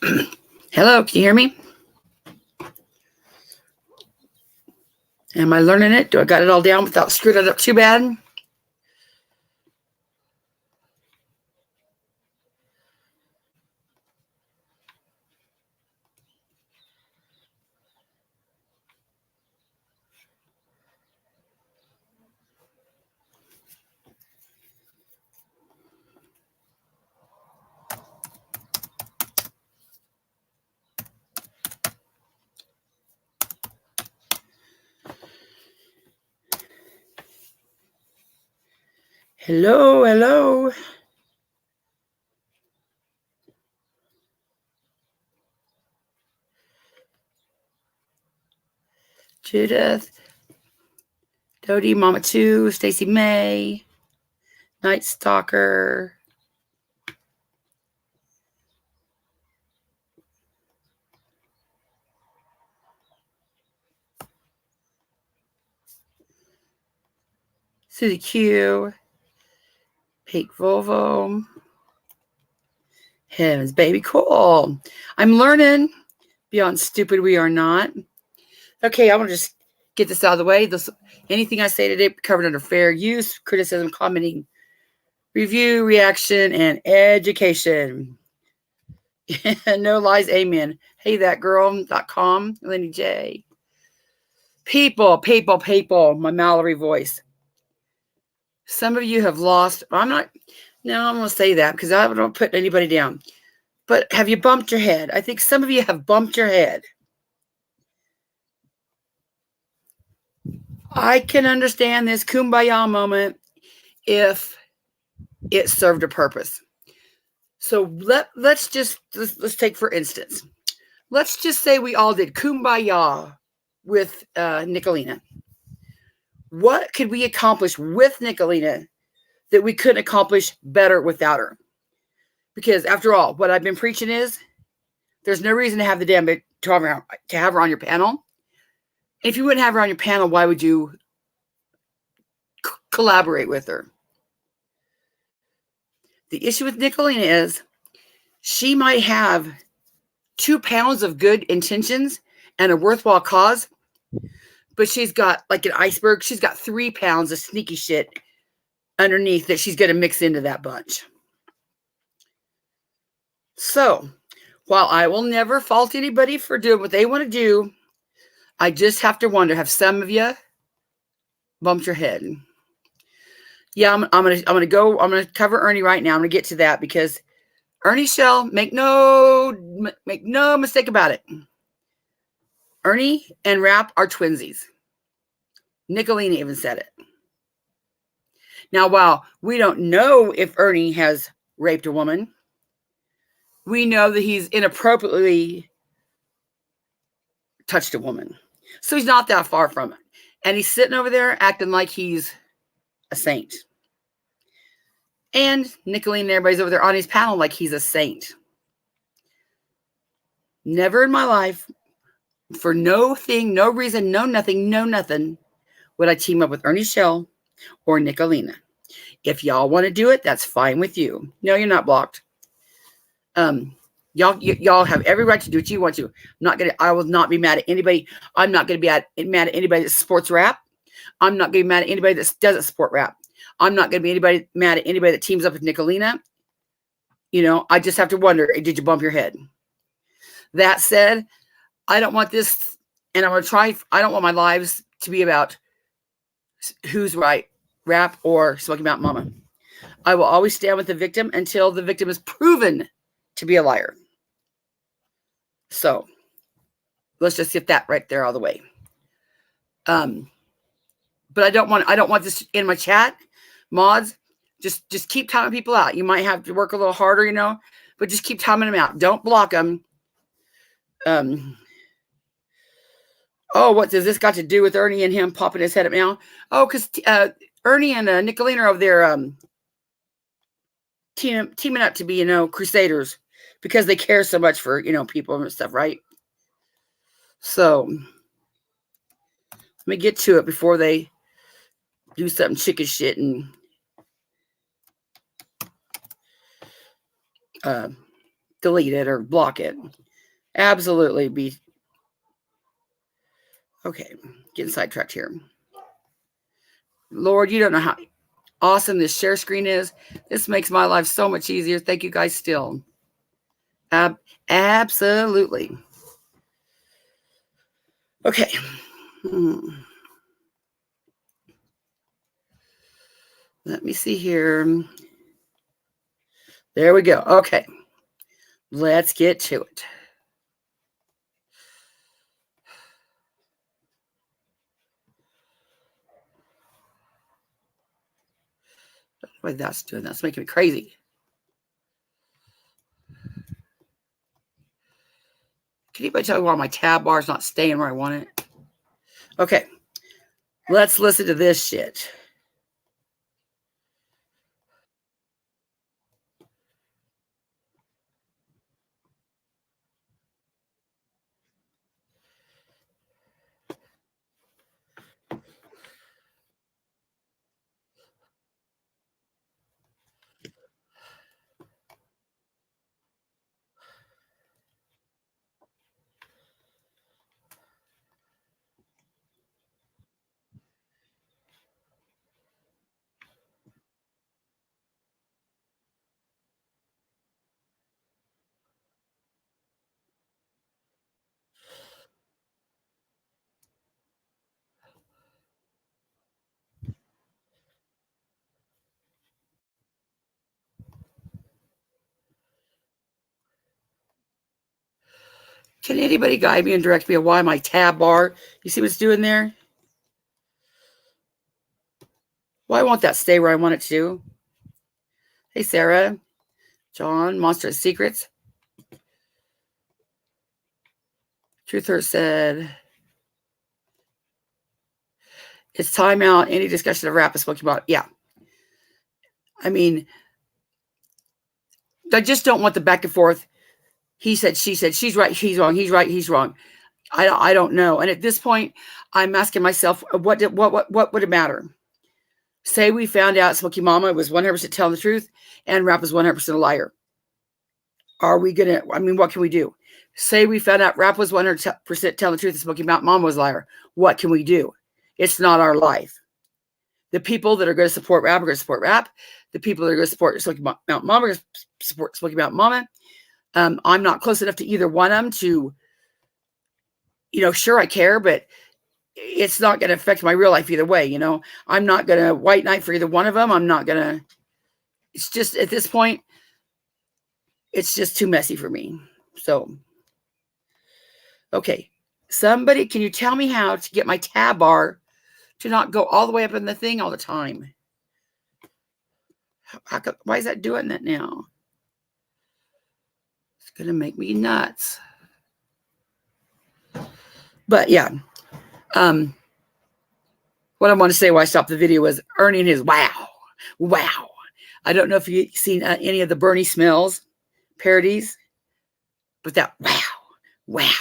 Hello, can you hear me? Am I learning it? Do I got it all down without screwing it up too bad? Hello, hello. Judith, Dodie, Mama 2, Stacy May, Night Stalker. Susie Q, Pink Volvo, Heavens Baby, cool. I'm learning. Beyond stupid, we are not. Okay, I'm gonna just get this out of the way. Anything I say today covered under fair use, criticism, commenting, review, reaction, and education. No lies, amen. Hey, that girl.com, Lenny J. People, my Mallory voice. Some of you have lost. I'm going to say that because I don't put anybody down. But have you bumped your head? I think some of you have bumped your head. I can understand this kumbaya moment if it served a purpose. So let's take for instance. Let's just say we all did kumbaya with Nicolina. What could we accomplish with Nicolina that we couldn't accomplish better without her? Because after all, what I've been preaching is there's no reason to have the damn bitch to have her on your panel. If you wouldn't have her on your panel, why would you collaborate with her? The issue with Nicolina is she might have 2 pounds of good intentions and a worthwhile cause, but she's got like an iceberg. She's got 3 pounds of sneaky shit underneath that she's going to mix into that bunch. So while I will never fault anybody for doing what they want to do, I just have to wonder, have some of you bumped your head? Yeah, I'm gonna cover Ernie right now. I'm gonna get to that because Ernie shall make no mistake about it. Ernie and Rap are twinsies. Nicolina even said it. Now, while we don't know if Ernie has raped a woman, we know that he's inappropriately touched a woman. So he's not that far from it. And he's sitting over there acting like he's a saint. And Nicolina and everybody's over there on his panel like he's a saint. Never in my life, for no thing, no reason, no nothing, would I team up with Ernie Shell or Nicolina. If y'all want to do it, that's fine with you. No, you're not blocked. Y'all have every right to do what you want to. I will not be mad at anybody. I'm not going to be mad at anybody that supports rap. I'm not going to be mad at anybody that doesn't support rap. I'm not going to be mad at anybody that teams up with Nicolina. I just have to wonder, did you bump your head? That said, I don't want this, and I'm going to try, I don't want my lives to be about who's right, rap or Smoky Mountain Mama. I will always stand with the victim until the victim is proven to be a liar. So let's just get that right there all the way. But I don't want this in my chat. Mods, just keep timing people out. You might have to work a little harder, but just keep timing them out. Don't block them. What does this got to do with Ernie and him popping his head up now? Oh, because Ernie and Nicolina are over there teaming up to be, crusaders because they care so much for, people and stuff, right? So let me get to it before they do something chicken shit and delete it or block it. Absolutely be. Okay, getting sidetracked here. Lord, you don't know how awesome this share screen is. This makes my life so much easier. Thank you guys still. Absolutely. Okay. Let me see here. There we go. Okay. Let's get to it. What that's doing. That's making me crazy. Can anybody tell me why my tab bar is not staying where I want it? Okay. Let's listen to this shit. Can anybody guide me and direct me on why my tab bar, you see what's doing there? Why won't that stay where I want it to? Hey, Sarah. John, Monster Secrets. Truther said, it's time out. Any discussion of rap is spoken about. Yeah. I mean, I just don't want the back and forth. He said, she said, she's right, he's wrong, he's right, he's wrong. I don't know. And at this point, I'm asking myself, what would it matter? Say we found out Smokey Mama was 100% telling the truth and Rap was 100% a liar. Are we going to, I mean, what can we do? Say we found out Rap was 100% telling the truth and Smokey Mama was a liar. What can we do? It's not our life. The people that are going to support Rap are going to support Rap. The people that are going to support Smoky Mountain Mama are going to support Smoky Mountain Mama. I'm not close enough to either one of them to, sure I care, but it's not going to affect my real life either way. I'm not going to white knight for either one of them. I'm not going to, it's just at this point, it's just too messy for me. So, okay. Somebody, can you tell me how to get my tab bar to not go all the way up in the thing all the time? Why is that doing that now? It's going to make me nuts. But yeah. What I want to say why I stopped the video was Ernie and his wow. I don't know if you've seen any of the Bernie Smells parodies, but that wow.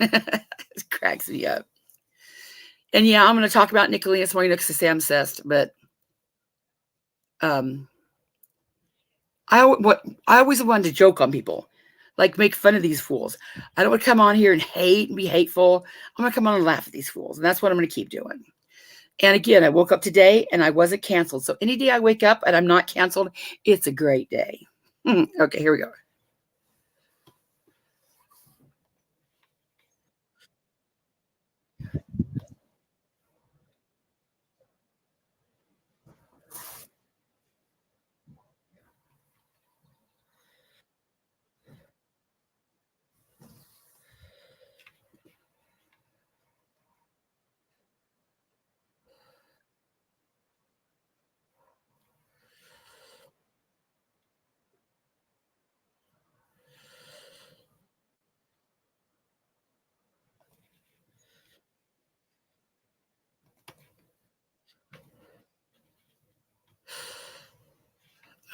It cracks me up. And yeah, I'm going to talk about Nicolemus Morninux and Sam Cest, but I always wanted to joke on people, like make fun of these fools. I don't want to come on here and hate and be hateful. I'm going to come on and laugh at these fools, and that's what I'm going to keep doing. And again, I woke up today and I wasn't canceled. So any day I wake up and I'm not canceled, it's a great day. Okay, here we go.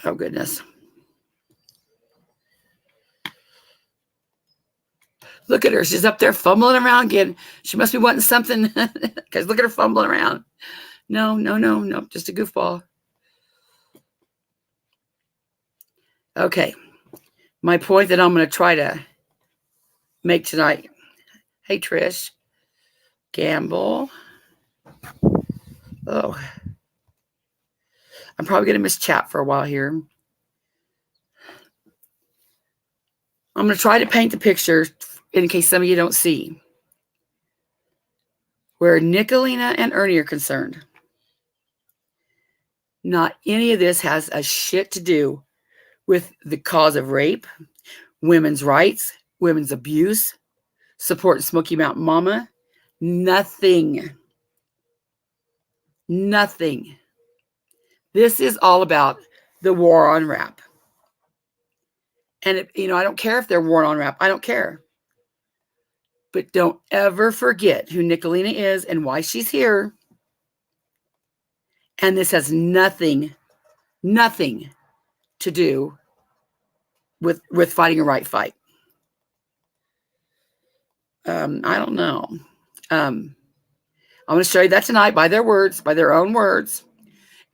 Oh, goodness. Look at her. She's up there fumbling around again. She must be wanting something because look at her fumbling around. No. Just a goofball. Okay. My point that I'm going to try to make tonight. Hey, Trish. Gamble. Oh. I'm probably going to miss chat for a while here. I'm going to try to paint the picture in case some of you don't see where Nicolina and Ernie are concerned. Not any of this has a shit to do with the cause of rape, women's rights, women's abuse, supporting Smoky Mountain Mama. Nothing. Nothing. This is all about the war on rap. And, I don't care if they're war on rap. I don't care. But don't ever forget who Nicolina is and why she's here. And this has nothing to do with fighting a right fight. I don't know. I'm going to show you that tonight by their words, by their own words.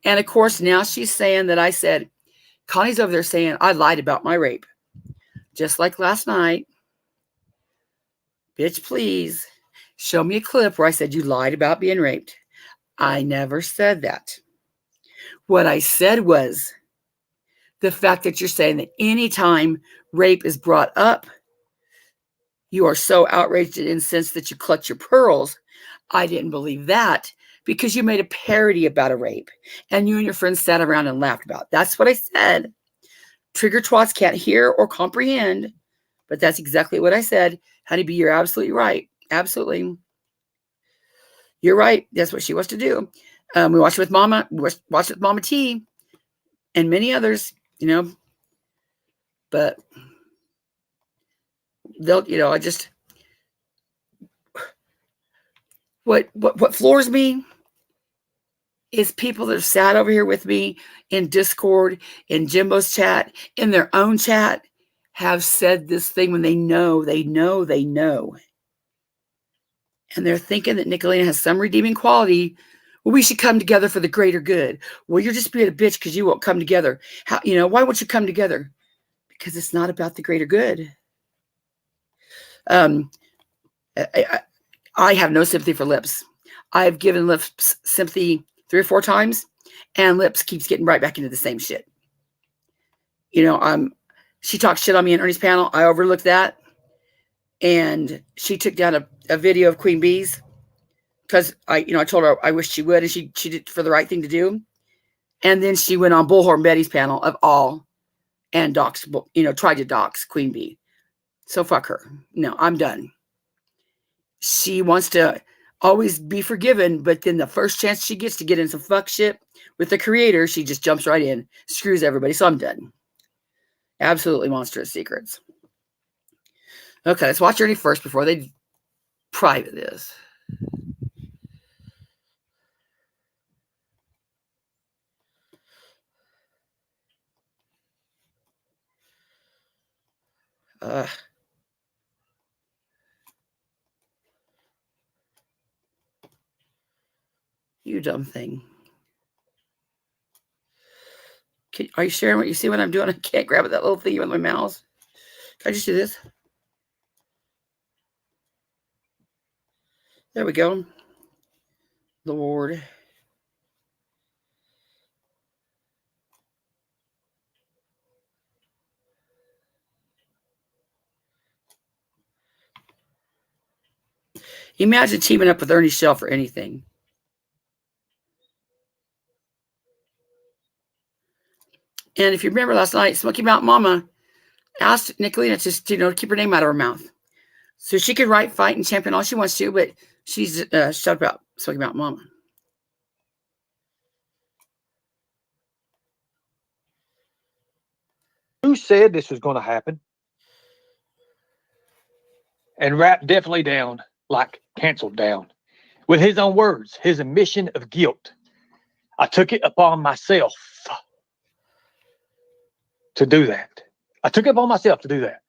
And of course, now she's saying that I said, Connie's over there saying I lied about my rape. Just like last night. Bitch, please show me a clip where I said you lied about being raped. I never said that. What I said was the fact that you're saying that anytime rape is brought up, you are so outraged and incensed that you clutch your pearls. I didn't believe that because you made a parody about a rape and you and your friends sat around and laughed about it. That's what I said. Trigger twats can't hear or comprehend, but that's exactly what I said. Honeybee, you're absolutely right. Absolutely. You're right. That's what she wants to do. We watched it with Mama. We watched it with Mama T and many others, but they'll, I just, what floors me is people that have sat over here with me in Discord, in Jimbo's chat, in their own chat, have said this thing when they know. And they're thinking that Nicolina has some redeeming quality. Well, we should come together for the greater good. Well, you're just being a bitch because you won't come together. How, why won't you come together? Because it's not about the greater good. I have no sympathy for Lips. I've given Lips sympathy 3 or 4 times, and Lips keeps getting right back into the same shit. She talked shit on me in Ernie's panel. I overlooked that. And she took down a video of Queen Bee's because I told her I wish she would, and she did for the right thing to do. And then she went on Bullhorn Betty's panel of all and doxed, tried to dox Queen Bee. So fuck her. No, I'm done. She wants to always be forgiven, but then the first chance she gets to get in some fuck shit with the creator, she just jumps right in, screws everybody. So I'm done. Absolutely monstrous secrets. Okay, let's watch Ernie first before they private this. You dumb thing. Are you sharing what you see when I'm doing? I can't grab it, that little thing with my mouse. Can I just do this? There we go. Lord. Imagine teaming up with Ernie Shell for anything. And if you remember last night, Smoky Mountain Mama asked Nicolina to keep her name out of her mouth. So she could write, fight, and champion all she wants to, but she's shut about Smoky Mountain Mama. Who said this was going to happen? And rap definitely down, like canceled down. With his own words, his admission of guilt. I took it upon myself to do that. I took it upon myself to do that.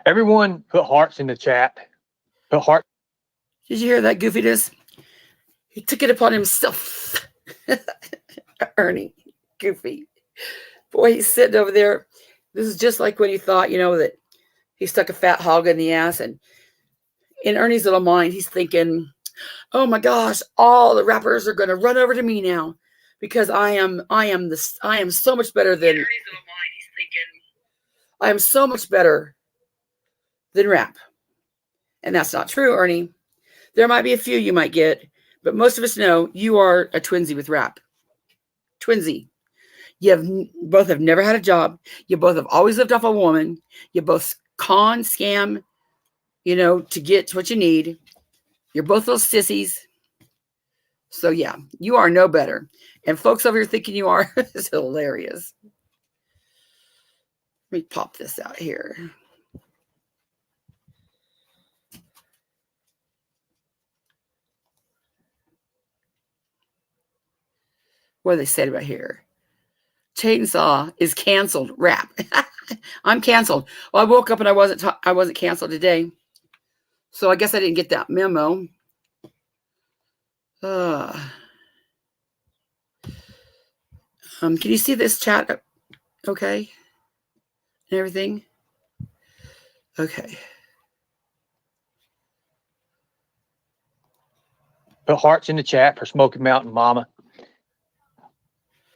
Everyone put hearts in the chat. Put heart. Did you hear that goofiness? He took it upon himself. Ernie, goofy. Boy, he's sitting over there. This is just like when he thought, that he stuck a fat hog in the ass. And in Ernie's little mind, he's thinking, oh my gosh, all the rappers are going to run over to me now because I am so much better than. In Ernie's little mind, he's thinking, I am so much better than rap. And that's not true, Ernie. There might be a few you might get, but most of us know you are a twinsie with rap. Twinsie. Both have never had a job. You both have always lived off a woman. You both scam, to get what you need. You're both little sissies. So yeah, you are no better. And folks over here thinking you are is hilarious. Let me pop this out here. What do they say about here? Chainsaw is canceled. Rap. I'm canceled. Well, I woke up and I wasn't canceled today. So I guess I didn't get that memo. Can you see this chat? Okay. And everything? Okay. Put hearts in the chat for Smoky Mountain Mama.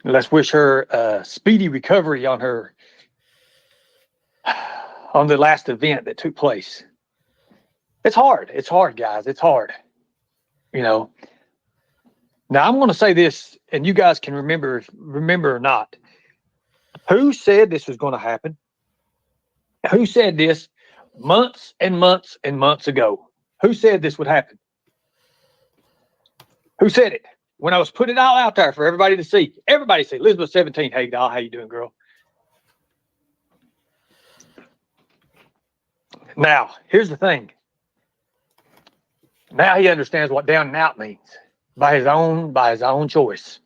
Let's wish her a speedy recovery on the last event that took place. It's hard. It's hard, guys. It's hard. Now I'm going to say this, and you guys can remember or not. Who said this was going to happen? Who said this months and months and months ago? Who said this would happen? Who said it? When I was putting it all out there for everybody to see. Everybody see. Elizabeth 17. Hey, doll, how you doing, girl? Now, here's the thing. Now he understands what down and out means by his own choice.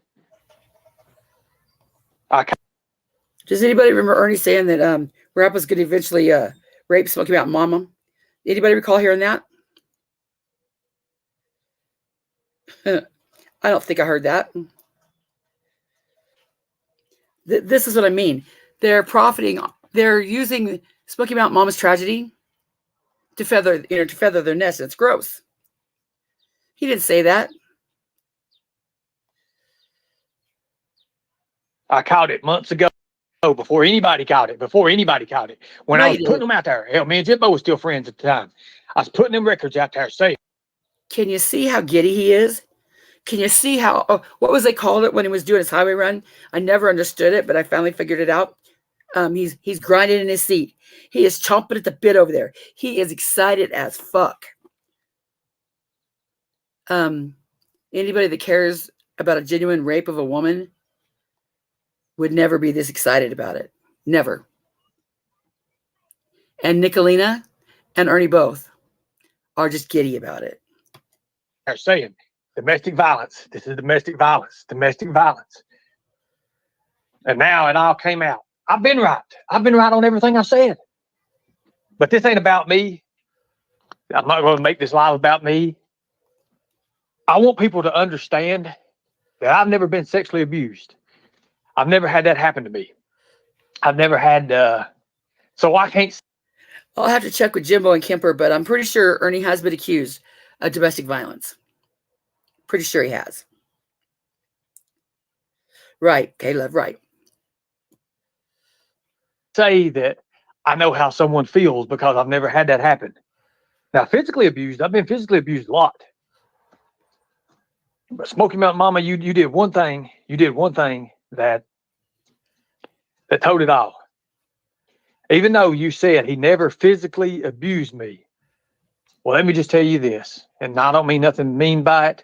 Does anybody remember Ernie saying that rap was going to eventually rape Smoky Mountain Mama? Anybody recall hearing that? I don't think I heard that. This is what I mean. They're profiting. They're using Smoky Mountain Mama's tragedy to feather their nest. It's gross. He didn't say that. I caught it months ago before anybody caught it. When I was putting them out there. Hell, me and Jimbo was still friends at the time. I was putting them records out there saying. Can you see how giddy he is? Can you see how, what was they called it when he was doing his highway run? I never understood it, but I finally figured it out. He's grinding in his seat. He is chomping at the bit over there. He is excited as fuck. Anybody that cares about a genuine rape of a woman would never be this excited about it. Never. And Nicolina and Ernie both are just giddy about it. They're saying domestic violence. This is domestic violence. And now it all came out. I've been right on everything I said. But this ain't about me. I'm not going to make this live about me. I want people to understand that I've never been sexually abused. I've never had that happen to me. I've never had, so I can't. I'll have to check with Jimbo and Kemper, but I'm pretty sure Ernie has been accused of domestic violence. Pretty sure he has. Right, Caleb, right. Say that I know how someone feels because I've never had that happen. Now, physically abused, I've been physically abused a lot. But Smoky Mountain Mama, you did one thing. You did one thing that told it all. Even though you said he never physically abused me. Well, let me just tell you this, and I don't mean nothing mean by it.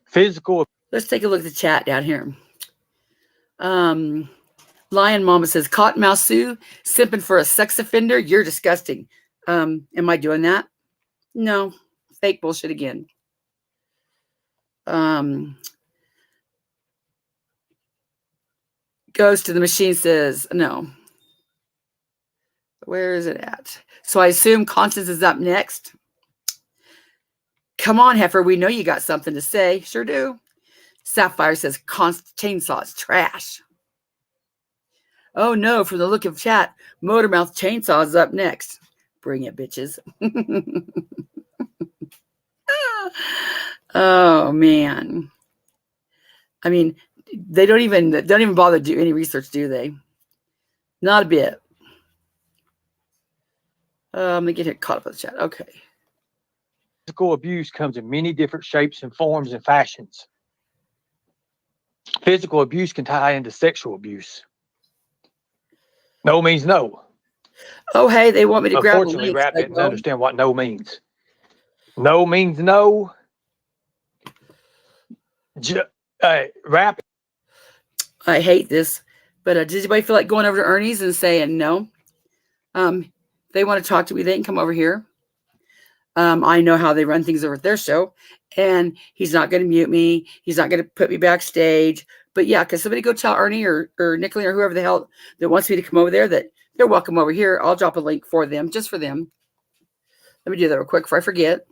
Physical. Let's take a look at the chat down here. Lion Mama says, Cottonmouth Sue, simping for a sex offender. You're disgusting. Am I doing that? No. Fake bullshit again. Goes to the machine says, no. Where is it at? So I assume Constance is up next. Come on, Heifer. We know you got something to say. Sure do. Sapphire says, Chainsaw is trash. Oh no, from the look of chat, Motormouth Chainsaw is up next. Bring it, bitches. Oh man. I mean, they don't even bother to do any research, do they? Not a bit. Let me get caught up with the chat. Okay. Physical abuse comes in many different shapes and forms and fashions. Physical abuse can tie into sexual abuse. No means no. Oh, hey, they want me to grab a Unfortunately, link. rap didn't understand what no means. No means no. Rap. I hate this, but does anybody feel like going over to Ernie's and saying no? They want to talk to me. They can come over here. I know how they run things over at their show, and he's not going to mute me. He's not going to put me backstage. But yeah, because somebody go tell Ernie or Nickley or whoever the hell that wants me to come over there that they're welcome over here. I'll drop a link for them, just for them. Let me do that real quick before I forget.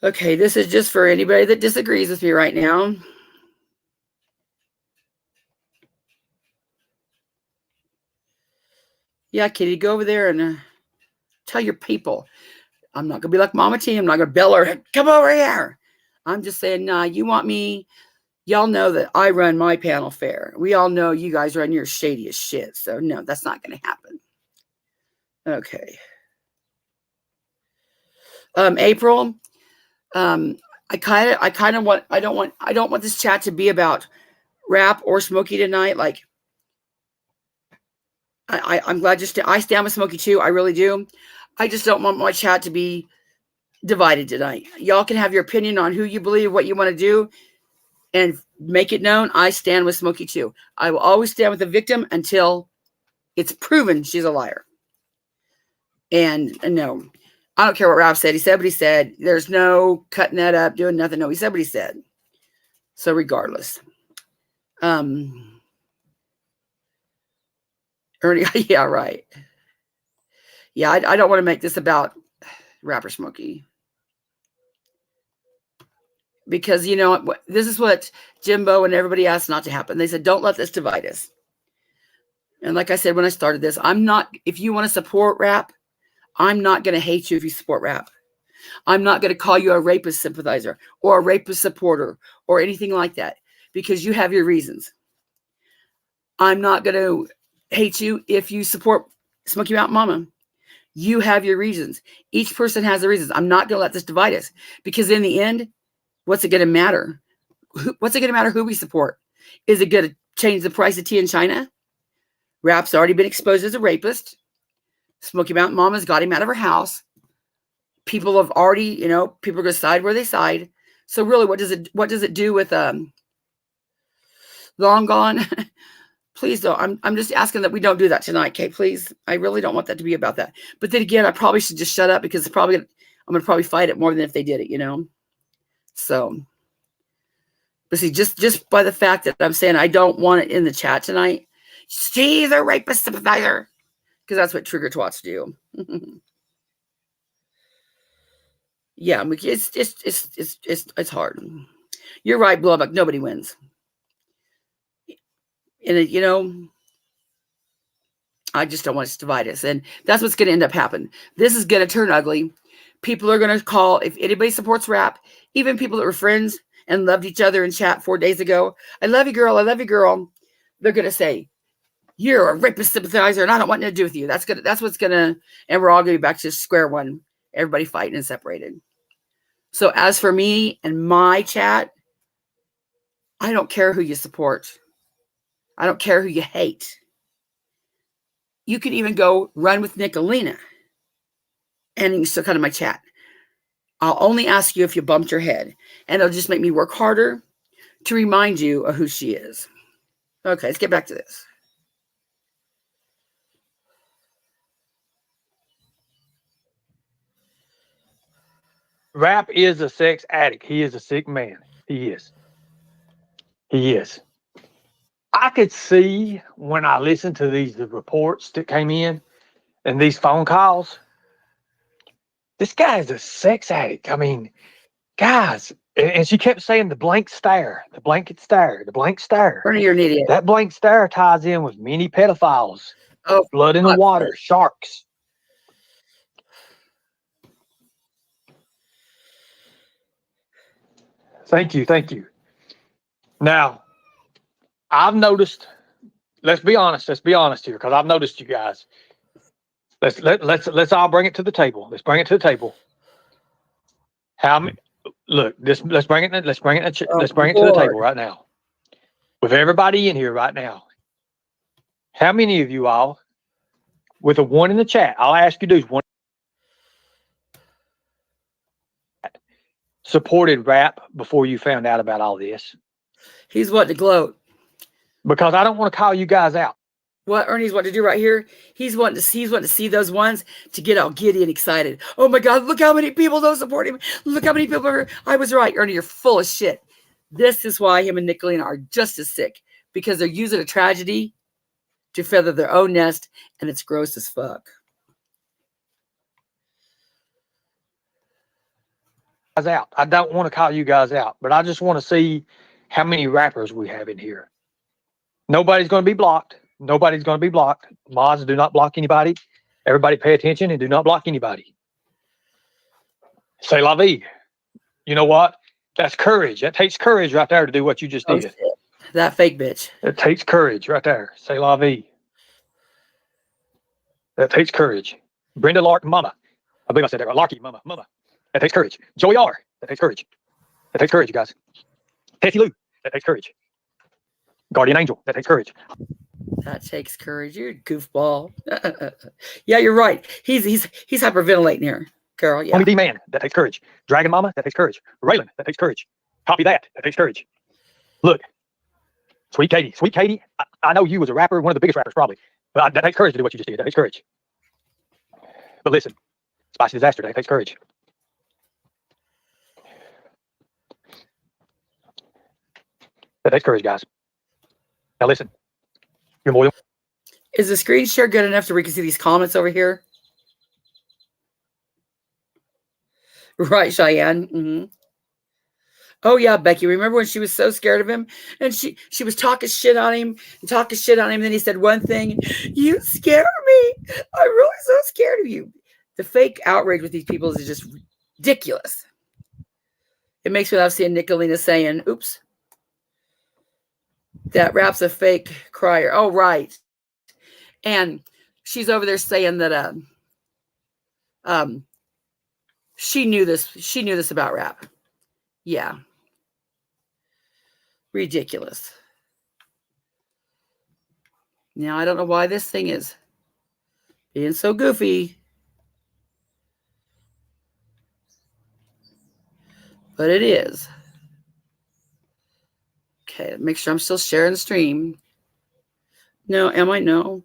Okay, this is just for anybody that disagrees with me right now. Yeah, Kitty, go over there and tell your people. I'm not going to be like Mama T. I'm not going to bell her, come over here. I'm just saying, nah, you want me. Y'all know that I run my panel fair. We all know you guys run your shady as shit. So no, that's not going to happen. Okay. April, I don't want this chat to be about rap or Smokey tonight. Like, I'm glad I stand with Smokey too. I really do. I just don't want my chat to be divided tonight. Y'all can have your opinion on who you believe, what you want to do, and make it known. I stand with Smokey too. I will always stand with the victim until it's proven she's a liar. And no, I don't care what Ralph said. He said what he said. There's no cutting that up, doing nothing. No, he said what he said. So regardless. Ernie, yeah, right. Yeah, I don't want to make this about rapper Smokey. Because, you know, this is what Jimbo and everybody asked not to happen. They said, don't let this divide us. And like I said when I started this, if you want to support rap, I'm not going to hate you if you support rap. I'm not going to call you a rapist sympathizer or a rapist supporter or anything like that because you have your reasons. I'm not going to hate you if you support Smoky Mountain Mama. You have your reasons. Each person has their reasons. I'm not going to let this divide us because in the end, what's it going to matter? What's it going to matter who we support? Is it going to change the price of tea in China? Rap's already been exposed as a rapist. Smoky Mountain Mama's got him out of her house. People have already, people are going to side where they side. So really, what does it do with Long Gone? Please don't. I'm just asking that we don't do that tonight, Kate. Please. I really don't want that to be about that. But then again, I probably should just shut up because I'm going to fight it more than if they did it, So, but see, just by the fact that I'm saying I don't want it in the chat tonight, she's a rapist sympathizer, because that's what trigger twats do. Yeah, it's hard. You're right, Blowback. Nobody wins, and I just don't want to divide us, and that's what's going to end up happening. This is going to turn ugly. People are going to call, if anybody supports rap, even people that were friends and loved each other in chat 4 days ago. I love you, girl. I love you, girl. They're going to say, you're a rapist sympathizer and I don't want nothing to do with you. That's what's going to, and we're all going to be back to square one. Everybody fighting and separated. So as for me and my chat, I don't care who you support. I don't care who you hate. You can even go run with Nicolina and you can still come to my chat. I'll only ask you if you bumped your head, and it'll just make me work harder to remind you of who she is. Okay, let's get back to this. Rap is a sex addict. He is a sick man. He is. He is. I could see when I listened to the reports that came in and these phone calls, this guy is a sex addict. I mean, guys, And she kept saying the blank stare, the blanket stare, the blank stare. Ernie, you're an idiot. That blank stare ties in with many pedophiles, Oh, blood in the fuck's water, sake. sharks. Thank you, thank you. Now, I've noticed. Let's be honest. Let's be honest here, because I've noticed you guys. Let's all bring it to the table. Let's bring it to the table. How many? Look, this. Let's bring it. Let's bring it. Oh, Let's bring it to the Lord. table right now. With everybody in here right now, how many of you all, with a one in the chat, I'll ask you to do one, supported rap before you found out about all this? He's what to gloat. Because I don't want to call you guys out. What Ernie's wanting to do right here, he's wanting to see those ones to get all giddy and excited. Oh my God, look how many people don't support him. Look how many people are. I was right, Ernie, you're full of shit. This is why him and Nicolina are just as sick, because they're using a tragedy to feather their own nest, and it's gross as fuck. Out. I don't want to call you guys out, but I just want to see how many rappers we have in here. Nobody's going to be blocked. Nobody's going to be blocked. Mods, do not block anybody. Everybody pay attention and do not block anybody. Say la vie. You know what? That's courage. That takes courage right there to do what you just did. Shit. That fake bitch. It takes courage right there. Say la vie. That takes courage. Brenda Lark, mama. I believe I said that right. Larky, mama. That takes courage. Joey R. That takes courage. That takes courage, you guys. Tessie Lou. That takes courage. Guardian Angel. That takes courage. That takes courage. You goofball. Yeah, you're right. He's hyperventilating here, Carol. Yeah. Only D Man. That takes courage. Dragon Mama. That takes courage. Raylan. That takes courage. Copy that. That takes courage. Look, Sweet Katie. Sweet Katie. I know you was a rapper, one of the biggest rappers probably, but that takes courage to do what you just did. That takes courage. But listen, Spicy Disaster. That takes courage. That takes courage, guys. Now listen. You're more than. Is the screen share good enough so we can see these comments over here? Right, Cheyenne. Mm-hmm. Oh yeah, Becky. Remember when she was so scared of him, and she was talking shit on him, and then he said one thing: "You scare me. I'm really so scared of you." The fake outrage with these people is just ridiculous. It makes me love seeing Nicolina saying, "Oops, that rap's a fake crier." Oh right, and she's over there saying that she knew this. She knew this about rap. Yeah. Ridiculous. Now, I don't know why this thing is being so goofy, but it is. Okay, make sure I'm still sharing the stream. No, am I? No.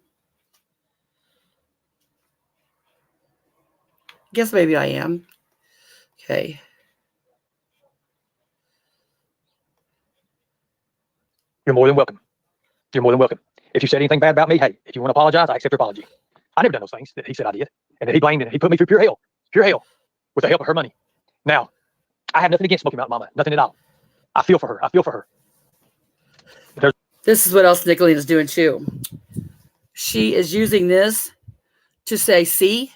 Guess maybe I am. Okay. You're more than welcome. You're more than welcome. If you said anything bad about me, hey, if you want to apologize, I accept your apology. I never done those things that he said I did, and that he blamed and he put me through pure hell, with the help of her money. Now, I have nothing against Smoky Mountain Mama, nothing at all. I feel for her. This is what else Nicolina is doing too. She is using this to say, see,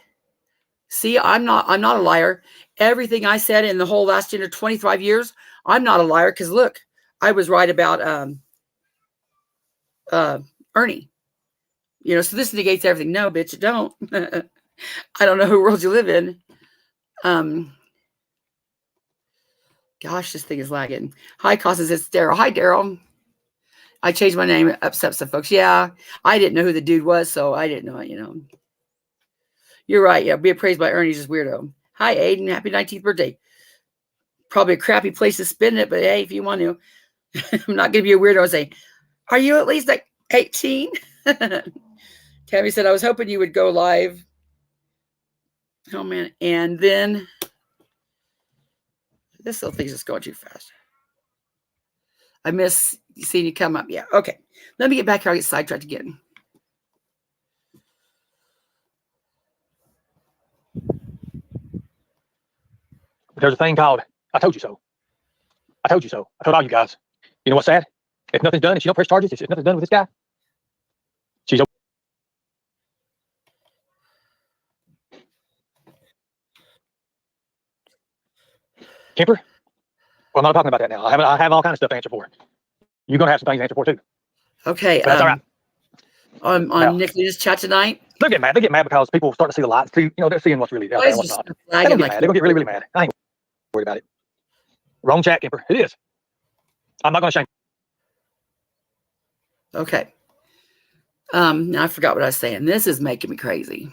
I'm not a liar. Everything I said in the whole last 25 years, I'm not a liar, because look, I was right about Ernie. You know, so this negates everything. No, bitch, it don't. I don't know who world you live in. Gosh, this thing is lagging. Hi, Costas, it's Daryl. Hi, Daryl. I changed my name, upset some folks. Yeah, I didn't know who the dude was, so I didn't know it, you know. You're right. Yeah, be appraised by Ernie's just weirdo. Hi, Aiden. Happy 19th birthday. Probably a crappy place to spend it, but hey, if you want to. I'm not going to be a weirdo and say, are you at least like 18? Tammy said, I was hoping you would go live. Oh, man. And then this little thing's just going too fast. I miss seeing you come up. Yeah. Okay. Let me get back here. I'll get sidetracked again. There's a thing called I told you so. I told you so. I told all you guys. You know what's sad? If nothing's done, if she don't press charges, if nothing's done with this guy, she's okay. Kemper? Well, I'm not talking about that now. I have all kinds of stuff to answer for. You're gonna have some things to answer for too. Okay. But that's all right. On Now, Nick Lena's chat tonight. they get mad. They get mad because people start to see the light. See, they're seeing what's really out Why there is and what's there not. stuff They're gonna lagging get like mad. They're gonna get really, really mad. I ain't worried about it. Wrong chat, Kemper. It is. I'm not gonna shame. Okay. Now I forgot what I was saying. This is making me crazy.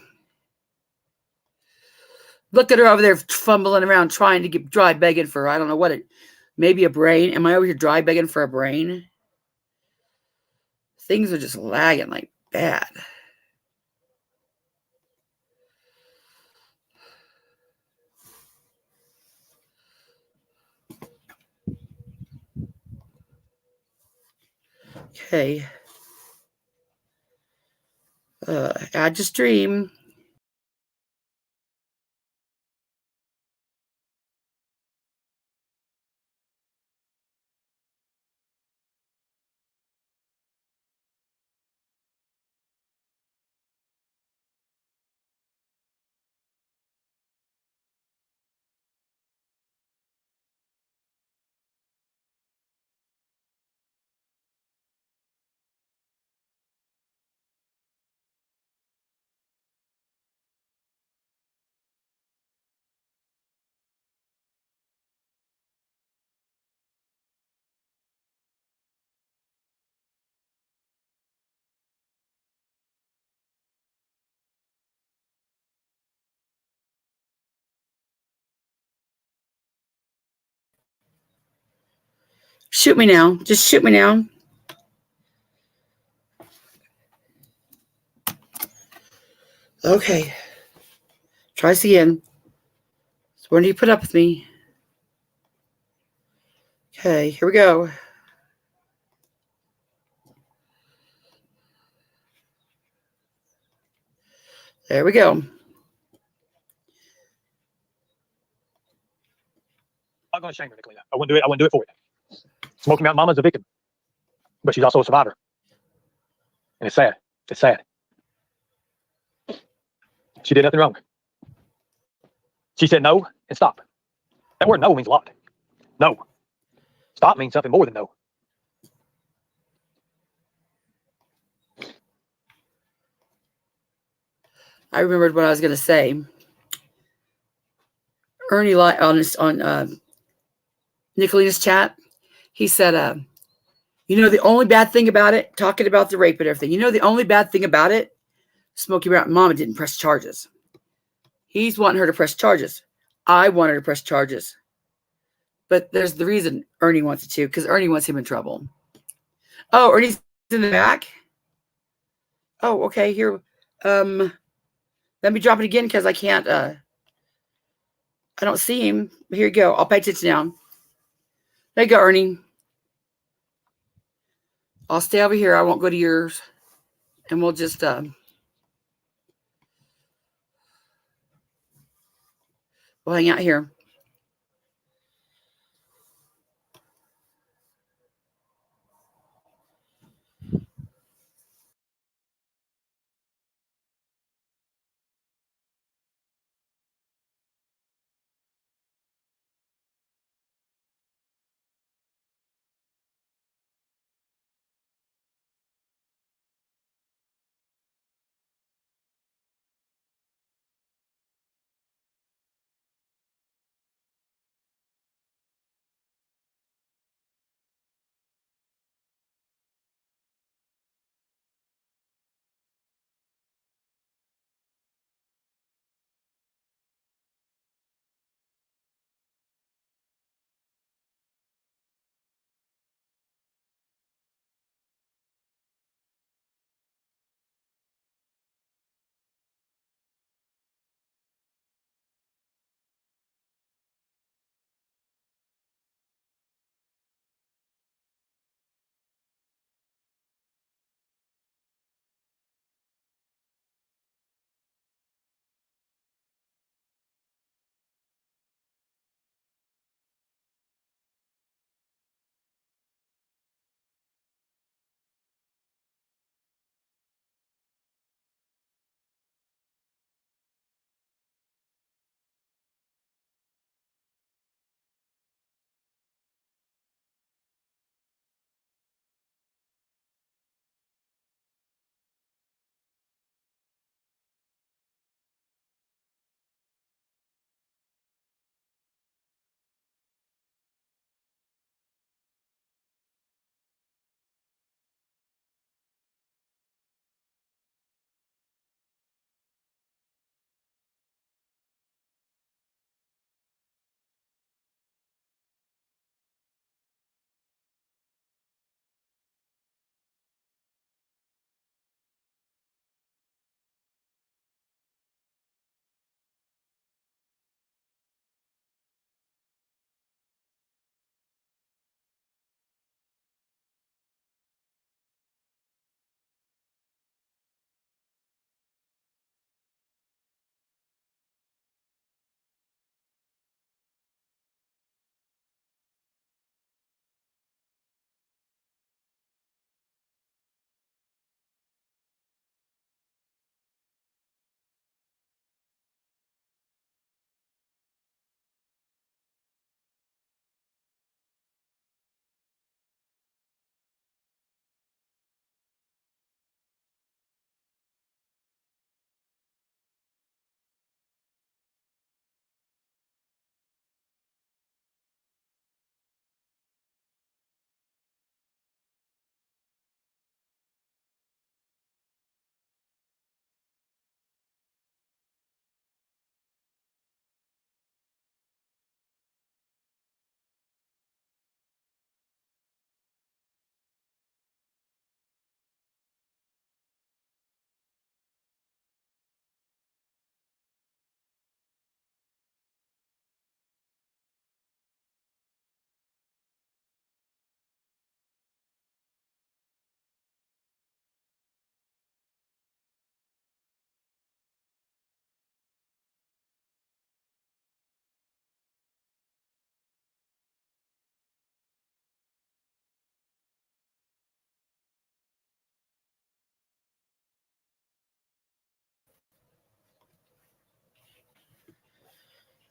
Look at her over there fumbling around trying to get dry begging for, I don't know what it, maybe a brain. Am I over here dry begging for a brain? Things are just lagging like bad. Okay. Add to stream. Shoot me now. Just shoot me now. Okay. Try this again. So when do you put up with me? Okay, here we go. There we go. I'm not gonna shame her, Nicolina. I wouldn't do it. I wouldn't do it for you. Smoky Mountain Mama's a victim, but she's also a survivor, and it's sad. It's sad. She did nothing wrong. She said no and stop. That word no means a lot. No. Stop means something more than no. I remembered what I was going to say. Ernie on Nicolina's chat, he said, the only bad thing about it, talking about the rape and everything, the only bad thing about it, Smokey Mountain Mama didn't press charges. He's wanting her to press charges. I want her to press charges. But there's the reason Ernie wants it to, because Ernie wants him in trouble. Oh, Ernie's in the back? Oh, okay, here. Let me drop it again because I can't, I don't see him. Here you go. I'll pay attention now. There you go, Ernie. I'll stay over here. I won't go to yours. And we'll just, we'll hang out here.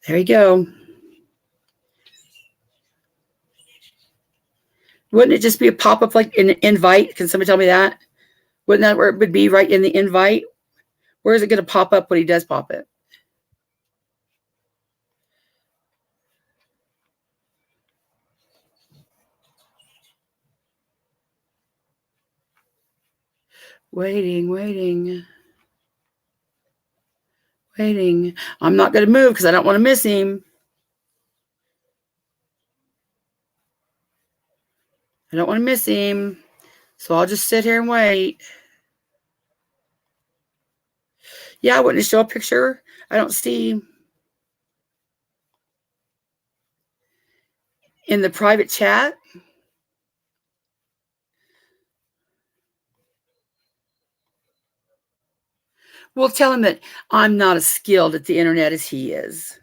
There you go. Wouldn't it just be a pop-up like an invite? Can somebody tell me that? Wouldn't that where it would be right in the invite? Where is it going to pop up when he does pop it? Waiting. I'm not going to move because I don't want to miss him. I don't want to miss him. So I'll just sit here and wait. Yeah, wouldn't it show a picture? I don't see in the private chat. Well, tell him that I'm not as skilled at the internet as he is.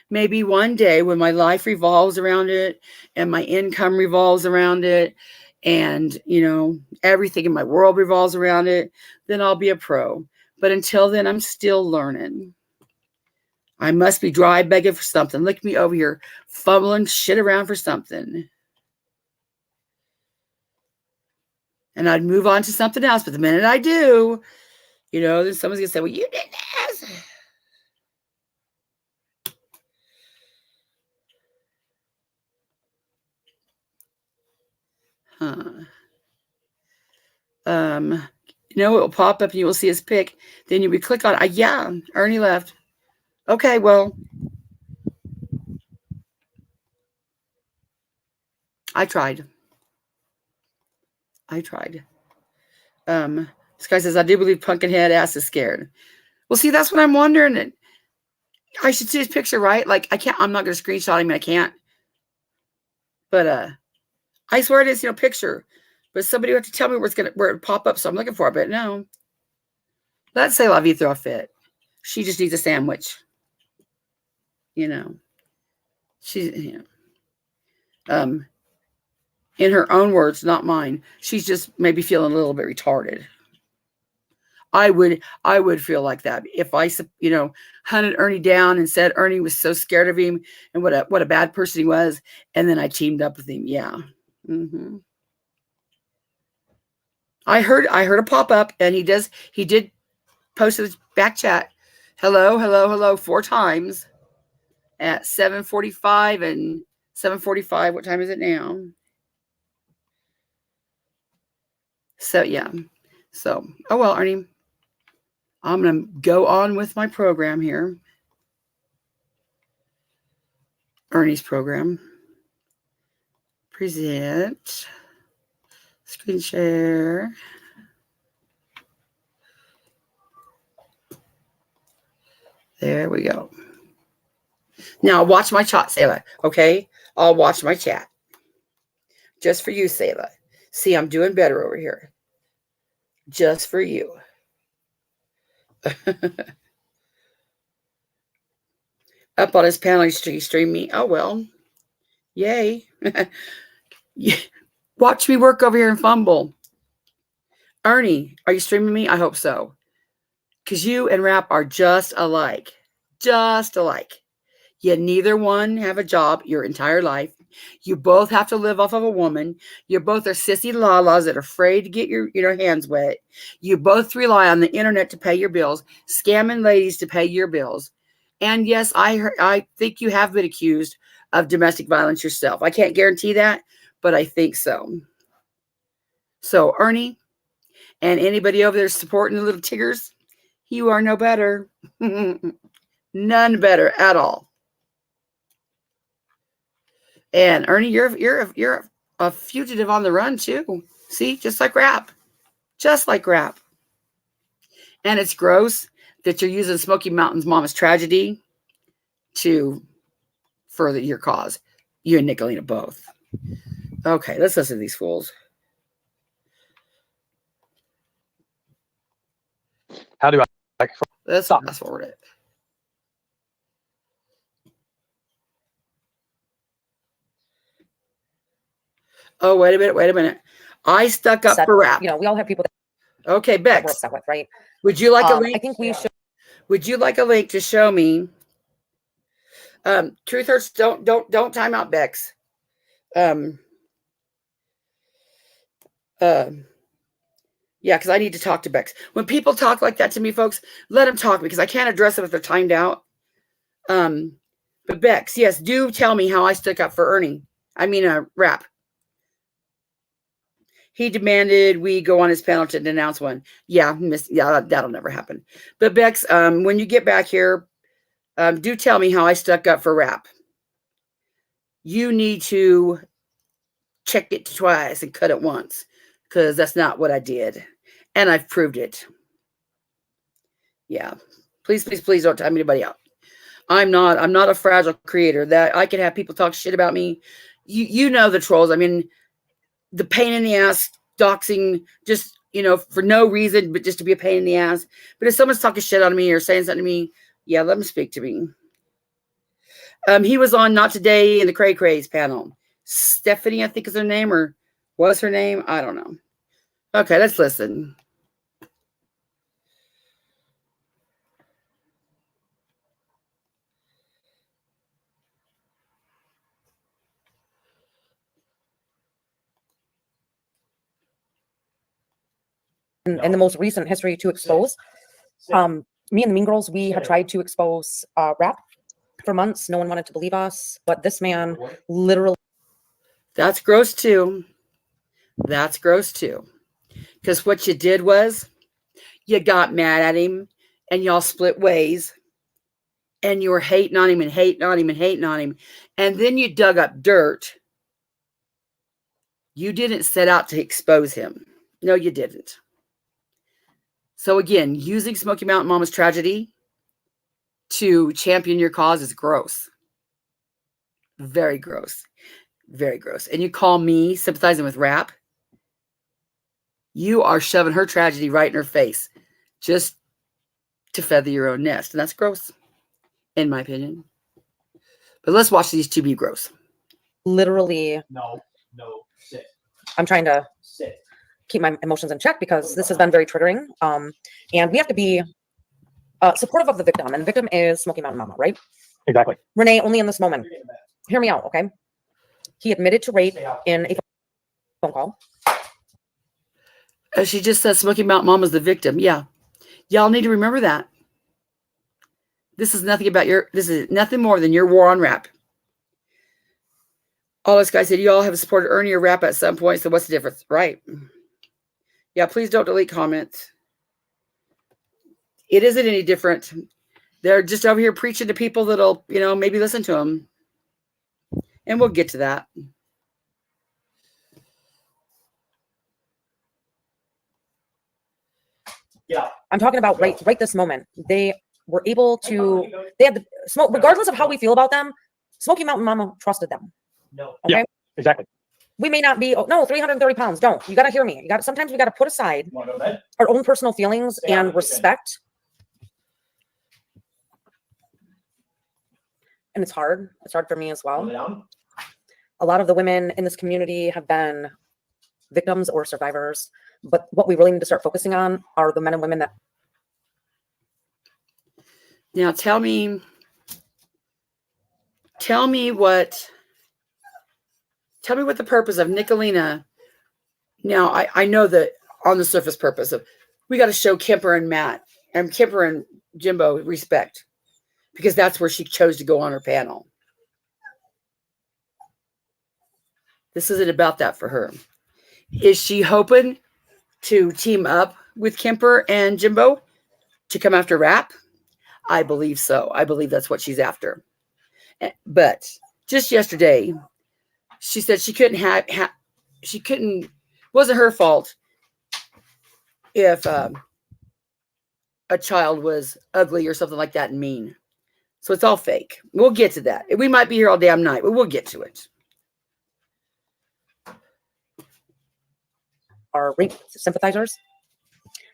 Maybe one day when my life revolves around it and my income revolves around it and, everything in my world revolves around it, then I'll be a pro. But until then, I'm still learning. I must be dry begging for something. Look at me over here, fumbling shit around for something. And I'd move on to something else. But the minute I do, then someone's going to say, well, you did this. It will pop up and you will see his pic. Then you would click on it. Yeah, Ernie left. Okay, well, I tried. This guy says, I do believe Pumpkinhead ass is scared. Well, see, that's what I'm wondering. I should see his picture, right? Like, I'm not going to screenshot him. I can't. But I swear it is, picture. But somebody would have to tell me where it pop up. So I'm looking for it. But no. Let's say La Vie throw a fit. She just needs a sandwich. She's, in her own words, not mine, she's just maybe feeling a little bit retarded. I would feel like that if I, hunted Ernie down and said Ernie was so scared of him and what a bad person he was, and then I teamed up with him. Yeah. Mm-hmm. I heard a pop up, and he did post in the back chat, hello 4 times at 7:45 and 7:45. What time is it now? So yeah. So, oh well, Ernie, I'm going to go on with my program here. Ernie's program. Present. Screen share. There we go. Now watch my chat, Selah. Okay? I'll watch my chat. Just for you, Selah. See, I'm doing better over here. Just for you. Up on his panel, he streamed me. Oh, well. Yay. Watch me work over here and fumble. Ernie, are you streaming me? I hope so. Because you and Rap are just alike. Just alike. You neither one have a job your entire life. You both have to live off of a woman. You both are sissy lalas that are afraid to get your hands wet. You both rely on the internet to pay your bills, scamming ladies to pay your bills. And yes, I think you have been accused of domestic violence yourself. I can't guarantee that, but I think so. So, Ernie, and anybody over there supporting the little Tiggers, you are no better. None better at all. And Ernie, you're a fugitive on the run too. See, just like Rap. Just like Rap. And it's gross that you're using Smoky Mountain's Mama's Tragedy to further your cause. You and Nicolina both. Okay, let's listen to these fools. How do I? Let's fast forward it. Oh, wait a minute. I stuck up for Rap. We all have people that okay, Bex. we're upset with, right? Would you like a link? I think we should. Would you like a link to show me Truth hurts. Don't time out, Bex. Um, yeah, because I need to talk to Bex. When people talk like that to me, folks, let them talk because I can't address them if they're timed out. But Bex, yes, do tell me how I stuck up for Ernie. I mean, Rap. He demanded we go on his panel to denounce one. Yeah, that'll never happen. But Bex, when you get back here, do tell me how I stuck up for Rap. You need to check it twice and cut it once, because that's not what I did, and I've proved it. Yeah, please don't time anybody out. I'm not a fragile creator that I can have people talk shit about me. You know the trolls. I mean, the pain in the ass doxing, just for no reason but just to be a pain in the ass. But if someone's talking shit on me or saying something to me, yeah, let them speak to me. He was on Not Today in the Cray Craze panel. Stephanie, I think is her name, or was her name? I don't know. Okay, let's listen. In the most recent history to expose. Me and the Mean Girls, we had tried to expose Rap for months. No one wanted to believe us, but this man literally. That's gross too. That's gross too. Because what you did was you got mad at him and y'all split ways and you were hating on him and hating on him and hating on him. And then you dug up dirt. You didn't set out to expose him. No, you didn't. So again, using Smoky Mountain Mama's tragedy to champion your cause is gross. Very gross. Very gross. And you call me sympathizing with Rap? You are shoving her tragedy right in her face just to feather your own nest. And that's gross, in my opinion. But let's watch these two be gross. Literally. No, sit. I'm trying to Sit. keep my emotions in check because this has been very triggering. And we have to be supportive of the victim. And the victim is Smoky Mountain Mama, right? Exactly. Renee, only in this moment. Hear me out, okay? He admitted to rape in a phone call. She just said Smoky Mountain Mama's the victim. Yeah. Y'all need to remember that. This is nothing more than your war on Rap. All this guy said, you all have supported Ernie or Rap at some point, so what's the difference? Right. Yeah, please don't delete comments. It isn't any different. They're just over here preaching to people that'll, maybe listen to them. And we'll get to that. Yeah. I'm talking about right this moment. They were able to, they had the smoke, regardless of how we feel about them, Smoky Mountain Mama trusted them. No. Okay. Yeah, exactly. We may not be, 330 pounds. Don't. You got to hear me. Sometimes we got to put aside our own personal feelings and respect. And it's hard. It's hard for me as well. A lot of the women in this community have been victims or survivors. But what we really need to start focusing on are the men and women that. Now tell me what the purpose of Nicolina. Now I know that on the surface purpose of we got to show Kemper and Matt and Kemper and Jimbo respect because that's where she chose to go on her panel. This isn't about that for her. Is she hoping to team up with Kemper and Jimbo to come after Rap? I believe so. I believe that's what she's after. But just yesterday, she said she couldn't wasn't her fault if a child was ugly or something like that and mean. So it's all fake. We'll get to that. We might be here all damn night, but we'll get to it. Are rape sympathizers.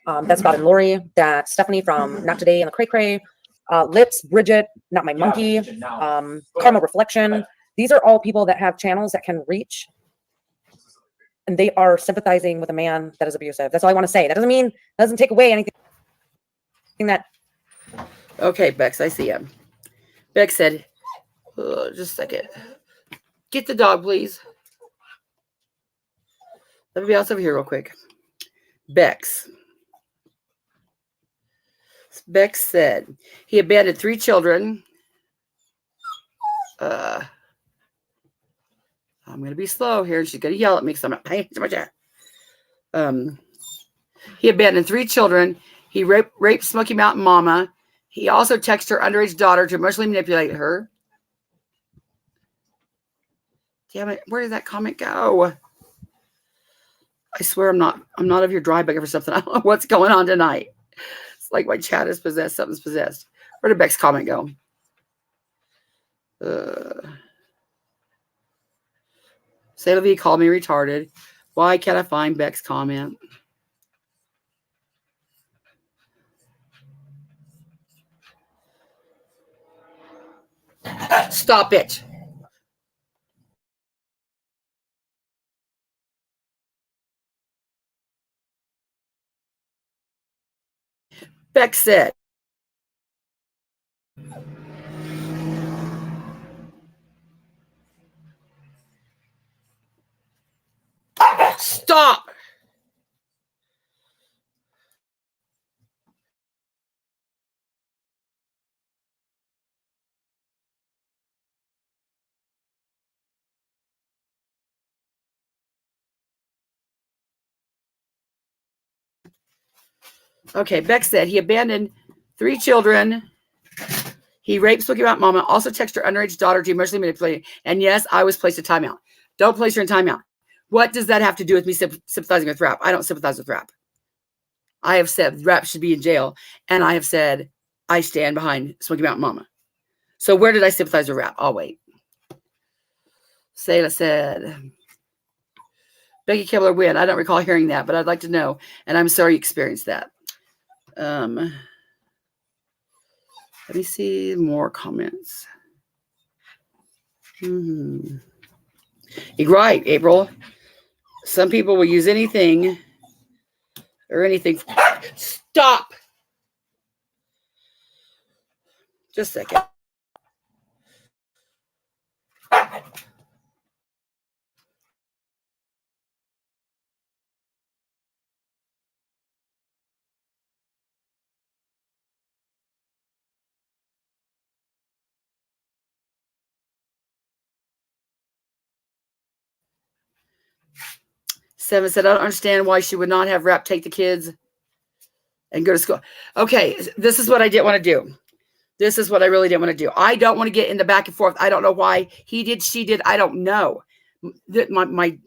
That's Scott and Lori. That's Stephanie from Not Today and the Cray Cray. Lips, Bridget, Not My Monkey, Karma Reflection. These are all people that have channels that can reach. And they are sympathizing with a man that is abusive. That's all I want to say. That doesn't take away anything that. Okay, Bex, I see him. Bex said, Just a second. Get the dog, please. Let me bounce over here real quick. Bex. Bex said he abandoned 3 children. I'm going to be slow here. She's going to yell at me because I'm not paying too much attention. He abandoned 3 children. He raped Smoky Mountain Mama. He also texted her underage daughter to emotionally manipulate her. Damn it. Where did that comment go? I swear I'm not over here dry begging for something. I don't know what's going on tonight. It's like my chat is possessed. Something's possessed. Where did Beck's comment go? Sailor V called me retarded. Why can't I find Beck's comment? Stop it. Beck said, stop. Okay, Beck said he abandoned 3 children. He raped Smoky Mountain Mama, also texted her underage daughter to emotionally manipulate. And yes, I was placed in timeout. Don't place her in timeout. What does that have to do with me sympathizing with rap? I don't sympathize with rap. I have said rap should be in jail. And I have said I stand behind Smoky Mountain Mama. So where did I sympathize with rap? I'll wait. Sayla said, Becky Kibler win. I don't recall hearing that, but I'd like to know. And I'm sorry you experienced that. Let me see more comments. You're right, April. Some people will use anything or anything. Stop. Just a second. Seven said, I don't understand why she would not have Rap take the kids and go to school. Okay, this is what I didn't want to do. This is what I really didn't want to do. I don't want to get in the back and forth. I don't know why he did, she did. I don't know. My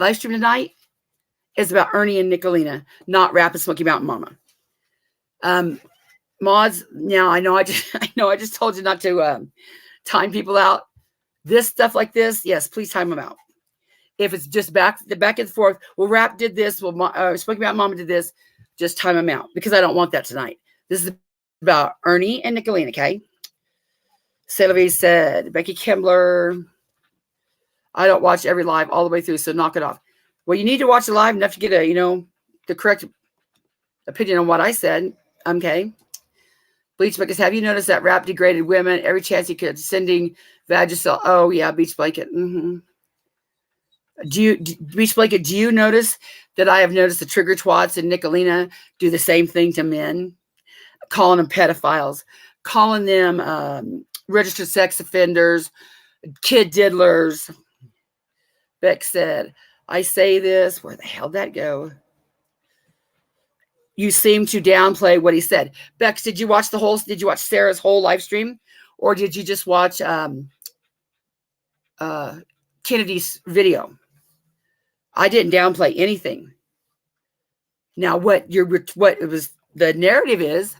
live stream tonight is about Ernie and Nicolina, not Rap and Smoky Mountain Mama. Mods, now I know I just told you not to time people out. This stuff like this, yes, please time them out. If it's just back and forth, well, Rap did this, well, Smoky Mountain Mama did this, just time them out because I don't want that tonight. This is about Ernie and Nicolina, okay? Sylvie said, Becky Kimbler, I don't watch every live all the way through, so knock it off. Well, you need to watch the live enough to get the correct opinion on what I said, okay? Bleach Buckets, have you noticed that Rap degraded women every chance he could, sending Vagisil? Oh, yeah, Beach Blanket. Beach Blanket, do you notice that I have noticed the trigger twats and Nicolina do the same thing to men? Calling them pedophiles, calling them registered sex offenders, kid diddlers. Beck said, I say this. Where the hell did that go? You seem to downplay what he said. Bex, did you watch Sarah's whole live stream? Or did you just watch Kennedy's video? I didn't downplay anything. Now, what it was, the narrative is,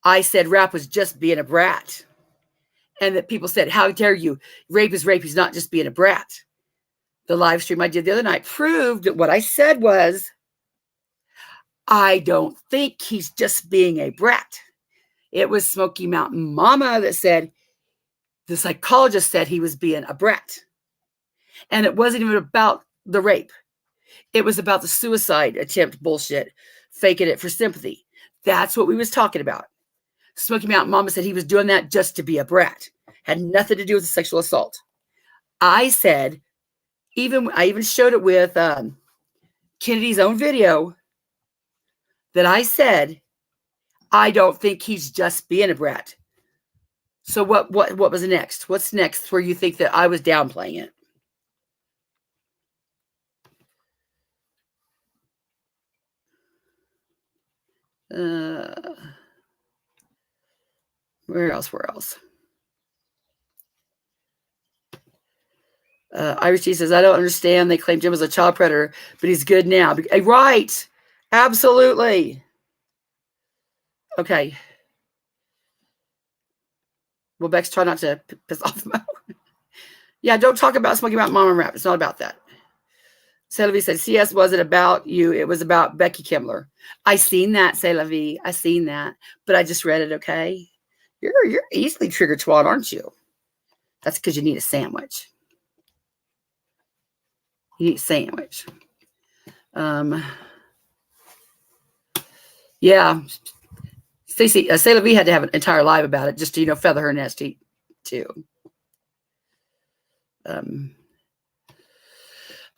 I said Rap was just being a brat. And that people said, how dare you? Rape is rape. He's not just being a brat. The live stream I did the other night proved that what I said was, I don't think he's just being a brat. It was Smoky Mountain Mama that said, the psychologist said he was being a brat. And it wasn't even about the rape. It was about the suicide attempt bullshit, faking it for sympathy. That's what we was talking about. Smoky Mountain Mama said he was doing that just to be a brat. Had nothing to do with the sexual assault. I said, I even showed it with Kennedy's own video, that I said, I don't think he's just being a brat. So what was next? What's next where you think that I was downplaying it? Where else? Irish T says, I don't understand. They claim Jim was a child predator, but he's good now. Right. Absolutely. Okay. Well, Bex, try not to piss off Mo. Yeah, don't talk about Smoky Mountain Mama rap. It's not about that. Sylvie said, CS wasn't about you. It was about Becky Kimmler. I seen that, Sylvie. I seen that. But I just read it, okay? You're easily triggered twat, aren't you? That's because you need a sandwich. You need a sandwich. Yeah. Stacey, Sylvie had to have an entire live about it just to, feather her nest too.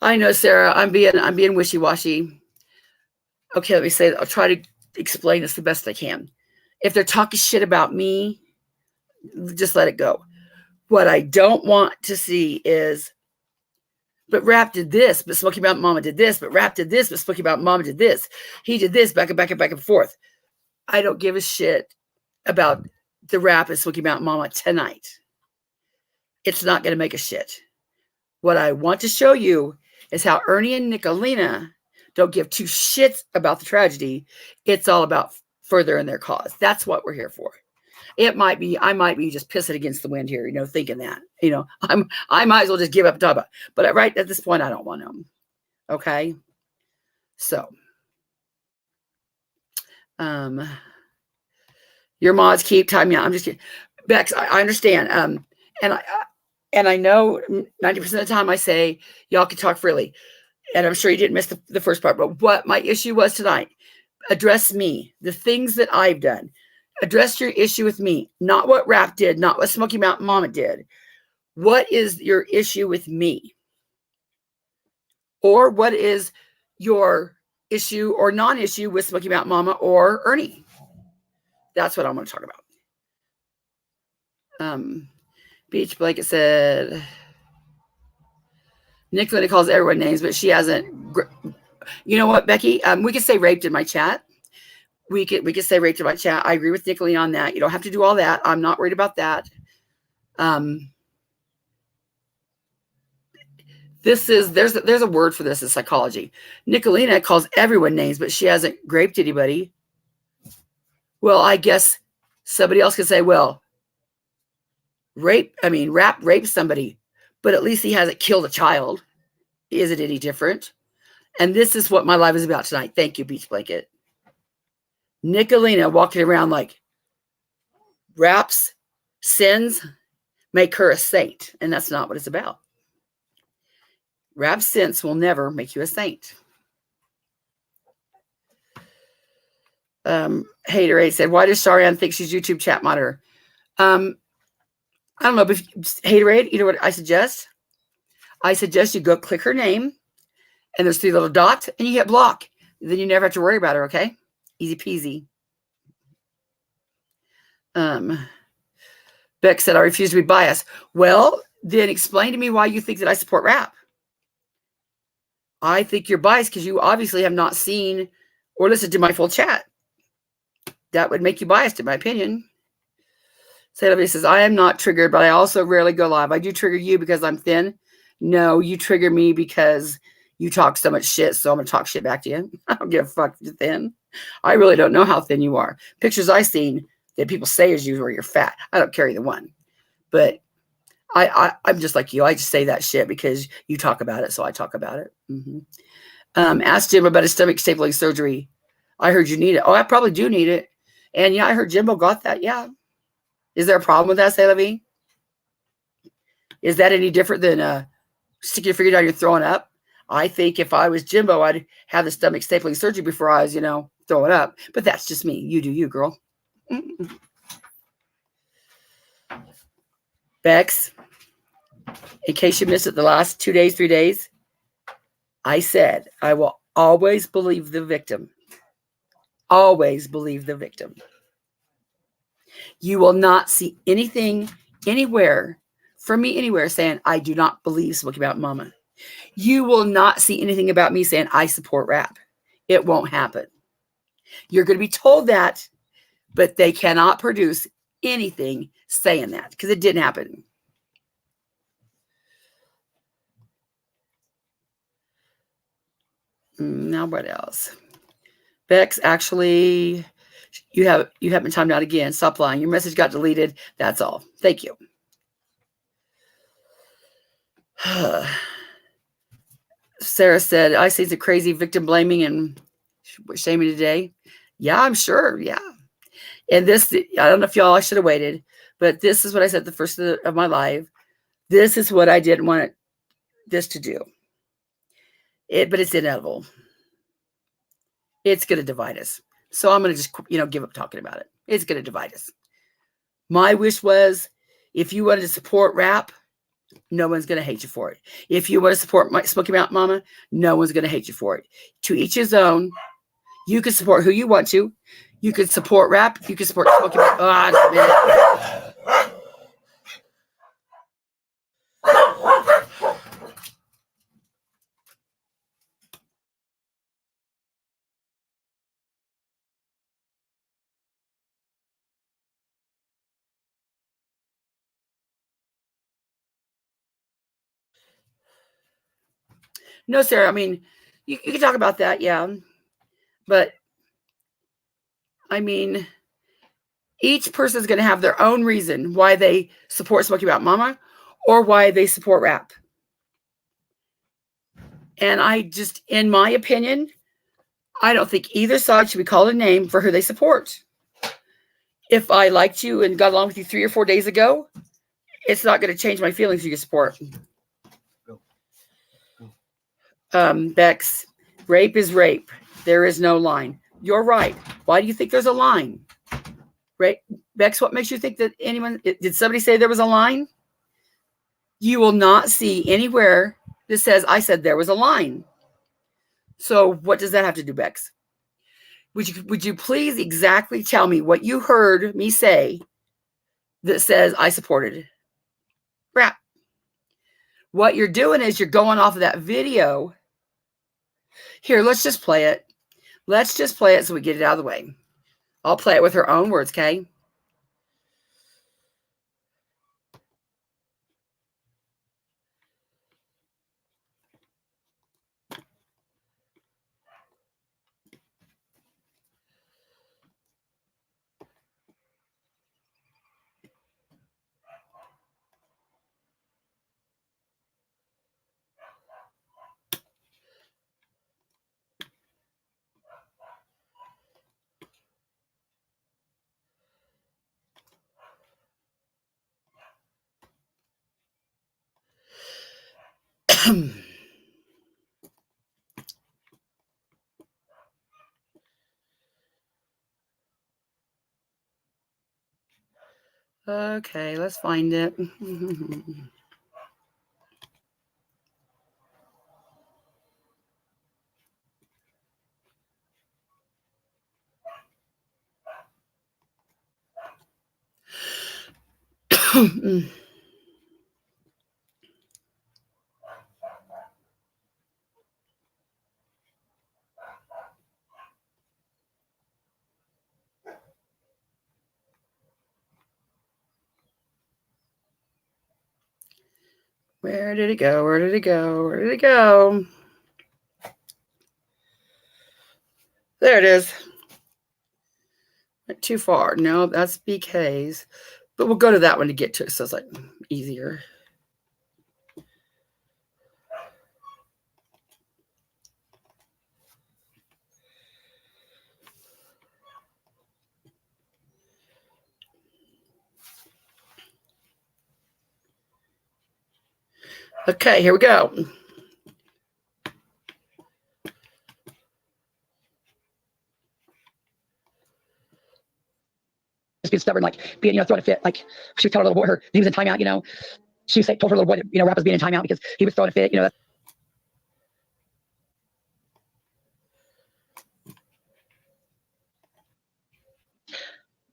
I know, Sarah, I'm being wishy-washy. Okay, let me say, I'll try to explain this the best I can. If they're talking shit about me, just let it go. What I don't want to see is, but Rap did this, but Smoky Mountain Mama did this, but Rap did this, but Smoky Mountain Mama did this. He did this, back and forth. I don't give a shit about the Rap and Smoky Mountain Mama tonight. It's not going to make a shit. What I want to show you is how Ernie and Nicolina don't give two shits about the tragedy. It's all about furthering their cause. That's what we're here for. I might be just pissing against the wind here, thinking that, I might as well just give up and talk about it. But right at this point, I don't want them. Okay. So, your mods keep timing out. I'm just kidding. Bex, I understand. And I know 90% of the time I say, y'all can talk freely. And I'm sure you didn't miss the first part. But what my issue was tonight, address me, the things that I've done. Address your issue with me, not what Rap did, not what Smoky Mountain Mama did. What is your issue with me? Or what is your issue or non-issue with Smoky Mountain Mama or Ernie? That's what I'm going to talk about. Beach Blanket said, Nicolina calls everyone names, but she hasn't. You know what, Becky? We could say raped in my chat. We could say raped in my chat. I agree with Nicolina on that. You don't have to do all that. I'm not worried about that. There's a word for this in psychology. Nicolina calls everyone names, but she hasn't raped anybody. Well, I guess somebody else could say, well, Rap raped somebody, but at least he hasn't killed a child. Is it any different? And this is what my live is about tonight. Thank you, Beach Blanket. Nicolina walking around like Rap's sins make her a saint, and that's not what it's about. Rap's sins will never make you a saint. Haterade said, why does Sharian think she's YouTube chat monitor? I don't know, but Haterade, you know what I suggest? I suggest you go click her name, and there's 3 little dots, and you hit block. Then you never have to worry about her, okay? Easy peasy. Beck said, I refuse to be biased. Well, then explain to me why you think that I support Rap. I think you're biased because you obviously have not seen or listened to my full chat. That would make you biased, in my opinion. Sadovia says, I am not triggered, but I also rarely go live. I do trigger you because I'm thin. No, you trigger me because you talk so much shit, so I'm going to talk shit back to you. I don't give a fuck if you're thin. I really don't know how thin you are. Pictures I've seen that people say is you or you're fat. I don't carry the one. But I'm just like you. I just say that shit because you talk about it, so I talk about it. Ask Jim about his stomach stapling surgery. I heard you need it. Oh, I probably do need it. And yeah, I heard Jimbo got that. Yeah. Is there a problem with that, Salavi? Is that any different than sticking your finger down, you're throwing up? I think if I was Jimbo, I'd have the stomach stapling surgery before I was, throwing up. But that's just me. You do you, girl. Bex, in case you missed it the last 2 days, 3 days, I said I will always believe the victim. Always believe the victim. You will not see anything anywhere from me anywhere saying I do not believe Smoky Mountain Mama. You will not see anything about me saying I support rap. It won't happen. You're going to be told that, but they cannot produce anything saying that because it didn't happen. Now what else? Bex, actually, you haven't timed out again. Stop lying. Your message got deleted. That's all. Thank you. Sarah said, I see the crazy victim blaming and shaming today. Yeah, I'm sure. Yeah. And this, I don't know if I should have waited, but this is what I said the first of my live. This is what I didn't want this to do. But it's inevitable. It's going to divide us. So I'm going to just, give up talking about it. It's going to divide us. My wish was, if you wanted to support rap, no one's going to hate you for it. If you want to support Smoky Mountain Mama, no one's going to hate you for it. To each his own. You can support who you want to. You can support rap. You can support Smoky Mountain. No, Sarah. I mean, you can talk about that, yeah. But, I mean, each person is going to have their own reason why they support Smoky Mountain Mama or why they support rap. And I just, in my opinion, I don't think either side should be called a name for who they support. If I liked you and got along with you 3 or 4 days ago, it's not going to change my feelings for your support. Bex, rape is rape. There is no line. You're right. Why do you think there's a line? Right? Bex, what makes you think that did somebody say there was a line? You will not see anywhere that says I said there was a line. So what does that have to do, Bex? Would you please exactly tell me what you heard me say that says I supported rap? What you're doing is you're going off of that video. Here, let's just play it. Let's just play it so we get it out of the way. I'll play it with her own words, okay? Okay, let's find it. Where did it go? Where did it go? Where did it go? There it is. Not too far. No, that's BK's. But we'll go to that one to get to it, so it's like easier. Okay, here we go. being stubborn, like being, throwing a fit. Like she was telling her little boy, he was in timeout, she was told her little boy that, Rap was being in timeout because he was throwing a fit,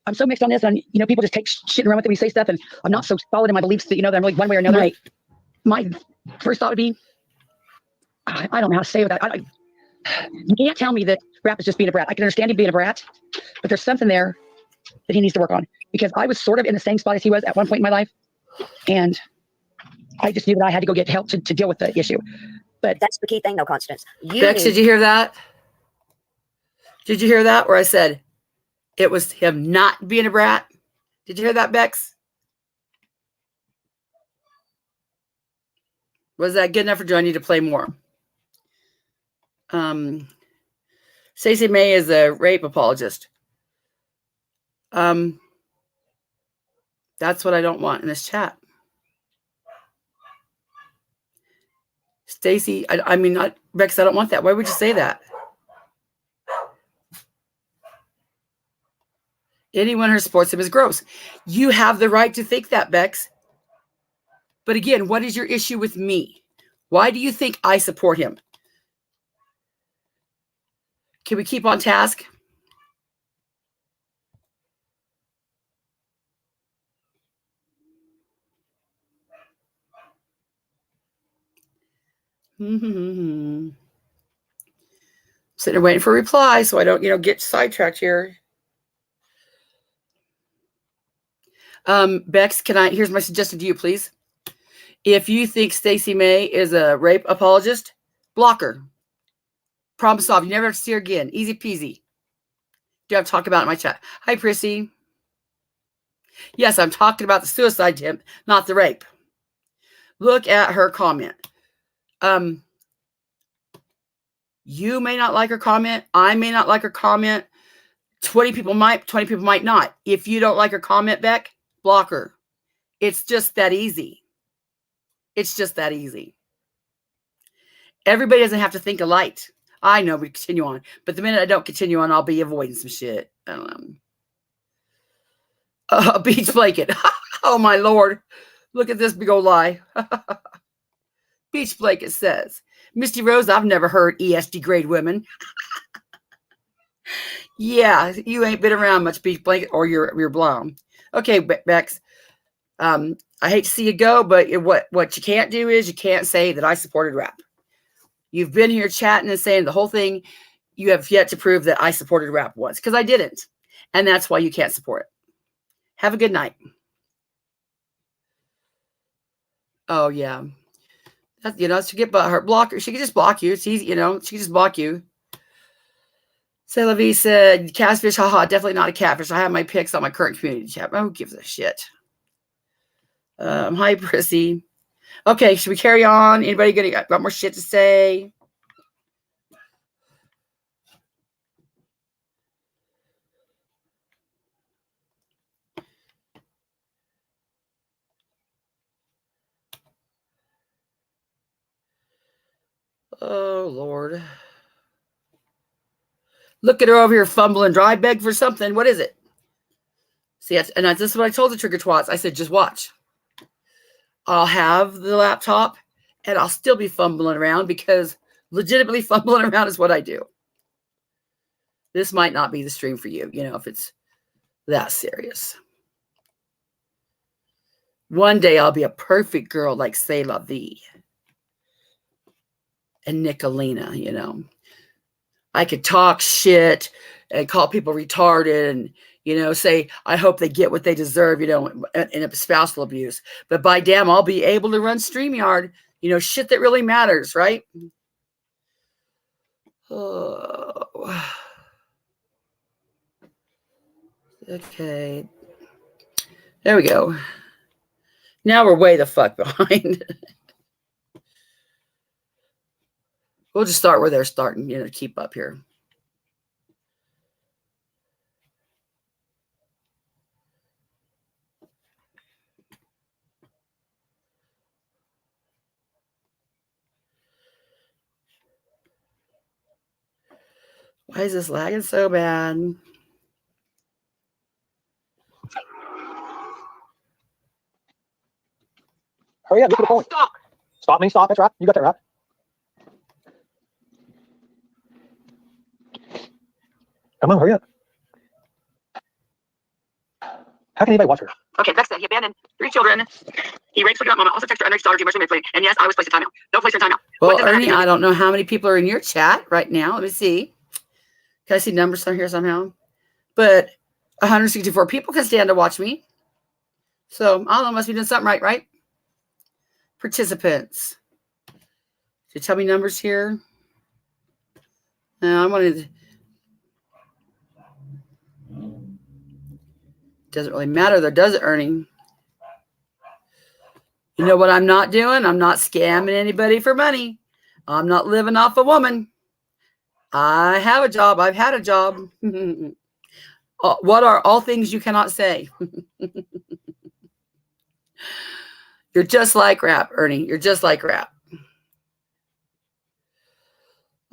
I'm so mixed on this, and people just take shit and run with it when you say stuff, and I'm not so solid in my beliefs that that I'm really one way or another. Right. My first thought would be, I don't know how to say that. You can't tell me that Rap is just being a brat. I can understand him being a brat, but there's something there that he needs to work on, because I was sort of in the same spot as he was at one point in my life, and I just knew that I had to go get help to deal with the issue. But That's the key thing, though, Constance. Bex, did you hear that? Did you hear that? Where I said it was him not being a brat? Did you hear that, Bex? Was that good enough, or do I need to play more? Stacey May is a rape apologist. That's what I don't want in this chat. Stacey, I mean, Bex, I don't want that. Why would you say that? Anyone who supports him is gross. You have the right to think that, Bex. But again, what is your issue with me? Why do you think I support him? Can we keep on task? Sitting there waiting for a reply so I don't, get sidetracked here. Bex, here's my suggestion to you, please. If you think Stacey May is a rape apologist, block her. Problem solved. You never have to see her again. Easy peasy. Do have to talk about it in my chat. Hi, Prissy. Yes, I'm talking about the suicide attempt, not the rape. Look at her comment. You may not like her comment. I may not like her comment. 20 people might not. If you don't like her comment, Beck, block her. It's just that easy. It's just that easy. Everybody doesn't have to think alike. I know we continue on, but the minute I don't continue on, I'll be avoiding some shit. I don't know. Beach blanket. Oh my Lord. Look at this big old lie. Beach blanket says, Misty Rose, I've never heard ESG grade women. Yeah, you ain't been around much, beach blanket, or you're blown. Okay, Bex. I hate to see you go, but what you can't do is you can't say that I supported Rap. You've been here chatting and saying the whole thing. You have yet to prove that I supported Rap once, because I didn't. And that's why you can't support it. Have a good night. Oh, yeah. She get her block her. She can just block you. It's easy, she can just block you. Celavi said, catfish, haha, definitely not a catfish. I have my pics on my current community chat. Who gives a shit? Hi, Prissy. Okay, should we carry on? Anybody got more shit to say? Oh, Lord. Look at her over here fumbling, dry beg for something. What is it? See, this is what I told the trigger twats. I said, just watch. I'll have the laptop and I'll still be fumbling around, because legitimately fumbling around is what I do. This might not be the stream for you, if it's that serious. One day I'll be a perfect girl like C'est La Vie and Nicolina, I could talk shit and call people retarded and, say, I hope they get what they deserve, in a spousal abuse. But by damn, I'll be able to run StreamYard, shit that really matters, right? Oh. Okay. There we go. Now we're way the fuck behind. We'll just start where they're starting, to keep up here. Why is this lagging so bad? Hurry up, get to the point. Stop. Stop means stop. That's right. You got that right. Come on, hurry up. How can anybody watch her? Okay, next thing. He abandoned 3 children. He raped forget mama. Also texted her underage daughter emotionally manipulated. And yes, I was placed in timeout. No place in timeout. Well, Ernie, I don't know how many people are in your chat right now. Let me see. Can I see numbers on here somehow? But 164 people can stand to watch me. So I don't know. Must be doing something right, right? Participants. Did you tell me numbers here? No, I wanted to. Doesn't really matter though, does it, Ernie? You know what I'm not doing? I'm not scamming anybody for money. I'm not living off a woman. I have a job. I've had a job. What are all things you cannot say? You're just like rap, Ernie. You're just like rap.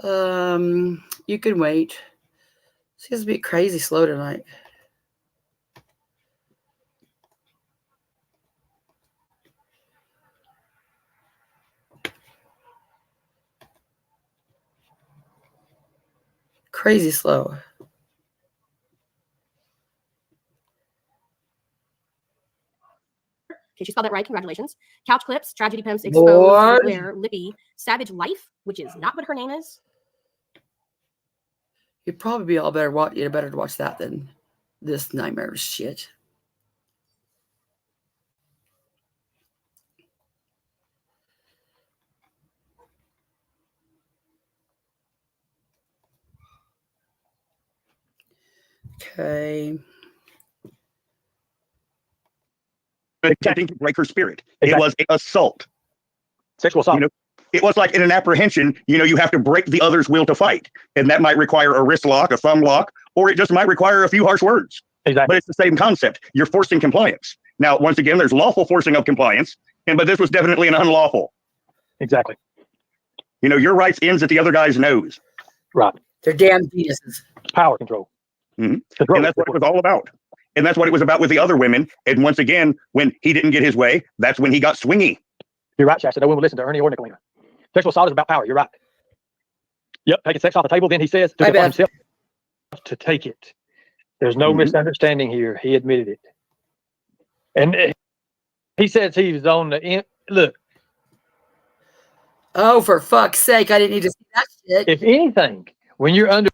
You can wait. Seems to be crazy slow tonight. Crazy slow. Okay, she spelled that right. Congratulations. Couch clips, tragedy pimps, Lord. exposed, Blair, Lippy, Savage Life, which is not what her name is. You'd probably be all better. You'd better watch that than this nightmare shit. Okay. Attempting to break her spirit. Exactly. It was an assault. Sexual assault. You know, it was like in an apprehension, you have to break the other's will to fight. And that might require a wrist lock, a thumb lock, or it just might require a few harsh words. Exactly. But it's the same concept. You're forcing compliance. Now, once again, there's lawful forcing of compliance, but this was definitely an unlawful. Exactly. Your rights ends at the other guy's nose. Right. They're damn penises. Power control. Mhm. Control. And that's what it was all about. And that's what it was about with the other women. And once again, when he didn't get his way, that's when he got swingy. You're right, Shasta. No one will listen to Ernie or Nicolina. Sexual assault is about power. You're right. Yep. Taking sex off the table. Then he says to himself to take it. There's no misunderstanding here. He admitted it. And he says he was on the end. Look. Oh, for fuck's sake. I didn't need to see that shit. If anything, when you're under.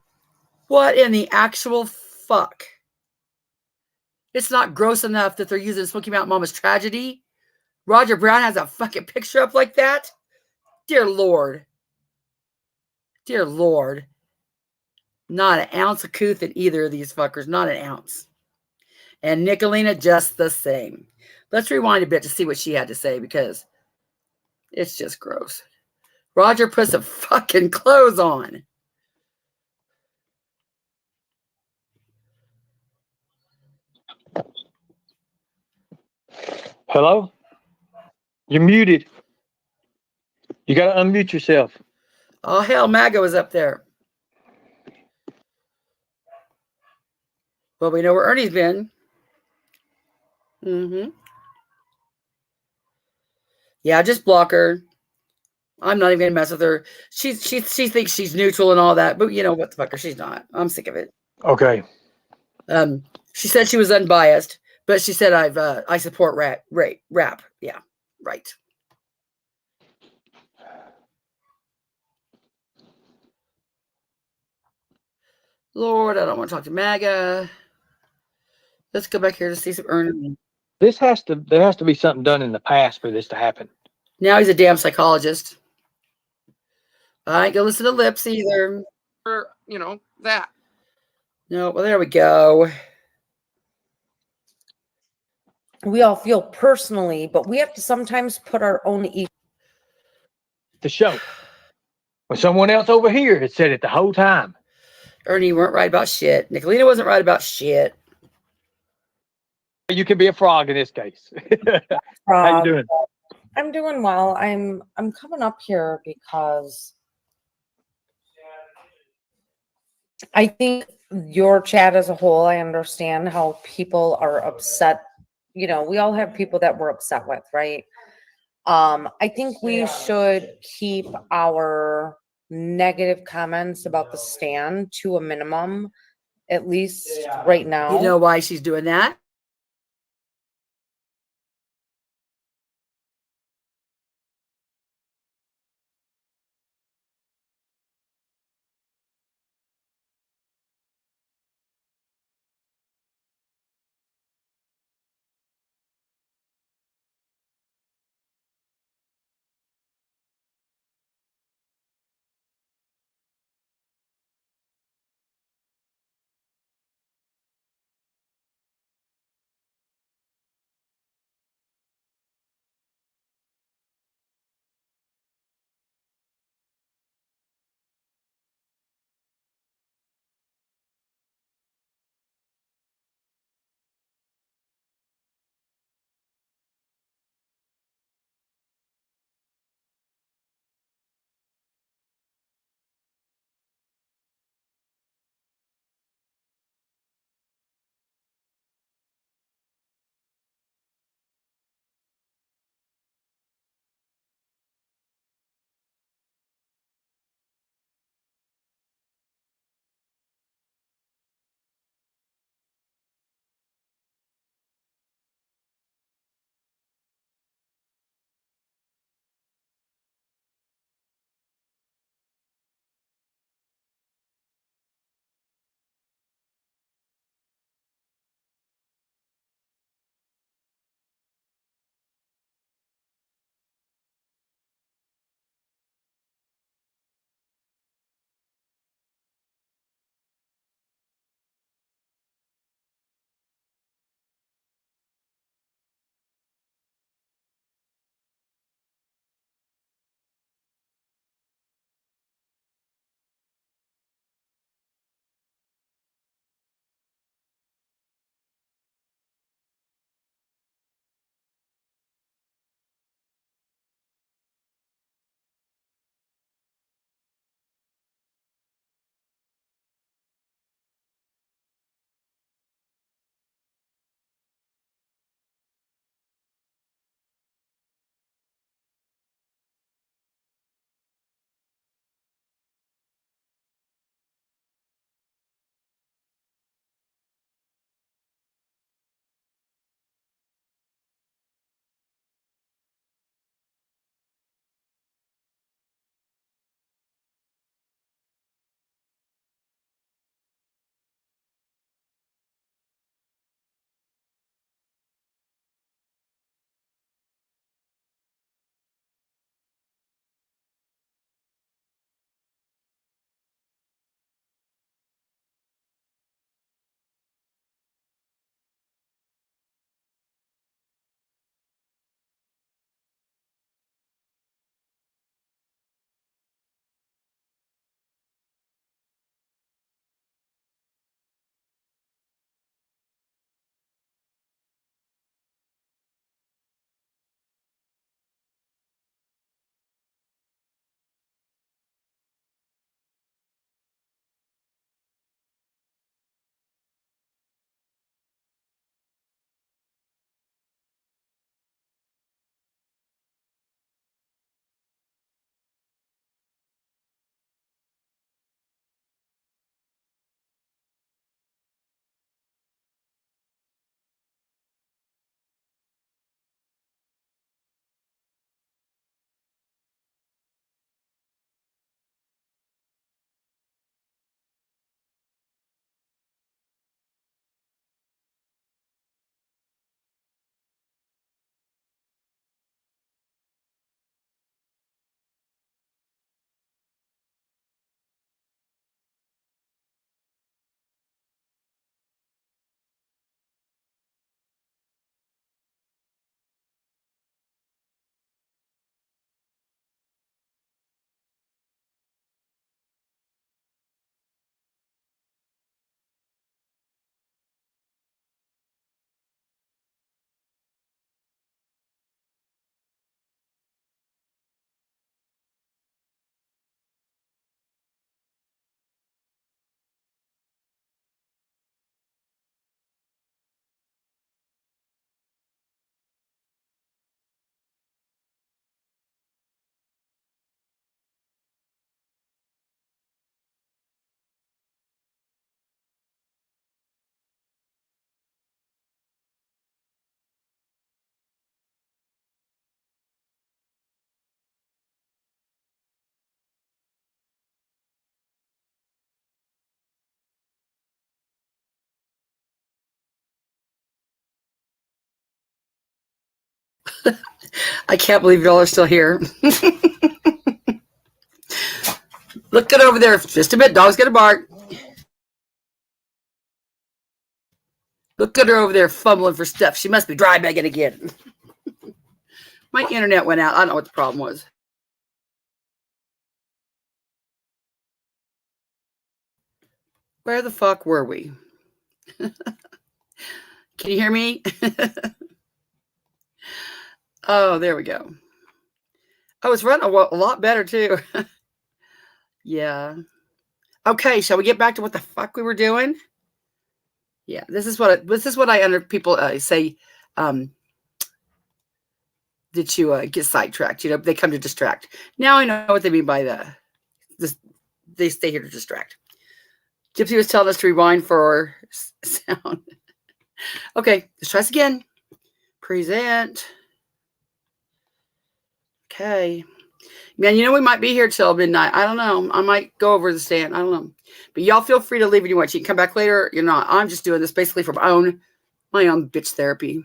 What in the actual fuck? It's not gross enough that they're using Smoky Mountain Mama's tragedy. Roger Brown has a fucking picture up like that. Dear Lord. Dear Lord. Not an ounce of couth in either of these fuckers. Not an ounce. And Nicolina just the same. Let's rewind a bit to see what she had to say because it's just gross. Roger put some fucking clothes on. Hello? You're muted. You got to unmute yourself. Oh, hell, MAGA was up there. Well, we know where Ernie's been. Yeah, just block her. I'm not even going to mess with her. She thinks she's neutral and all that, but you know what the fucker, she's not. I'm sick of it. Okay. She said she was unbiased, but she said I support rap. Yeah, right. Lord, I don't want to talk to MAGA. Let's go back here to see some Ernie. There has to be something done in the past for this to happen. Now he's a damn psychologist. I ain't gonna listen to lips either. Or, that. No, well, there we go. We all feel personally, but we have to sometimes put our own The show. When someone else over here had said it the whole time. Ernie, you weren't right about shit. Nicolina wasn't right about shit. You can be a frog in this case. How you doing? I'm doing well. I'm coming up here because I think your chat as a whole, I understand how people are upset. We all have people that we're upset with, right? I think we should keep our negative comments about the stand to a minimum, at least right now. You know why she's doing that? I can't believe y'all are still here. Look it over there. Just a bit. Dog's gonna bark. Look at her over there fumbling for stuff. She must be dry bagging again. My internet went out. I don't know what the problem was. Where the fuck were we? Can you hear me? Oh, there we go. Oh, it's running a lot better too. Yeah. Okay, shall we get back to what the fuck we were doing? Yeah, this is what I under people say. That you get sidetracked. You know, they come to distract. Now I know what they mean by this. They stay here to distract. Gypsy was telling us to rewind for sound. Okay, let's try this again. Present. Okay. Man, you know we might be here till midnight. I don't know. I might go over the stand. I don't know. But y'all feel free to leave when you want. You can come back later. You're not. I'm just doing this basically for my own bitch therapy.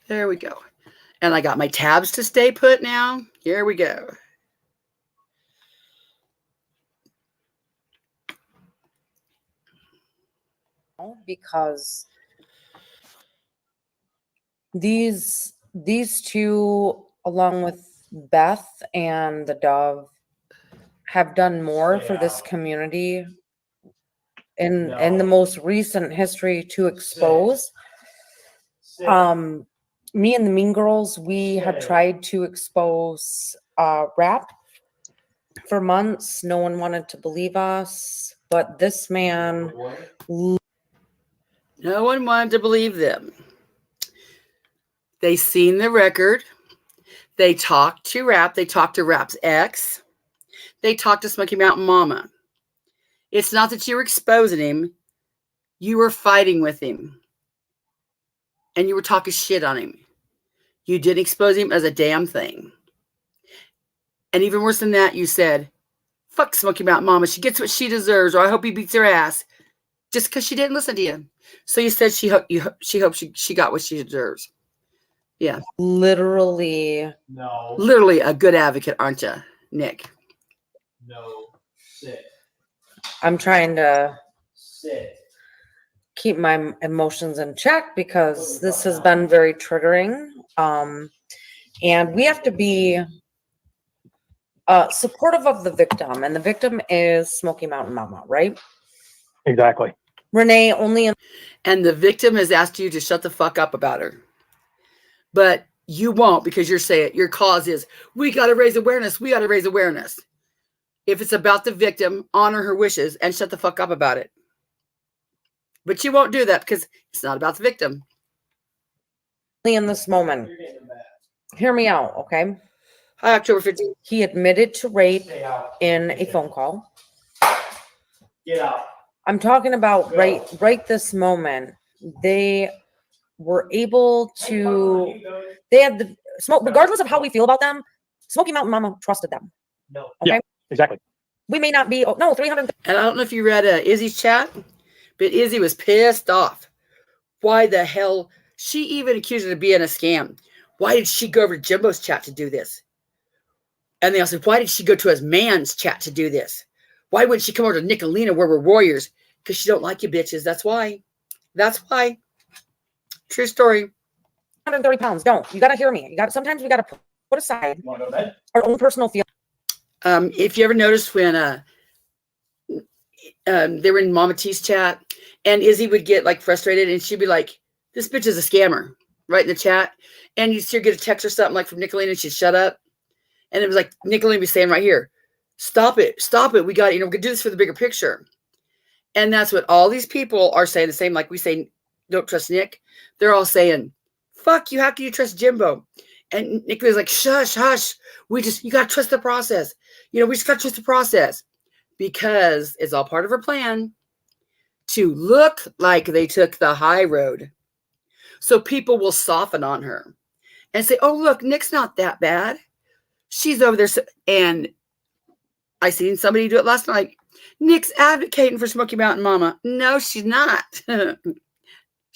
There we go. And I got my tabs to stay put now. Here we go. Because these two, along with Beth and the Dove, have done more for this community in the most recent history to expose. Me and the Mean Girls, we had tried to expose rap for months. No one wanted to believe us, but this man, no one wanted to believe them. They seen the record. They talked to Rap. They talked to Rap's ex. They talked to Smoky Mountain Mama. It's not that you were exposing him. You were fighting with him. And you were talking shit on him. You didn't expose him as a damn thing. And even worse than that, you said, fuck Smoky Mountain Mama. She gets what she deserves, or I hope he beats her ass. Just because she didn't listen to you. So you said she hopes she got what she deserves. Yeah. literally A good advocate, aren't you, Nick? No, sit. I'm trying to Sit. keep my emotions in check because this has been very triggering. And we have to be supportive of the victim, and the victim is Smoky Mountain Mama, right? Exactly. Renee only in And the victim has asked you to shut the fuck up about her. But you won't, because you're saying your cause is, we got to raise awareness. We got to raise awareness. If it's about the victim, honor her wishes and shut the fuck up about it. But you won't do that because it's not about the victim. this moment. Hear me out, okay? Hi, October 15th. He admitted to rape Stay out. in a phone call. Get out. I'm talking about right this moment. They were able to, they had the smoke, regardless of how we feel about them, Smoky Mountain Mama trusted them. No. Okay. Yeah, exactly. We may not be, 300. And I don't know if you read Izzy's chat, but Izzy was pissed off. Why the hell? She even accused it of being a scam. Why did she go over to Jimbo's chat to do this? And they also said, why did she go to his man's chat to do this? Why wouldn't she come over to Nicolina where we're warriors? Because she don't like you bitches. That's why. That's why. True story. 130 pounds. Don't. You got to hear me. Sometimes we got to put aside You want to go to bed? our own personal feelings. If you ever noticed when they were in Mama T's chat and Izzy would get like frustrated and she'd be like, this bitch is a scammer, right in the chat. And you'd see her get a text or something like from Nicolina and she'd shut up. And it was like Nicolina would be saying right here, stop it. We got, we're going to do this for the bigger picture. And that's what all these people are saying, the same like we say, don't trust Nick. They're all saying, fuck you, how can you trust Jimbo? And Nicolina's like, shush, hush. You got to trust the process. We just got to trust the process. Because it's all part of her plan to look like they took the high road. So people will soften on her and say, oh, look, Nick's not that bad. She's over there. And I seen somebody do it last night. Nick's advocating for Smoky Mountain Mama. No, she's not.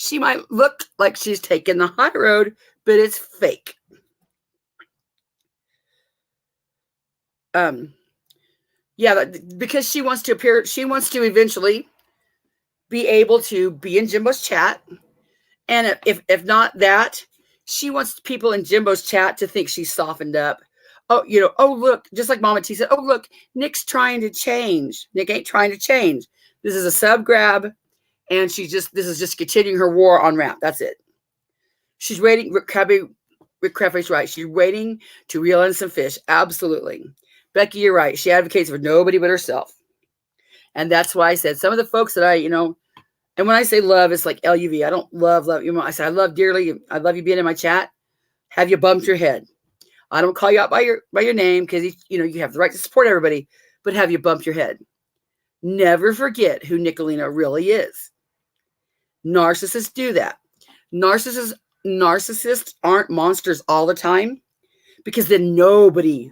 She might look like she's taking the high road, but it's fake. Yeah, because she wants to appear, she wants to eventually be able to be in Jimbo's chat. And if not that, she wants people in Jimbo's chat to think she's softened up. Oh, oh, look, just like Mama T said, oh, look, Nick's trying to change. Nick ain't trying to change. This is a sub grab. And this is just continuing her war on rap. That's it. She's waiting. Rick Crabtree's right. She's waiting to reel in some fish. Absolutely. Becky, you're right. She advocates for nobody but herself. And that's why I said some of the folks that and when I say love, it's like LUV. I don't love. I say I love dearly. I love you being in my chat. Have you bumped your head? I don't call you out by your name because you have the right to support everybody, but have you bumped your head? Never forget who Nicolina really is. Narcissists do that. Narcissists aren't monsters all the time because then nobody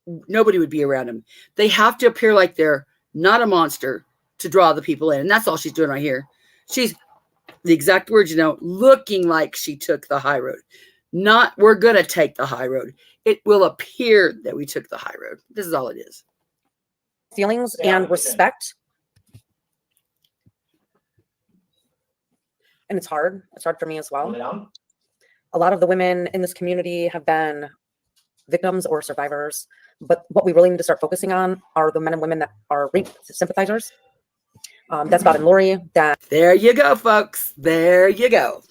would be around them. They have to appear like they're not a monster to draw the people in. And that's all she's doing right here. She's, the exact words, looking like she took the high road. Not, we're going to take the high road. It will appear that we took the high road. This is all it is. Feelings and respect. And it's hard. It's hard for me as well. A lot of the women in this community have been victims or survivors. But what we really need to start focusing on are the men and women that are rape sympathizers. That's Bob and Lori. There you go, folks. There you go.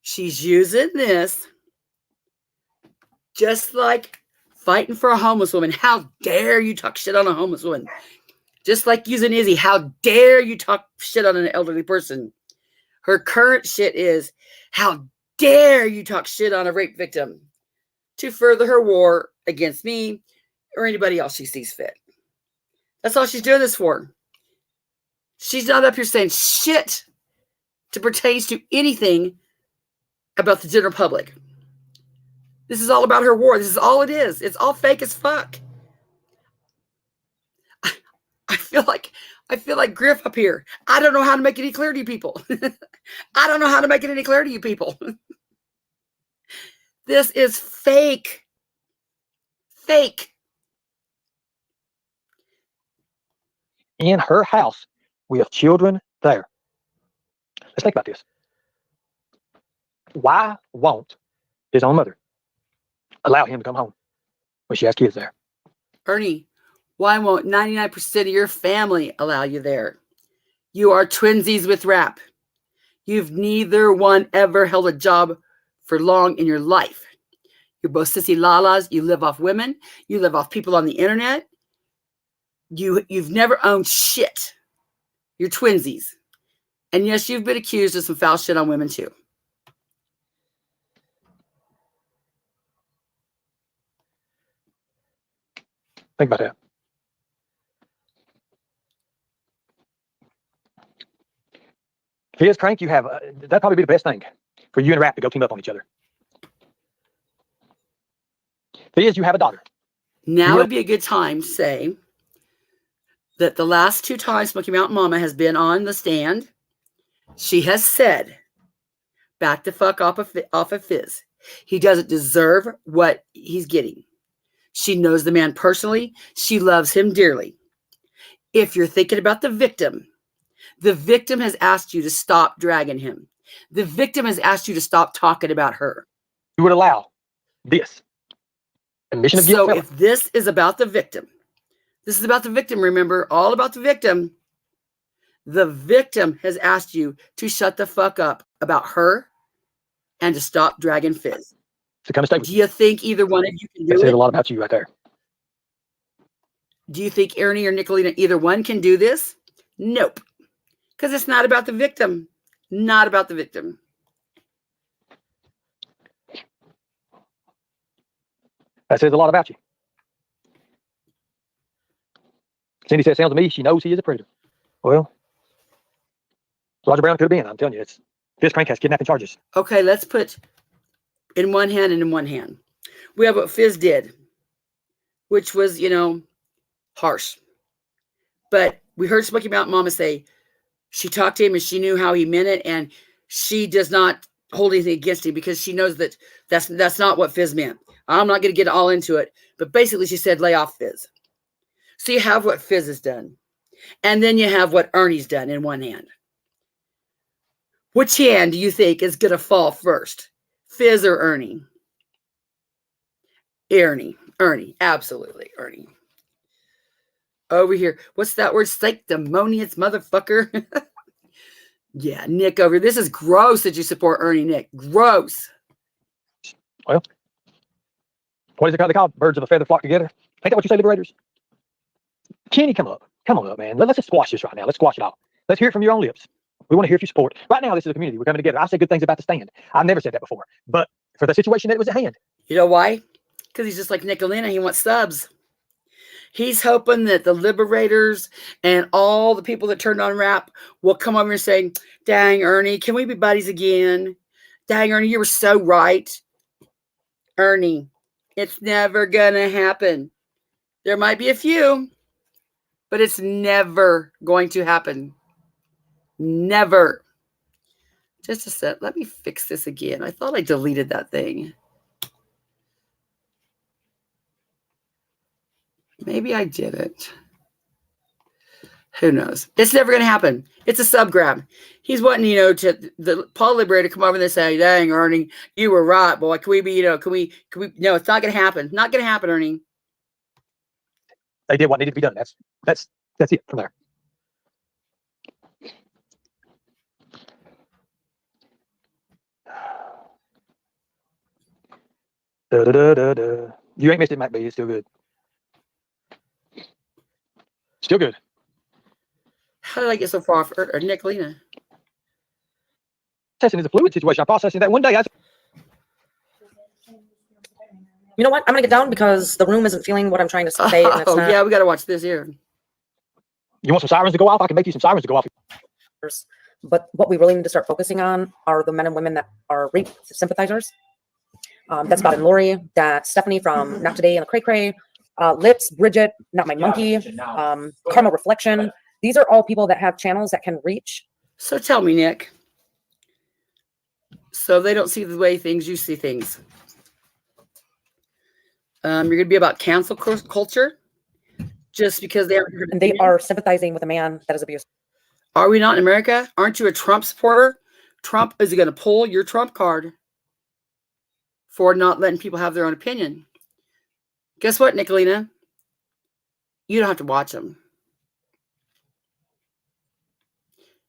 She's using this just like fighting for a homeless woman. How dare you talk shit on a homeless woman? Just like using Izzy. How dare you talk shit on an elderly person? Her current shit is, how dare you talk shit on a rape victim to further her war against me or anybody else she sees fit. That's all she's doing this for. She's not up here saying shit to pertains to anything about the general public. This is all about her war. This is all it is. It's all fake as fuck. I feel like Griff up here. I don't know how to make it any clear to you people. I don't know how to make it any clear to you people. This is fake. Fake. In her house with children there. Let's think about this. Why won't his own mother allow him to come home when she has kids there? Ernie, why won't 99% of your family allow you there? You are twinsies with rap. You've neither one ever held a job for long in your life. You're both sissy lalas. You live off women. You live off people on the internet. You've never owned shit. You're twinsies. And yes, you've been accused of some foul shit on women too. Think about that. Fizz, Crank, you have, that'd probably be the best thing for you and Rap to go team up on each other. Fizz, you have a daughter. Now would be a good time to say that the last 2 times Smoky Mountain Mama has been on the stand, she has said, back the fuck off of Fizz. He doesn't deserve what he's getting. She knows the man personally. She loves him dearly. If you're thinking about the victim has asked you to stop dragging him. The victim has asked you to stop talking about her. You would allow this admission of guilt. So if this is about the victim, remember, all about the victim. The victim has asked you to shut the fuck up about her and to stop dragging Fizz. To come and stay with Do you think either one of you can do That says it? a lot about you right there. Do you think Ernie or Nicolina, either one can do this? Nope. Because it's not about the victim. Not about the victim. That says a lot about you. Cindy said, sounds to me, she knows he is a predator. Well, Roger Brown could have been. I'm telling you, Fizz Crank has kidnapping charges. Okay, let's put in one hand and in one hand. We have what Fizz did, which was, harsh. But we heard Smoky Mountain Mama say, She talked to him and she knew how he meant it, and she does not hold anything against him because she knows that that's not what Fizz meant. I'm not going to get all into it, but basically she said, lay off Fizz. So you have what Fizz has done, and then you have what Ernie's done in one hand. Which hand do you think is going to fall first, Fizz or Ernie? Ernie, absolutely Ernie. Over here, what's that word? Sanctimonious motherfucker. Yeah, Nick over here. This is gross that you support Ernie, Nick. Gross. Well, what is it called? They call birds of a feather flock together. Ain't that what you say, liberators? Kenny, come up. Come on up, man. Let's just squash this right now. Let's squash it out. Let's hear it from your own lips. We want to hear if you support. Right now, this is a community. We're coming together. I said good things about the stand. I've never said that before. But for the situation that was at hand. You know why? Because he's just like Nicolina. He wants subs. He's hoping that the liberators and all the people that turned on rap will come over and say, dang, Ernie, can we be buddies again? Dang, Ernie, you were so right. Ernie, it's never going to happen. There might be a few, but it's never going to happen. Never. Just a sec. Let me fix this again. I thought I deleted that thing. Maybe I didn't. Who knows? It's never going to happen. It's a sub grab. He's wanting, to the Paul Liberator to come over and say, dang, Ernie, you were right, boy. Can we be, can we, no, it's not going to happen. Not going to happen, Ernie. They did what needed to be done. That's it from there. You ain't missed it, Mac B. It's still good. Still good. How did I get so far off Nicolina? Processing is a fluid situation. I'm processing that one day. You know what? I'm gonna get down because the room isn't feeling what I'm trying to say. And it's not. Yeah, we got to watch this here. You want some sirens to go off? I can make you some sirens to go off. But what we really need to start focusing on are the men and women that are rape sympathizers. That's Bob and Lori, that's Stephanie from Not Today and the Cray Cray, Lips, Bridget, Not My Monkey, Karma Reflection. These are all people that have channels that can reach. So tell me, Nick. So they don't see the way you see things. You're going to be about cancel culture just because they are sympathizing with a man that is abused. Are we not in America? Aren't you a Trump supporter? Trump is going to pull your Trump card for not letting people have their own opinion. Guess what, Nicolina? You don't have to watch them.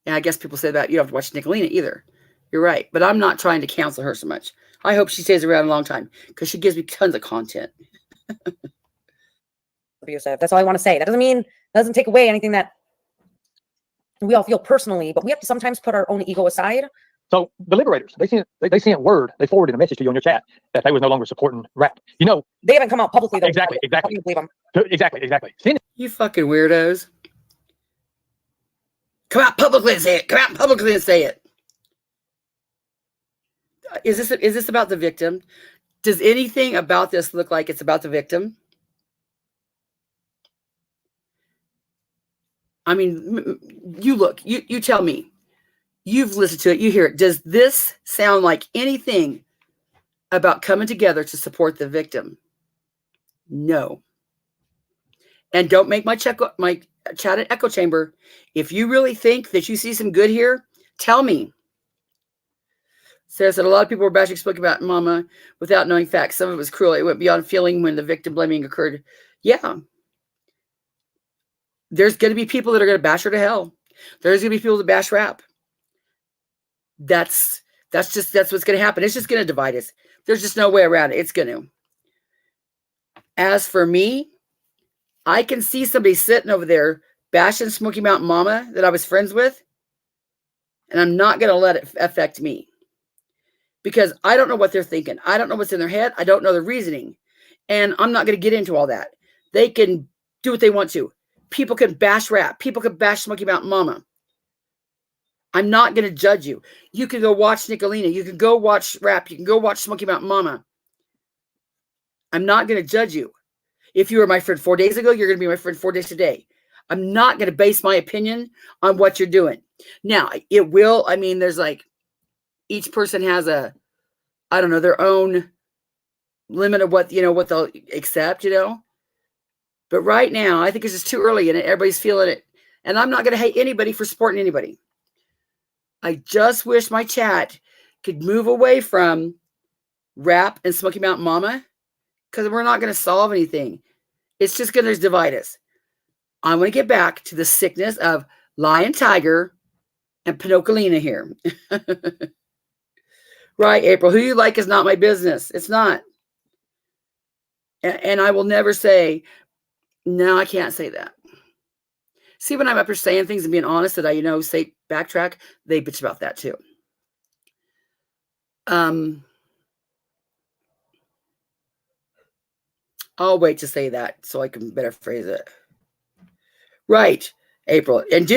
And I guess people say that you don't have to watch Nicolina either. You're right. But I'm not trying to cancel her so much. I hope she stays around a long time because she gives me tons of content. Abusive. That's all I want to say. That doesn't take away anything that we all feel personally, but we have to sometimes put our own ego aside. So the liberators, they sent word, they forwarded a message to you on your chat that they was no longer supporting rap. They haven't come out publicly though. Exactly. Believe them. Exactly. You fucking weirdos. Come out publicly and say it. Come out publicly and say it. Is this about the victim? Does anything about this look like it's about the victim? I mean, you tell me. You've listened to it. You hear it. Does this sound like anything about coming together to support the victim? No. And don't make my chat an echo chamber. If you really think that you see some good here, tell me. Says that a lot of people were bashing, spoke about Mama without knowing facts. Some of it was cruel. It went beyond feeling when the victim blaming occurred. Yeah. There's going to be people that are going to bash her to hell. There's going to be people that bash rap. That's what's going to happen. It's just going to divide us. There's just no way around it. It's going to. As for me, I can see somebody sitting over there bashing Smoky Mountain Mama that I was friends with, and I'm not going to let it affect me because I don't know what they're thinking. I don't know what's in their head. I don't know the reasoning, and I'm not going to get into all that. They can do what they want to. People can bash rap. People can bash Smoky Mountain Mama. I'm not going to judge you. You can go watch Nicolina. You can go watch rap. You can go watch Smoky Mountain Mama. I'm not going to judge you. If you were my friend 4 days ago, you're going to be my friend 4 days today. I'm not going to base my opinion on what you're doing. Now it will. I mean, there's like each person has a, I don't know, their own limit of what what they'll accept. But right now, I think it's just too early, and everybody's feeling it. And I'm not going to hate anybody for supporting anybody. I just wish my chat could move away from rap and Smoky Mountain Mama, because we're not going to solve anything. It's just going to divide us. I want to get back to the sickness of Lion Tiger and Pinoculina here. Right, April. Who you like is not my business. It's not. And I will never say, no, I can't say that. See, when I'm up here saying things and being honest that I, say backtrack, they bitch about that too. I'll wait to say that so I can better phrase it. Right, April. And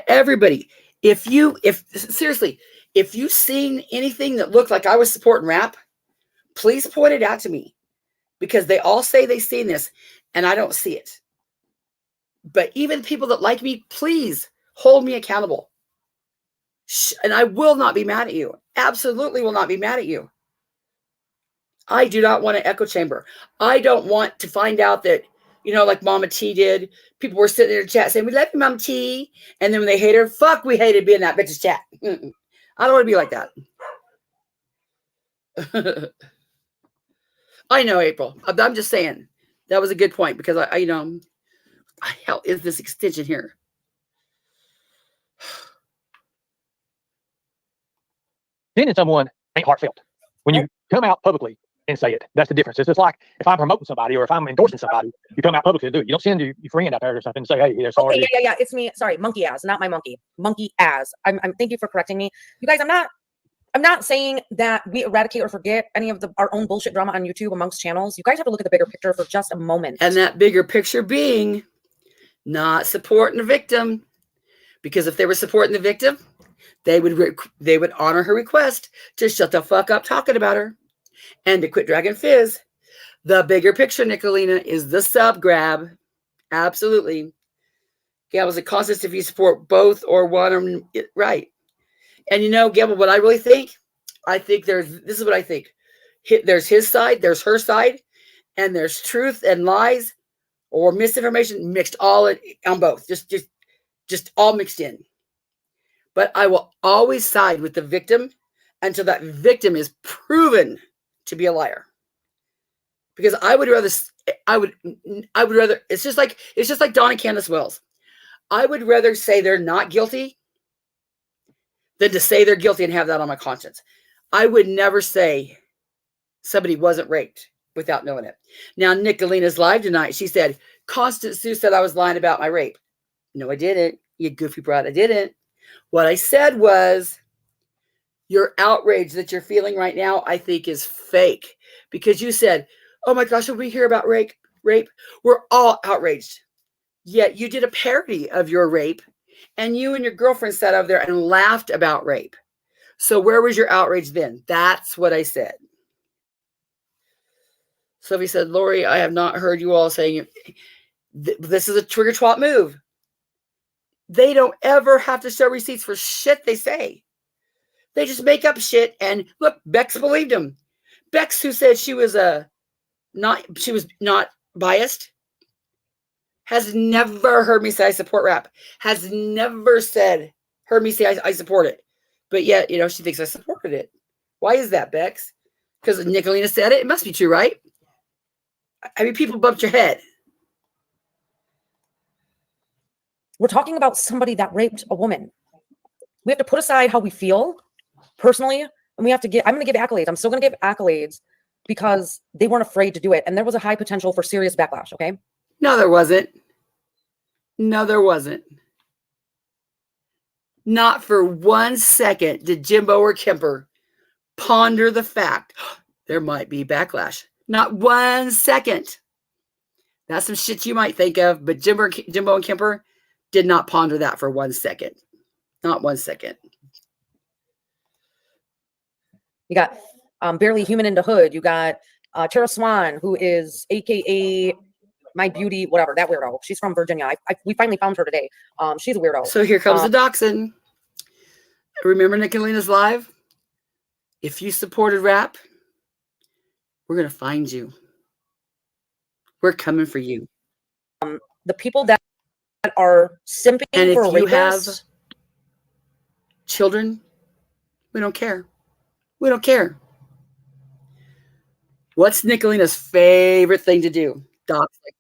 everybody, if seriously, if you've seen anything that looked like I was supporting rap, please point it out to me, because they all say they've seen this and I don't see it. But even people that like me, please hold me accountable. And I will not be mad at you. Absolutely will not be mad at you. I do not want an echo chamber. I don't want to find out that, like Mama T did. People were sitting in her chat saying, we love you, Mama T. And then when they hate her, fuck, we hated being that bitch's chat. I don't want to be like that. I know, April. I'm just saying. That was a good point, because I hell is this extension here? Defending someone ain't heartfelt. When you come out publicly and say it, that's the difference. It's just like if I'm promoting somebody or if I'm endorsing somebody, you come out publicly to do it. You don't send your friend out there or something and say, hey, they're sorry. Okay, yeah. It's me. Sorry, monkey ass, not my monkey. Monkey ass. I'm thank you for correcting me. You guys, I'm not saying that we eradicate or forget any of our own bullshit drama on YouTube amongst channels. You guys have to look at the bigger picture for just a moment. And that bigger picture being not supporting the victim. Because if they were supporting the victim, they would honor her request to shut the fuck up talking about her and to quit dragging fizz. The bigger picture, Nicolina, is the sub grab. Absolutely. Gable's a contest if you support both or one. Right. And Gable, what I really think, this is what I think. There's his side, there's her side, and there's truth and lies or misinformation mixed all on both. Just all mixed in. But I will always side with the victim until that victim is proven to be a liar. Because I would rather, it's just like Dawn and Candace Wells. I would rather say they're not guilty than to say they're guilty and have that on my conscience. I would never say somebody wasn't raped without knowing it. Now, Nicolina's live tonight. She said, Constance Sue said I was lying about my rape. No, I didn't. You goofy brat. I didn't. What I said was, your outrage that you're feeling right now, I think, is fake. Because you said, oh my gosh, when we hear about rape, we're all outraged. Yet you did a parody of your rape, and you and your girlfriend sat over there and laughed about rape. So where was your outrage then? That's what I said. Sophie said, Lori, I have not heard you all saying this is a trigger twat move. They don't ever have to show receipts for shit they say. They just make up shit. And look, Bex believed him. Bex, who said she was not biased, has never heard me say I support rap. Has never heard me say I support it. But yet, she thinks I supported it. Why is that, Bex? Because Nicolina said it. It must be true, right? I mean, people bumped your head. We're talking about somebody that raped a woman. We have to put aside how we feel personally, and I'm going to give accolades. I'm still going to give accolades because they weren't afraid to do it. And there was a high potential for serious backlash. Okay. No, there wasn't. No, there wasn't. Not for 1 second did Jimbo or Kemper ponder the fact there might be backlash. Not 1 second. That's some shit you might think of, but Jimbo and Kemper did not ponder that for 1 second. Not 1 second. You got Barely Human in the Hood. You got Tara Swan, who is AKA my beauty, whatever, that weirdo. She's from Virginia. We finally found her today. She's a weirdo. So here comes the dachshund. Remember Nicolina's live? If you supported rap, we're going to find you. We're coming for you. The people that are simping And for if you have rapists, children, we don't care. We don't care. What's Nicolina's favorite thing to do? Docs like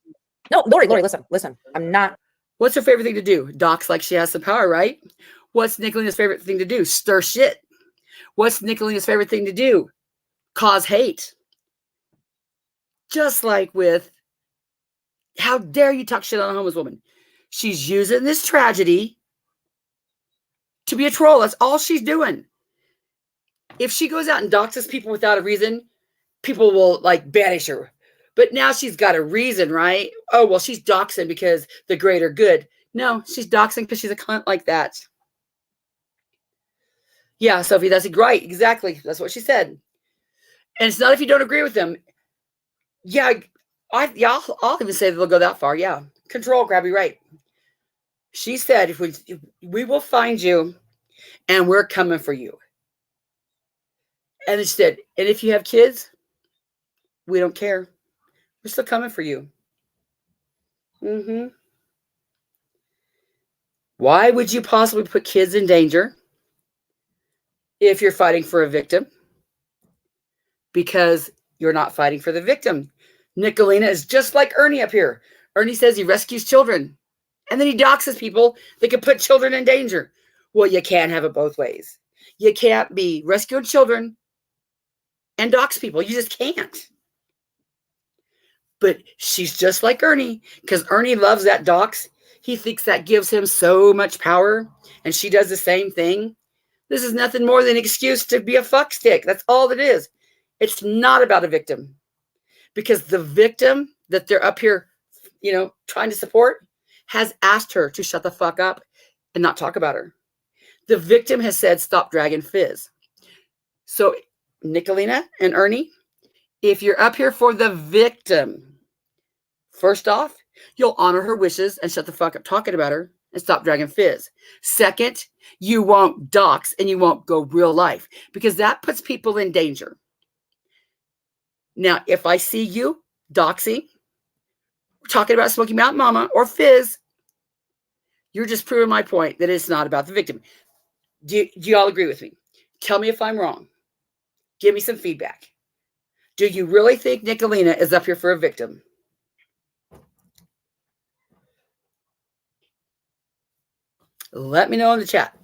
no, Lori, listen. I'm not. What's her favorite thing to do? Docs like she has some power, right? What's Nicolina's favorite thing to do? Stir shit. What's Nicolina's favorite thing to do? Cause hate. Just like with, how dare you talk shit on a homeless woman? She's using this tragedy to be a troll. That's all she's doing. If she goes out and doxes people without a reason, people will like banish her. But now she's got a reason, right? Oh, well, she's doxing because the greater good. No, she's doxing because she's a cunt like that. Yeah, Sophie, that's right. Exactly. That's what she said. And it's not if you don't agree with them. Yeah, I'll even say that they'll go that far. Yeah. Control, grabby right. She said, if we will find you and we're coming for you. And she said, and if you have kids, we don't care. We're still coming for you. Why would you possibly put kids in danger if you're fighting for a victim? Because you're not fighting for the victim. Nicolina is just like Ernie up here. Ernie says he rescues children. And then he doxes people that can put children in danger. Well, you can't have it both ways. You can't be rescuing children and dox people. You just can't. But she's just like Ernie, because Ernie loves that dox. He thinks that gives him so much power, and she does the same thing. This is nothing more than an excuse to be a fuckstick. That's all it is. It's not about a victim, because the victim that they're up here, trying to support has asked her to shut the fuck up and not talk about her. The victim has said, stop dragging Fizz. So Nicolina and Ernie, if you're up here for the victim, first off, you'll honor her wishes and shut the fuck up talking about her and stop dragging Fizz. Second, you won't dox and you won't go real life, because that puts people in danger. Now, if I see you doxing, talking about Smoky Mountain Mama or Fizz, you're just proving my point that it's not about the victim. Do you all agree with me? Tell me if I'm wrong. Give me some feedback. Do you really think Nicolina is up here for a victim? Let me know in the chat.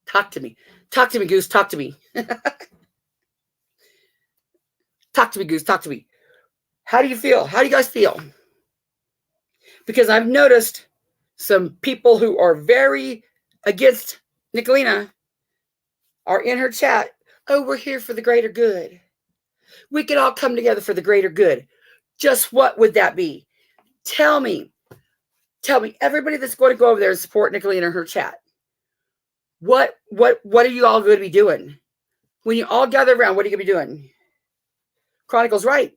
Talk to me. Talk to me, Goose. Talk to me. Talk to me, Goose. Talk to me. How do you feel? How do you guys feel? Because I've noticed some people who are very against Nicolina are in her chat. Oh, we're here for the greater good. We could all come together for the greater good. Just what would that be? Tell me, everybody that's going to go over there and support Nicolina in her chat. What are you all going to be doing? When you all gather around, what are you going to be doing? Chronicle's right.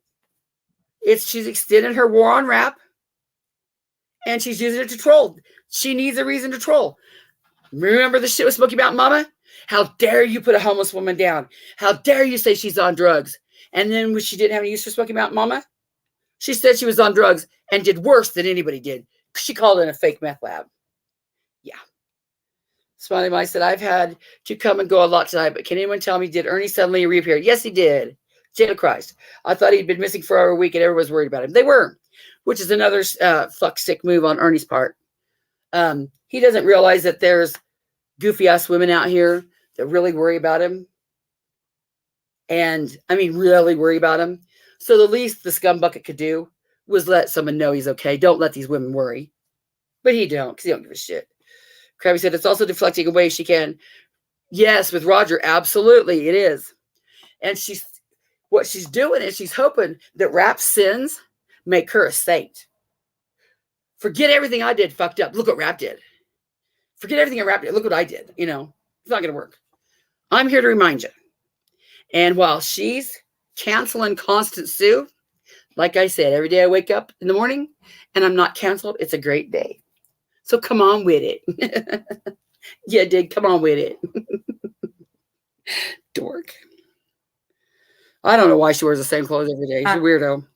She's extending her war on rap, and she's using it to troll. She needs a reason to troll. Remember the shit with Smoky Mountain Mama? How dare you put a homeless woman down? How dare you say she's on drugs? And then when she didn't have any use for Smoky Mountain Mama, she said she was on drugs and did worse than anybody did. She called it a fake meth lab. Yeah. Smiley Mike said, I've had to come and go a lot tonight, but can anyone tell me, did Ernie suddenly reappear? Yes, he did. Jail Christ. I thought he'd been missing for over a week and everyone was worried about him. They were, which is another fuckstick move on Ernie's part. He doesn't realize that there's goofy ass women out here that really worry about him. And I mean, really worry about him. So the least the scumbucket could do was let someone know he's okay. Don't let these women worry. But he don't, because he don't give a shit. Krabby said it's also deflecting away she can. Yes, with Roger, absolutely, it is. And what she's doing is she's hoping that Rap's sins make her a saint. Forget everything I did fucked up. Look what Rap did. Forget everything I Rap did. Look what I did. It's not going to work. I'm here to remind you. And while she's canceling Constant Sue, Like I said, every day I wake up in the morning and I'm not canceled, it's a great day. So come on with it. Yeah, dig, come on with it. Dork. I don't know why she wears the same clothes every day. She's a weirdo.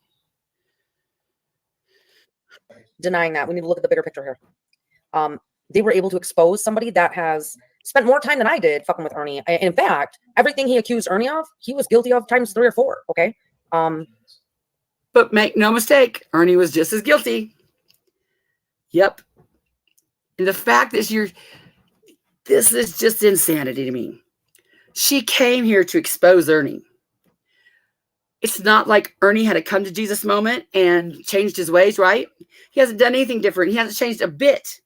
Denying that. We need to look at the bigger picture here. They were able to expose somebody that has spent more time than I did fucking with Ernie. In fact, everything he accused Ernie of, he was guilty of times 3 or 4. Okay. But make no mistake, Ernie was just as guilty. Yep. And the fact that this is just insanity to me. She came here to expose Ernie. It's not like Ernie had a come to Jesus moment and changed his ways, right? He hasn't done anything different. He hasn't changed a bit.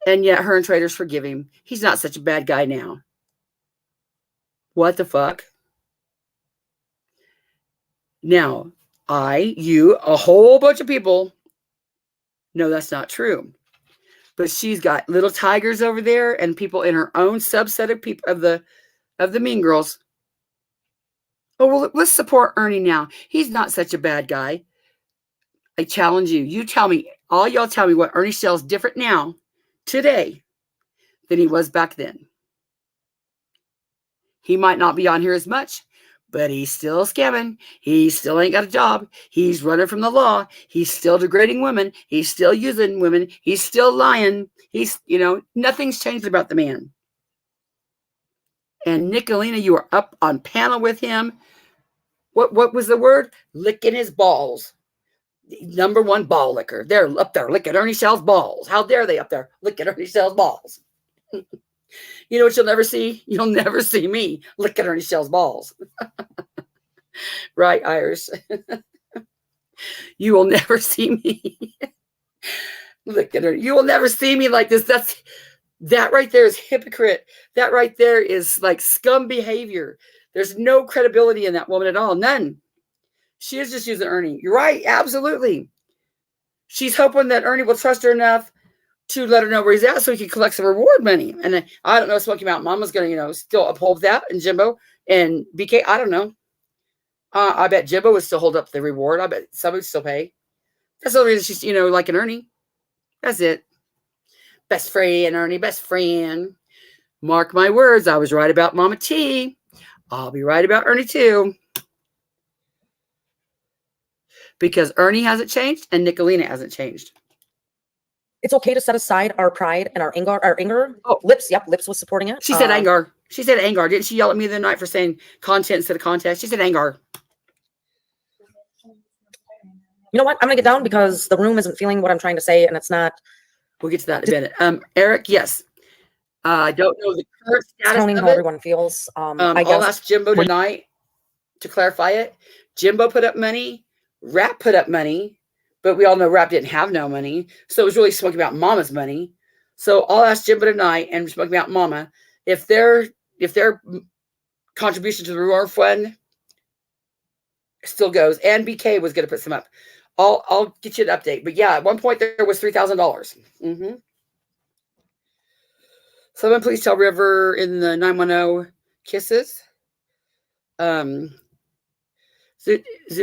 And yet her and traders forgive him. He's not such a bad guy now. What the fuck? Now, you, a whole bunch of people know that's not true. But she's got little tigers over there and people in her own subset of people of the mean girls. Oh, well, let's support Ernie now. He's not such a bad guy. I challenge you. You tell me, all y'all tell me what Ernie sells different now, today, than he was back then. He might not be on here as much, but he's still scamming. He still ain't got a job. He's running from the law. He's still degrading women. He's still using women. He's still lying. He's, nothing's changed about the man. And Nicolina, you were up on panel with him. What was the word? Licking his balls. Number 1 ball licker. They're up there licking Ernie Shell's balls. How dare they up there licking Ernie Shell's balls? You know what you'll never see? You'll never see me licking Ernie Shell's balls. Right, Irish? You will never see me licking her. You will never see me like this. That right there is hypocrite. That right there is like scum behavior. There's no credibility in that woman at all. None. She is just using Ernie. You're right. Absolutely. She's hoping that Ernie will trust her enough to let her know where he's at so he can collect some reward money. And I don't know, Smoky Mountain Mama's going to, still uphold that, and Jimbo and BK. I don't know. I bet Jimbo would still hold up the reward. I bet somebody would still pay. That's the only reason she's, like an Ernie. That's it. Best friend, Ernie, best friend. Mark my words. I was right about Mama T. I'll be right about Ernie too. Because Ernie hasn't changed and Nicolina hasn't changed. It's okay to set aside our pride and our anger. Oh. Lips. Yep. Lips was supporting it. She said anger. She said anger. Didn't she yell at me the other night for saying content instead of contest? She said anger. You know what? I'm going to get down because the room isn't feeling what I'm trying to say, and it's not. We'll get to that in a minute. Eric, yes. I don't know the current status Telling of how it. everyone feels. I I'll guess. ask Jimbo tonight to clarify it. Jimbo put up money. Rap put up money. But we all know Rap didn't have no money. So it was really Smoking Out Mama's money. So I'll ask Jimbo tonight and Smoking Out Mama if their contribution to the reward fund still goes. And BK was going to put some up. I'll get you an update. But yeah, at one point there was $3,000. Mm-hmm. Someone please tell River in the 910 kisses. Zoot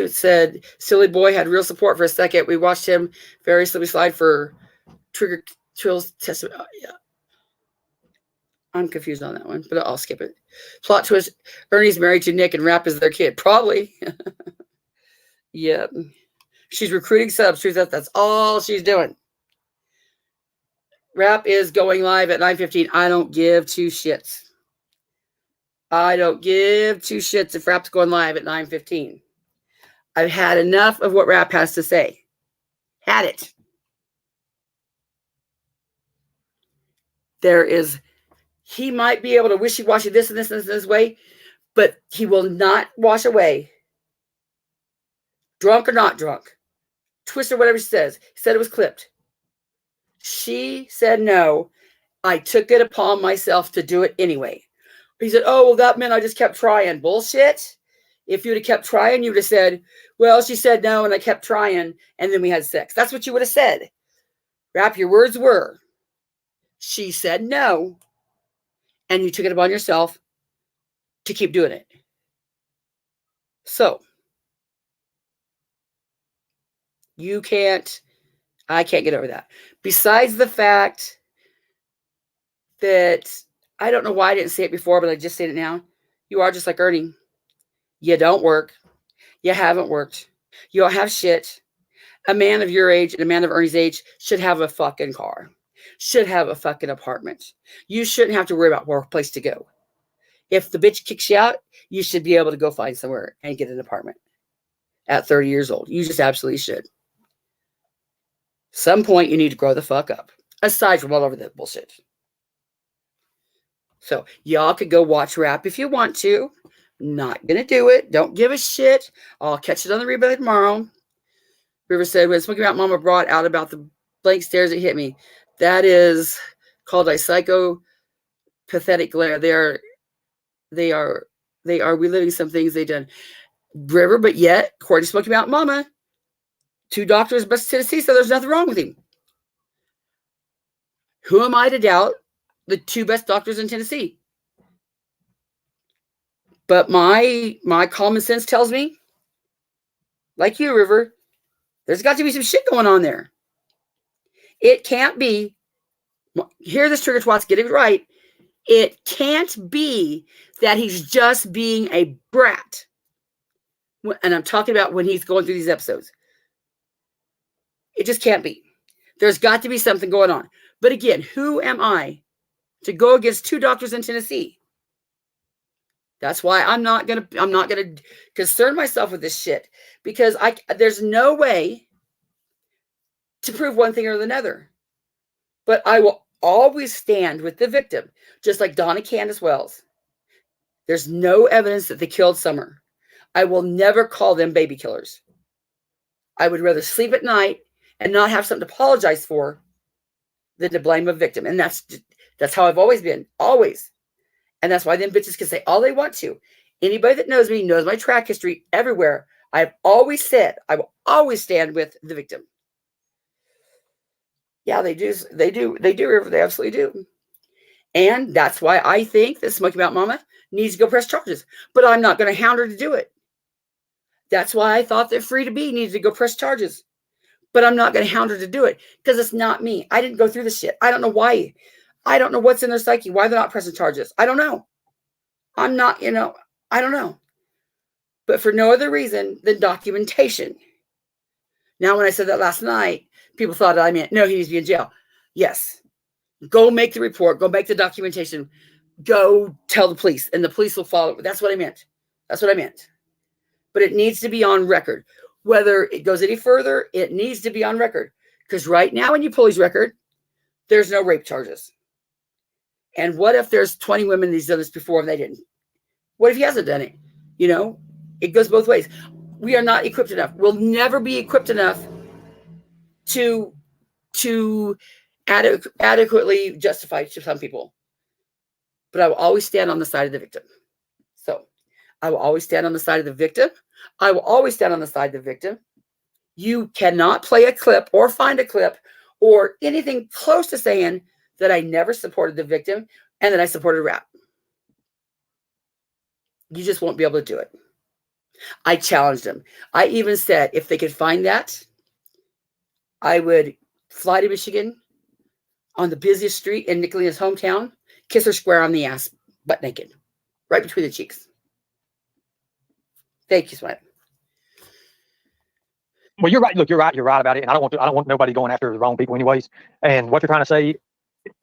said, silly boy had real support for a second. We watched him very slippery slide for Trigger Trill's testimony. Yeah. I'm confused on that one, but I'll skip it. Plot twist, Ernie's married to Nick and Rap is their kid. Probably. Yeah. She's recruiting subs. That's all she's doing. Rap is going live at 9:15. I don't give 2 shits. I don't give 2 shits if Rap's going live at 9:15. I've had enough of what Rap has to say. Had it. He might be able to wishy-washy this and this and this way, but he will not wash away. Drunk or not drunk. Twist or whatever she says. He said it was clipped. She said no. I took it upon myself to do it anyway. He said, oh, well, that meant I just kept trying. Bullshit. If you would have kept trying, you would have said, well, she said no, and I kept trying, and then we had sex. That's what you would have said. Rap, your words were, she said no, and you took it upon yourself to keep doing it. So, I can't get over that. Besides the fact that I don't know why I didn't say it before, but I just said it now. You are just like Ernie. You don't work. You haven't worked. You don't have shit. A man of your age and a man of Ernie's age should have a fucking car, should have a fucking apartment. You shouldn't have to worry about where place to go. If the bitch kicks you out, you should be able to go find somewhere and get an apartment at 30 years old. You just absolutely should. Some point you need to grow the fuck up, aside from all over the bullshit. So y'all could go watch rap if you want to. Not gonna do it. Don't give a shit. I'll catch it on the replay tomorrow. River said, when Smoky Mountain Mama brought out about the blank stares, it hit me. That is called a psychopathetic glare. They are reliving some things they've done. River, but yet, according to Smoky Mountain Mama, 2 doctors in Tennessee said there's nothing wrong with him. Who am I to doubt the 2 best doctors in Tennessee? But my common sense tells me, like you, River, there's got to be some shit going on there. It can't be, hear this, Trigger Twats, get it right. It can't be that he's just being a brat. And I'm talking about when he's going through these episodes. It just can't be. There's got to be something going on. But again, who am I to go against 2 doctors in Tennessee? That's why I'm not gonna concern myself with this shit, because there's no way to prove one thing or another. But I will always stand with the victim, just like Donna Candace Wells. There's no evidence that they killed Summer. I will never call them baby killers. I would rather sleep at night and not have something to apologize for than to blame a victim. And that's how I've always been, always. And that's why them bitches can say all they want to. Anybody that knows me knows my track history everywhere. I've always said I will always stand with the victim. Yeah, they do, River. They absolutely do. And that's why I think that Smoky Mountain Mama needs to go press charges. But I'm not going to hound her to do it. That's why I thought that Free to Be needed to go press charges. But I'm not going to hound her to do it, because it's not me. I didn't go through this shit. I don't know why. I don't know what's in their psyche, why they're not pressing charges. I don't know. I'm not, I don't know. But for no other reason than documentation. Now, when I said that last night, people thought I meant, no, he needs to be in jail. Yes. Go make the report. Go make the documentation. Go tell the police, and the police will follow. That's what I meant. That's what I meant. But it needs to be on record. Whether it goes any further, it needs to be on record. Because right now, when you pull his record, there's no rape charges. And what if there's 20 women he's done this before and they didn't? What if he hasn't done it? It goes both ways. We are not equipped enough. We'll never be equipped enough to adequately justify to some people. But I will always stand on the side of the victim. So I will always stand on the side of the victim. I will always stand on the side of the victim. You cannot play a clip or find a clip or anything close to saying that I never supported the victim and that I supported rap. You just won't be able to do it. I challenged them. I even said if they could find that, I would fly to Michigan on the busiest street in Nicolina's hometown, kiss her square on the ass, butt naked, right between the cheeks. Thank you, Sweat. Well, you're right. Look, you're right about it. And I don't want nobody going after the wrong people anyways. And what you're trying to say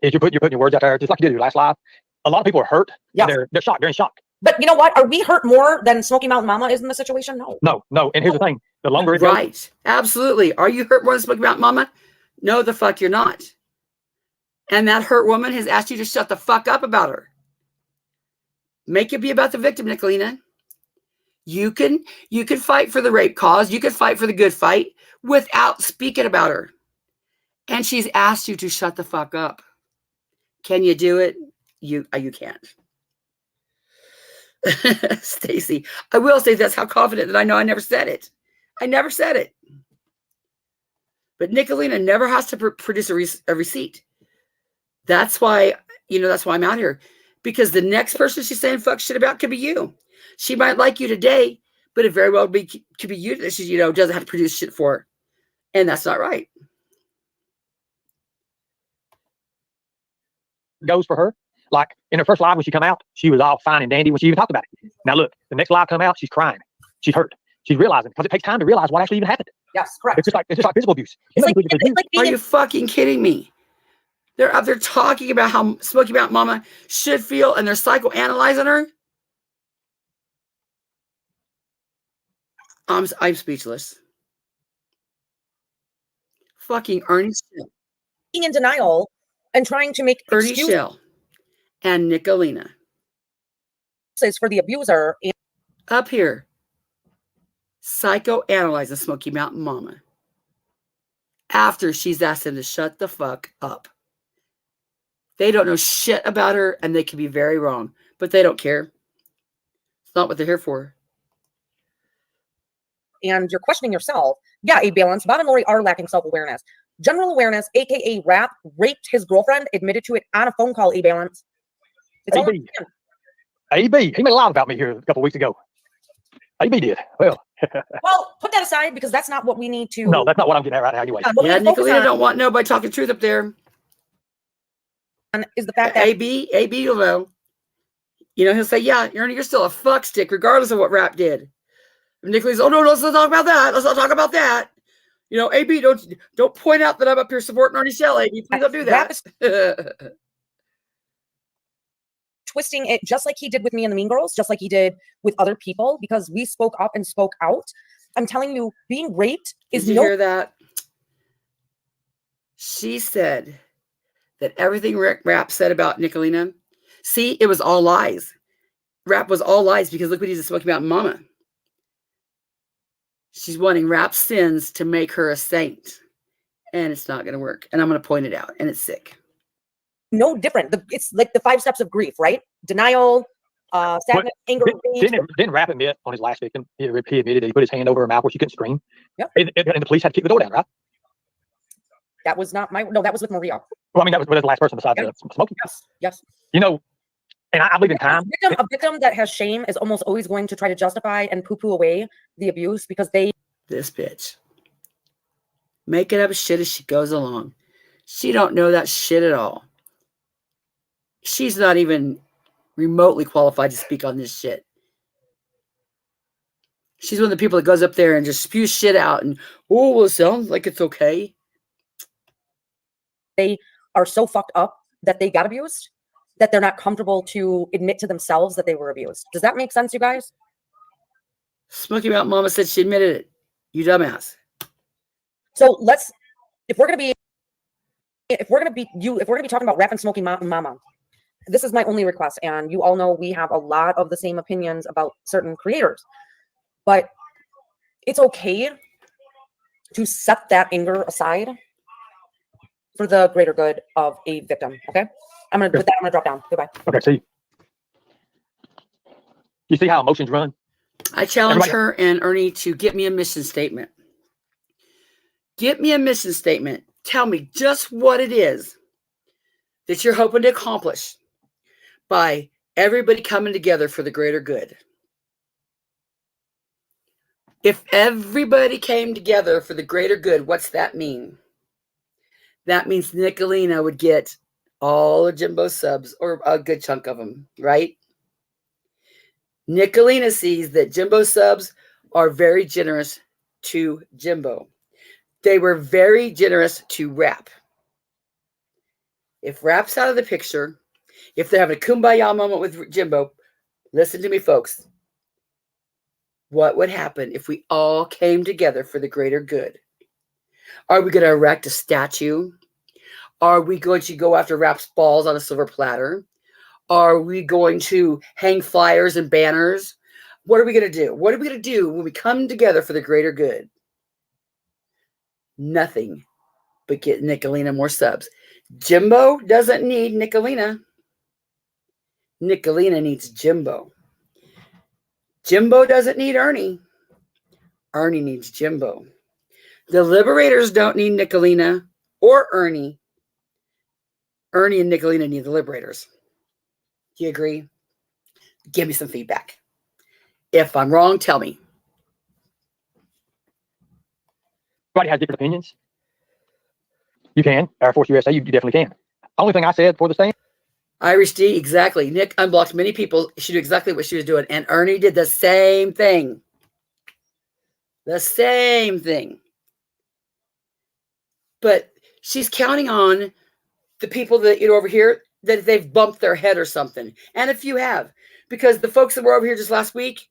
is you're putting your words out there, just like you did your last live. A lot of people are hurt. Yeah. They're shocked. They're in shock. But you know what? Are we hurt more than Smoky Mountain Mama is in the situation? No. No. And here's the thing. The longer it goes. Right. Absolutely. Are you hurt more than Smoky Mountain Mama? No, the fuck you're not. And that hurt woman has asked you to shut the fuck up about her. Make it be about the victim, Nicolina. You can fight for the rape cause. You can fight for the good fight without speaking about her. And she's asked you to shut the fuck up. Can you do it? You can't. Stacy, I will say that's how confident that I know I never said it. I never said it. But Nicolina never has to produce a receipt. That's why, that's why I'm out here. Because the next person she's saying fuck shit about could be you. She might like you today, but it very well could be you that she, doesn't have to produce shit for her. And that's not right. Goes for her. Like in her first live when she come out, she was all fine and dandy when she even talked about it. Now look, the next live come out, she's crying. She's hurt. She's realizing because it takes time to realize what actually even happened. Yes, correct. It's just like physical abuse. It's like It's abuse. being Are you fucking kidding me? They're up there talking about how Smoky Mountain Mama should feel, and they're psychoanalyzing her. I'm speechless. Fucking Ernie Shell. in denial and trying to make Ernie excuses Shell and Nicolina for the abuser. And up here psychoanalyzing Smoky Mountain Mama after she's asked them to shut the fuck up. They don't know shit about her, and they can be very wrong, but they don't care. It's not what they're here for. and you're questioning yourself. Yeah, a balance. Bob and Lori are lacking self-awareness. General awareness, aka Rap, raped his girlfriend, admitted to it on a phone call, a balance. It's all AB. AB. He made a lie about me here a couple weeks ago. AB did. Well, well, put that aside because that's not what we need to. no, that's not what I'm getting at right now anyway. What we Yeah, need to focus Nicolina on don't want nobody talking truth up there. is the fact that AB will know. You know, he'll say, yeah, Ernie, you're still a fuck stick, regardless of what Rap did. And Nicolina's, oh no, let's not talk about that. Let's not talk about that. You know, AB, don't point out that I'm up here supporting Ernie Shell, AB. Please don't do Rap that. is twisting it just like he did with me and the Mean Girls, just like he did with other people, because we spoke up and spoke out. I'm telling you, being raped is Did you hear that? She said that everything Rap said about Nicolina, see, it was all lies. Rap was all lies because look what he did to Smoky Mountain Mama. She's wanting Rap's sins to make her a saint. And it's not going to work. And I'm going to point it out. And it's sick. no different. It's like the 5 steps of grief, right? Denial, sadness, anger, rage. Didn't Rap admit on his last victim? He admitted that he put his hand over her mouth where she couldn't scream. Yep. And the police had to kick the door down, right? That was not my. No, that was with Maria. Well, I mean, that was the last person besides Smokey. Yes. You know, and I believe in time. A victim that has shame is almost always going to try to justify and poo-poo away the abuse because they. This bitch. Making up shit as she goes along. She don't know that shit at all. She's not even remotely qualified to speak on this shit. She's one of the people that goes up there and just spews shit out and, oh, well, it sounds like it's okay. They are so fucked up that they got abused that they're not comfortable to admit to themselves that they were abused. Does that make sense, you guys? Smoky Mountain Mama said she admitted it. You dumbass. So let's, if we're gonna be talking about Rap and Smoky Mountain Mama, this is my only request. And you all know we have a lot of the same opinions about certain creators, but it's okay to set that anger aside for the greater good of a victim. Okay, I'm gonna drop down. Goodbye. Okay, see. You see how emotions run? I challenge her and Ernie to get me a mission statement. Get me a mission statement. Tell me just what it is that you're hoping to accomplish by everybody coming together for the greater good. If everybody came together for the greater good, what's that mean? That means Nicolina would get all the Jimbo subs, or a good chunk of them, right? Nicolina sees that Jimbo subs are very generous to Jimbo. They were very generous to Rap. If Rap's out of the picture, if they're having a kumbaya moment with Jimbo, listen to me, folks. What would happen if we all came together for the greater good? Are we going to erect a statue? Are we going to go after Rap's balls on a silver platter? Are we going to hang flyers and banners? What are we going to do? What are we going to do when we come together for the greater good? Nothing but get Nicolina more subs. Jimbo doesn't need Nicolina. Nicolina needs Jimbo. Jimbo doesn't need Ernie. Ernie needs Jimbo. The Liberators don't need Nicolina or Ernie. Ernie and Nicolina need the Liberators. Do you agree? Give me some feedback. If I'm wrong, tell me. Everybody has different opinions. You can. Air Force USA, you definitely can. Only thing I said for the stand. Irish D, exactly. Nick unblocked many people. She knew exactly what she was doing. And Ernie did the same thing. The same thing. But she's counting on the people that, over here, that they've bumped their head or something. And if you have, because the folks that were over here just last week,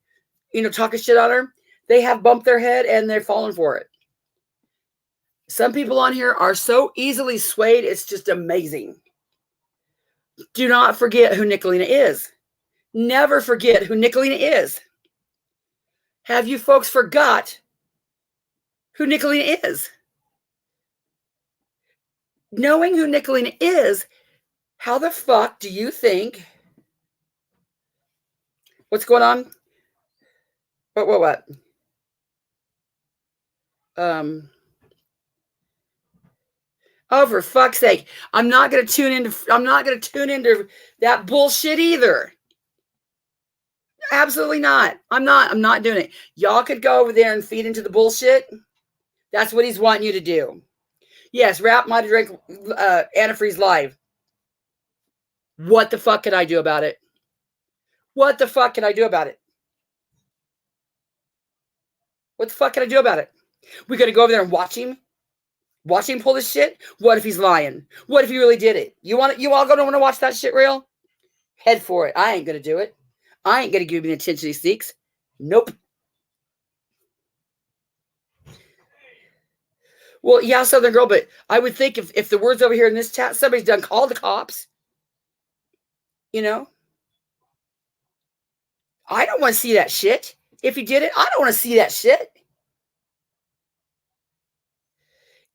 talking shit on her, they have bumped their head and they're falling for it. Some people on here are so easily swayed. It's just amazing. Do not forget who Nicolina is. Never forget who Nicolina is. Have you folks forgot who Nicolina is? Knowing who Nicolina is, how the fuck do you think? What's going on? What? Oh, for fuck's sake. I'm not gonna tune into that bullshit either. Absolutely not. I'm not doing it. Y'all could go over there and feed into the bullshit. That's what he's wanting you to do. Yes, Rap might have drank antifreeze live. What the fuck can I do about it? What the fuck can I do about it? What the fuck can I do about it? We gotta go over there and watch him? Watch him pull this shit? What if he's lying? What if he really did it? You all gonna want to watch that shit real? Head for it. I ain't gonna do it. I ain't gonna give him the attention he seeks. Nope. Well, yeah, Southern Girl, but I would think if the word's over here in this chat, somebody's done called the cops. I don't want to see that shit. If he did it, I don't want to see that shit.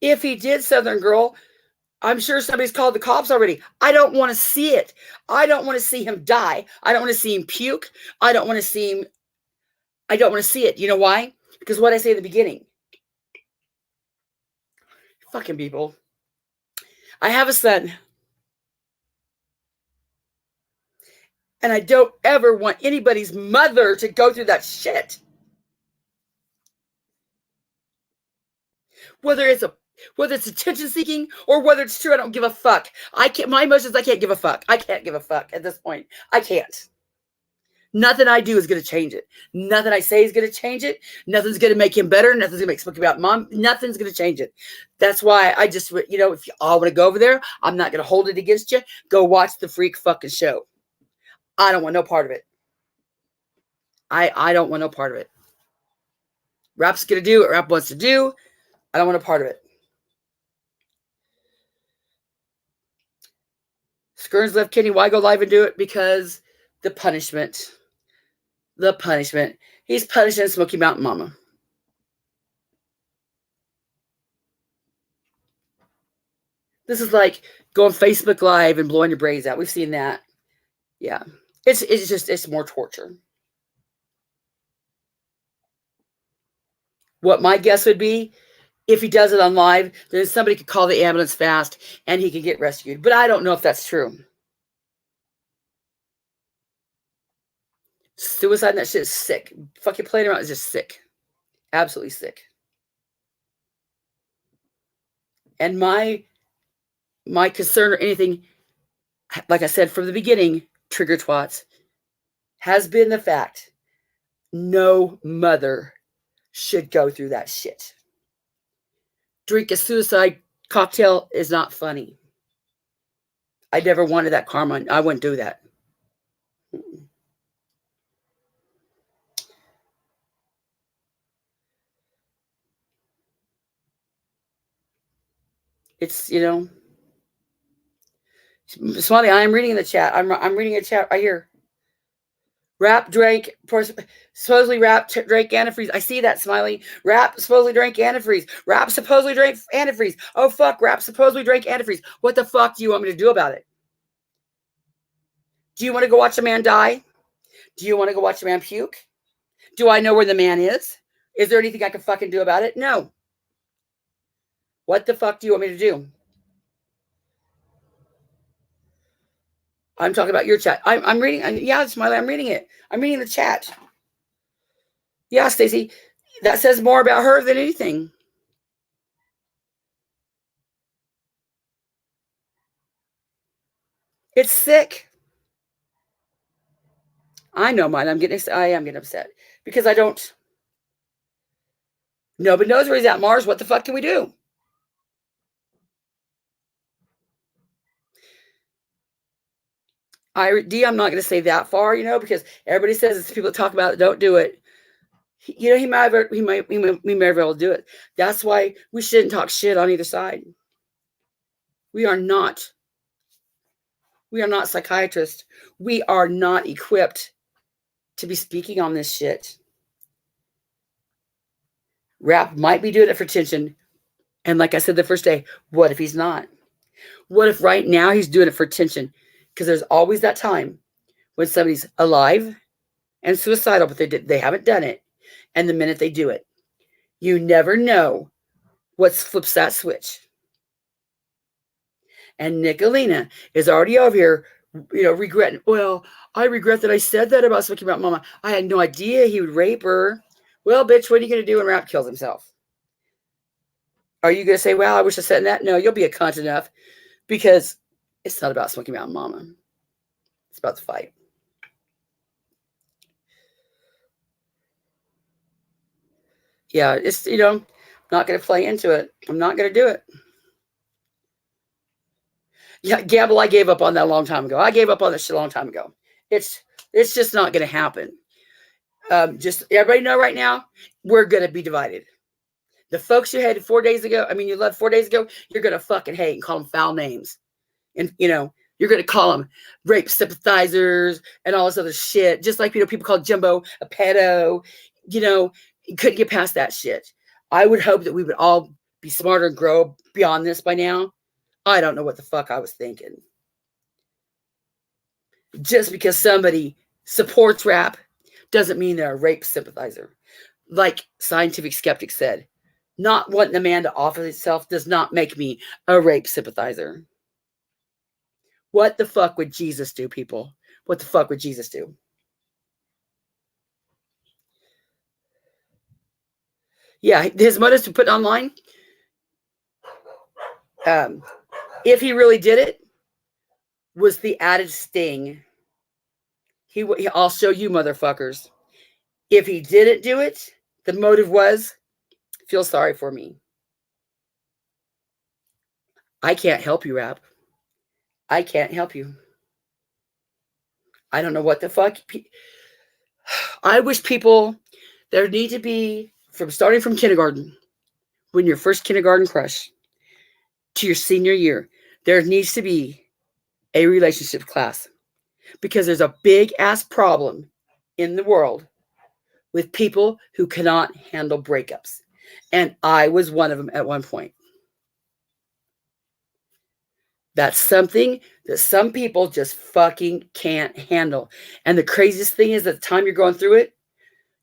If he did, Southern Girl, I'm sure somebody's called the cops already. I don't want to see it. I don't want to see him die. I don't want to see him puke. I don't want to see it. You know why? Because what I say in the beginning. Fucking people. I have a son. And I don't ever want anybody's mother to go through that shit. Whether it's attention seeking or whether it's true, I don't give a fuck. My emotions, I can't give a fuck. I can't give a fuck at this point. I can't. Nothing I do is going to change it. Nothing I say is going to change it. Nothing's going to make him better. Nothing's going to make something about mom. Nothing's going to change it. That's why I just, if you all want to go over there, I'm not going to hold it against you. Go watch the freak fucking show. I don't want no part of it. I don't want no part of it. Rap's going to do what Rap wants to do. I don't want a part of it. Skirns left Kenny. Why go live and do it? Because the punishment. The punishment. He's punishing Smoky Mountain Mama. This is like going Facebook Live and blowing your brains out. We've seen that. Yeah. It's more torture. What my guess would be, if he does it on live, then somebody could call the ambulance fast and he could get rescued. But I don't know if that's true. Suicide and that shit is sick. Fucking playing around is just sick. Absolutely sick. And my concern or anything, like I said from the beginning, trigger twats, has been the fact no mother should go through that shit. Drink a suicide cocktail is not funny. I never wanted that karma. I wouldn't do that. It's, Smiley, I am reading in the chat. I'm reading a chat right here. Rap drank, supposedly Rap drank antifreeze. I see that, Smiley. Rap supposedly drank antifreeze. Rap supposedly drank antifreeze. Oh, fuck, Rap supposedly drank antifreeze. What the fuck do you want me to do about it? Do you want to go watch a man die? Do you want to go watch a man puke? Do I know where the man is? Is there anything I can fucking do about it? No. What the fuck do you want me to do? I'm talking about your chat. I'm reading. Yeah, Smiley, I'm reading it. I'm reading the chat. Yeah, Stacy, that says more about her than anything. It's sick. I know mine. I am getting upset because I don't. Nobody knows where he's at, Mars. What the fuck can we do? I'm not going to say that far, because everybody says it's people that talk about it, don't do it. He might very well do it. That's why we shouldn't talk shit on either side. We are not psychiatrists. We are not equipped to be speaking on this shit. Rap might be doing it for attention. And like I said the first day, what if he's not? What if right now he's doing it for attention? Because there's always that time when somebody's alive and suicidal, but they haven't done it. And the minute they do it, you never know what flips that switch. And Nicolina is already over here, regretting. Well, I regret that I said that about speaking about Mama. I had no idea he would rape her. Well, bitch, what are you going to do when Rap kills himself? Are you going to say, well, I wish I said that? No, you'll be a cunt enough because it's not about Smoky Mountain Mama. It's about the fight. Yeah, it's, I'm not going to play into it. I'm not going to do it. Yeah, Gabble, I gave up on that a long time ago. I gave up on that shit a long time ago. It's just not going to happen. Just everybody know right now, we're going to be divided. The folks you hated 4 days ago, you loved 4 days ago, you're going to fucking hate and call them foul names. And, you're going to call them rape sympathizers and all this other shit. Just like, people call Jumbo a pedo. You couldn't get past that shit. I would hope that we would all be smarter and grow beyond this by now. I don't know what the fuck I was thinking. Just because somebody supports rap doesn't mean they're a rape sympathizer. Like Scientific Skeptic said, not wanting a man to offer itself does not make me a rape sympathizer. What the fuck would Jesus do, people? What the fuck would Jesus do? Yeah, his motives to put online. If he really did it, was the added sting. I'll show you, motherfuckers. If he didn't do it, the motive was, feel sorry for me. I can't help you, Rap. I can't help you. I don't know what the fuck. I wish people, there need to be, starting from kindergarten, when your first kindergarten crush, to your senior year, there needs to be a relationship class. Because there's a big ass problem in the world with people who cannot handle breakups. And I was one of them at one point. That's something that some people just fucking can't handle. And the craziest thing is, at the time you're going through it,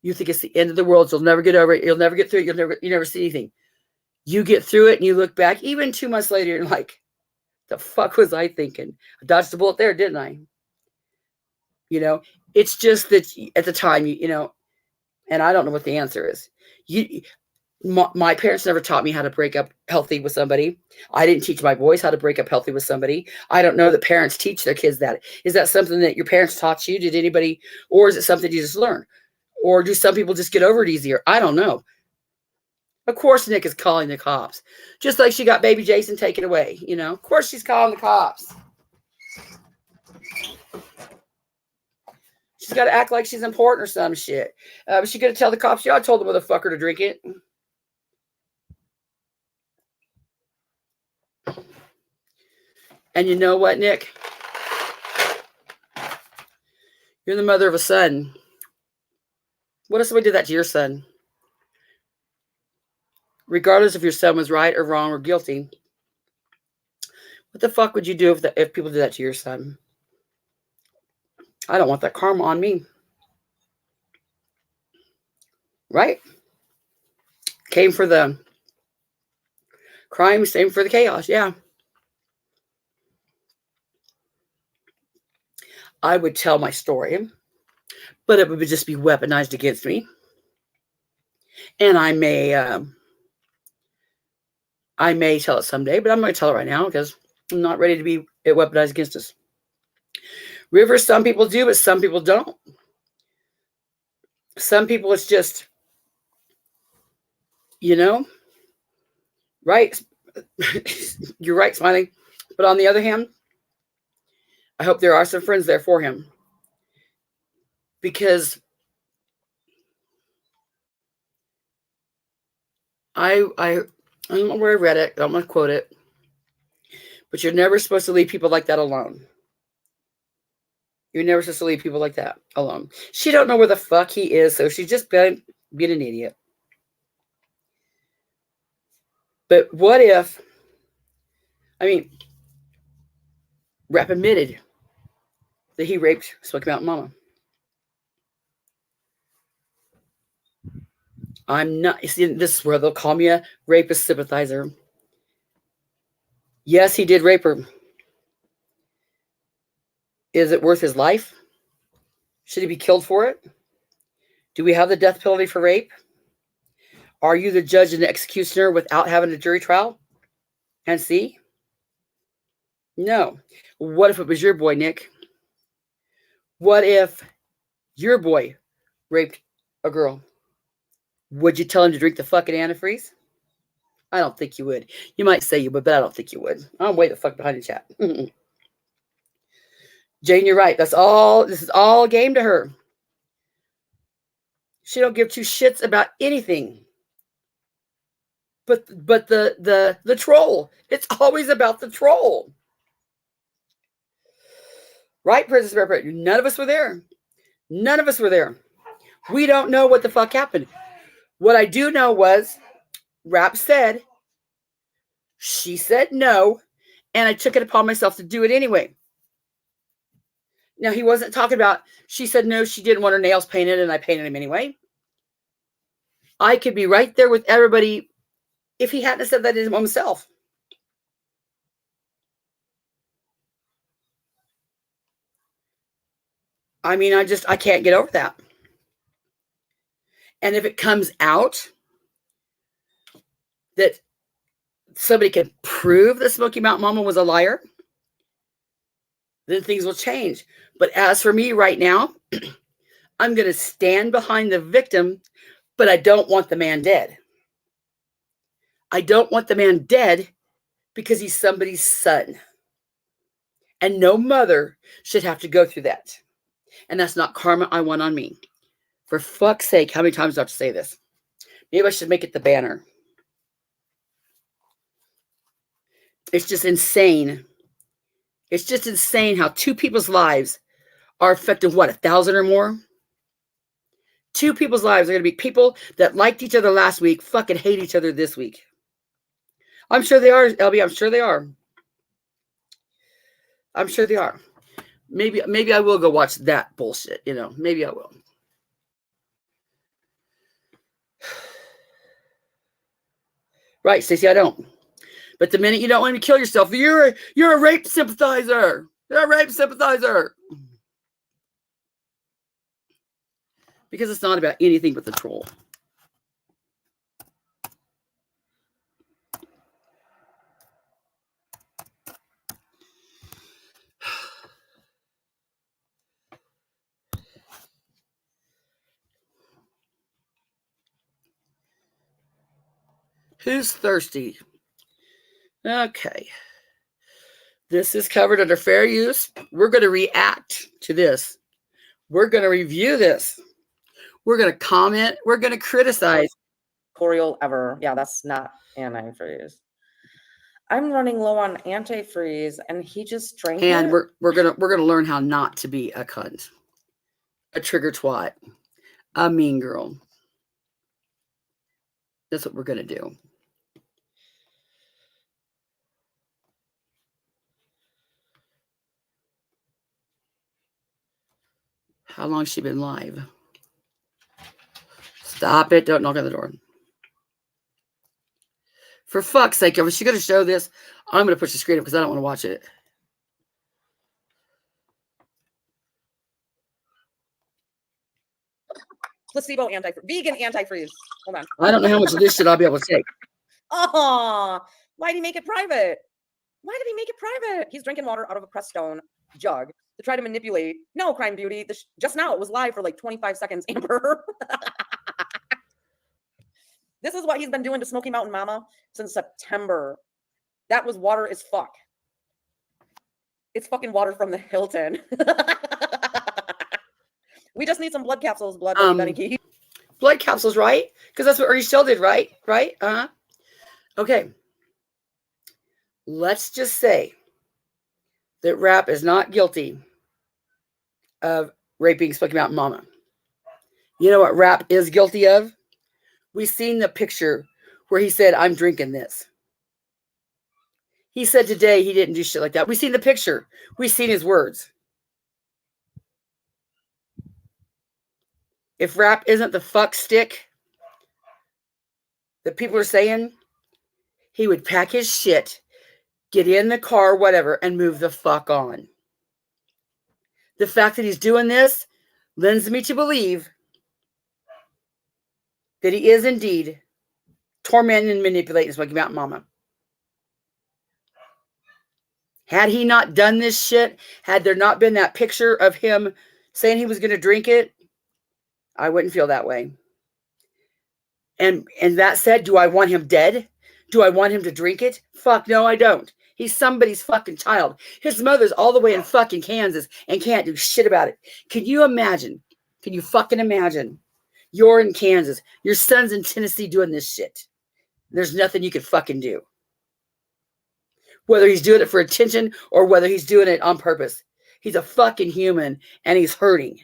you think it's the end of the world. You'll never get over it. You'll never get through it. You never see anything. You get through it and you look back, even 2 months later, you're like, the fuck was I thinking? I dodged the bullet there, didn't I? It's just that at the time, and I don't know what the answer is. My parents never taught me how to break up healthy with somebody. I didn't teach my boys how to break up healthy with somebody. I don't know that parents teach their kids that. Is that something that your parents taught you? Did anybody, or is it something you just learn? Or do some people just get over it easier? I don't know. Of course, Nick is calling the cops. Just like she got baby Jason taken away, Of course she's calling the cops. She's got to act like she's important or some shit. She's going to tell the cops, yeah, I told the motherfucker to drink it. And you know what, Nick? You're the mother of a son. What if somebody did that to your son? Regardless if your son was right or wrong or guilty, what the fuck would you do if people did that to your son? I don't want that karma on me. Right? Came for the crime, same for the chaos. Yeah. I would tell my story, but it would just be weaponized against me. And I may tell it someday, but I'm going to tell it right now because I'm not ready to be weaponized against us. Rivers, some people do, but some people don't. Some people, it's just, you know, right. You're right, Smiley. But on the other hand, I hope there are some friends there for him. Because I don't know where I read it. I'm going to quote it. But you're never supposed to leave people like that alone. You're never supposed to leave people like that alone. She don't know where the fuck he is, so she's just being an idiot. But what if, Rap admitted that he raped Smoky Mountain Mama. I'm not, see, this is where they'll call me a rapist sympathizer. Yes, he did rape her. Is it worth his life? Should he be killed for it? Do we have the death penalty for rape? Are you the judge and the executioner without having a jury trial? And see? No. What if it was your boy, Nick? What if your boy raped a girl? Would you tell him to drink the fucking antifreeze? I don't think you would. You might say you would, but I don't think you would. I'm way the fuck behind the chat. Jane, you're right. This is all a game to her. She don't give two shits about anything. But the troll. It's always about the troll. Right, Princess Bear? None of us were there. None of us were there. We don't know what the fuck happened. What I do know was Rap said, she said no, and I took it upon myself to do it anyway. Now, he wasn't talking about, she said no, she didn't want her nails painted, and I painted them anyway. I could be right there with everybody if he hadn't said that to himself. I mean, I can't get over that. And if it comes out that somebody can prove that Smoky Mountain Mama was a liar, then things will change. But as for me right now, I'm going to stand behind the victim, but I don't want the man dead. I don't want the man dead because he's somebody's son. And no mother should have to go through that. And that's not karma I want on me. For fuck's sake, how many times do I have to say this? Maybe I should make it the banner. It's just insane. It's just insane how two people's lives are affected, 1,000 or more? Two people's lives are going to be people that liked each other last week, fucking hate each other this week. I'm sure they are, LB. I'm sure they are. I'm sure they are. Maybe I will go watch that bullshit, Maybe I will. Right, Stacey, I don't. But the minute you don't want to kill yourself, you're a rape sympathizer. You're a rape sympathizer. Because it's not about anything but the troll. Who's thirsty? Okay. This is covered under fair use. We're going to react to this. We're going to review this. We're going to comment. We're going to criticize. Corial ever. Yeah, that's not antifreeze. I'm running low on antifreeze, and he just drank And it. we're gonna learn how not to be a cunt, a trigger twat, a mean girl. That's what we're gonna do. How long's she been live? Stop it. Don't knock on the door. For fuck's sake, if she's going to show this, I'm going to push the screen up because I don't want to watch it. Placebo vegan antifreeze. Hold on. I don't know how much of this shit I'll be able to take. Oh, why'd he make it private? Why did he make it private? He's drinking water out of a pressed stone jug to try to manipulate. No, Crime Beauty. Just now it was live for like 25 seconds, Amber. This is what he's been doing to Smoky Mountain Mama since September. That was water as fuck. It's fucking water from the Hilton. We just need some blood capsules, Benny. Blood capsules, right? Because that's what Ernie still did, right? Right? Okay. Let's just say that Rap is not guilty of raping Smoky Mountain Mama. You know what Rap is guilty of? We've seen the picture where he said, I'm drinking this. He said today he didn't do shit like that. We've seen the picture. We've seen his words. If Rap isn't the fuck stick that people are saying, he would pack his shit, get in the car, whatever, and move the fuck on. The fact that he's doing this lends me to believe that he is indeed tormenting and manipulating Smoky Mountain Mama. Had he not done this shit, had there not been that picture of him saying he was going to drink it, I wouldn't feel that way. And that said, do I want him dead? Do I want him to drink it? Fuck no, I don't. He's somebody's fucking child. His mother's all the way in fucking Kansas and can't do shit about it. Can you imagine? Can you fucking imagine? You're in Kansas. Your son's in Tennessee doing this shit. There's nothing you can fucking do. Whether he's doing it for attention or whether he's doing it on purpose. He's a fucking human and he's hurting.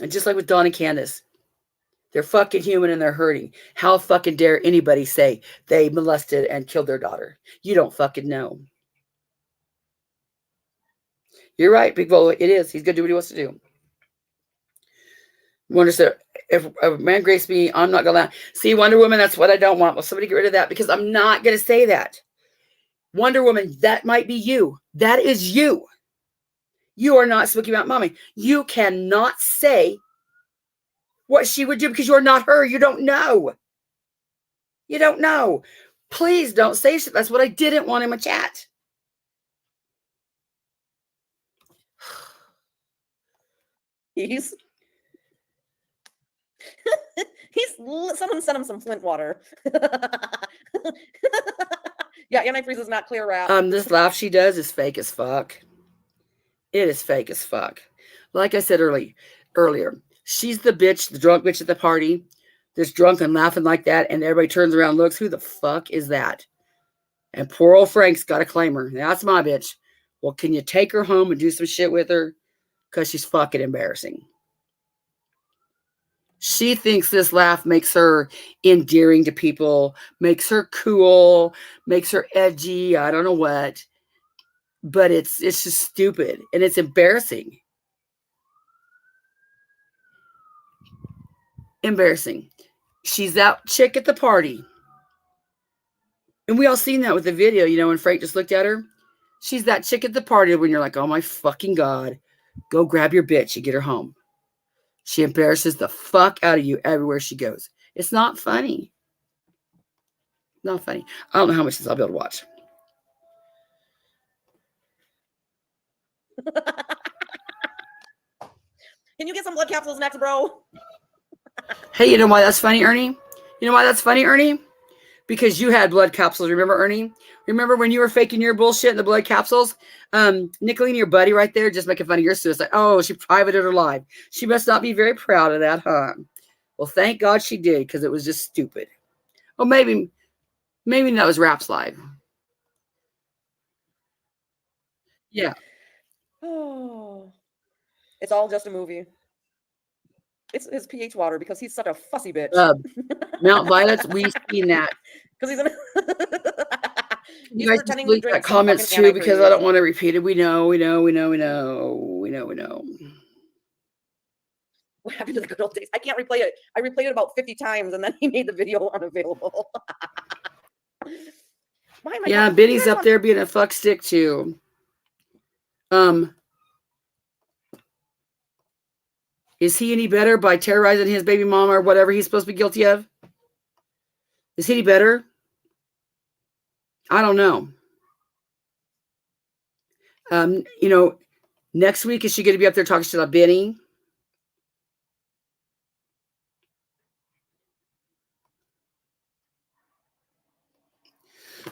And just like with Dawn and Candace, they're fucking human and they're hurting. How fucking dare anybody say they molested and killed their daughter? You don't fucking know. You're right, Big Bo. It is. He's going to do what he wants to do. Wonder said, if a man grapes me, I'm not going to laugh. See, Wonder Woman, that's what I don't want. Well, somebody get rid of that because I'm not going to say that. Wonder Woman, that might be you. That is you. You are not Smoky Mountain Mommy. You cannot say what she would do because you're not her. You don't know. You don't know. Please don't say shit. That's what I didn't want in my chat. He's someone sent him some Flint water. Yeah, antifreeze is not clear Rap. This laugh she does is fake as fuck. It is fake as fuck. Like I said earlier, she's the bitch, the drunk bitch at the party. That's drunk and laughing like that, and everybody turns around and looks, who the fuck is that? And poor old Frank's got to claim her. That's my bitch. Well, can you take her home and do some shit with her? Because she's fucking embarrassing. She thinks this laugh makes her endearing to people, makes her cool, makes her edgy, I don't know what. But it's just stupid and it's embarrassing. Embarrassing. She's that chick at the party. And we all seen that with the video, you know, when Frank just looked at her. She's that chick at the party when you're like, oh my fucking God, go grab your bitch and get her home. She embarrasses the fuck out of you everywhere she goes. It's not funny. Not funny. I don't know how much this I'll be able to watch. Can you get some blood capsules next, bro? Hey, you know why that's funny, Ernie? You know why that's funny, Ernie? Because you had blood capsules. Remember, Ernie? Remember when you were faking your bullshit in the blood capsules? Nicolene, your buddy right there, just making fun of your suicide. Oh, she privated her live. She must not be very proud of that, huh? Well, thank God she did, because it was just stupid. Oh, maybe that was Rap's live. Yeah. Oh, it's all just a movie. It's his pH water because he's such a fussy bitch. Mount Violets, we've seen that. Because he's You guys just delete that comments too because I don't want to repeat it. We know. What happened to the good old days? I can't replay it. I replayed it about 50 times and then he made the video unavailable. Why am I yeah, Benny's up there being a fuck stick too. Is he any better by terrorizing his baby mama or whatever he's supposed to be guilty of? Is he any better? I don't know. You know, next week, is she going to be up there talking shit about Benny?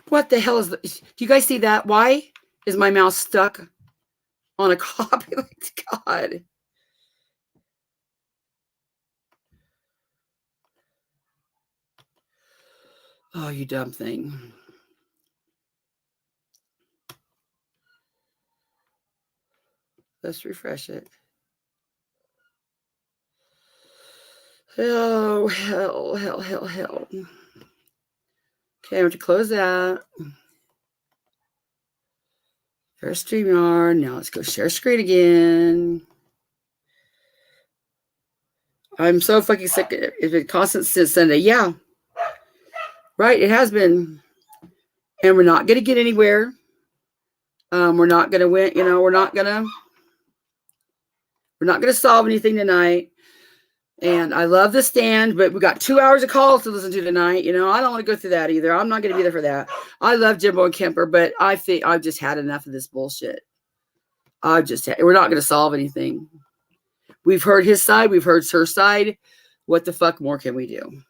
What the hell is do you guys see that? Why is my mouse stuck on a copy? God. Oh, you dumb thing. Let's refresh it. Oh, hell, hell, hell, hell. Okay, I have to close that. There's StreamYard. Now let's go share screen again. I'm so fucking sick. It's been constant since Sunday. Yeah. Right, it has been. And we're not going to get anywhere. We're not going to win. You know, we're not going to solve anything tonight. And I love the stand, but we got 2 hours of calls to listen to tonight. You know, I don't want to go through that either. I'm not going to be there for that. I love Jimbo and Kemper, but I think I've just had enough of this bullshit. We're not going to solve anything. We've heard his side. We've heard her side. What the fuck more can we do?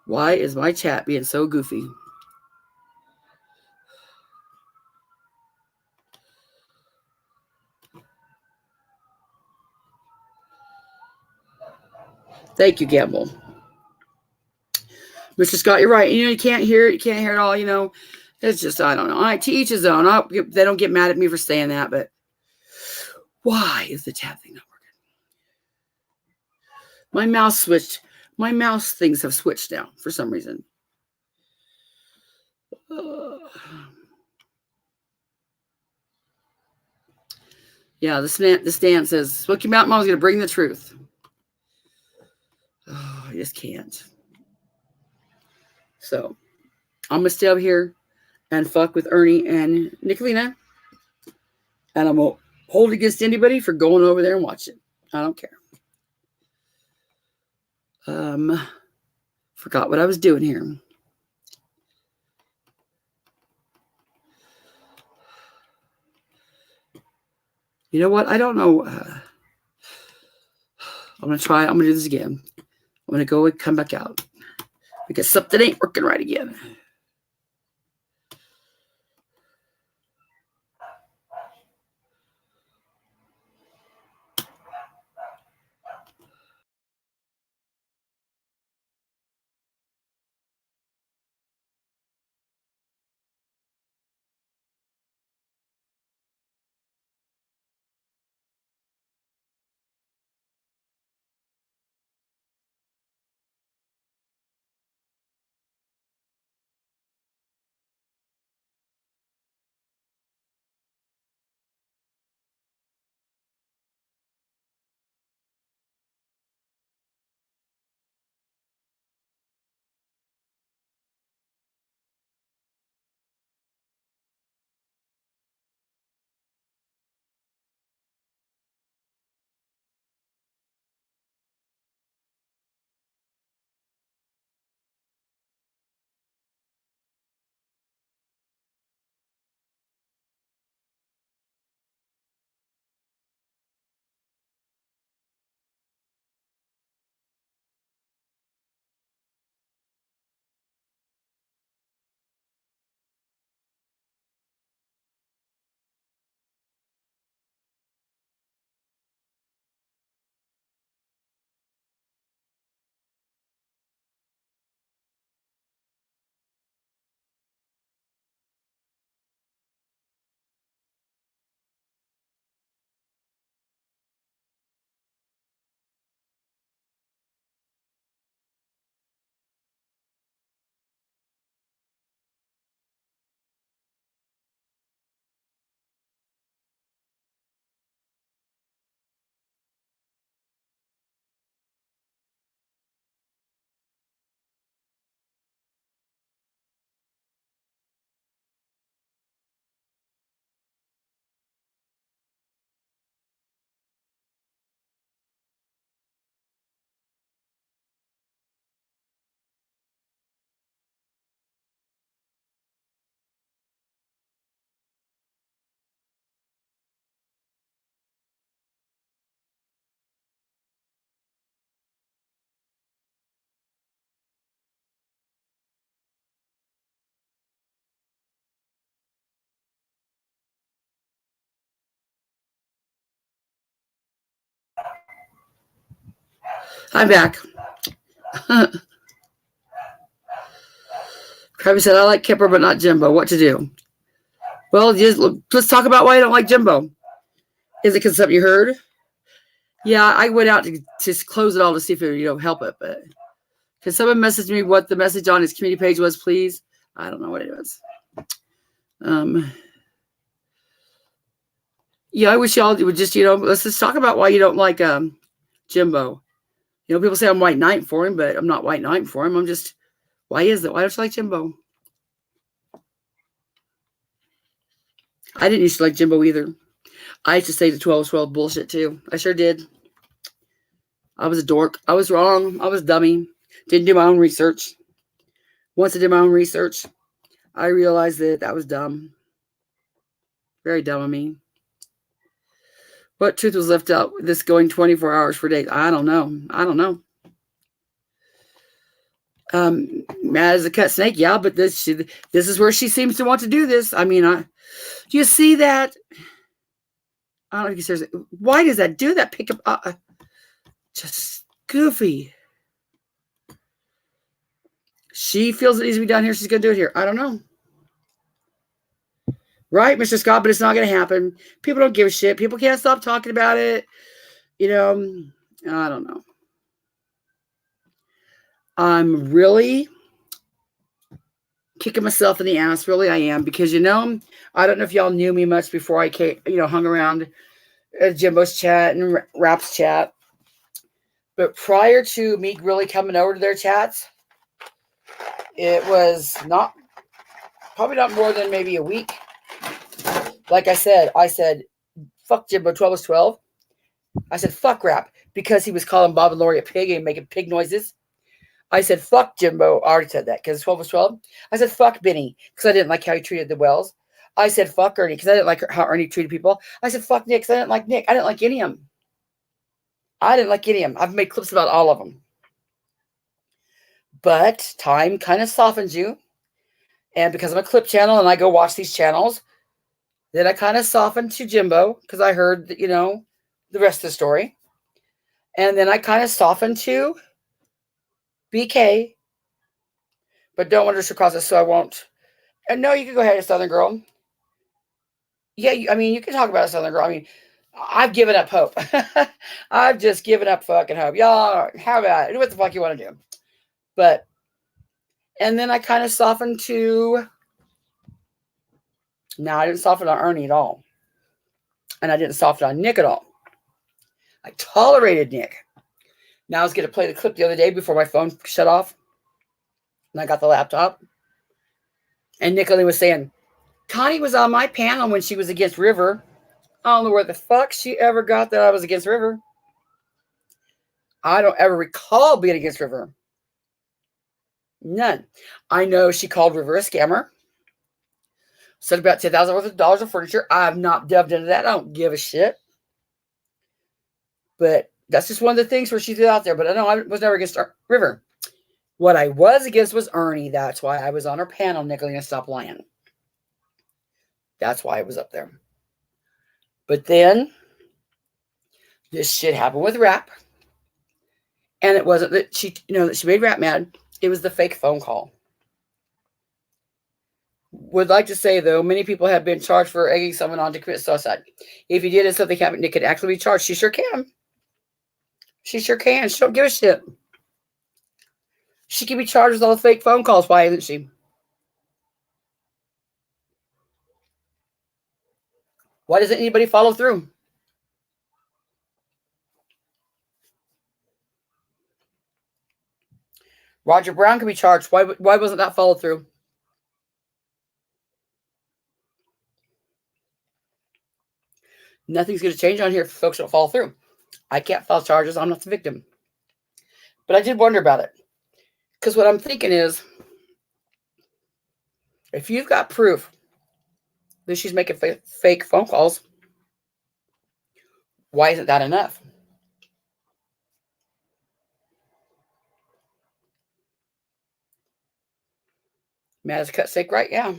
Why is my chat being so goofy? Thank you, Gamble. Mr. Scott, you're right. You know, you can't hear it. You can't hear it all. You know, it's just, I don't know. To each his own. They don't get mad at me for saying that, but why is the tab thing not working? My mouse switched. My mouse things have switched now for some reason. Yeah, the stand says, Smoky Mountain Mom's going to bring the truth. Oh, I just can't. So, I'm going to stay up here and fuck with Ernie and Nicolina. And I won't hold it against anybody for going over there and watching. I don't care. Forgot what I was doing here. You know what? I don't know. I'm going to try. I'm going to do this again. I'm going to go and come back out because something ain't working right again. I'm back. Krabby said, I like Kipper, but not Jimbo. What to do? Well, let's talk about why I don't like Jimbo. Is it because something you heard? Yeah, I went out to just close it all to see if it would help it. But can someone message me what the message on his community page was, please? I don't know what it was. Yeah, I wish y'all would just, let's just talk about why you don't like Jimbo. People say I'm white knight for him, but I'm not white knight for him. I'm just, why is it? Why don't you like Jimbo? I didn't used to like Jimbo either. I used to say the 12 bullshit too. I sure did. I was a dork. I was wrong. I was dummy. Didn't do my own research. Once I did my own research, I realized that was dumb. Very dumb of me. What truth was left out? This going 24 hours for days? I don't know. Mad as a cut snake. Yeah, but this is where she seems to want to do this. I mean, do you see that? I don't know if you seriously. Why does that do that? Pick up. Just goofy. She feels it needs to be done here. She's going to do it here. I don't know. Right, Mr. Scott, but it's not going to happen. People don't give a shit. People can't stop talking about it. I don't know. I'm really kicking myself in the ass. Really, I am. Because, I don't know if y'all knew me much before I came, hung around Jimbo's chat and Rap's chat. But prior to me really coming over to their chats, it was probably not more than maybe a week. Like I said, fuck Jimbo, 12 is 12. I said, fuck Rap, because he was calling Bob and Lori a pig and making pig noises. I said, fuck Jimbo. I already said that because 12 was 12. I said, fuck Benny, because I didn't like how he treated the Wells. I said, fuck Ernie, because I didn't like how Ernie treated people. I said, fuck Nick, because I didn't like Nick. I didn't like any of them. I've made clips about all of them. But time kind of softens you. And because I'm a clip channel and I go watch these channels, then I kind of softened to Jimbo because I heard, the rest of the story. And then I kind of softened to BK. But don't want to cross it, so I won't. And no, you can go ahead, Southern Girl. Yeah, you can talk about a Southern Girl. I've given up hope. I've just given up fucking hope. Y'all, how about it? Do what the fuck you want to do. And then I kind of softened to... No, I didn't soften on Ernie at all. And I didn't soften on Nick at all. I tolerated Nick. Now I was going to play the clip the other day before my phone shut off. And I got the laptop. And Nick only was saying, Connie was on my panel when she was against River. I don't know where the fuck she ever got that I was against River. I don't ever recall being against River. None. I know she called River a scammer. Said about $10,000 worth of furniture. I've not delved into that. I don't give a shit. But that's just one of the things where she threw out there. But I know I was never against River. What I was against was Ernie. That's why I was on her panel, Nicolina Stop Lying. That's why I was up there. But then this shit happened with Rap. And it wasn't that she made Rap mad. It was the fake phone call. Would like to say, though, many people have been charged for egging someone on to commit suicide. If you did it, something happened, it could actually be charged. She sure can. She sure can. She don't give a shit. She can be charged with all the fake phone calls. Why isn't she? Why doesn't anybody follow through? Roger Brown can be charged. Why wasn't that followed through? Nothing's going to change on here if folks don't follow through. I can't file charges. I'm not the victim. But I did wonder about it. Because what I'm thinking is, if you've got proof that she's making fake phone calls, why isn't that enough? Mad as a cut steak, right? Yeah.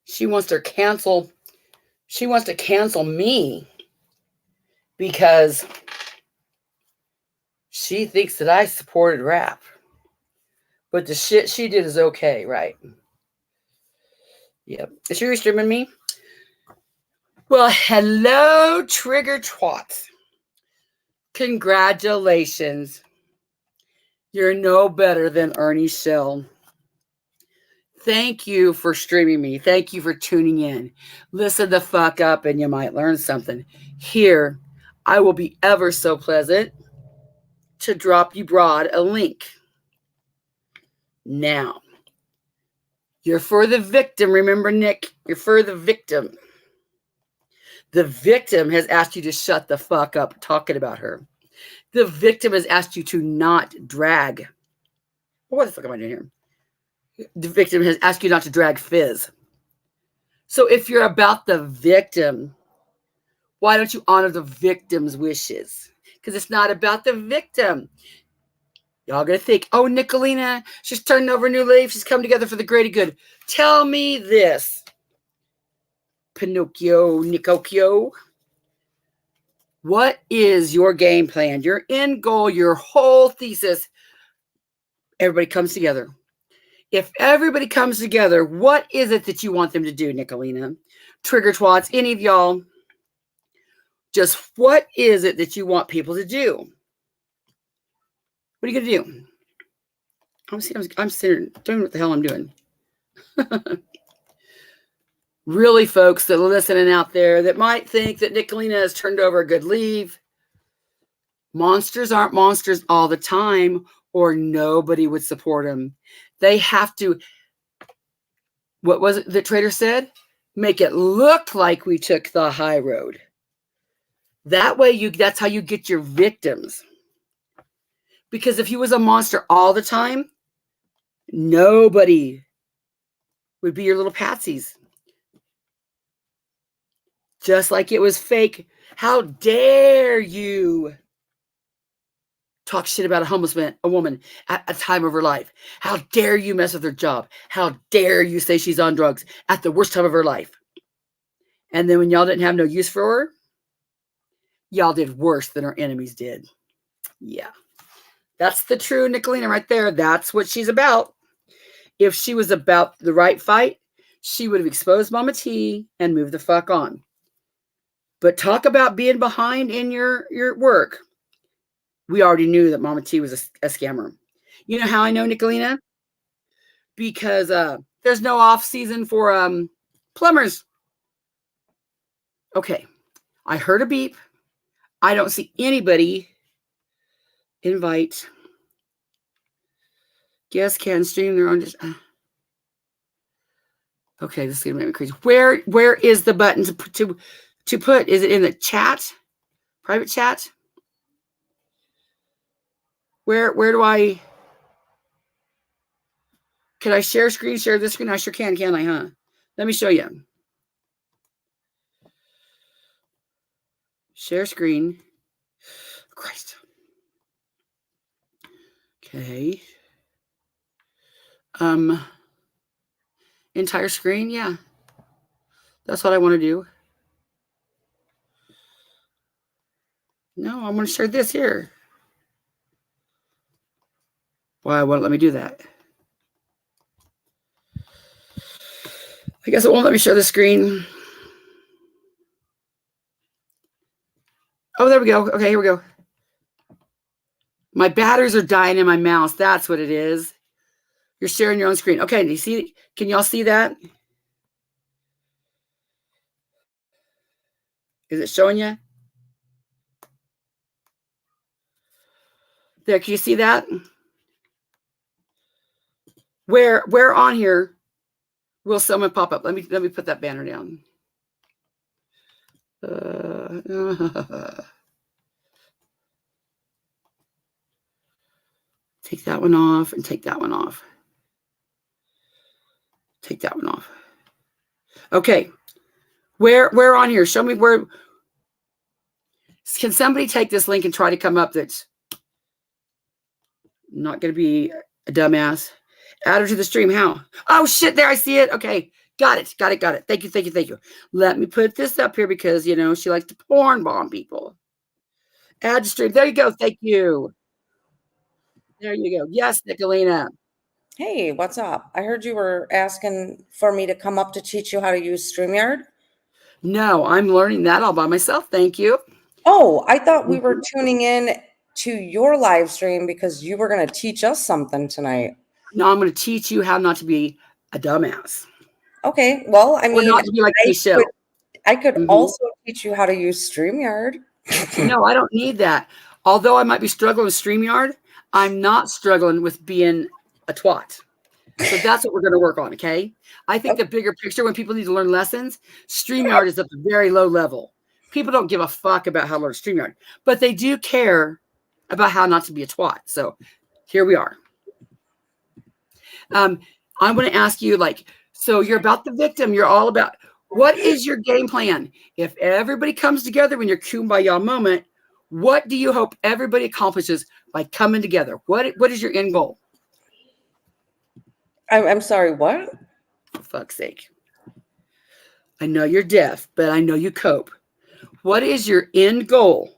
She wants to cancel. She wants to cancel me because she thinks that I supported rap. But the shit she did is okay, right? Yep. Is she streaming me? Well, hello, Trigger Twats. Congratulations. You're no better than Ernie Shell. Thank you for streaming me. Thank you for tuning in. Listen the fuck up and you might learn something. Here, I will be ever so pleasant to drop you broad a link. Now, you're for the victim. Remember, Nick, you're for the victim. The victim has asked you to shut the fuck up talking about her. The victim has asked you to not drag. What the fuck am I doing here? The victim has asked you not to drag Fizz. So if you're about the victim, why don't you honor the victim's wishes? Because it's not about the victim. Y'all gonna think, oh, Nicolina, she's turning over a new leaf. She's come together for the greater good. Tell me this, Pinocchio, Nicocchio. What is your game plan? Your end goal, your whole thesis. Everybody comes together. If everybody comes together, what is it that you want them to do, Nicolina? Trigger Twats, any of y'all? Just what is it that you want people to do? What are you going to do? I'm sitting doing what the hell I'm doing. Really, folks that are listening out there that might think that Nicolina has turned over a good leaf. Monsters aren't monsters all the time, or nobody would support them. They have to, what was it the trader said? Make it look like we took the high road. That way, that's how you get your victims. Because if he was a monster all the time, nobody would be your little patsies. Just like it was fake. How dare you talk shit about a homeless man, a woman at a time of her life? How dare you mess with her job? How dare you say she's on drugs at the worst time of her life? And then when y'all didn't have no use for her, y'all did worse than her enemies did. Yeah. That's the true Nicolina right there. That's what she's about. If she was about the right fight, she would have exposed Mama T and moved the fuck on. But talk about being behind in your work. We already knew that Mama T was a scammer. You know how I know, Nicolina? Because there's no off season for plumbers. Okay. I heard a beep. I don't see anybody. Invite. Guests can stream their own. Okay, this is gonna make me crazy. Where is the button to put? Is it in the chat? Private chat? Where do I? Can I share screen? Share this screen? I sure can I? Huh? Let me show you. Share screen. Christ. Okay. Entire screen, yeah. That's what I want to do. No, I'm going to share this here. Why won't it let me do that? I guess it won't let me share the screen. Oh, there we go. Okay, here we go. My batteries are dying in my mouse. That's what it is. You're sharing your own screen. Okay, do you see? Can y'all see that? Is it showing you? There, can you see that? Where on here will someone pop up? Let me put that banner down. Take that one off and take that one off. Take that one off. Okay. Where on here? Show me where. Can somebody take this link and try to come up that's not going to be a dumbass? Add her to the stream. How? Oh, shit. There. I see it. Okay. Got it. Got it. Got it. Thank you. Thank you. Thank you. Let me put this up here because, you know, she likes to porn bomb people. Add to stream. There you go. Thank you. There you go. Yes, Nicolina. Hey, what's up? I heard you were asking for me to come up to teach you how to use StreamYard. No, I'm learning that all by myself. Thank you. Oh, I thought we were tuning in to your live stream because you were going to teach us something tonight. No, I'm going to teach you how not to be a dumbass. Okay, well, I Or mean, not to be like Michelle. I could Mhm. also teach you how to use StreamYard. No, I don't need that. Although I might be struggling with StreamYard, I'm not struggling with being a twat. So that's what we're going to work on, okay? I think the bigger picture, when people need to learn lessons, StreamYard is at a very low level. People don't give a fuck about how to learn StreamYard, but they do care about how not to be a twat. So here we are. I'm going to ask you, like, so you're about the victim. You're all about, what is your game plan? If everybody comes together in your kumbaya moment, what do you hope everybody accomplishes by coming together? What is your end goal? I'm sorry, what? For fuck's sake. I know you're deaf, but I know you cope. What is your end goal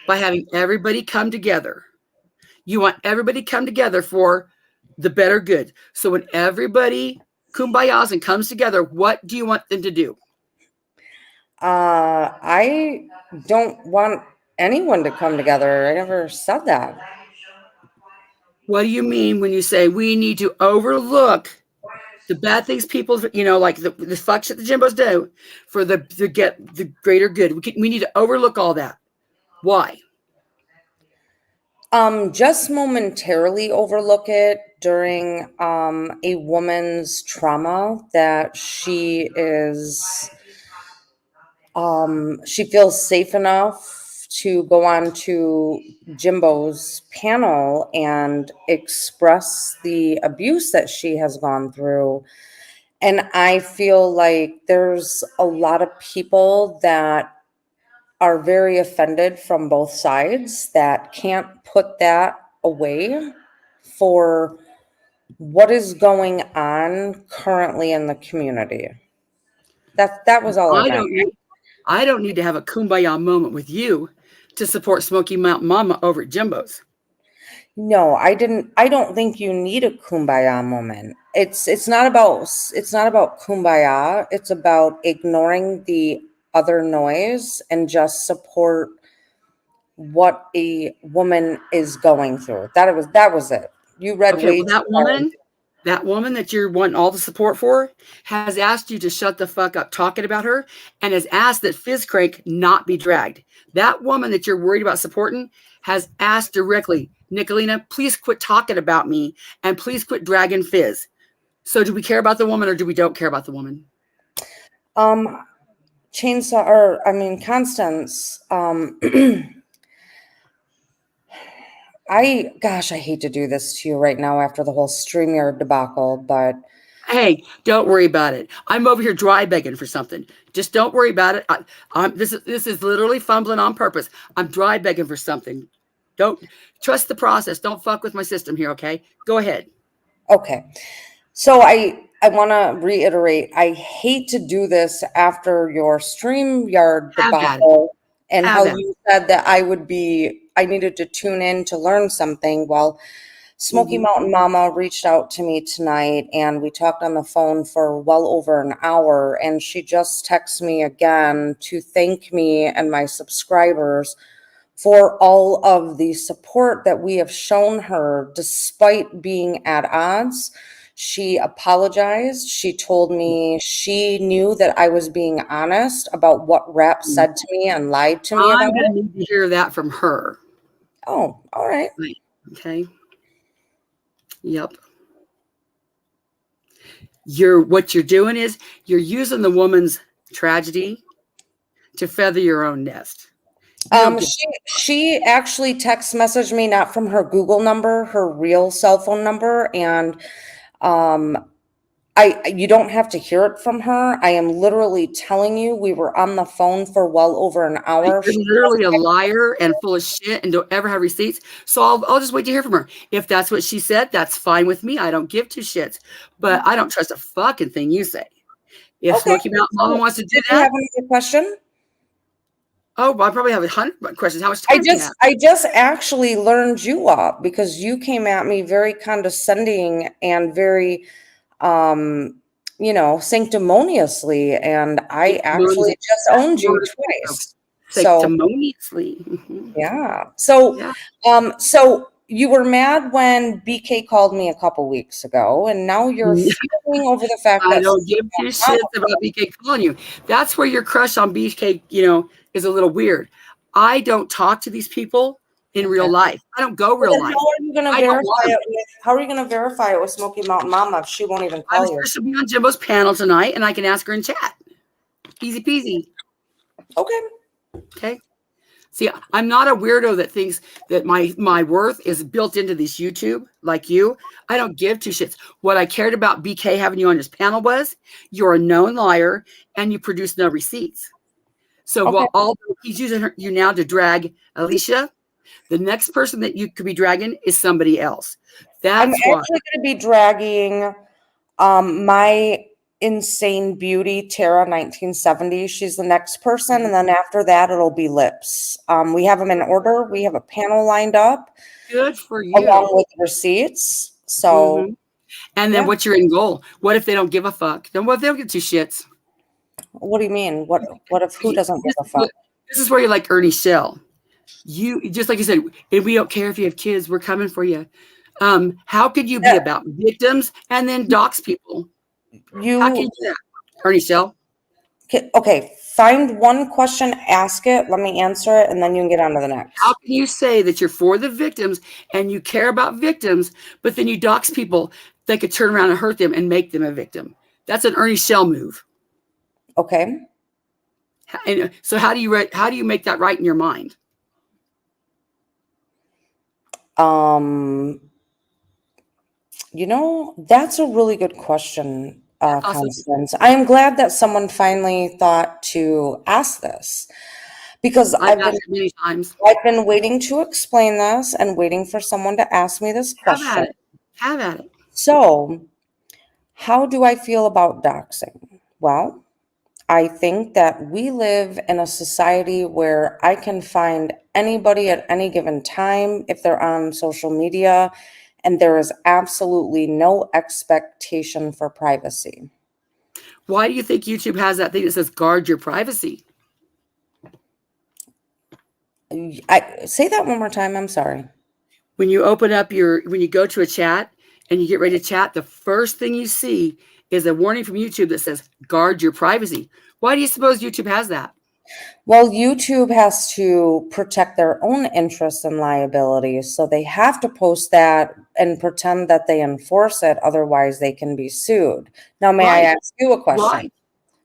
by having everybody come together? You want everybody to come together for the better good. So when everybody kumbayas and comes together, what do you want them to do? I don't want anyone to come together. I never said that. What do you mean when you say we need to overlook the bad things people, you know, like the fuck shit the Jimbos do for to get the greater good? We need to overlook all that. Why? Just momentarily overlook it during a woman's trauma that she feels safe enough to go on to Jimbo's panel and express the abuse that she has gone through. And I feel like there's a lot of people that are very offended from both sides that can't put that away for what is going on currently in the community. That was all I got. I don't need to have a kumbaya moment with you to support Smoky Mountain Mama over at Jimbo's. No, I don't think you need a kumbaya moment. It's not about kumbaya. It's about ignoring the other noise and just support what a woman is going through. That was it. You read Okay, way well, too that woman that you're wanting all the support for has asked you to shut the fuck up talking about her and has asked that Fizz Crank not be dragged. That woman that you're worried about supporting has asked directly, Nicolina, please quit talking about me and please quit dragging Fizz. So do we care about the woman or do we don't care about the woman? Constance, I hate to do this to you right now after the whole StreamYard debacle, but hey, don't worry about it. I'm over here dry begging for something. Just don't worry about it. This is literally fumbling on purpose. I'm dry begging for something. Don't trust the process. Don't fuck with my system here, okay? Go ahead. Okay. So I want to reiterate, I hate to do this after your StreamYard debacle and how you said that I needed to tune in to learn something. Well, Smoky Mountain Mama reached out to me tonight and we talked on the phone for well over an hour, and she just texted me again to thank me and my subscribers for all of the support that we have shown her despite being at odds. She apologized. She told me she knew that I was being honest about what Rap said to me and lied to me about I'm going to need to hear that from her. Oh, all right. Okay. Yep. What you're doing is you're using the woman's tragedy to feather your own nest. She actually text messaged me, not from her Google number, her real cell phone number, and you don't have to hear it from her. I am literally telling you, we were on the phone for well over an hour. You're literally a liar and full of shit and don't ever have receipts. So I'll just wait to hear from her. If that's what she said, that's fine with me. I don't give two shits. But I don't trust a fucking thing you say. If Okay. Smoky Mountain Mama wants to do Did you that, have another question? oh, well, I probably have 100 questions. How much time do you have? I just actually learned you up because you came at me very condescending and very, sanctimoniously, and I actually just owned you twice. So Sanctimoniously. Mhm. yeah. So Yeah. so you were mad when BK called me a couple weeks ago, and now you're fuming over the fact I that don't give two shits about BK calling you. That's where your crush on BK, is a little weird. I don't talk to these people in real life. I don't go real Then life. how are you going to I don't verify want it with? How are you going to verify it with Smoky Mountain Mama if she won't even I'm call sure you? she'll be on Jimbo's panel tonight, and I can ask her in chat. Easy peasy. Okay. Okay. See, I'm not a weirdo that thinks that my worth is built into this YouTube like you. I don't give two shits. What I cared about BK having you on his panel was you're a known liar and you produce no receipts. So Okay. while he's using you now to drag Alicia, the next person that you could be dragging is somebody else. I'm That's actually why. going to be dragging my insane beauty, Tara 1970. She's the next person. And then after that, it'll be Lips. We have them in order. We have a panel lined up. Good for you. Along with receipts. So, and then yeah. what's your end goal? What if they don't give a fuck? Then what if they don't get two shits? What do you mean? What if who doesn't give a fuck? This is where you're like Ernie Shell. You just like you said, if we don't care if you have kids, we're coming for you. How could you be about victims and then dox people? How can you do that, Ernie Shell? Okay, find one question, ask it, let me answer it, and then you can get on to the next. How can you say that you're for the victims and you care about victims, but then you dox people that could turn around and hurt them and make them a victim? That's an Ernie Shell move. Okay. And so how do you make that right in your mind? That's a really good question, Constance. I am glad that someone finally thought to ask this because I've asked it many times. I've been waiting to explain this and waiting for someone to ask me this question. Have at it. So, how do I feel about doxing? Well, I think that we live in a society where I can find anybody at any given time if they're on social media, and there is absolutely no expectation for privacy. Why do you think YouTube has that thing that says guard your privacy? Say that one more time. I'm sorry. When you open up when you go to a chat and you get ready to chat, the first thing you see is a warning from YouTube that says guard your privacy. Why do you suppose YouTube has that? Well, YouTube has to protect their own interests and liabilities, so they have to post that and pretend that they enforce it. Otherwise, they can be sued. Now, may I ask you a question?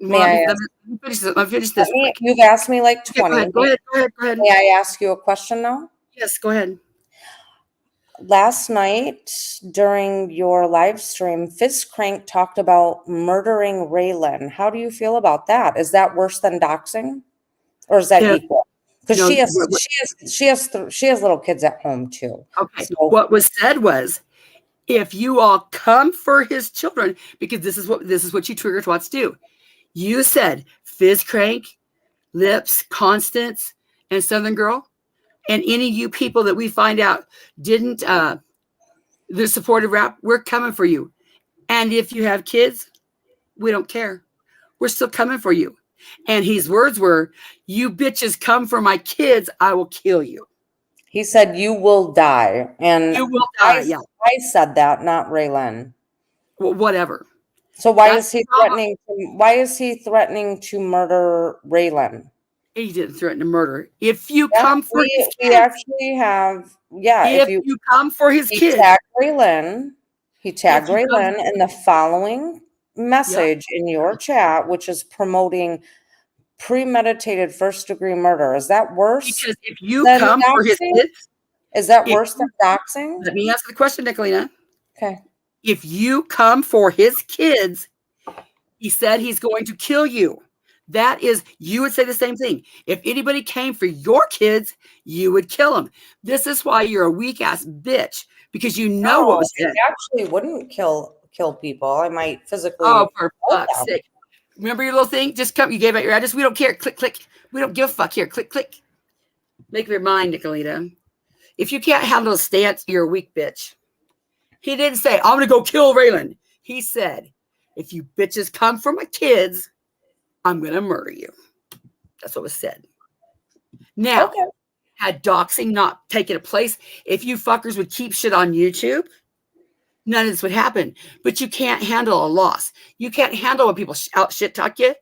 Let me finish this. You've asked me like 20. Go ahead. May I ask you a question now? Yes, go ahead. Last night during your live stream, Fizz Crank talked about murdering Raylan. How do you feel about that? Is that worse than doxing? Or is that equal? Because she has little kids at home too. Okay. So what was said was, if you all come for his children, because this is what you trigger twats do. You said Fizz Crank, Lips, Constance, and Southern Girl, and any of you people that we find out didn't the supportive rap, we're coming for you. And if you have kids, we don't care. We're still coming for you. And his words were, you bitches come for my kids, I will kill you. He said, you will die. And you will die, yeah. I said that, not Raylan. Well, whatever. So why is he threatening to murder Raylan? He didn't threaten to murder. If you come for his kids. We actually have, if you come for his kids. He tagged Raylan in the following message in your chat, which is promoting premeditated first-degree murder. Is that worse? Because if you come for his kids, is that worse than doxing? Let me ask the question, Nicolina. Okay. If you come for his kids, he said he's going to kill you. That is, you would say the same thing. If anybody came for your kids, you would kill them. This is why you're a weak ass bitch, because you know what was said. I actually wouldn't kill people. I might physically. Oh, for fuck's sake. Remember your little thing? Just come. You gave out your address. We don't care. Click, click. We don't give a fuck. Here, click, click. Make up your mind, Nicolita. If you can't handle a stance, you're a weak bitch. He didn't say, I'm going to go kill Raylan. He said, if you bitches come for my kids, I'm going to murder you. That's what was said. Now, Okay. had doxing not taken place, if you fuckers would keep shit on YouTube, none of this would happen. But you can't handle a loss. You can't handle when people out shit talk you.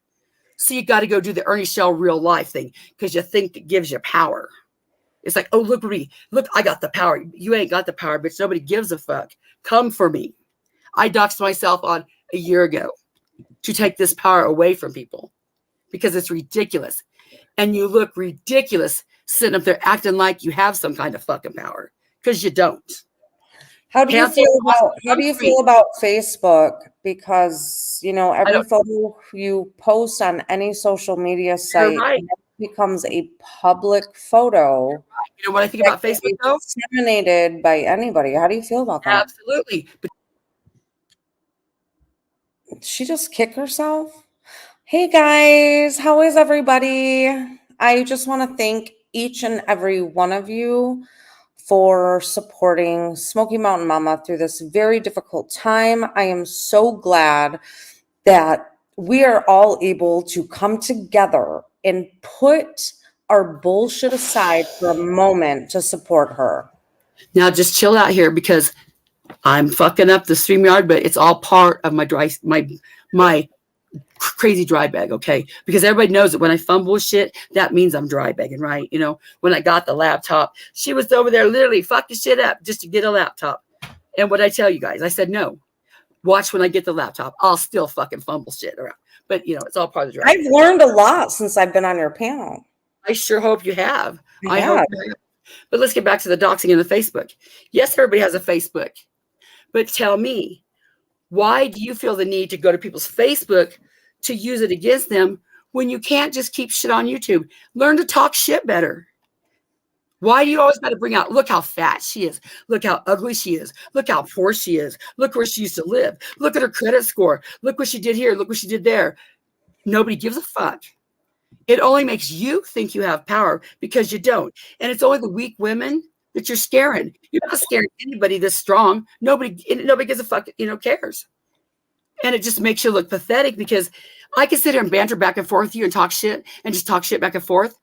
So you got to go do the Ernie Shell real life thing because you think it gives you power. It's like, oh, look at me. Look, I got the power. You ain't got the power, bitch. Nobody gives a fuck. Come for me. I doxed myself on a year ago to take this power away from people because it's ridiculous. And you look ridiculous sitting up there acting like you have some kind of fucking power because you don't. How do you feel about Facebook? Because, you know, every photo you post on any social media site becomes a public photo. You know what I think about Facebook, though? Disseminated by anybody. How do you feel about that? Absolutely. But did she just kick herself? Hey guys, how is everybody? I just want to thank each and every one of you for supporting Smoky Mountain Mama through this very difficult time. I am so glad that we are all able to come together and put our bullshit aside for a moment to support her. now just chill out here because I'm fucking up the StreamYard, but it's all part of my crazy dry bag, okay? Because everybody knows that when I fumble shit, that means I'm dry bagging, right? You know, when I got the laptop, she was over there literally fucking shit up just to get a laptop. And what I tell you guys, I said, no, watch when I get the laptop. I'll still fucking fumble shit around. But, you know, it's all part of the dry I've learned a lot since I've been on your panel. I sure hope you have. I hope have. you have. But let's get back to the doxing and the Facebook. Yes, everybody has a Facebook. But tell me, why do you feel the need to go to people's Facebook to use it against them when you can't just keep shit on YouTube? Learn to talk shit better. Why do you always got to bring out, look how fat she is. Look how ugly she is. Look how poor she is. Look where she used to live. Look at her credit score. Look what she did here. Look what she did there. Nobody gives a fuck. It only makes you think you have power because you don't. And it's only the weak women that you're scaring. You're not scaring anybody this strong. Nobody gives a fuck, cares. And it just makes you look pathetic because I can sit here and banter back and forth with you and talk shit and just talk shit back and forth.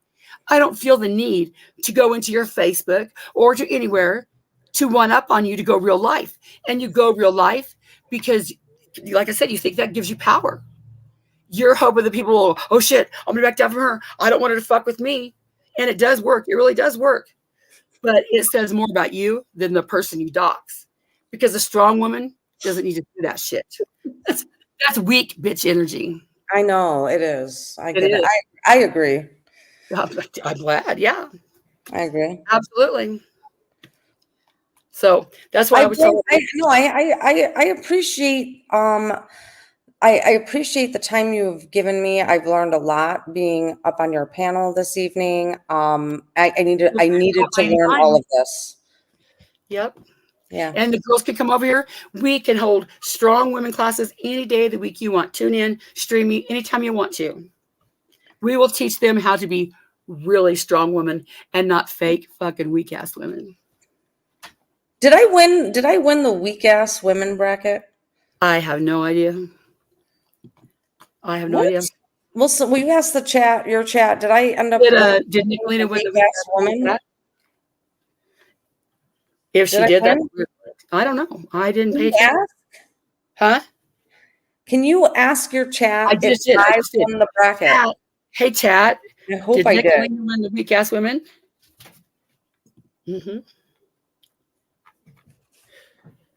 I don't feel the need to go into your Facebook or to anywhere to one up on you to go real life. And you go real life because, like I said, you think that gives you power. You're hoping that people will, oh shit, I'm gonna back down from her. I don't want her to fuck with me. And it does work. It really does work. But it says more about you than the person you dox. Because a strong woman doesn't need to do that shit. That's weak bitch energy. I know it is. I get it. I agree. I'm glad. Yeah, I agree. Absolutely. So that's why I was telling you. I appreciate I appreciate the time you've given me. I've learned a lot being up on your panel this evening. I needed to learn all of this. Yep. Yeah. And the girls can come over here. We can hold strong women classes any day of the week you want. Tune in, stream me anytime you want to. We will teach them how to be really strong women and not fake fucking weak ass women. Did I win the weak ass women bracket? I have no idea. I have no idea. Well, so we asked your chat. Did I end up? Did Nicolina win the weak ass woman? If she did that, I don't know. I didn't pay attention. Huh? Can you ask your chat I just did. I won the bracket? Hey, chat. I hope I did. Nicolina win the weak ass women? Mm-hmm.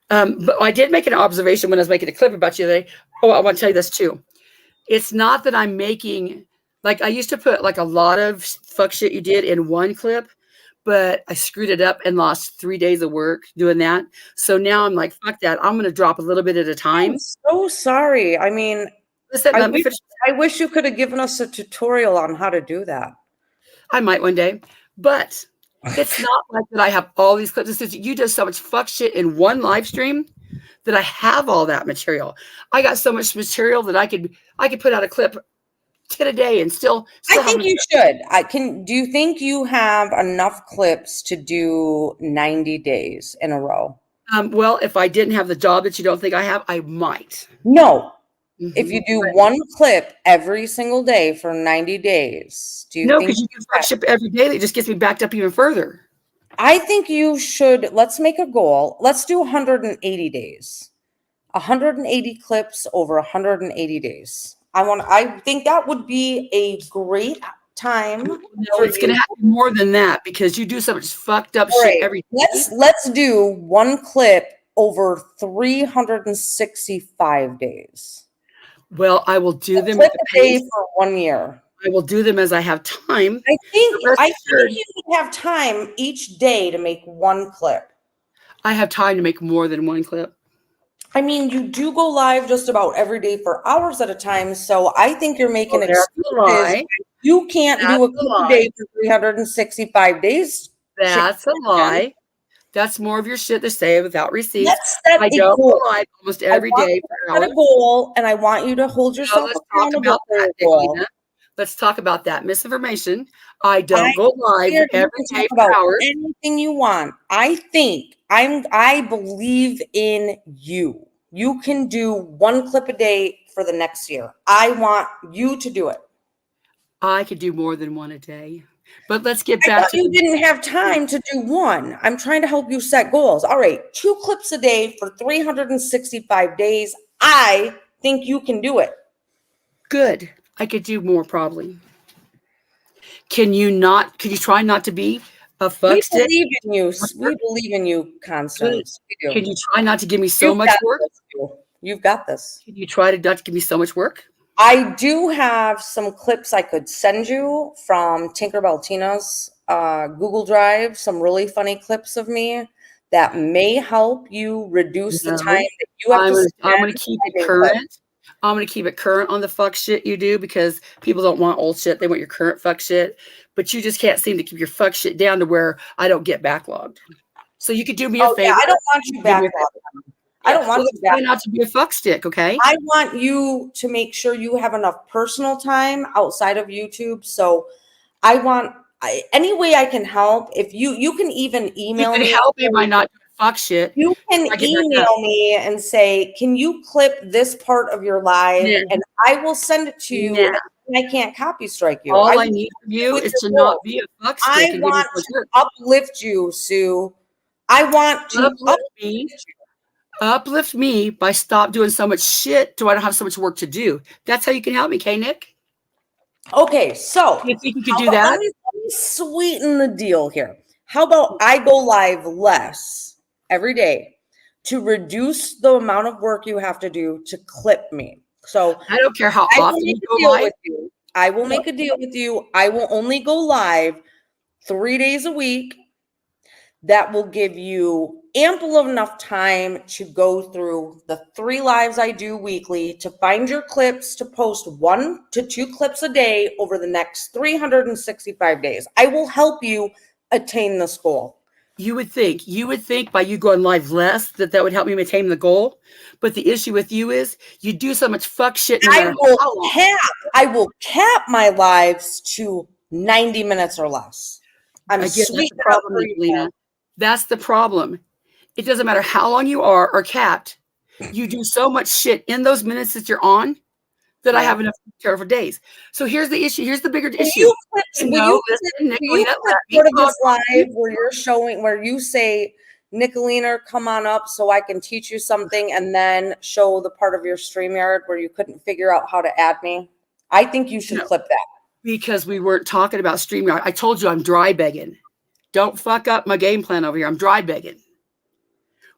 But I did make an observation when I was making a clip about you today. Oh, I want to tell you this too. It's not that I'm making, like I used to put like a lot of fuck shit you did in one clip, but I screwed it up and lost 3 days of work doing that. So now I'm like, fuck that. I'm going to drop a little bit at a time. I'm so sorry. I mean, listen, I wish you could have given us a tutorial on how to do that. I might one day, but it's not like that I have all these clips. You do so much fuck shit in one live stream that I have all that material. I got so much material that I could put out a clip 10 a day and still I think you should. Do you think you have enough clips to do 90 days in a row? Well, if I didn't have the job that you don't think I have, I might. No. If you do one clip every single day for 90 days, do you No, think because you do fuck shit every day that just gets me backed up even further. I think you should, let's make a goal. Let's do 180 days. 180 clips over 180 days. I think that would be a great time. No, it's going to have to be more than that because you do so much fucked up shit every day. Let's do one clip over 365 days. Well, I will do them at the pace for 1 year. I will do them as I have time. I think you would have time each day to make one clip. I have time to make more than one clip. I mean, you do go live just about every day for hours at a time, so I think you're making excuses. You can't do a clip a day for 365 days. That's a lie. That's more of your shit to say without receipts. I don't go live almost every day for hours. Set a goal, and I want you to hold yourself accountable for a goal. Let's talk about that misinformation. I don't go live every day for hours. Anything you want. I believe in you. You can do one clip a day for the next year. I want you to do it. I could do more than one a day. But let's get back to you didn't have time to do one. I'm trying to help you set goals. All right, 2 clips a day for 365 days. I think you can do it. Good. I could do more probably. Can you try not to be a fuck stick? We believe in you. We believe in you, Constance. Can you try not to give me so much work? You've got this. Can you try to not give me so much work? I do have some clips I could send you from Tinkerbell Tina's Google Drive, some really funny clips of me that may help you reduce the time that you have to spend. I'm going to keep it current. I'm going to keep it current on the fuck shit you do because people don't want old shit. They want your current fuck shit. But you just can't seem to keep your fuck shit down to where I don't get backlogged. So you could do me a favor. Yeah, I don't want you backlogged. I don't want you try not to be a fuck stick, okay? I want you to make sure you have enough personal time outside of YouTube. So I want any way I can help. If you can even email me. Help me by not doing fuck shit. You can email me and say, can you clip this part of your live? Yeah. And I will send it to you. Yeah. I can't copy strike you. All I need from you is to not be a fuck stick. I want to uplift you, Sue. I want to uplift me by stop doing so much shit so I don't have so much work to do. That's how you can help me, Nick. Okay, so you think you could do that? Let me sweeten the deal here. How about I go live less every day to reduce the amount of work you have to do to clip me? So I don't care how often you go live. I will make a deal with you. I will only go live 3 days a week. That will give you ample enough time to go through the 3 lives I do weekly, to find your clips, to post 1 to 2 clips a day over the next 365 days. I will help you attain this goal. You would think by you going live less that would help me attain the goal. But the issue with you is you do so much fuck shit. I will cap my lives to 90 minutes or less. That's the problem, Lena. That's the problem. It doesn't matter how long you are or capped. You do so much shit in those minutes that you're on that I have enough to care for days. So here's the issue. Here's the bigger issue. Part of this live where you're showing, where you say, Nicolina, come on up so I can teach you something, and then show the part of your StreamYard where you couldn't figure out how to add me. I think you should clip that. Because we weren't talking about StreamYard. I told you I'm dry begging. Don't fuck up my game plan over here. I'm dry begging.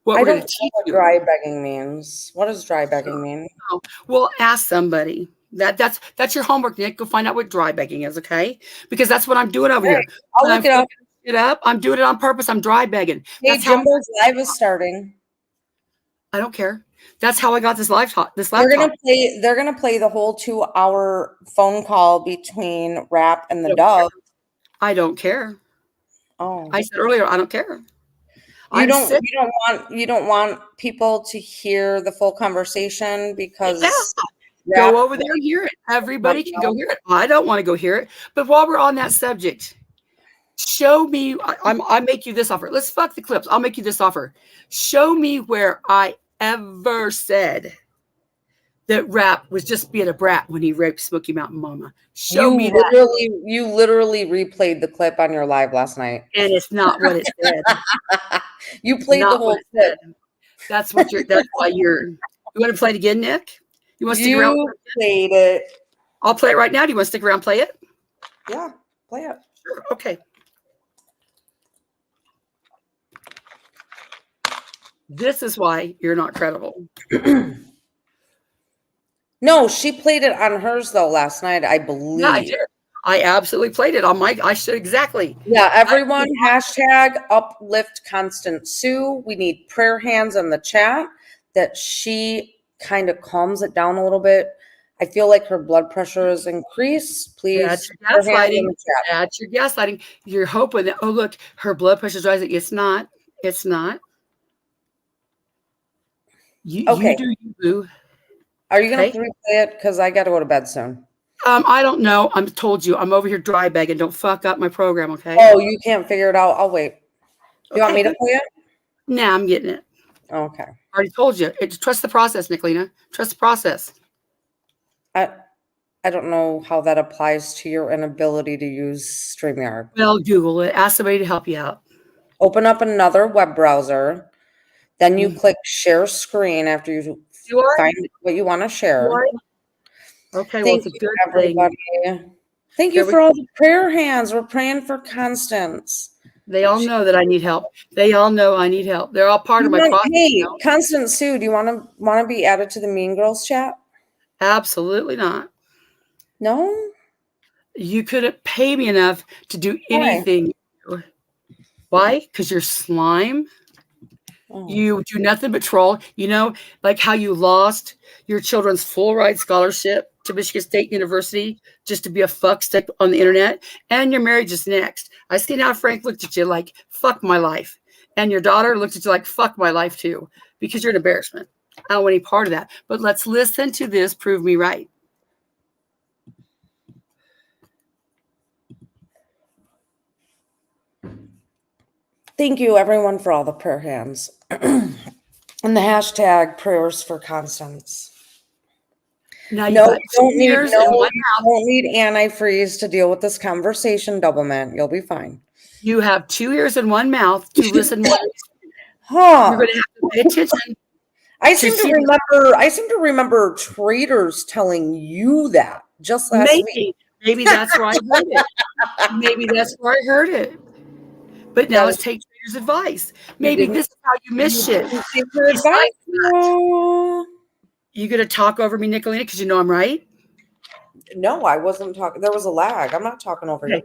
I don't know what dry begging means. What does dry begging mean? Oh, well, ask somebody. That's your homework, Nick. Go find out what dry begging is, okay? Because that's what I'm doing over here. I'll look it up. I'm doing it on purpose. I'm dry begging. Hey, Jimbo's live is starting. I don't care. That's how I got this live talk. They're gonna play the whole 2-hour phone call between Rap and the Dove. I don't care. Oh, I said earlier, I don't care. You I'm don't sick. you don't want people to hear the full conversation because Go over there and hear it. Everybody can go hear it. I don't want to go hear it. But while we're on that subject, show me. I make you this offer. Let's fuck the clips. I'll make you this offer. Show me where I ever said that Rap was just being a brat when he raped Smoky Mountain Mama. Show me that. You literally replayed the clip on your live last night. And it's not what it said. You played Not the whole what it clip. said. That's why you want to play it again, Nick? You want to stick around? You played it. I'll play it right now. Do you want to stick around and play it? Yeah, play it. Sure. Okay. This is why you're not credible. No, she played it on hers though last night, I believe. Yeah, I did. I absolutely played it on my. I should exactly. Yeah, everyone, hashtag uplift Constant Sue. We need prayer hands in the chat that she kind of calms it down a little bit. I feel like her blood pressure is increased. Please, that's your gaslighting. That's your gaslighting. You're hoping that, oh, look, her blood pressure's rising. It's not. It's not. You do you, boo. Are you going to replay it? Because I got to go to bed soon. I don't know. I'm told you. I'm over here dry bagging. Don't fuck up my program, okay? Oh, you can't figure it out. I'll wait. You want me to play it? Nah, I'm getting it. Okay. I already told you. Trust the process, Nicolina. Trust the process. I don't know how that applies to your inability to use StreamYard. Well, Google it. Ask somebody to help you out. Open up another web browser. Then you click share screen after you find what you want to share. Okay, Thank you, everybody. Thank you for all the prayer hands. We're praying for Constance. They all know that I need help. They all know I need help. They're all part of my process. Hey, Constance Sue, do you want to be added to the Mean Girls chat? Absolutely not. No? You couldn't pay me enough to do anything. Why? Because you're slime. Oh. You do nothing but troll. You know, like how you lost your children's full ride scholarship to Michigan State University just to be a fuckstick on the internet, and your marriage is next. I seen how Frank looked at you like, fuck my life. And your daughter looked at you like, fuck my life too, because you're an embarrassment. I don't want any part of that. But let's listen to this prove me right. Thank you, everyone, for all the prayer hands. And the hashtag prayers for Constance. Now you don't need antifreeze to deal with this conversation, Doublemint. You'll be fine. You have 2 ears and 1 mouth to listen more. You're going to have to pay attention. I seem to remember traders telling you that just last week. Maybe that's where I heard it. Maybe that's where I heard it. But now let's take traders' advice. Maybe this is how you miss shit. You going to talk over me, Nicolina, because you know I'm right? No, I wasn't talking. There was a lag. I'm not talking over you.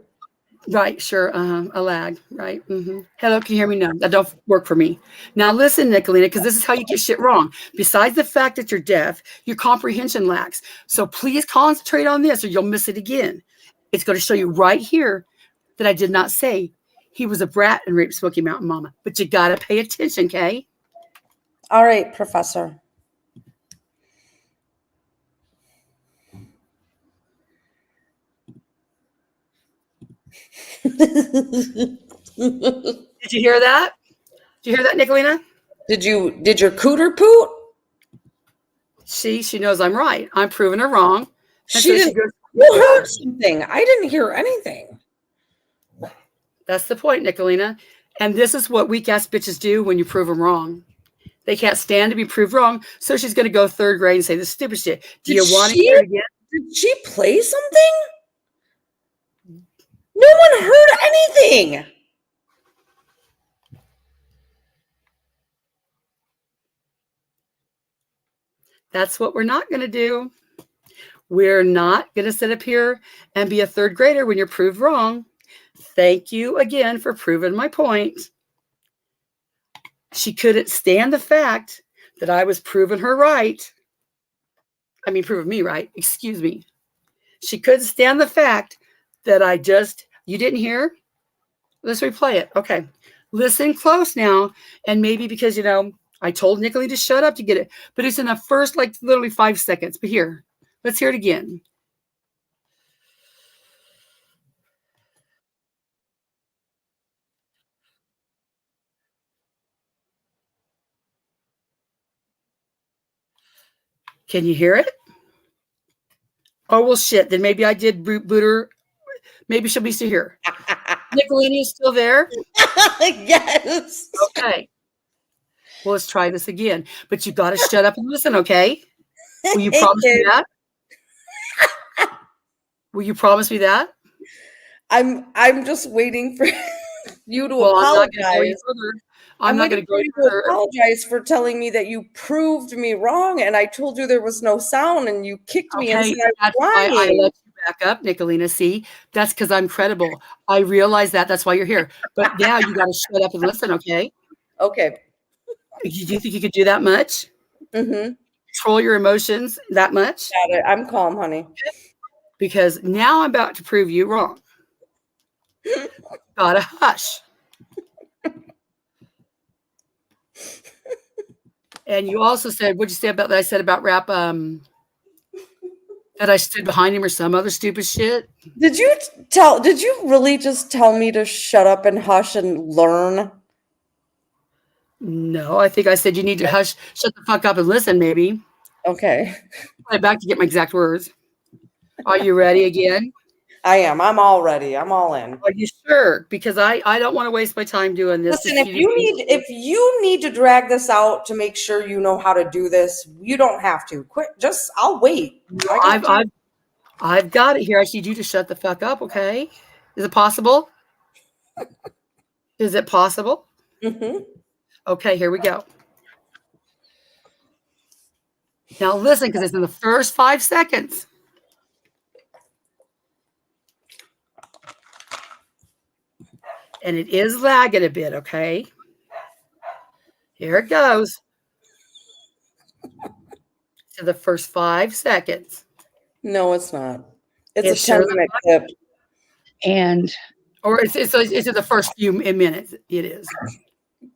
Right, sure. A lag, right? Mm-hmm. Hello, can you hear me? No, that don't work for me. Now listen, Nicolina, because this is how you get shit wrong. Besides the fact that you're deaf, your comprehension lacks. So please concentrate on this or you'll miss it again. It's going to show you right here that I did not say he was a brat and raped Smoky Mountain Mama. But you got to pay attention, okay? All right, Professor. Did you hear that? Did you hear that, Nicolina? Did your cooter poot? She knows I'm right. I'm proving her wrong. You heard something. I didn't hear anything. That's the point, Nicolina. And this is what weak ass bitches do when you prove them wrong. They can't stand to be proved wrong. So she's going to go third grade and say this stupid shit. Do you want to hear it again? Did she play something? No one heard anything. That's what we're not going to do. We're not going to sit up here and be a third grader when you're proved wrong. Thank you again for proving my point. She couldn't stand the fact that I was proving her right. I mean, proving me right. Excuse me. She couldn't stand the fact that you didn't hear? Let's replay it. Okay. Listen close now. And maybe because, I told Nicolene to shut up to get it, but it's in the first, like, literally 5 seconds. But here, let's hear it again. Can you hear it? Oh, well, shit. Then maybe I did boot her. Maybe she'll be still here. Nicolene is still there? Yes. Okay. Well, let's try this again. But you got to shut up and listen, okay? Will you promise me that? Will you promise me that? I'm just waiting for you to Well, apologize. I'm not going to go waiting for further. you to apologize for telling me that you proved me wrong, and I told you there was no sound, and you kicked me and Okay, said I was that's why I lying. let you back up, Nicolena. See, that's because I'm credible. I realize that. That's why you're here. But now you got to shut up and listen, okay? Okay. Do you think you could do that much? Mm-hmm. Control your emotions that much? Got it. I'm calm, honey. Because now I'm about to prove you wrong. Gotta hush. And you also said, what'd you say about that? I said about rap, that I stood behind him or some other stupid shit. Did you really just tell me to shut up and hush and learn? No, I think I said you need to hush, shut the fuck up and listen, maybe. Okay. I'm back to get my exact words. Are you ready again? I am. I'm all ready. I'm all in. Are you sure? Because I don't want to waste my time doing this. Listen, if you need to drag this out to make sure you know how to do this, you don't have to. Quit. I'll wait. I've got it here. I need you to shut the fuck up, okay? Is it possible? Is it possible? Mm-hmm. Okay, here we go. Now listen, because it's in the first 5 seconds. And it is lagging a bit, okay? Here it goes. To the first 5 seconds. No, it's not. It's It's a 10-minute clip. Or it's in the first few minutes. It is.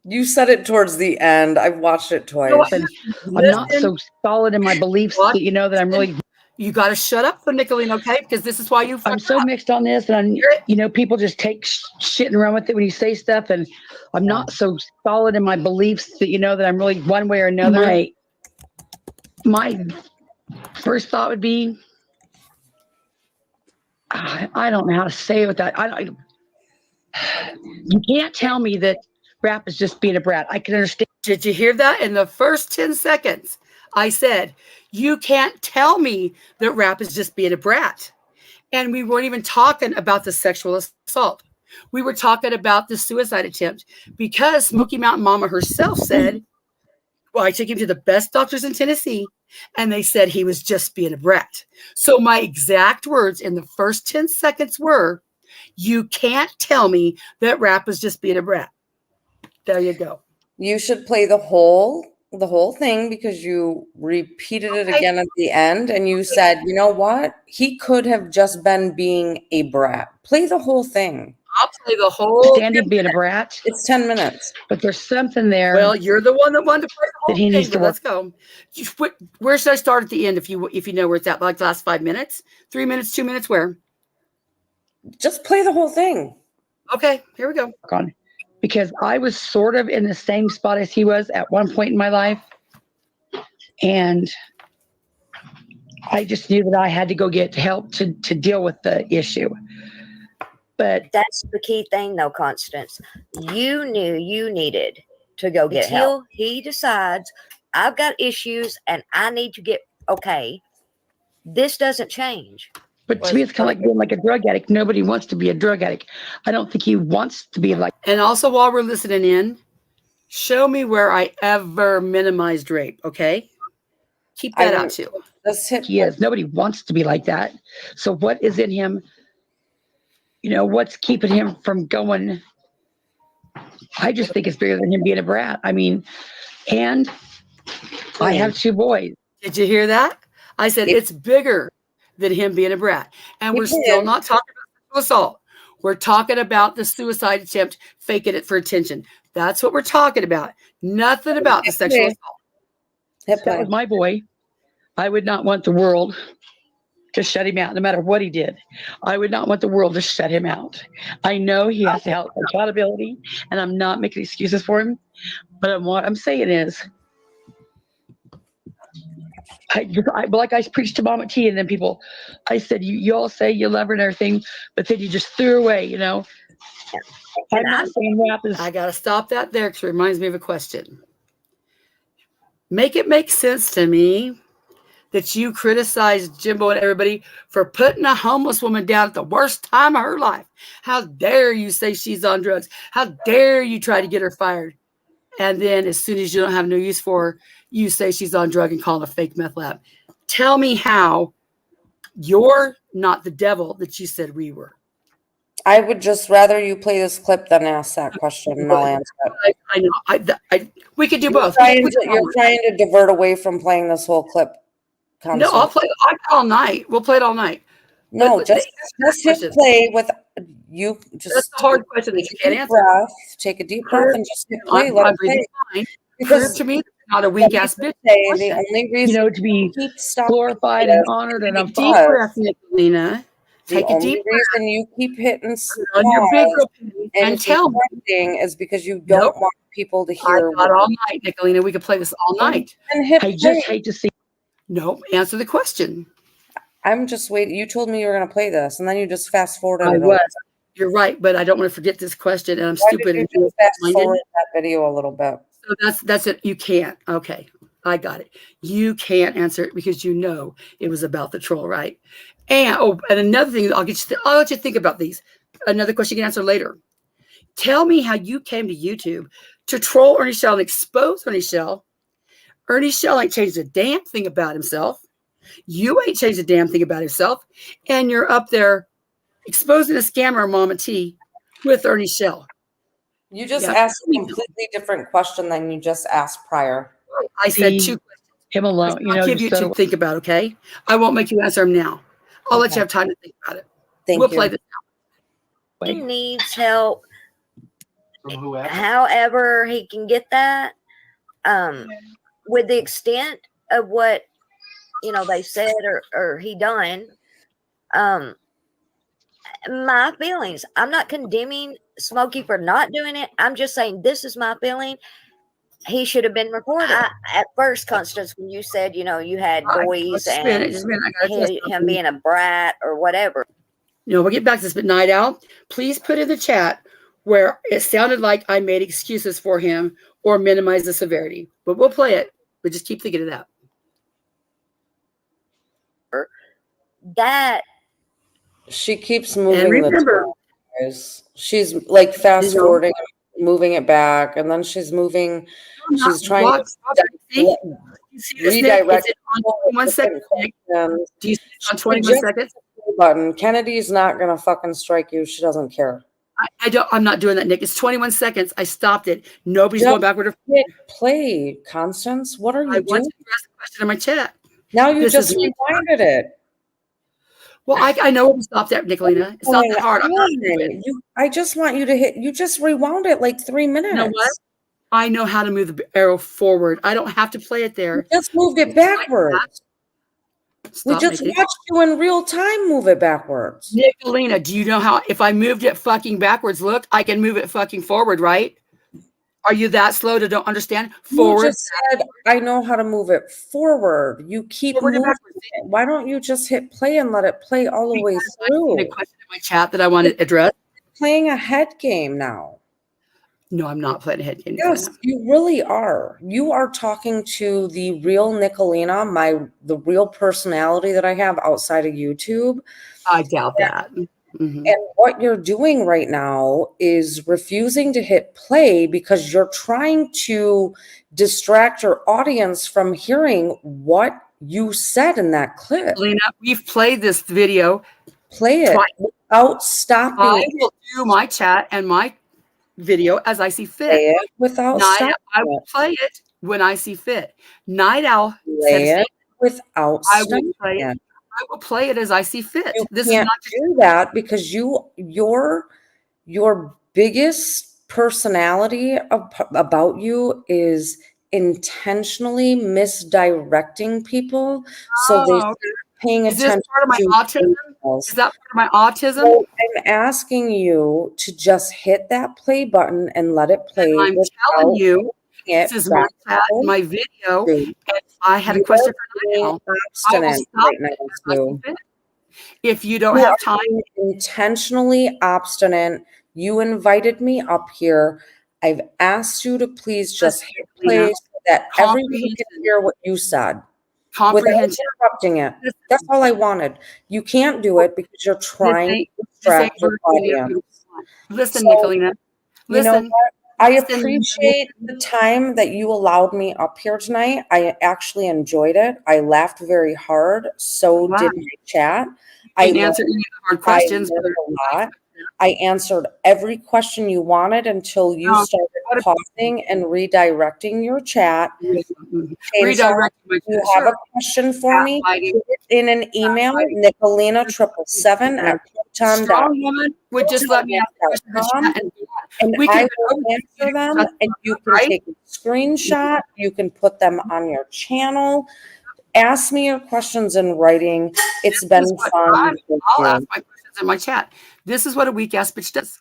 You said it towards the end. I've watched it twice. I'm not so solid in my beliefs that you know that I'm really. You got to shut up for Nicolene, okay? Because this is why I'm so mixed on this, and people just take shit and run with it when you say stuff, and I'm not so solid in my beliefs that you know that I'm really one way or another. My first thought would be, I don't know how to say it with that. You can't tell me that rap is just being a brat. I can understand. Did you hear that? In the first 10 seconds, I said, you can't tell me that rap is just being a brat. And we weren't even talking about the sexual assault. We were talking about the suicide attempt because Smoky Mountain Mama herself said, well, I took him to the best doctors in Tennessee, and they said he was just being a brat. So my exact words in the first 10 seconds were, you can't tell me that rap is just being a brat. There you go. You should play the whole thing because you repeated it again at the end and you said, you know what? He could have just been being a brat. Play the whole thing. I'll play the whole standing being a brat. It's 10 minutes. But there's something there. Well, you're the one that wanted to play the whole that he thing, needs to but let's go. Where should I start at the end if you know where it's at? Like the last 5 minutes? 3 minutes, 2 minutes, where? Just play the whole thing. Okay, here we go. Because I was sort of in the same spot as he was at one point in my life. And I just knew that I had to go get help to deal with the issue. But that's the key thing, though, Constance. You knew you needed to go get help. He decides, I've got issues and I need to get okay. This doesn't change. But to me, it's kind of like being like a drug addict. Nobody wants to be a drug addict. I don't think he wants to be like. And also, while we're listening in, show me where I ever minimized rape, okay? Keep that out, too. He is. Nobody wants to be like that. So what is in him? What's keeping him from going? I just think it's bigger than him being a brat. I mean, and I have 2 boys. Did you hear that? I said it's bigger than him being a brat. And we're still not talking about sexual assault. We're talking about the suicide attempt, faking it for attention. That's what we're talking about. Nothing about the sexual assault. Hit That was my boy. I would not want the world to shut him out, no matter what he did. I would not want the world to shut him out. I know he has to have accountability, and I'm not making excuses for him. But what I'm saying is, like I preached to Mama T, and then people, I said, you all say you love her and everything, but then you just threw her away, you know. I'm not saying rap is. I got to stop that there because it reminds me of a question. Make it make sense to me that you criticized Jimbo and everybody for putting a homeless woman down at the worst time of her life. How dare you say she's on drugs? How dare you try to get her fired? And then as soon as you don't have no use for her, you say she's on drug and call it a fake meth lab. Tell me how you're not the devil that you said we were. I would just rather you play this clip than ask that question, and I'll answer it. I know. We could do both. You're trying to divert away from playing this whole clip. No, I'll play it all night. We'll play it all night. No, just hit play with you. Just that's a hard question that you can't answer. Take a deep breath and just hit play. Let it play. Because to me, it's not a weak ass bitch. The only reason, you know, to be glorified and honored, and I'm deep breath, Nicolina. Take a deep breath. The only reason you keep hitting on your big and tell me is because you don't want people to hear. I got all night, Nicolina. We could play this all night. And hit I just hate to see. No, answer the question. I'm just waiting. You told me you were going to play this, and then you just fast forwarded. I was. You're right, but I don't want to forget this question, and I'm stupid. Did you fast forward that video a little bit? So that's it. You can't. Okay, I got it. You can't answer it because you know it was about the troll, right? And and another thing, I'll let you think about these. Another question you can answer later. Tell me how you came to YouTube to troll Ernie Shell and expose Ernie Shell. Ernie Shell ain't changed a damn thing about himself. You ain't changed a damn thing about himself. And you're up there exposing a scammer, Mama T, with Ernie Shell. You just asked a completely different question than you just asked prior. I said 2 questions. Him alone. I'll give you 2 to think about, okay? I won't make you answer them now. I'll let you have time to think about it. We'll play this out. He needs help. However he can get that. With the extent of what they said or he done, my feelings. I'm not condemning Smokey for not doing it. I'm just saying this is my feeling. He should have been reported. At first, Constance, when you said you had boys and him being a brat or whatever. We'll get back to this, but Night Owl, please put in the chat where it sounded like I made excuses for him or minimize the severity. But we'll play it. But just keep thinking of that. That she keeps moving. She's like fast forwarding, moving it back, and then she's moving. She's trying to redirect it on 21 seconds. Do you see it on 21 seconds? Button. Kennedy's not gonna fucking strike you. She doesn't care. I'm not doing that, Nick. It's 21 seconds. I stopped it. Nobody's going backward or forward. Play, Constance. What are you doing? I want to address the question in my chat. Now you just rewinded it. Well, I know we stopped at, Nicolina. It's not that hard. I just want you to hit. You just rewound it like 3 minutes. You know what? I know how to move the arrow forward. I don't have to play it there. You just moved it backwards. We just watched you in real time move it backwards. Nicolina, do you know how if I moved it fucking backwards, look, I can move it fucking forward, right? Are you that slow to don't understand? Forward. You just said, I know how to move it forward. You keep moving it. Why don't you just hit play and let it play all the way through? A question in my chat that I want to address. Playing a head game now. No, I'm not playing a head game. Yes, you really are. You are talking to the real Nicolina, the real personality that I have outside of YouTube. I doubt that. Mm-hmm. And what you're doing right now is refusing to hit play because you're trying to distract your audience from hearing what you said in that clip. Lena, we've played this video. Play it without stopping. I will do my chat and my video as I see fit. Play it without stopping. I will play it when I see fit. Night Owl play it without I will play it. I will play it as I see fit. You This is can't not just do that because your biggest personality about you is intentionally misdirecting people so they oh, start paying is this attention part of my to autism? emails. Is that part of my autism? So I'm asking you to just hit that play button and let it play I'm telling without you, it this is my back chat, to my video. you. And if I had a You question are for being now, I will obstinate stop right now, it as I see Sue. fit. If you don't You have are time, being intentionally obstinate. You invited me up here. I've asked you to please just hit Lena, play so that everyone can comprehension, hear what you said without comprehension. interrupting it. That's all I wanted. You can't do it because you're This trying ain't, to this ain't distract your virtually audience. Listen, So, Nicolina. you know Listen. what? I Listen. appreciate the time that you allowed me up here tonight. I actually enjoyed it. I laughed very hard. So Wow. did my chat. I I didn't learned, answer any of the hard I questions. learned a lot. I answered every question you wanted until you started pausing and redirecting your chat. Redirect my You chat, have a sure. question for me? Fighting. Put it in an email, Nicolina777@proton.com. Strong woman would just let me ask the question in the chat and we I could will answer them, and you can take a screenshot. You can put them on your channel. Ask me your questions in writing. It's been fun. I'll ask my questions in my chat. This is what a weak ass bitch does.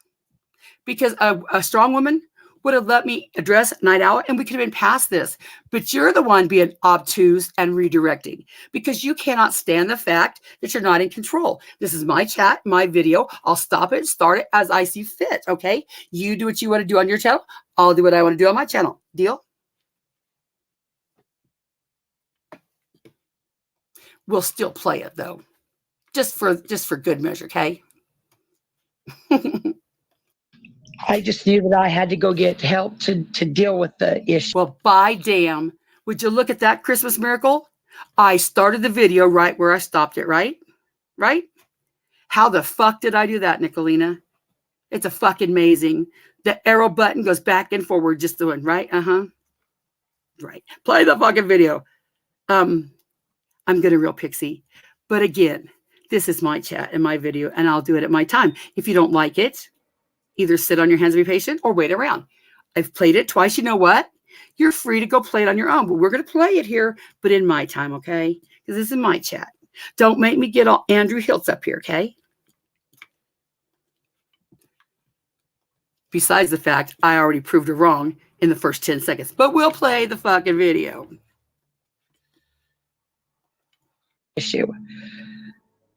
Because a strong woman would have let me address Night Owl and we could have been past this. But you're the one being obtuse and redirecting because you cannot stand the fact that you're not in control. This is my chat, my video. I'll stop it, start it as I see fit. Okay. You do what you want to do on your channel. I'll do what I want to do on my channel. Deal? We'll still play it though. Just for good measure, okay? I just knew that I had to go get help to deal with the issue. Well, by damn, would you look at that Christmas miracle? I started the video right where I stopped it, right? Right? How the fuck did I do that, Nicolina? It's a fucking amazing. The arrow button goes back and forward, just doing, right? Uh-huh. Right. Play the fucking video. I'm gonna real pixie. But again, this is my chat and my video, and I'll do it at my time. If you don't like it, either sit on your hands and be patient or wait around. I've played it twice. You know what? You're free to go play it on your own, but we're going to play it here, but in my time, okay? Because this is my chat. Don't make me get all Andrew Hiltz up here, okay? Besides the fact I already proved her wrong in the first 10 seconds, but we'll play the fucking video. Issue.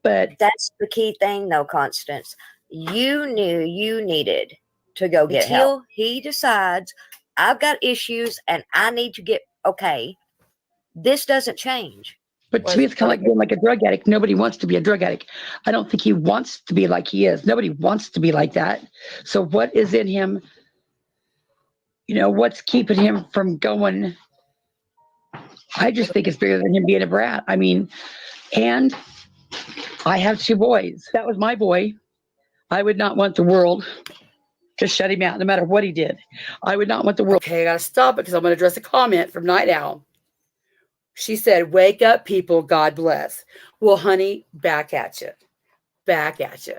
But that's the key thing, though, Constance. You knew you needed to go get help. He decides, I've got issues and I need to get okay. This doesn't change. But to me, it's kind of like being like a drug addict. Nobody wants to be a drug addict. I don't think he wants to be like he is. Nobody wants to be like that. So what is in him? You know, what's keeping him from going? I just think it's bigger than him being a brat. I mean, and I have 2 boys. That was my boy. I would not want the world to shut him out no matter what he did. I would not want the world. Okay, I got to stop it because I'm going to address a comment from Night Owl. She said, wake up, people. God bless. Well, honey, back at you. Back at you.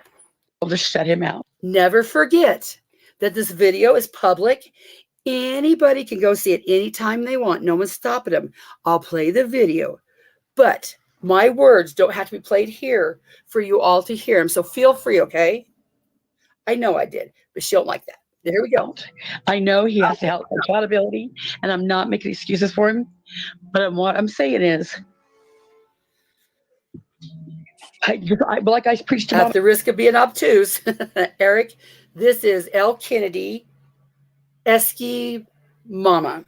I'll just shut him out. Never forget that this video is public. Anybody can go see it anytime they want. No one's stopping them. I'll play the video. But my words don't have to be played here for you all to hear them. So feel free, okay? I know I did, but she don't like that. There we go. I know he has to have accountability, and I'm not making excuses for him. But what I'm saying is, like I preached about. At the risk of being obtuse, Eric, this is L. Kennedy, Esky Mama.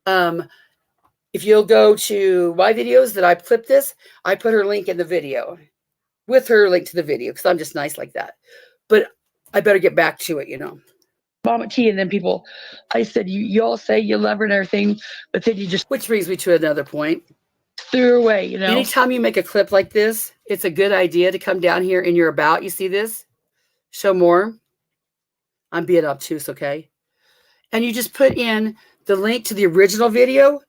If you'll go to my videos that I clipped this, I put her link in the video with her link to the video because I'm just nice like that. But I better get back to it, you know. Vomit tea, and then people, I said, you all say you love her and everything, but then you just. Which brings me to another point. Threw her away, you know. Anytime you make a clip like this, it's a good idea to come down here in your about. You see this? Show more. I'm being obtuse, okay? And you just put in the link to the original video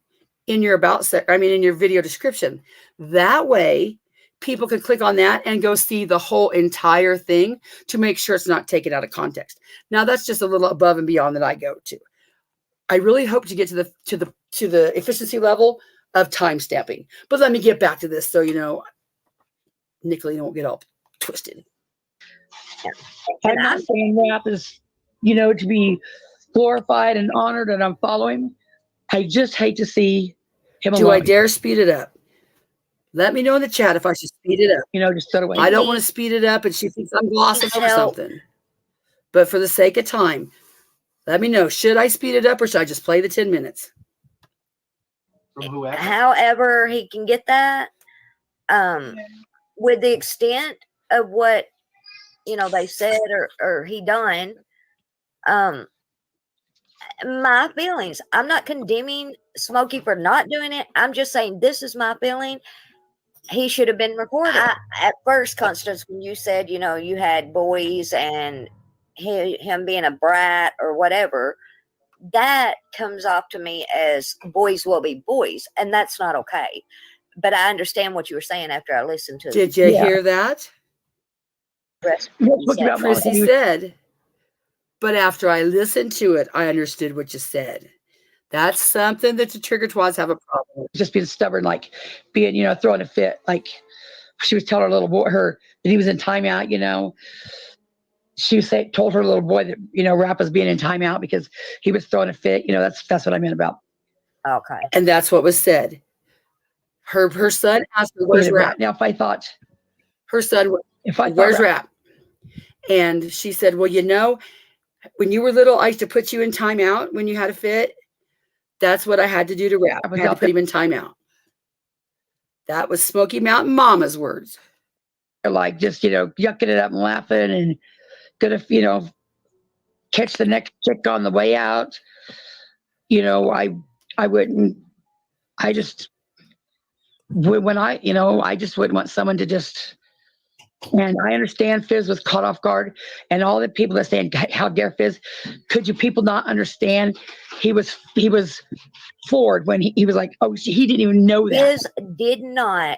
in your about set. I mean, in your video description. That way, people can click on that and go see the whole entire thing to make sure it's not taken out of context. Now that's just a little above and beyond that I go to. I really hope to get to the efficiency level of time stamping. But let me get back to this so Nicola, you won't get all twisted. I'm not saying rap is, to be glorified and honored, and I'm following. I just hate to see him alone. Do I dare speed it up? Let me know in the chat if I should speed it up. Just set away. I don't want to speed it up and she thinks I'm glossing over something. But for the sake of time, let me know. Should I speed it up or should I just play the 10 minutes? From whoever. However he can get that, with the extent of what, they said or he done, my feelings. I'm not condemning Smokey for not doing it. I'm just saying this is my feeling. He should have been reported. At first, Constance, when you said, you had boys and him being a brat or whatever, that comes off to me as boys will be boys, and that's not okay. But I understand what you were saying after I listened to. Did you hear that? Chrissy said, but after I listened to it, I understood what you said. That's something that the trigger twads have a problem with. Just being stubborn, like being, throwing a fit. Like she was telling her little boy, that he was in timeout, She told her little boy that, Rap was being in timeout because he was throwing a fit. That's what I meant about. Okay. And that's what was said. Her son asked her, where's Rap? Now, if I thought. Her son, where's Rap? And she said, well, when you were little, I used to put you in timeout when you had a fit. That's what I had to do to Rap. I had to put him in timeout. That was Smoky Mountain Mama's words. Like just, yucking it up and laughing and gonna, catch the next chick on the way out. I wouldn't, I just, when I just wouldn't want someone to just, and I understand Fizz was caught off guard and all the people that saying, how dare Fizz, could you people not understand? He was floored when he was like, oh, he didn't even know that. Fizz did not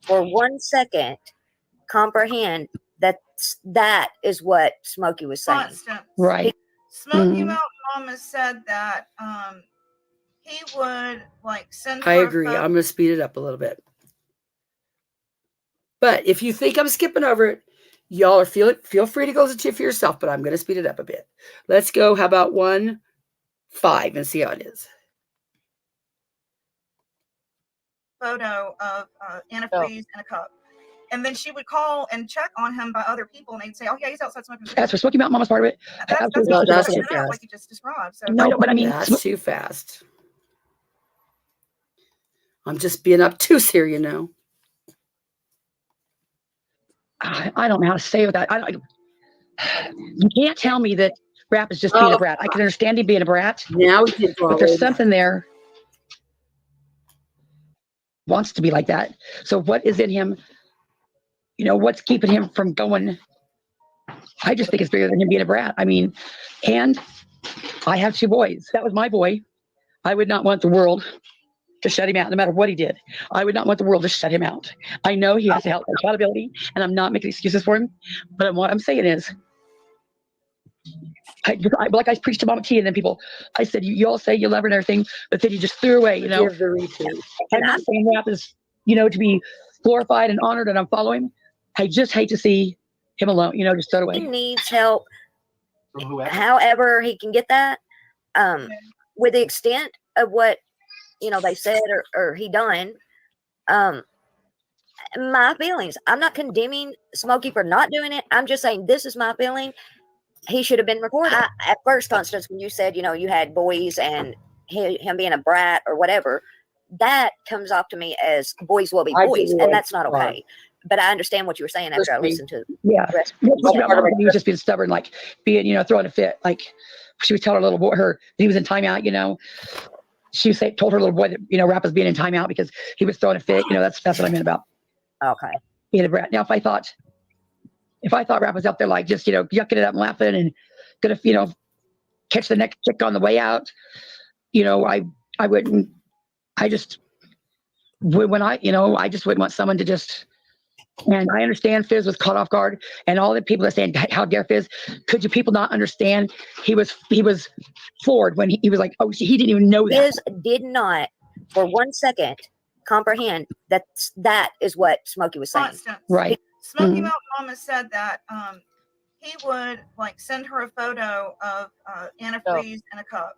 for 1 second comprehend that is what Smokey was saying. Constance. Right. Smoky Mountain Mama said that he would send. I agree. I'm going to speed it up a little bit. But if you think I'm skipping over it, y'all feel free to go listen to it for yourself, but I'm going to speed it up a bit. Let's go. How about 1-5 and see how it is? Photo of antifreeze and a cup. And then she would call and check on him by other people, and they'd say, "Oh yeah, he's outside smoking." That's for Smoky Mountain Mama's part of it. That's too fast. Like you just described. So No, but I mean, that's too fast. I'm just being obtuse here, I don't know how to say with that. You can't tell me that Rap is just being a brat. I can understand him being a brat. Now we can but there's something there wants to be like that. So what is in him? What's keeping him from going? I just think it's bigger than him being a brat. I mean, and I have 2 boys. That was my boy. I would not want the world to shut him out no matter what he did. I would not want the world to shut him out. I know he has to help accountability, and I'm not making excuses for him. But what I'm saying is, like I preached to Mama T, and then I said, you all say you love her and everything, but then you just threw away, I'm not saying Rap is, to be glorified and honored, and I'm following. I just hate to see him alone, just throw away. He needs help. From whoever. However he can get that, with the extent of what, they said or he done, my feelings. I'm not condemning Smokey for not doing it. I'm just saying this is my feeling. He should have been reported. At first, Constance, when you said, you had boys and him being a brat or whatever, that comes off to me as boys will be boys, and that's not okay. But I understand what you were saying after I listened to. Yeah. He was just being stubborn, like being, throwing a fit. Like she was telling her little boy, that he was in timeout, She told her little boy that, Rap was being in timeout because he was throwing a fit. That's what I meant about. Okay. Being a brat. Now, if I thought Rap was out there like just, yucking it up and laughing and gonna, catch the next chick on the way out, I wouldn't. I just, I just wouldn't want someone to just, And I understand Fizz was caught off guard, and all the people that saying, "How dare Fizz?" Could you people not understand? He was floored when he was like, "Oh, he didn't even know that." Fizz did not, for 1 second, comprehend that that is what Smokey was saying. Constance. Right. Smoky Mhm. Mountain Mama said that he would like send her a photo of antifreeze in a cup.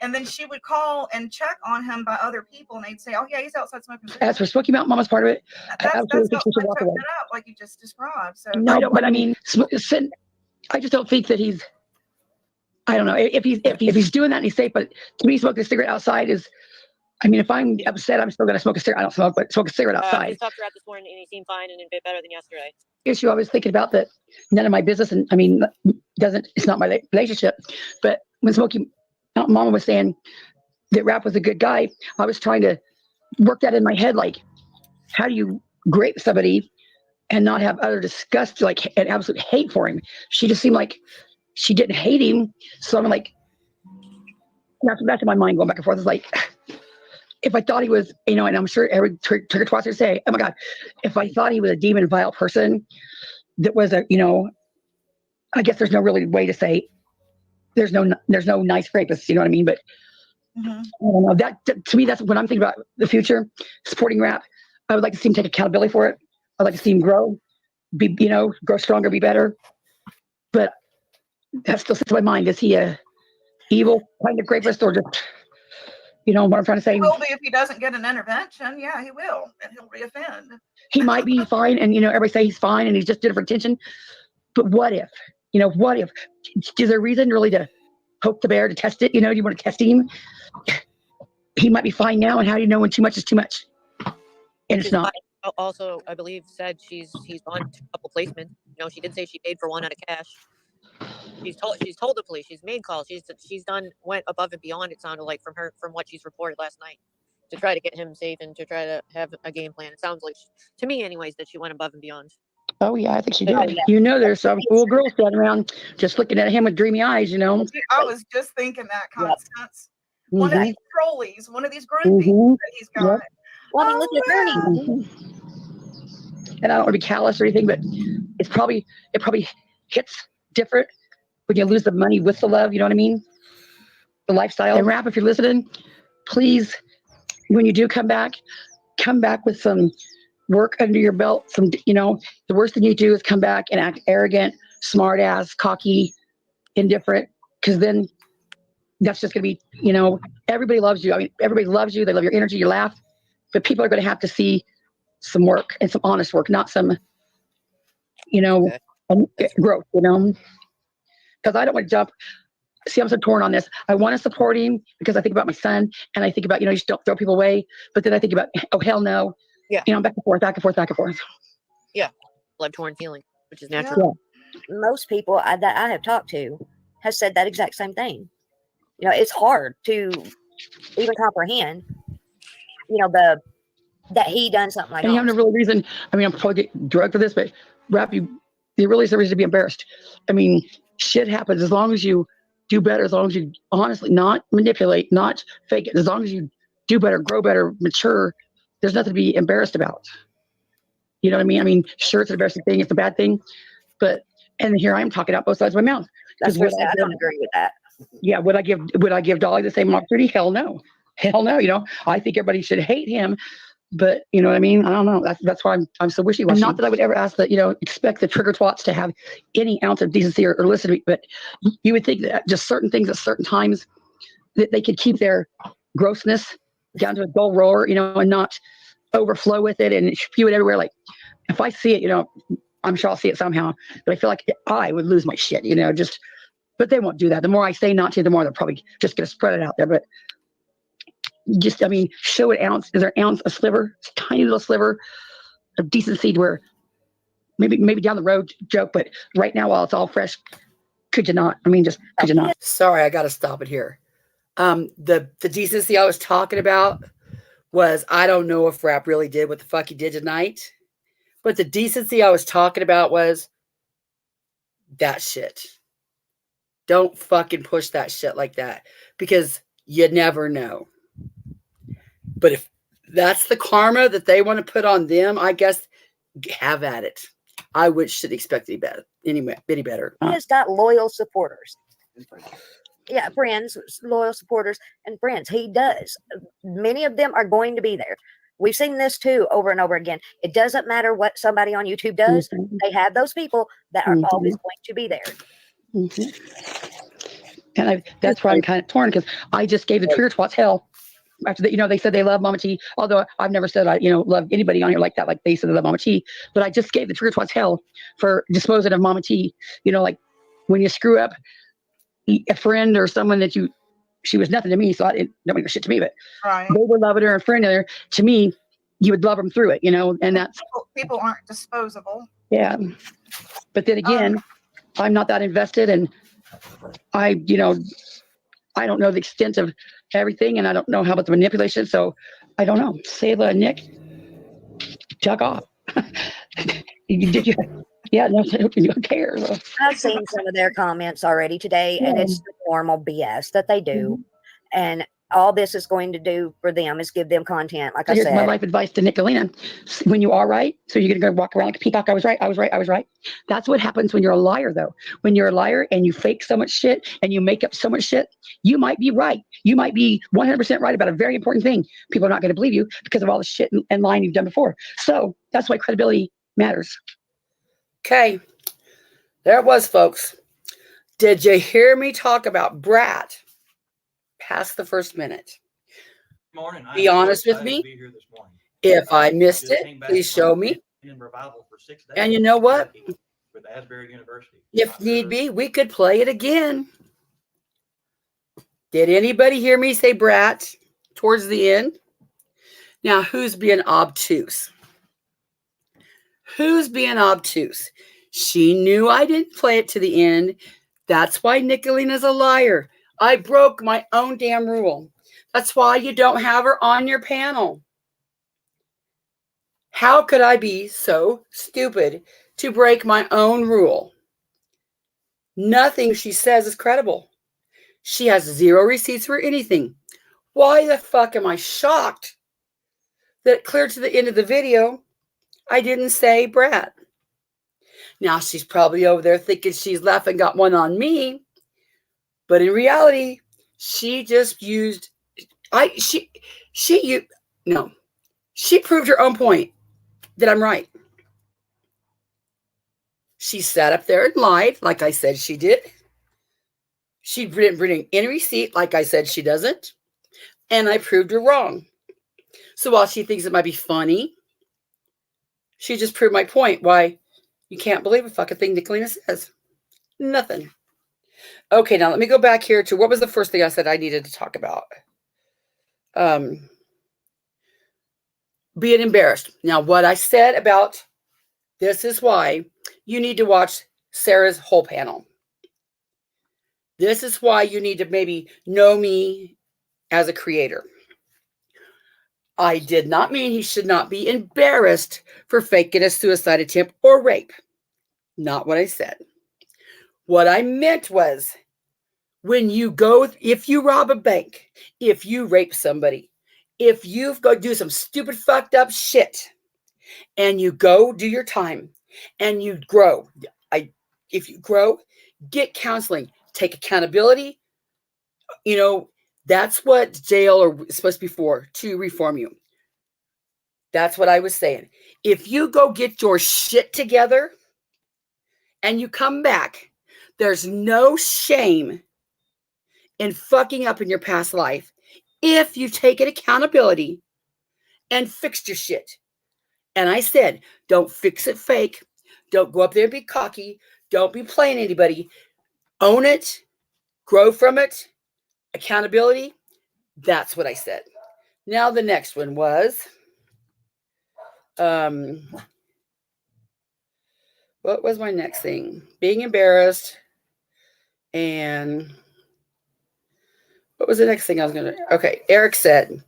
And then she would call and check on him by other people, and they'd say, "Oh yeah, he's outside smoking cigarettes." As for Smoky Mountain Mama's part of it, I That's absolutely think how she should I walk took away. that up, like you just described. So No, but I mean, I just don't think that he's. I don't know if he's doing that and he's safe. But to me, smoking a cigarette outside is. I mean, if I'm upset, I'm still going to smoke a cigarette. I don't smoke, but smoke a cigarette outside. Just talked to Rap this morning, and he seemed fine and in bit better than yesterday. Issue I was thinking about that none of my business, and I mean, it's not my relationship. But when Smoky Mountain Mama was saying that Rap was a good guy, I was trying to work that in my head, like, how do you grape somebody and not have utter disgust, like an absolute hate for him? She just seemed like she didn't hate him. So I'm like, that's in my mind going back and forth. It's like, if I thought he was, and I'm sure every trigger twats would say, "Oh my God," if I thought he was a demon, vile person that was I guess there's no really way to say there's no nice rapist, you know what I mean? But I don't know, that to me, that's when I'm thinking about the future, supporting Rap. I would like to see him take accountability for it. I'd like to see him grow, grow stronger, be better. But that still sits in my mind. Is he a evil kind of rapist, or just, what I'm trying to say? He will be if he doesn't get an intervention. Yeah, he will, and he'll reoffend. He might be fine, and everybody say he's fine, and he's just did it for attention. But what if? What if? Is there a reason really to poke the bear, to test it? You want to test him? He might be fine now, and how do you know when too much is too much? And it's not. Also, I believe said he's on a couple placements. She did say she paid for one out of cash. She's told the police. She's made calls. Went above and beyond. It sounded like from what she's reported last night, to try to get him safe and to try to have a game plan. It sounds like, to me, anyways, that she went above and beyond. Oh yeah, I think she did. There's some cool girls standing around just looking at him with dreamy eyes. I was just thinking that, Constance. One of these trolleys, one of these groupies that he's got. Yep. Well, I mean, look at Ernie. And I don't want to be callous or anything, but it probably hits different when you lose the money with the love. You know what I mean? The lifestyle. And Rap, if you're listening, please, when you do come back with some work under your belt. Some, the worst thing you do is come back and act arrogant, smart ass, cocky, indifferent, because then that's just going to be, everybody loves you. I mean, everybody loves you. They love your energy, you laugh, but people are going to have to see some work and some honest work, not some, growth, because I don't want to jump. See, I'm so torn on this. I want to support him because I think about my son, and I think about, you just don't throw people away. But then I think about, oh, hell no. Yeah. Back and forth, back and forth, back and forth. Yeah. Love torn feeling, which is natural. Yeah. Most people that I have talked to has said that exact same thing. It's hard to even comprehend, that he done something like that. And you have no real reason. I mean, I'm probably getting drugged for this, but Rap, there really is a reason to be embarrassed. I mean, shit happens as long as you do better, as long as you honestly not manipulate, not fake it, as long as you do better, grow better, mature, there's nothing to be embarrassed about. You know what I mean? I mean, sure, it's an embarrassing thing, it's a bad thing, and here I am talking out both sides of my mouth. That's what I don't agree with that. Yeah, would I give Dolly the same opportunity? Hell no. I think everybody should hate him, but you know what I mean? I don't know. That's why I'm so wishy-washy. Not that I would ever ask that, expect the trigger twats to have any ounce of decency or listen to me, but you would think that just certain things at certain times that they could keep their grossness down to a dull roar, and not overflow with it and spew it everywhere. Like, if I see it, I'm sure I'll see it somehow, but I feel like I would lose my shit, but they won't do that. The more I say not to, the more they're probably just going to spread it out there. But show an ounce. Is there an ounce, a sliver, a tiny little sliver of decency where maybe down the road joke, but right now while it's all fresh, could you not? I mean, just could you not? Sorry, I got to stop it here. The decency I was talking about was, I don't know if Rap really did what the fuck he did tonight, but the decency I was talking about was that shit. Don't fucking push that shit like that, because you never know. But if that's the karma that they want to put on them, I guess have at it. I should expect any better. Anyway, any better. He has got loyal supporters. Yeah, friends, loyal supporters, and friends. He does. Many of them are going to be there. We've seen this too over and over again. It doesn't matter what somebody on YouTube does. They have those people that are always going to be there. And that's why I'm kind of torn, because I just gave the trigger twats hell. After that, they said they love Mama T, although I've never said I, love anybody on here like that, like they said they love Mama T. But I just gave the trigger twats hell for disposing of Mama T. Like when you screw up a friend or someone that she was nothing to me, so nobody was shit to me, but they were loving her and friending her. To me, you would love them through it, and that's people aren't disposable. Yeah. But then again, I'm not that invested, and I don't know the extent of everything, and I don't know how about the manipulation. So I don't know. Sayla and Nick, chuck off. Did you? Yeah, no, who cares? I've seen some of their comments already today, and it's the normal BS that they do. And all this is going to do for them is give them content. Like I Here's said, my life advice to Nicolina. When you are right, so you're going to go walk around like a peacock. I was right. That's what happens when you're a liar, though. When you're a liar and you fake so much shit and you make up so much shit, you might be right. You might be 100% right about a very important thing. People are not going to believe you because of all the shit and lying you've done before. So that's why credibility matters. Okay. There it was, folks. Did you hear me talk about Brat past the first minute? Morning. Be honest with me. If I missed it, please show me. And you know what? If need be, we could play it again. Did anybody hear me say Brat towards the end? Now, who's being obtuse? Who's being obtuse? She knew I didn't play it to the end. That's why Nicolina's a liar. I broke my own damn rule. That's why you don't have her on your panel. How could I be so stupid to break my own rule? Nothing she says is credible. She has zero receipts for anything. Why the fuck am I shocked that clear to the end of the video, I didn't say Brat? Now she's probably over there thinking she's laughing, got one on me. But in reality, she just used, she proved her own point that I'm right. She sat up there and lied like I said she did. She didn't bring any receipt like I said she doesn't. And I proved her wrong. So while she thinks it might be funny, she just proved my point why you can't believe a fucking thing Nicolina says. Nothing. Okay, now let me go back here to what was the first thing I said I needed to talk about. Being embarrassed. Now, what I said about this is why you need to watch Sarah's whole panel. This is why you need to maybe know me as a creator. I did not mean he should not be embarrassed for faking a suicide attempt or rape. Not what I said. What I meant was when you go, if you rob a bank, if you rape somebody, if you go do some stupid fucked up shit and you go do your time and you grow, if you grow, get counseling, take accountability. That's what jail is supposed to be for, to reform you. That's what I was saying. If you go get your shit together and you come back, there's no shame in fucking up in your past life if you take an accountability and fixed your shit. And I said, don't fix it fake. Don't go up there and be cocky. Don't be playing anybody. Own it. Grow from it. Accountability. That's what I said. Now the next one was, what was my next thing? Being embarrassed. And what was the next thing I was going to? Okay, Eric said,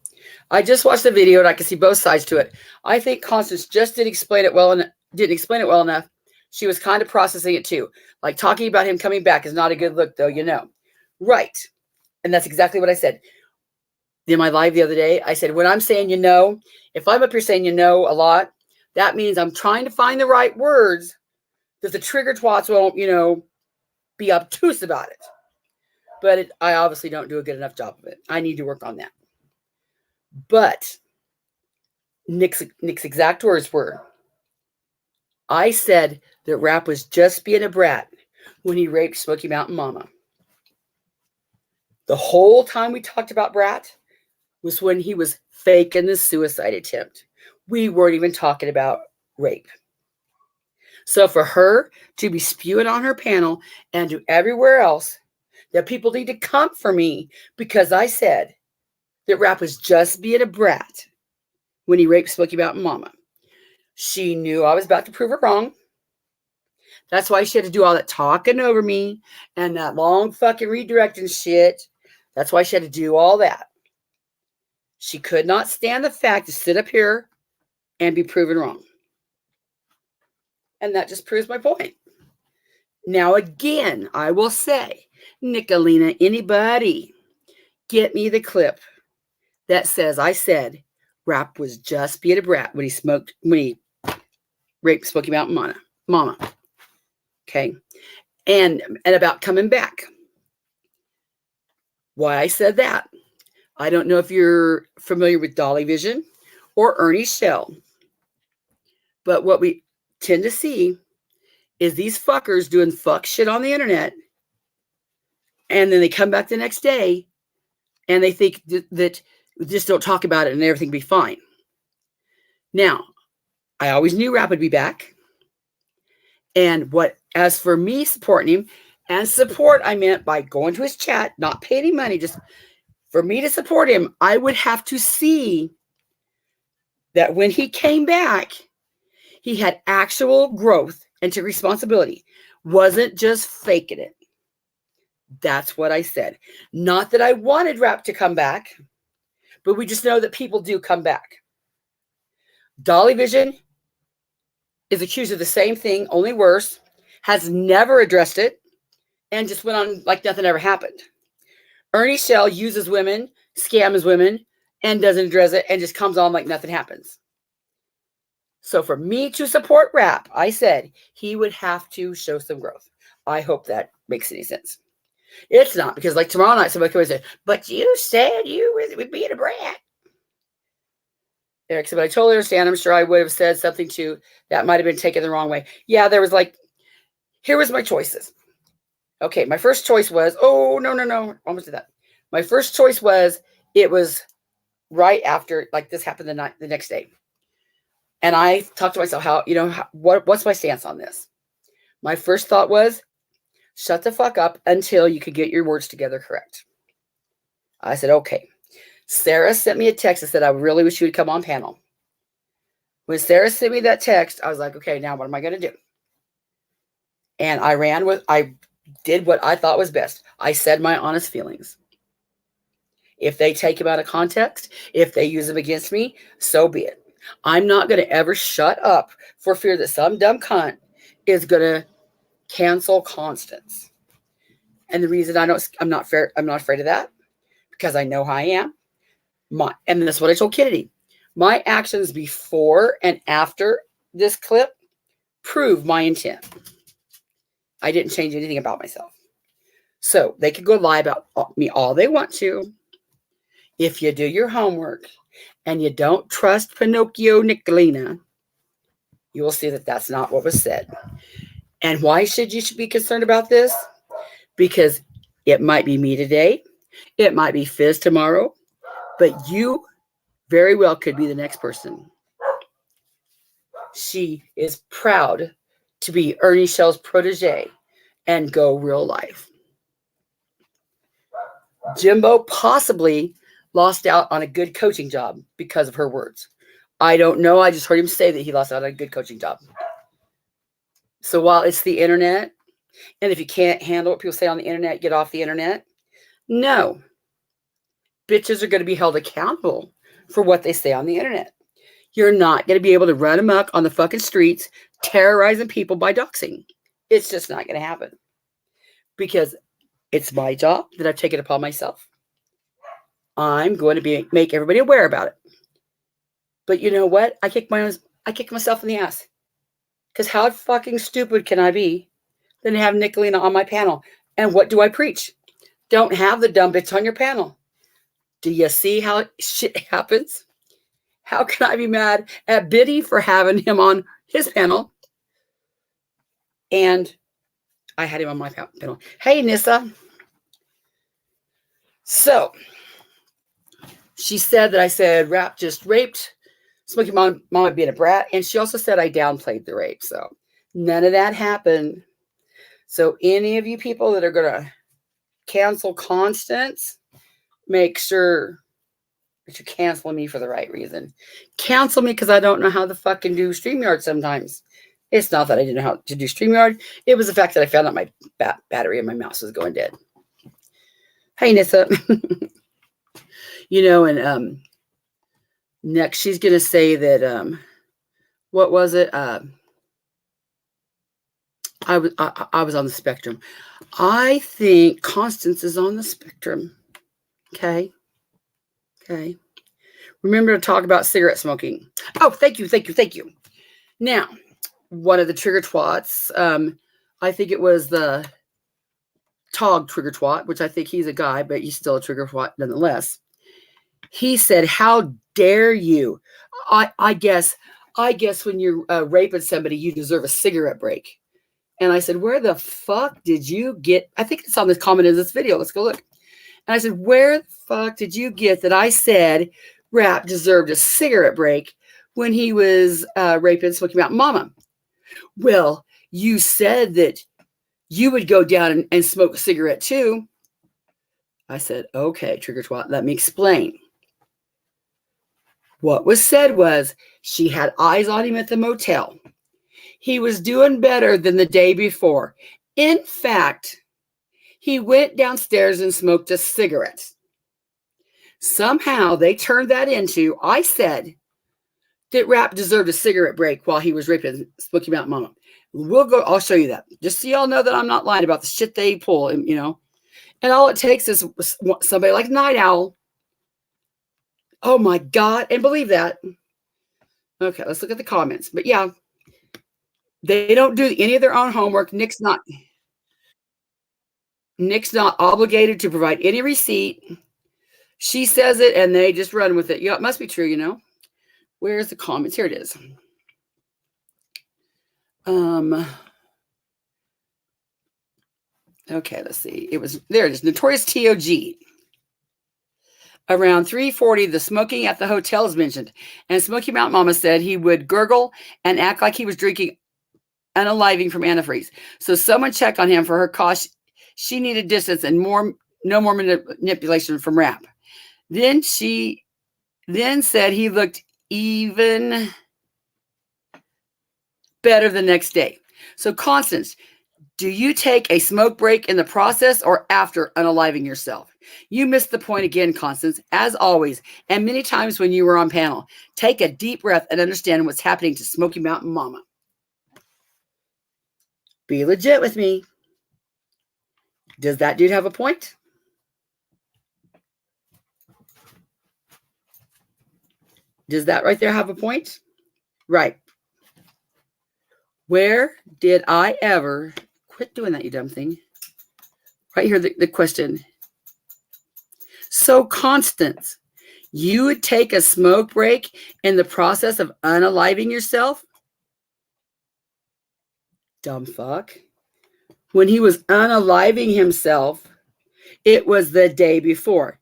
I just watched the video and I can see both sides to it. I think Constance just didn't explain it well enough. She was kind of processing it too. Like talking about him coming back is not a good look, though, Right. And that's exactly what I said. In my live the other day, I said, when I'm saying if I'm up here saying a lot, That means I'm trying to find the right words that the trigger twats won't, be obtuse about it. But I obviously don't do a good enough job of it. I need to work on that. But Nick's exact words were, I said that Rap was just being a brat when he raped Smoky Mountain Mama. The whole time we talked about Brat was when he was faking the suicide attempt. We weren't even talking about rape. So for her to be spewing on her panel and to everywhere else that people need to come for me because I said that Rap was just being a brat when he raped Smoky Mountain Mama. She knew I was about to prove her wrong. That's why she had to do all that talking over me and that long fucking redirecting shit. That's why she had to do all that. She could not stand the fact to sit up here and be proven wrong. And that just proves my point. Now, again, I will say, Nicolina, anybody, get me the clip that says I said Rap was just being a brat when he raped Smoky Mountain Mama. Okay. And about coming back. Why I said that. I don't know if you're familiar with Dolly Vision or Ernie Shell. But what we tend to see is these fuckers doing fuck shit on the internet. And then they come back the next day and they think that just don't talk about it and everything will be fine. Now, I always knew Rap would be back. And as for me supporting him, and support I meant by going to his chat, not paying any money, just for me to support him, I would have to see that when he came back, he had actual growth and took responsibility. Wasn't just faking it. That's what I said. Not that I wanted Rap to come back, but we just know that people do come back. Dolly Vision is accused of the same thing, only worse, has never addressed it, and just went on like nothing ever happened. Ernie Shell uses women, scams women, and doesn't address it, and just comes on like nothing happens. So for me to support Rap, I said he would have to show some growth. I hope that makes any sense. It's not, because like tomorrow night, somebody could say, but you said you would be a brat. Eric said, but I totally understand. I'm sure I would have said something too that might have been taken the wrong way. Yeah, there was here was my choices. Okay, my first choice was, oh, no, almost did that. My first choice was, it was right after, this happened the next day. And I talked to myself, what's my stance on this? My first thought was, shut the fuck up until you could get your words together correct. I said, okay. Sarah sent me a text that said, I really wish you would come on panel. When Sarah sent me that text, I was like, okay, now what am I going to do? And I did what I thought was best. I said my honest feelings. If they take him out of context, if they use him against me, so be it. I'm not going to ever shut up for fear that some dumb cunt is going to cancel Constance. And the reason I'm not afraid of that, because I know how I am. And that's what I told Kennedy. My actions before and after this clip prove my intent. I didn't change anything about myself. So they could go lie about me all they want to. If you do your homework and you don't trust Pinocchio Nicolina, you will see that that's not what was said. And why should you be concerned about this? Because it might be me today. It might be Fizz tomorrow. But you very well could be the next person. She is proud to be Ernie Shell's protege and go real life. Jimbo possibly lost out on a good coaching job because of her words. I don't know. I just heard him say that he lost out on a good coaching job. So while it's the internet, and if you can't handle what people say on the internet, get off the internet. No. Bitches are going to be held accountable for what they say on the internet. You're not going to be able to run amok on the fucking streets, terrorizing people by doxing. It's just not going to happen. Because it's my job that I've taken upon myself. I'm going to make everybody aware about it. But you know what? I kick I kick myself in the ass. Because how fucking stupid can I be than to have Nicolina on my panel? And what do I preach? Don't have the dumb bitch on your panel. Do you see how shit happens? How can I be mad at Biddy for having him on his panel? And I had him on my panel. Hey, Nissa. So she said that I said Rap just raped Smokey Mama being a brat. And she also said I downplayed the rape. So none of that happened. So any of you people that are going to cancel Constance, make sure that you're canceling me for the right reason. Cancel me because I don't know how to fucking do StreamYard sometimes. It's not that I didn't know how to do StreamYard. It was the fact that I found out my battery in my mouse was going dead. Hey, Nissa. And next she's going to say that, what was it? I was on the spectrum. I think Constance is on the spectrum. Okay. Remember to talk about cigarette smoking. Oh, thank you. Now, one of the trigger twats, I think it was the Tog trigger twat, which I think he's a guy, but he's still a trigger twat nonetheless. He said, "How dare you? I guess when you're raping somebody, you deserve a cigarette break." And I said, "Where the fuck did you get?" I think it's on this comment in this video. Let's go look. And I said, "Where the fuck did you get that I said Rap deserved a cigarette break when he was raping Smoky Mountain Mama?" "Well, you said that you would go down and smoke a cigarette too." I said, "Okay, trigger twat, let me explain." What was said was she had eyes on him at the motel. He was doing better than the day before. In fact, he went downstairs and smoked a cigarette. Somehow they turned that into, I said that Rap deserved a cigarette break while he was raping Smoky Mountain Mama. I'll show you that. Just so y'all know that I'm not lying about the shit they pull, And all it takes is somebody like Night Owl. Oh my God. And believe that. Okay, let's look at the comments. But yeah, they don't do any of their own homework. Nick's not obligated to provide any receipt. She says it and they just run with it. Yeah, it must be true, Where's the comments? Here it is. Okay, let's see. There it is. Notorious TOG. Around 3:40, the smoking at the hotel is mentioned. And Smoky Mountain Mama said he would gurgle and act like he was drinking unaliving from antifreeze. So someone check on him for her cause. She needed distance and no more manipulation from Rap. Then she said he looked even better the next day. So Constance, do you take a smoke break in the process or after unaliving yourself? You missed the point again, Constance, as always, and many times when you were on panel. Take a deep breath and understand what's happening to Smoky Mountain Mama. Be legit with me. Does that dude have a point? Does that right there have a point? Right. Where did I ever quit doing that, you dumb thing? Right here, the question. So, Constance, you would take a smoke break in the process of unaliving yourself? Dumb fuck. When he was unaliving himself, it was the day before.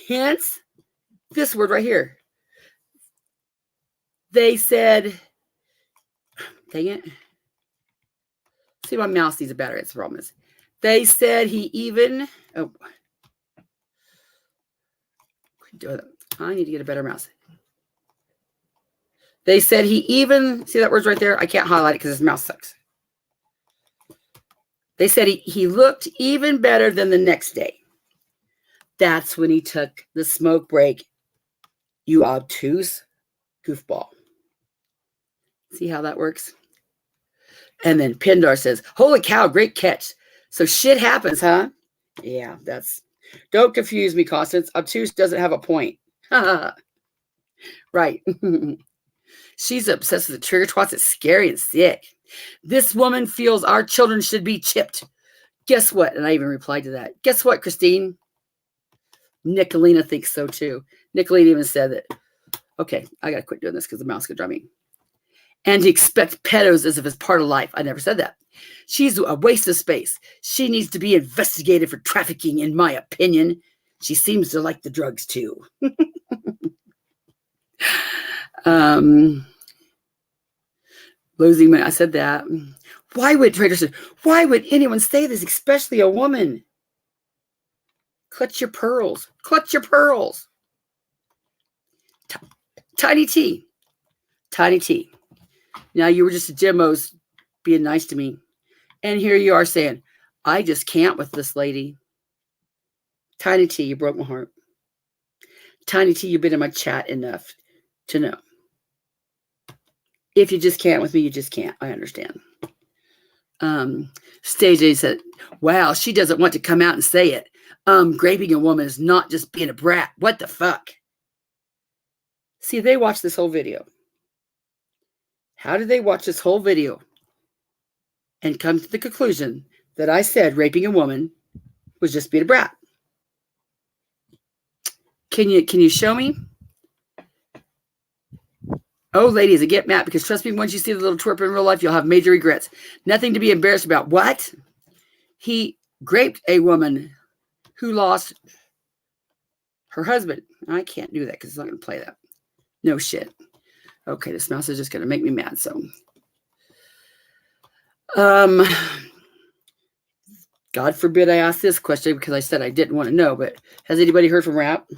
Hence, this word right here. They said, dang it. See, my mouse needs a battery. That's the problem is. They said he even, I need to get a better mouse. They said he even, see that word's right there? I can't highlight it because his mouse sucks. They said he looked even better than the next day. That's when he took the smoke break. You obtuse goofball. See how that works? And then Pindar says, holy cow, great catch. So shit happens, huh? Yeah, don't confuse me, Constance. Obtuse doesn't have a point. Right. She's obsessed with the trigger twats. It's scary and sick. This woman feels our children should be chipped. Guess what? And I even replied to that. Guess what, Christine? Nicolina thinks so too. Nicolina even said that. Okay, I gotta quit doing this because the mouse could drive me. And to expect pedos as if it's part of life. I never said that. She's a waste of space. She needs to be investigated for trafficking, in my opinion. She seems to like the drugs too. Losing money. I said that. Why would why would anyone say this, especially a woman? Clutch your pearls. Clutch your pearls. Tiny T. Tiny T. Now you were just a Jimbo's being nice to me. And here you are saying, I just can't with this lady. Tiny T, you broke my heart. Tiny T, you've been in my chat enough to know. If you just can't with me, you just can't. I understand. Stage A said, wow, she doesn't want to come out and say it. Raping a woman is not just being a brat. What the fuck? See, they watched this whole video. How did they watch this whole video and come to the conclusion that I said raping a woman was just being a brat? Can you show me? Oh, ladies, I get mad because trust me, once you see the little twerp in real life, you'll have major regrets. Nothing to be embarrassed about. What? He raped a woman who lost her husband. I can't do that because it's not going to play that. No shit. Okay, this mouse is just going to make me mad. So, God forbid I asked this question because I said I didn't want to know, but has anybody heard from Rap?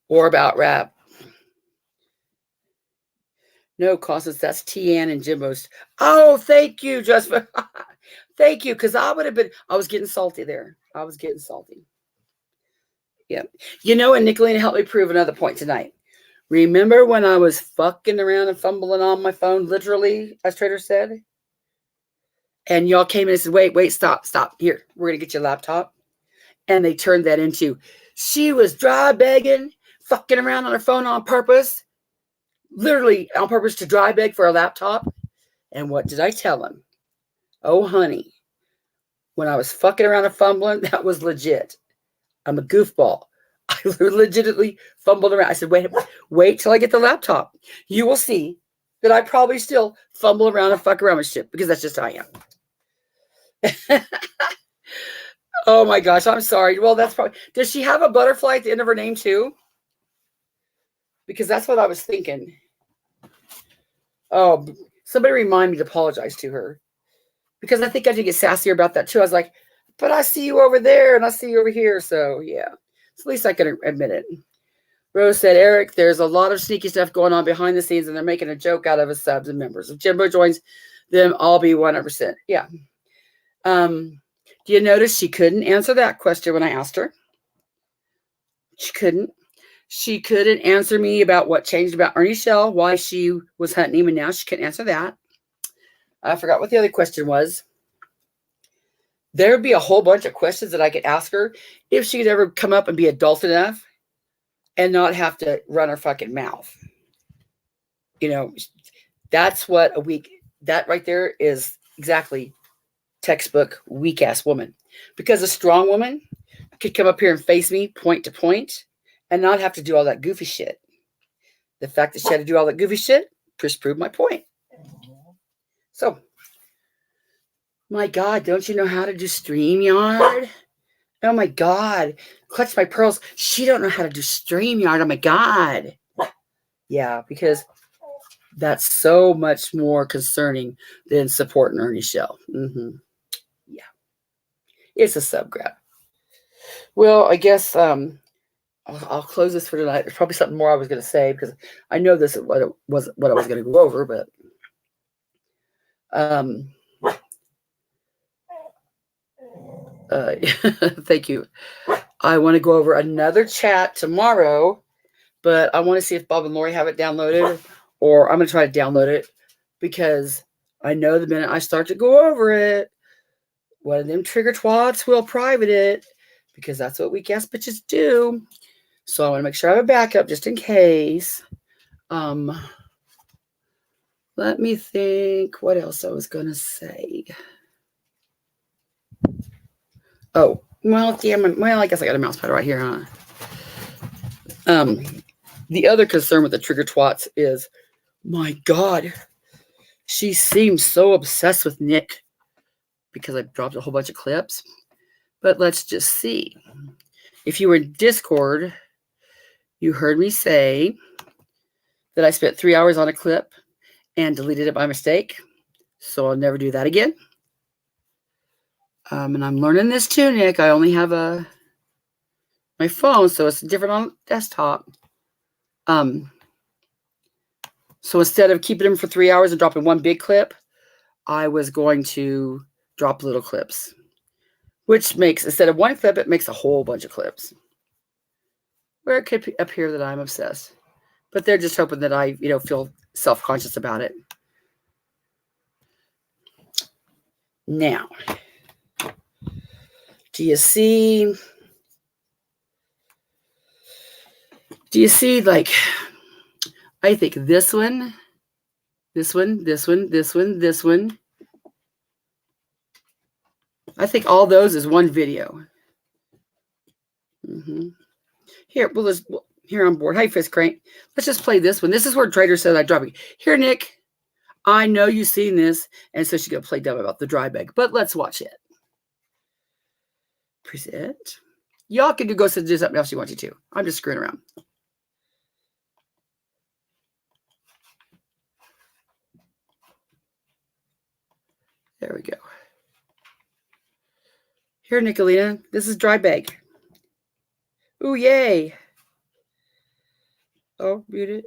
Or about Rap? No, Costas, that's Tian and Jimbo's. Oh, thank you, Justin. Thank you, because I was getting salty there. I was getting salty. Yeah. You know, and Nicolina helped me prove another point tonight. Remember when I was fucking around and fumbling on my phone, literally, as Trader said? And y'all came in and said, wait, stop. Here, we're going to get you a laptop. And they turned that into, she was dry begging, fucking around on her phone on purpose. Literally on purpose to dry beg for a laptop. And what did I tell him? Oh, honey, when I was fucking around and fumbling, that was legit. I'm a goofball. I legitimately fumbled around. I said, wait till I get the laptop. You will see that I probably still fumble around and fuck around with shit because that's just how I am. Oh my gosh, I'm sorry. Well, that's probably, does she have a butterfly at the end of her name too? Because that's what I was thinking. Oh, somebody remind me to apologize to her. Because I think I did get sassier about that too. I was like, but I see you over there and I see you over here. So yeah, so at least I can admit it. Rose said, Eric, there's a lot of sneaky stuff going on behind the scenes and they're making a joke out of us subs and members. If Jimbo joins them, I'll be 100%. Yeah. Do you notice she couldn't answer that question when I asked her? She couldn't. She couldn't answer me about what changed about Ernie Shell, why she was hunting him, and now she couldn't answer that. I forgot what the other question was. There would be a whole bunch of questions that I could ask her if she could ever come up and be adult enough and not have to run her fucking mouth. You know, that's what that right there is exactly textbook weak ass woman. Because a strong woman could come up here and face me point to point and not have to do all that goofy shit. The fact that she had to do all that goofy shit just proved my point. So, my God, don't you know how to do StreamYard? Oh my God. Clutch my pearls. She don't know how to do StreamYard. Oh my God. Yeah, because that's so much more concerning than supporting Ernie Shell. Mm-hmm. Yeah. It's a sub grab. Well, I guess I'll close this for tonight. There's probably something more I was going to say because I know this is what I was going to go over, but thank you. I want to go over another chat tomorrow, but I want to see if Bob and Lori have it downloaded, or I'm going to try to download it because I know the minute I start to go over it, one of them trigger twats will private it because that's what weak ass bitches do. So I want to make sure I have a backup just in case. Let me think what else I was going to say. Oh, well, damn it. Well, I guess I got a mouse pad right here, huh? The other concern with the trigger twats is, my God, she seems so obsessed with Nick because I dropped a whole bunch of clips. But let's just see. If you were in Discord, you heard me say that I spent 3 hours on a clip and deleted it by mistake. So I'll never do that again. And I'm learning this too, Nick. I only have my phone, so it's different on desktop. So instead of keeping them for 3 hours and dropping one big clip, I was going to drop little clips, which makes, instead of one clip, it makes a whole bunch of clips. Where it could appear that I'm obsessed. But they're just hoping that I, feel self-conscious about it. Now, do you see, like, I think this one, this one, this one, this one, this one. I think all those is one video. Here, here on board. Hey, Fist Crank. Let's just play this one. This is where Trader said I drop it. Here, Nick. I know you've seen this, and so she's gonna play dumb about the dry bag. But let's watch it. Present. Y'all can go do something else you want to. I'm just screwing around. There we go. Here, Nicolina. This is dry bag. Ooh, yay. Oh, mute it.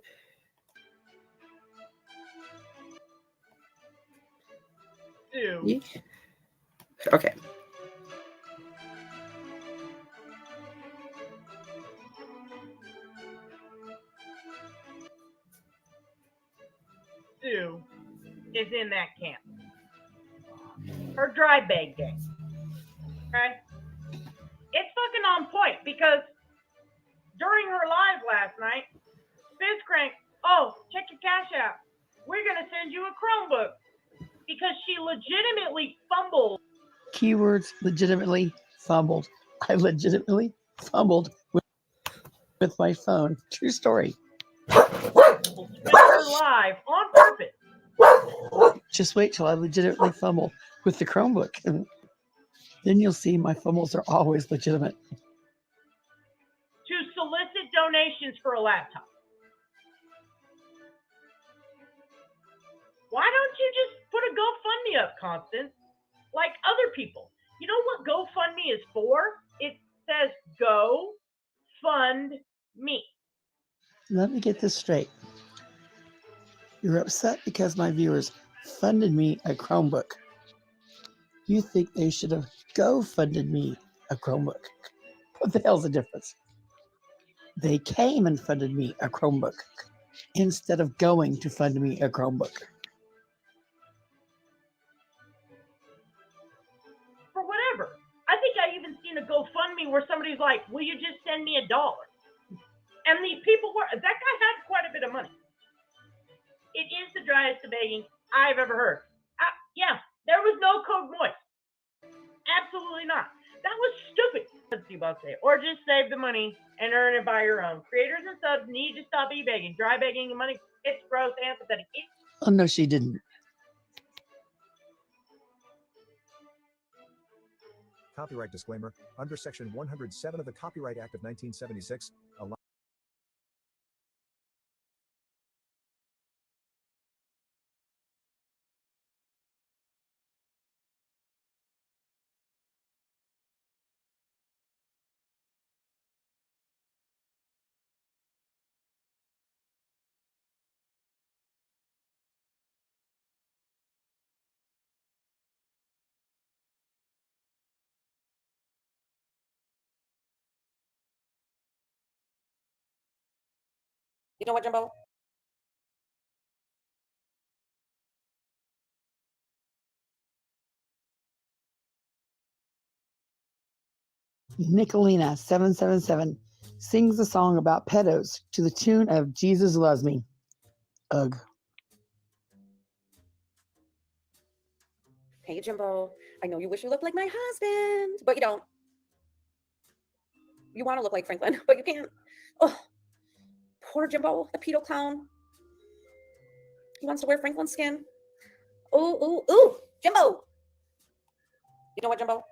Ew. Okay. Sue is in that camp. Her dry bag game. Okay? It's fucking on point because during her live last night, Fizz Crank, oh, check your cash out. We're going to send you a Chromebook because she legitimately fumbled. Keywords legitimately fumbled. I legitimately fumbled with my phone. True story. With her live on purpose. Just wait till I legitimately fumble with the Chromebook, and then you'll see my fumbles are always legitimate. To solicit donations for a laptop. Why don't you just put a GoFundMe up, Constance? Like other people. You know what GoFundMe is for? It says Go Fund Me. Let me get this straight. You're upset because my viewers funded me a Chromebook. You think they should have GoFunded me a Chromebook. What the hell's the difference? They came and funded me a Chromebook instead of going to fund me a Chromebook. For whatever. I think I even seen a GoFundMe where somebody's like, will you just send me $1? And these people were, that guy had quite a bit of money. It is the driest begging I've ever heard. Yeah, there was no code moist. Absolutely not. That was stupid. Let's see about say. Or just save the money and earn it by your own. Creators and subs need to stop e-begging. Dry begging and money. It's gross and pathetic. Oh, no, she didn't. Copyright disclaimer. Under Section 107 of the Copyright Act of 1976, You know what, Jimbo? Nicolina 777 sings a song about pedos to the tune of Jesus Loves Me. Ugh. Hey, Jimbo. I know you wish you looked like my husband, but you don't. You want to look like Franklin, but you can't. Oh, poor Jimbo, the pedo clown. He wants to wear Franklin's skin. Ooh, ooh, ooh, Jimbo. You know what, Jimbo?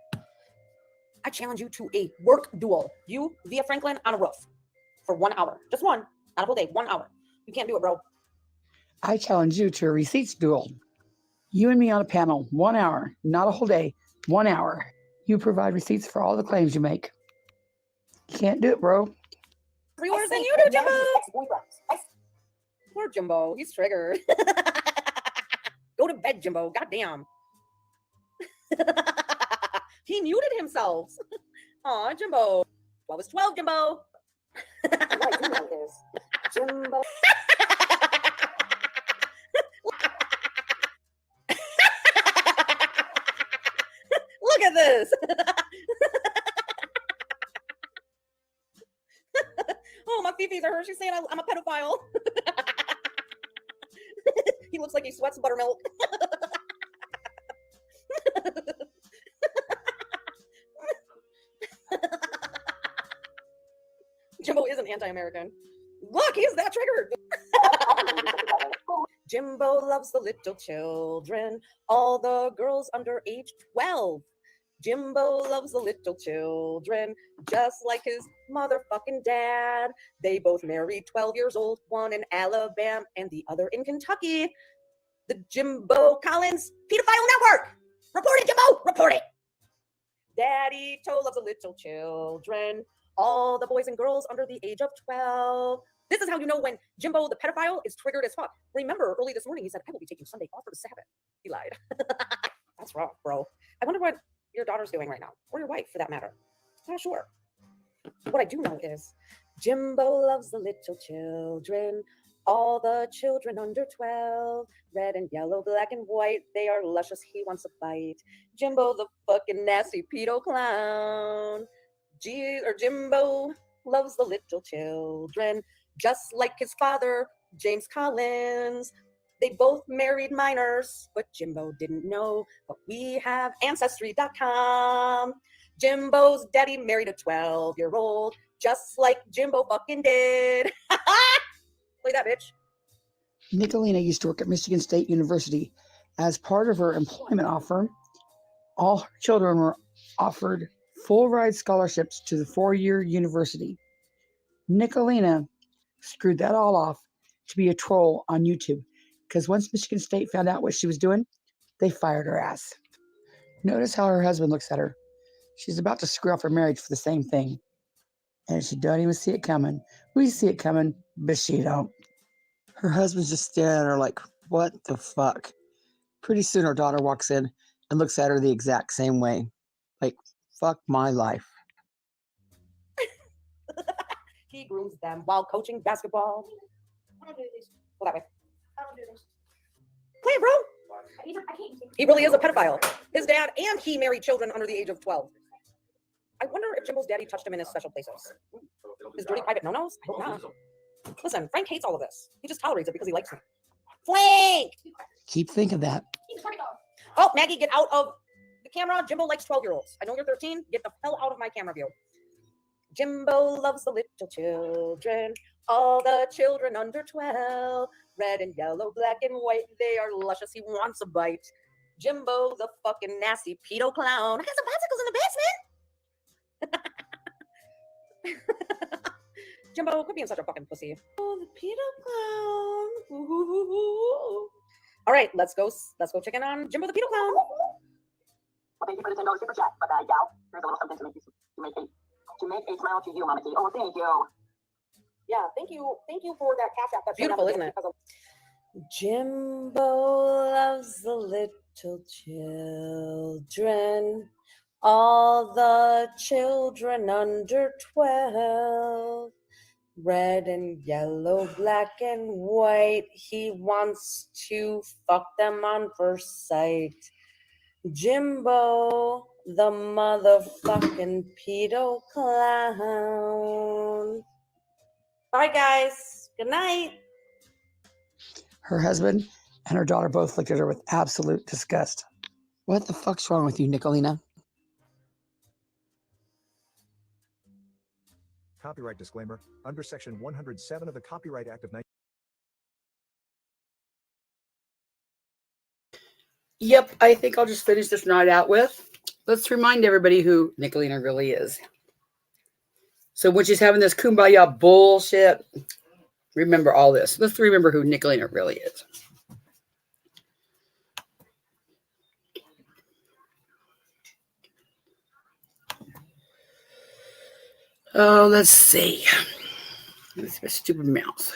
I challenge you to a work duel. You via Franklin on a roof for 1 hour. Just one, not a whole day, 1 hour. You can't do it, bro. I challenge you to a receipts duel. You and me on a panel, 1 hour, not a whole day, 1 hour. You provide receipts for all the claims you make. You can't do it, bro. Worse than you do, Jimbo. Poor Jimbo, he's triggered. Go to bed, Jimbo. Goddamn. He muted himself. Aw, Jimbo. 12 is 12, Jimbo. What I do know is Jimbo. Look at this. Oh, my fifis are her. She's saying I'm a pedophile. He looks like he sweats buttermilk. Jimbo is an anti-American. Look, he's that triggered. Jimbo loves the little children, all the girls under age 12. Jimbo loves the little children, just like his motherfucking dad. They both married 12 years old, one in Alabama and the other in Kentucky. The Jimbo Collins Pedophile Network. Report it, Jimbo, report it. Daddy Toe loves the little children, all the boys and girls under the age of 12. This is how you know when Jimbo the pedophile is triggered as fuck. Remember, early this morning he said, I will be taking Sunday off for the Sabbath. He lied. That's wrong, bro. I wonder what your daughter's doing right now, or your wife for that matter. Not sure. What I do know is Jimbo loves the little children, all the children under 12, red and yellow, black and white, they are luscious, he wants a bite. Jimbo the fucking nasty pedo clown. Jimbo loves the little children, just like his father, James Collins. They both married minors, but Jimbo didn't know. But we have Ancestry.com. Jimbo's daddy married a 12-year-old, just like Jimbo fucking did. Play that, bitch. Nicolina used to work at Michigan State University. As part of her employment offer, all her children were offered full ride scholarships to the 4-year university. Nicolina screwed that all off to be a troll on YouTube, because once Michigan State found out what she was doing, they fired her ass. Notice how her husband looks at her. She's about to screw off her marriage for the same thing. And she don't even see it coming. We see it coming, but she don't. Her husband's just staring at her like, what the fuck? Pretty soon her daughter walks in and looks at her the exact same way. Like, fuck my life. He grooms them while coaching basketball. I don't do this. Go that way. I don't do this. Play it, bro. I can't. He really is a pedophile. His dad and he married children under the age of 12. I wonder if Jimbo's daddy touched him in his special places. His dirty private no-nos? I hope not. Listen, Frank hates all of this. He just tolerates it because he likes me. Frank! Keep thinking that. Oh, Maggie, get out of the camera. Jimbo likes 12-year-olds. I know you're 13. Get the hell out of my camera view. Jimbo loves the little children, all the children under 12, red and yellow, black and white, they are luscious, he wants a bite. Jimbo, the fucking nasty pedo clown. I got some popsicles in the basement. Jimbo, quit being such a fucking pussy. Oh, the pedo clown. Ooh. All right, let's go check in on Jimbo the pedo clown. Well, thank you for the $10 super chat. But gal, here's a little something to make a smile to you, Mama T. Oh, thank you. Yeah, thank you for that cash app. That's beautiful, isn't it? Jimbo loves the little children, all the children under 12, red and yellow, black and white. He wants to fuck them on first sight. Jimbo, the motherfucking pedo clown. All right, guys. Good night. her husband and her daughter both looked at her with absolute disgust. What the fuck's wrong with you, Nicolina? Copyright disclaimer. Under Section 107 of the Copyright Act of 19... Yep, I think I'll just finish this night out with. Let's remind everybody who Nicolina really is. So when she's having this kumbaya bullshit, remember all this. Let's remember who Nicolina really is. Oh, let's see. Let's see my stupid mouse.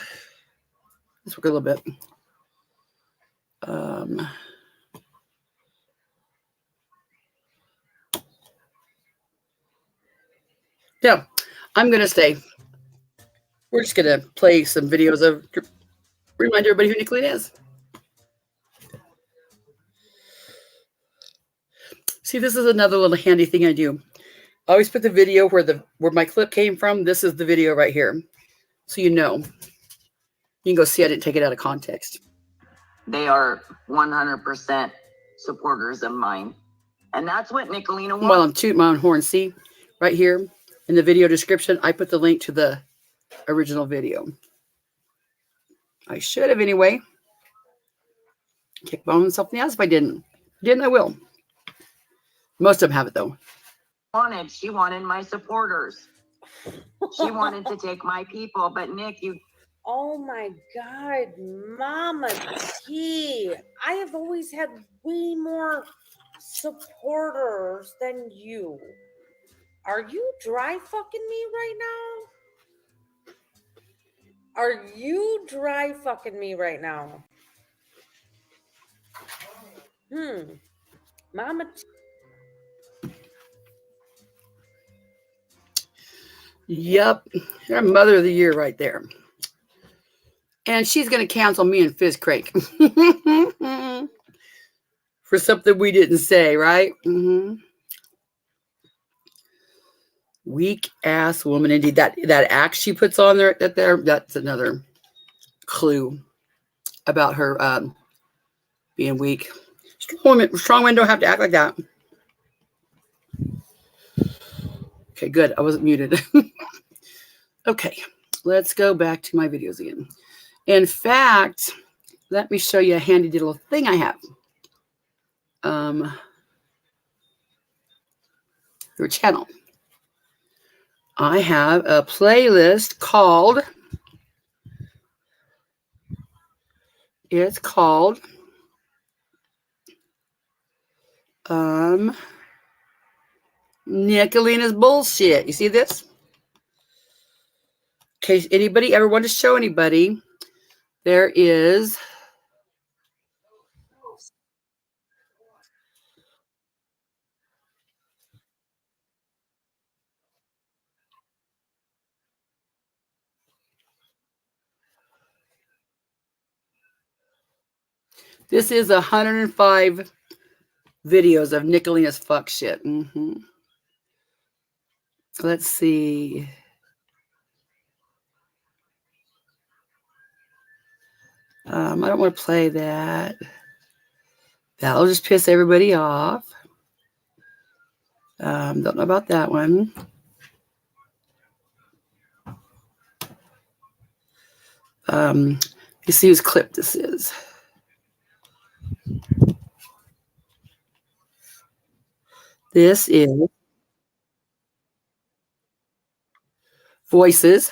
Let's work a little bit. Yeah, I'm going to stay. We're just going to play some videos of, remind everybody who Nicolina is. See, this is another little handy thing I do. I always put the video where my clip came from. This is the video right here. So you know. You can go see I didn't take it out of context. They are 100% supporters of mine. And that's what Nicolina wants. While I'm tooting my own horn, see? Right here in the video description, I put the link to the original video. I should have anyway. Kick bone something else if I didn't. Didn't, I will. Most of them have it though. She wanted my supporters. She wanted to take my people, but Nick, you... Oh my God, Mama T. I have always had way more supporters than you. Are you dry fucking me right now? Are you dry fucking me right now? Mama T. Yep. You're Mother of the Year right there. And she's going to cancel me and Fizz Crank. For something we didn't say, right? Weak ass woman indeed. That act she puts on there, that's another clue about her being weak. Strong women don't have to act like that. Okay, good. I wasn't muted. Okay, let's go back to my videos again. In fact, let me show you a handy little thing I have. Your channel. I have a playlist called, Nicolina's Bullshit. You see this? In case anybody ever wanted to show anybody, there is this is 105 videos of Nicolina's fuck shit. Let's see. I don't want to play that. That'll just piss everybody off. Don't know about that one. You see whose clip this is. This is Voices.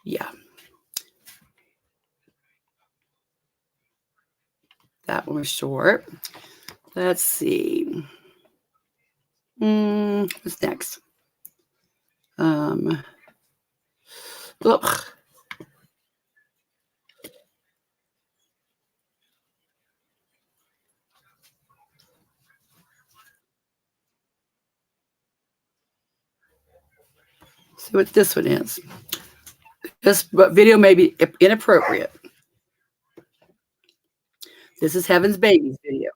Yeah. That one was short. Let's see. What's next? Look. See what this one is. This video may be inappropriate. This is Heaven's Babies video.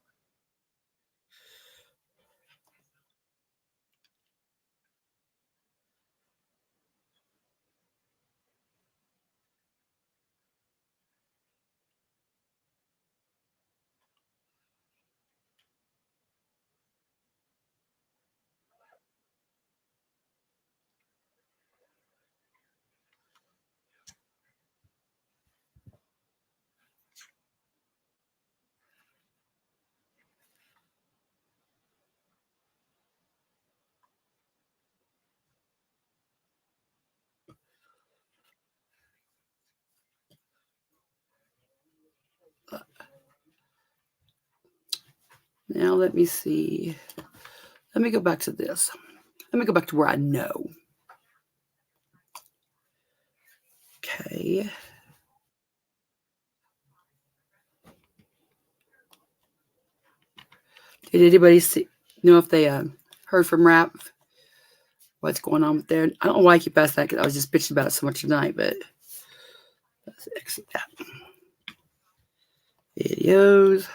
Now let me see. Let me go back to this. Let me go back to where I know. Okay. Did anybody know if they heard from Rap? What's going on with there? I don't know why I keep asking that because I was just bitching about it so much tonight, but let's exit that. Videos.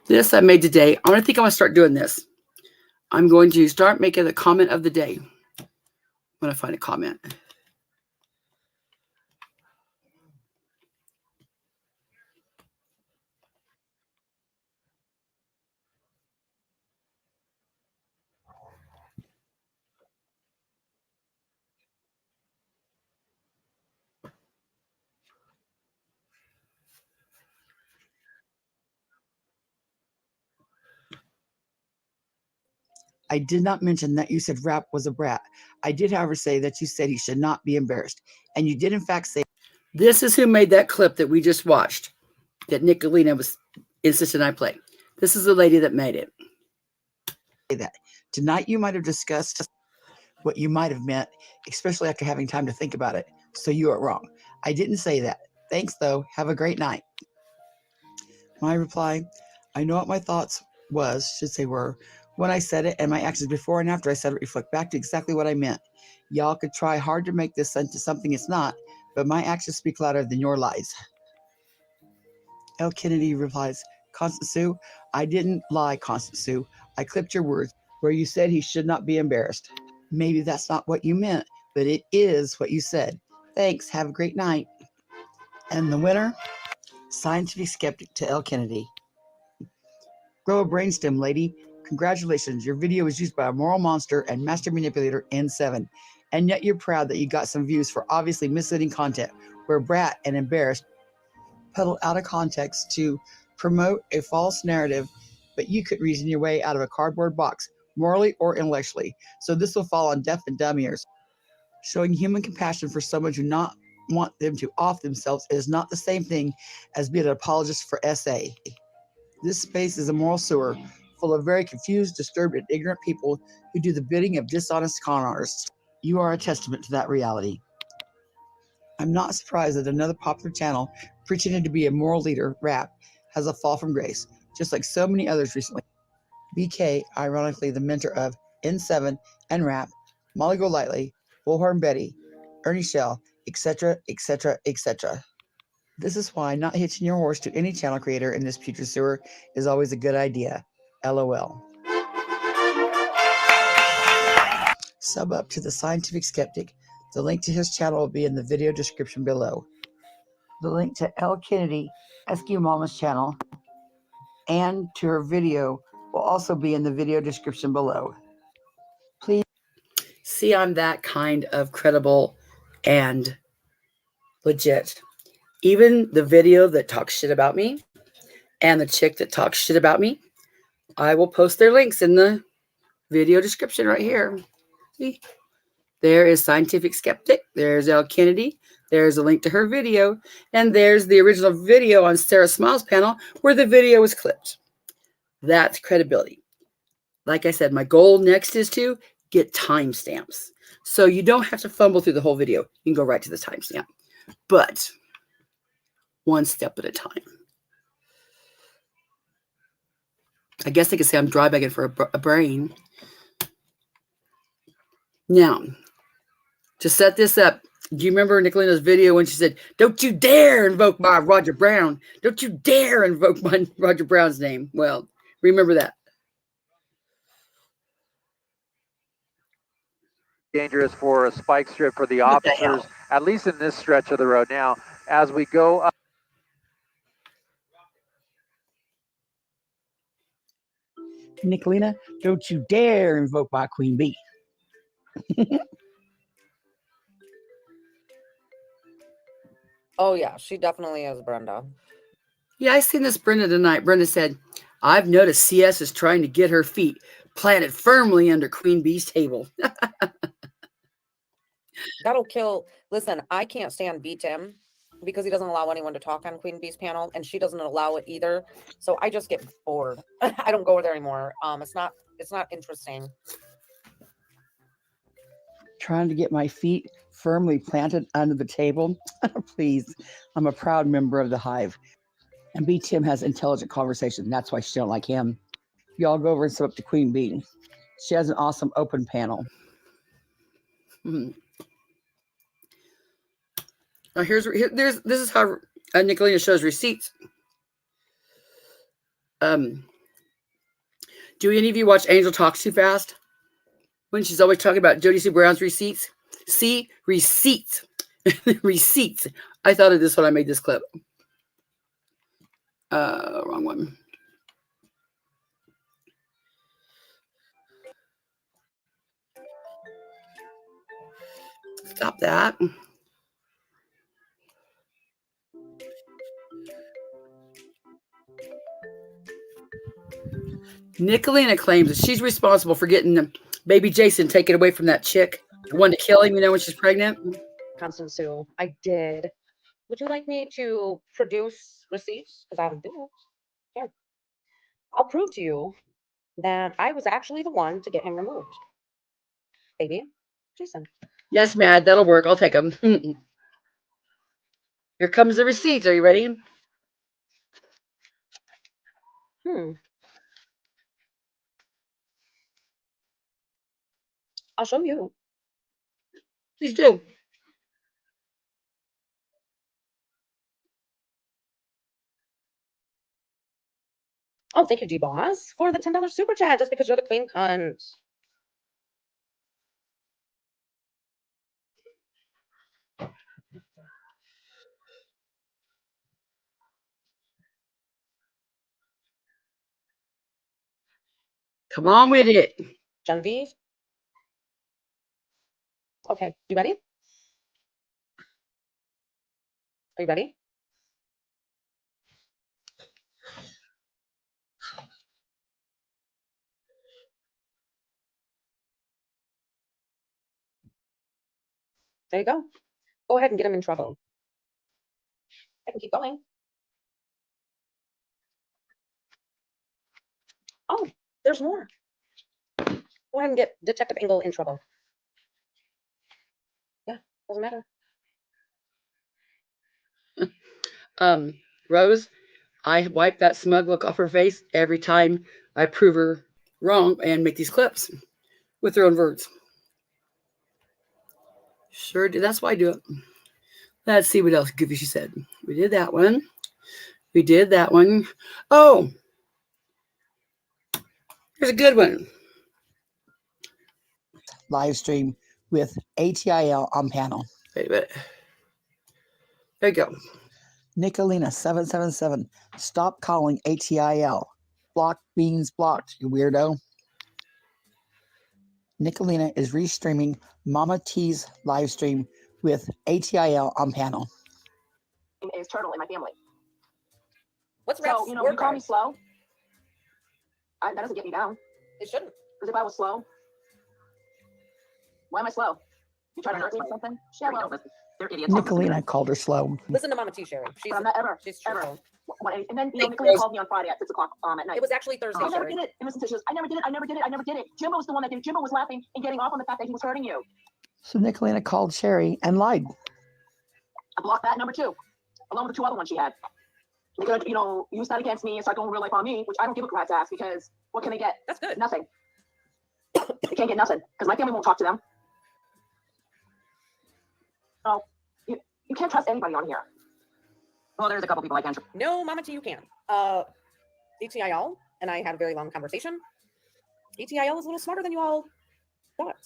This I made today. I think I'm going to start doing this. I'm going to start making the comment of the day when I find a comment. I did not mention that you said Rap was a brat. I did, however, say that you said he should not be embarrassed. And you did, in fact, say... This is who made that clip that we just watched, that Nicolina was insisting I play. This is the lady that made it. That. Tonight you might have discussed what you might have meant, especially after having time to think about it. So you are wrong. I didn't say that. Thanks, though. Have a great night. My reply, I know what my thoughts were, when I said it, and my actions before and after I said it reflect back to exactly what I meant. Y'all could try hard to make this into something it's not, but my actions speak louder than your lies. L. Kennedy replies, Constance Sue, I didn't lie, Constance Sue. I clipped your words where you said he should not be embarrassed. Maybe that's not what you meant, but it is what you said. Thanks. Have a great night. And the winner, Scientific Skeptic to L. Kennedy. Grow a brainstem, lady. Congratulations. Your video was used by a moral monster and master manipulator N7. And yet you're proud that you got some views for obviously misleading content where brat and embarrassed peddled out of context to promote a false narrative, but you could reason your way out of a cardboard box, morally or intellectually. So this will fall on deaf and dumb ears. Showing human compassion for someone who not want them to off themselves is not the same thing as being an apologist for SA. This space is a moral sewer full of very confused, disturbed, and ignorant people who do the bidding of dishonest con artists. You are a testament to that reality. I'm not surprised that another popular channel pretending to be a moral leader, Rap, has a fall from grace, just like so many others recently. BK, ironically the mentor of N7 and Rap, Molly Golightly, Bullhorn Betty, Ernie Shell, etc., etc., etc. This is why not hitching your horse to any channel creator in this putrid sewer is always a good idea. LOL. Sub up to the Scientific Skeptic. The link to his channel will be in the video description below. The link to L. Kennedy, Eskew Mama's channel, and to her video will also be in the video description below. Please see I'm that kind of credible and legit. Even the video that talks shit about me and the chick that talks shit about me, I will post their links in the video description right here. See? There is Scientific Skeptic. There's L. Kennedy. There's a link to her video. And there's the original video on Sarah Smiles' panel where the video was clipped. That's credibility. Like I said, my goal next is to get timestamps. So you don't have to fumble through the whole video. You can go right to the timestamp. But one step at a time. I guess they could say I'm dry begging for a brain. Now, to set this up, do you remember Nicolina's video when she said, "Don't you dare invoke my Roger Brown. Don't you dare invoke my Roger Brown's name." Well, remember that. Dangerous for a spike strip for the officers, at least in this stretch of the road. Now, as we go up. Nicolina, don't you dare invoke my Queen Bee. Oh yeah, she definitely is, Brenda. Yeah, I seen this Brenda tonight. Brenda said, "I've noticed CS is trying to get her feet planted firmly under Queen Bee's table." That'll kill. Listen, I can't stand B Tim because he doesn't allow anyone to talk on Queen Bee's panel, and she doesn't allow it either. So I just get bored. I don't go there anymore. It's not interesting. Trying to get my feet firmly planted under the table. Please, I'm a proud member of the Hive. And B Tim has intelligent conversation. That's why she don't like him. Y'all go over and sub up to Queen Bee. She has an awesome open panel. Now this is how Nicolina shows receipts. Do any of you watch Angel Talks Too Fast? When she's always talking about Jody Sue Brown's receipts. See, receipts. Receipts. I thought of this when I made this clip. Wrong one. Stop that. Nicolina claims that she's responsible for getting baby Jason taken away from that chick, the one to kill him, when she's pregnant. Constant Sue, I did. Would you like me to produce receipts? Because I do. Here. I'll prove to you that I was actually the one to get him removed. Baby Jason. Yes, Mad, that'll work. I'll take them. Here comes the receipts. Are you ready? I'll show you. Please do. Oh, thank you, G-Boss, for the $10 super chat, just because you're the queen cunt. Come on with it. Genevieve. Okay, you ready? Are you ready? There you go. Go ahead and get him in trouble. I can keep going. Oh, there's more. Go ahead and get Detective Engel in trouble. Yeah, doesn't matter. Rose, I wipe that smug look off her face every time I prove her wrong and make these clips with her own words. Sure do. That's why I do it. Let's see what else goofy she said. We did that one. We did that one. Oh, here's a good one. Live stream with ATIL on panel. Wait a minute. There you go. Nicolina 777. Stop calling ATIL. Block beans blocked, you weirdo. Nicolina is restreaming Mama T's live stream with ATIL on panel. Is turtle in my family. What's so, you call me slow. That doesn't get me down. It shouldn't. Because if I was slow, why am I slow? You trying to hurt me or something? Yeah, well, they're idiots. Nicolina called her slow. Listen to Mama T, Sherry. She's I'm not ever. She's ever. And then Nicolina called me on Friday at 6 o'clock at night. It was actually Thursday. I never did it. And listen, she goes, I never did it. I never did it. I never did it. Jimbo was the one that did it. Jimbo was laughing and getting off on the fact that he was hurting you. So Nicolina called Sherry and lied. I blocked that number 2, along with the 2 other ones she had. They're gonna, use that against me and start going real life on me, which I don't give a rat's ass because what can they get? That's good. Nothing. They can't get nothing because my family won't talk to them. Oh, you can't trust anybody on here. Well, there's a couple people I can trust. No, Mama T, you can. ETIL and I had a very long conversation. ETIL is a little smarter than you all thought.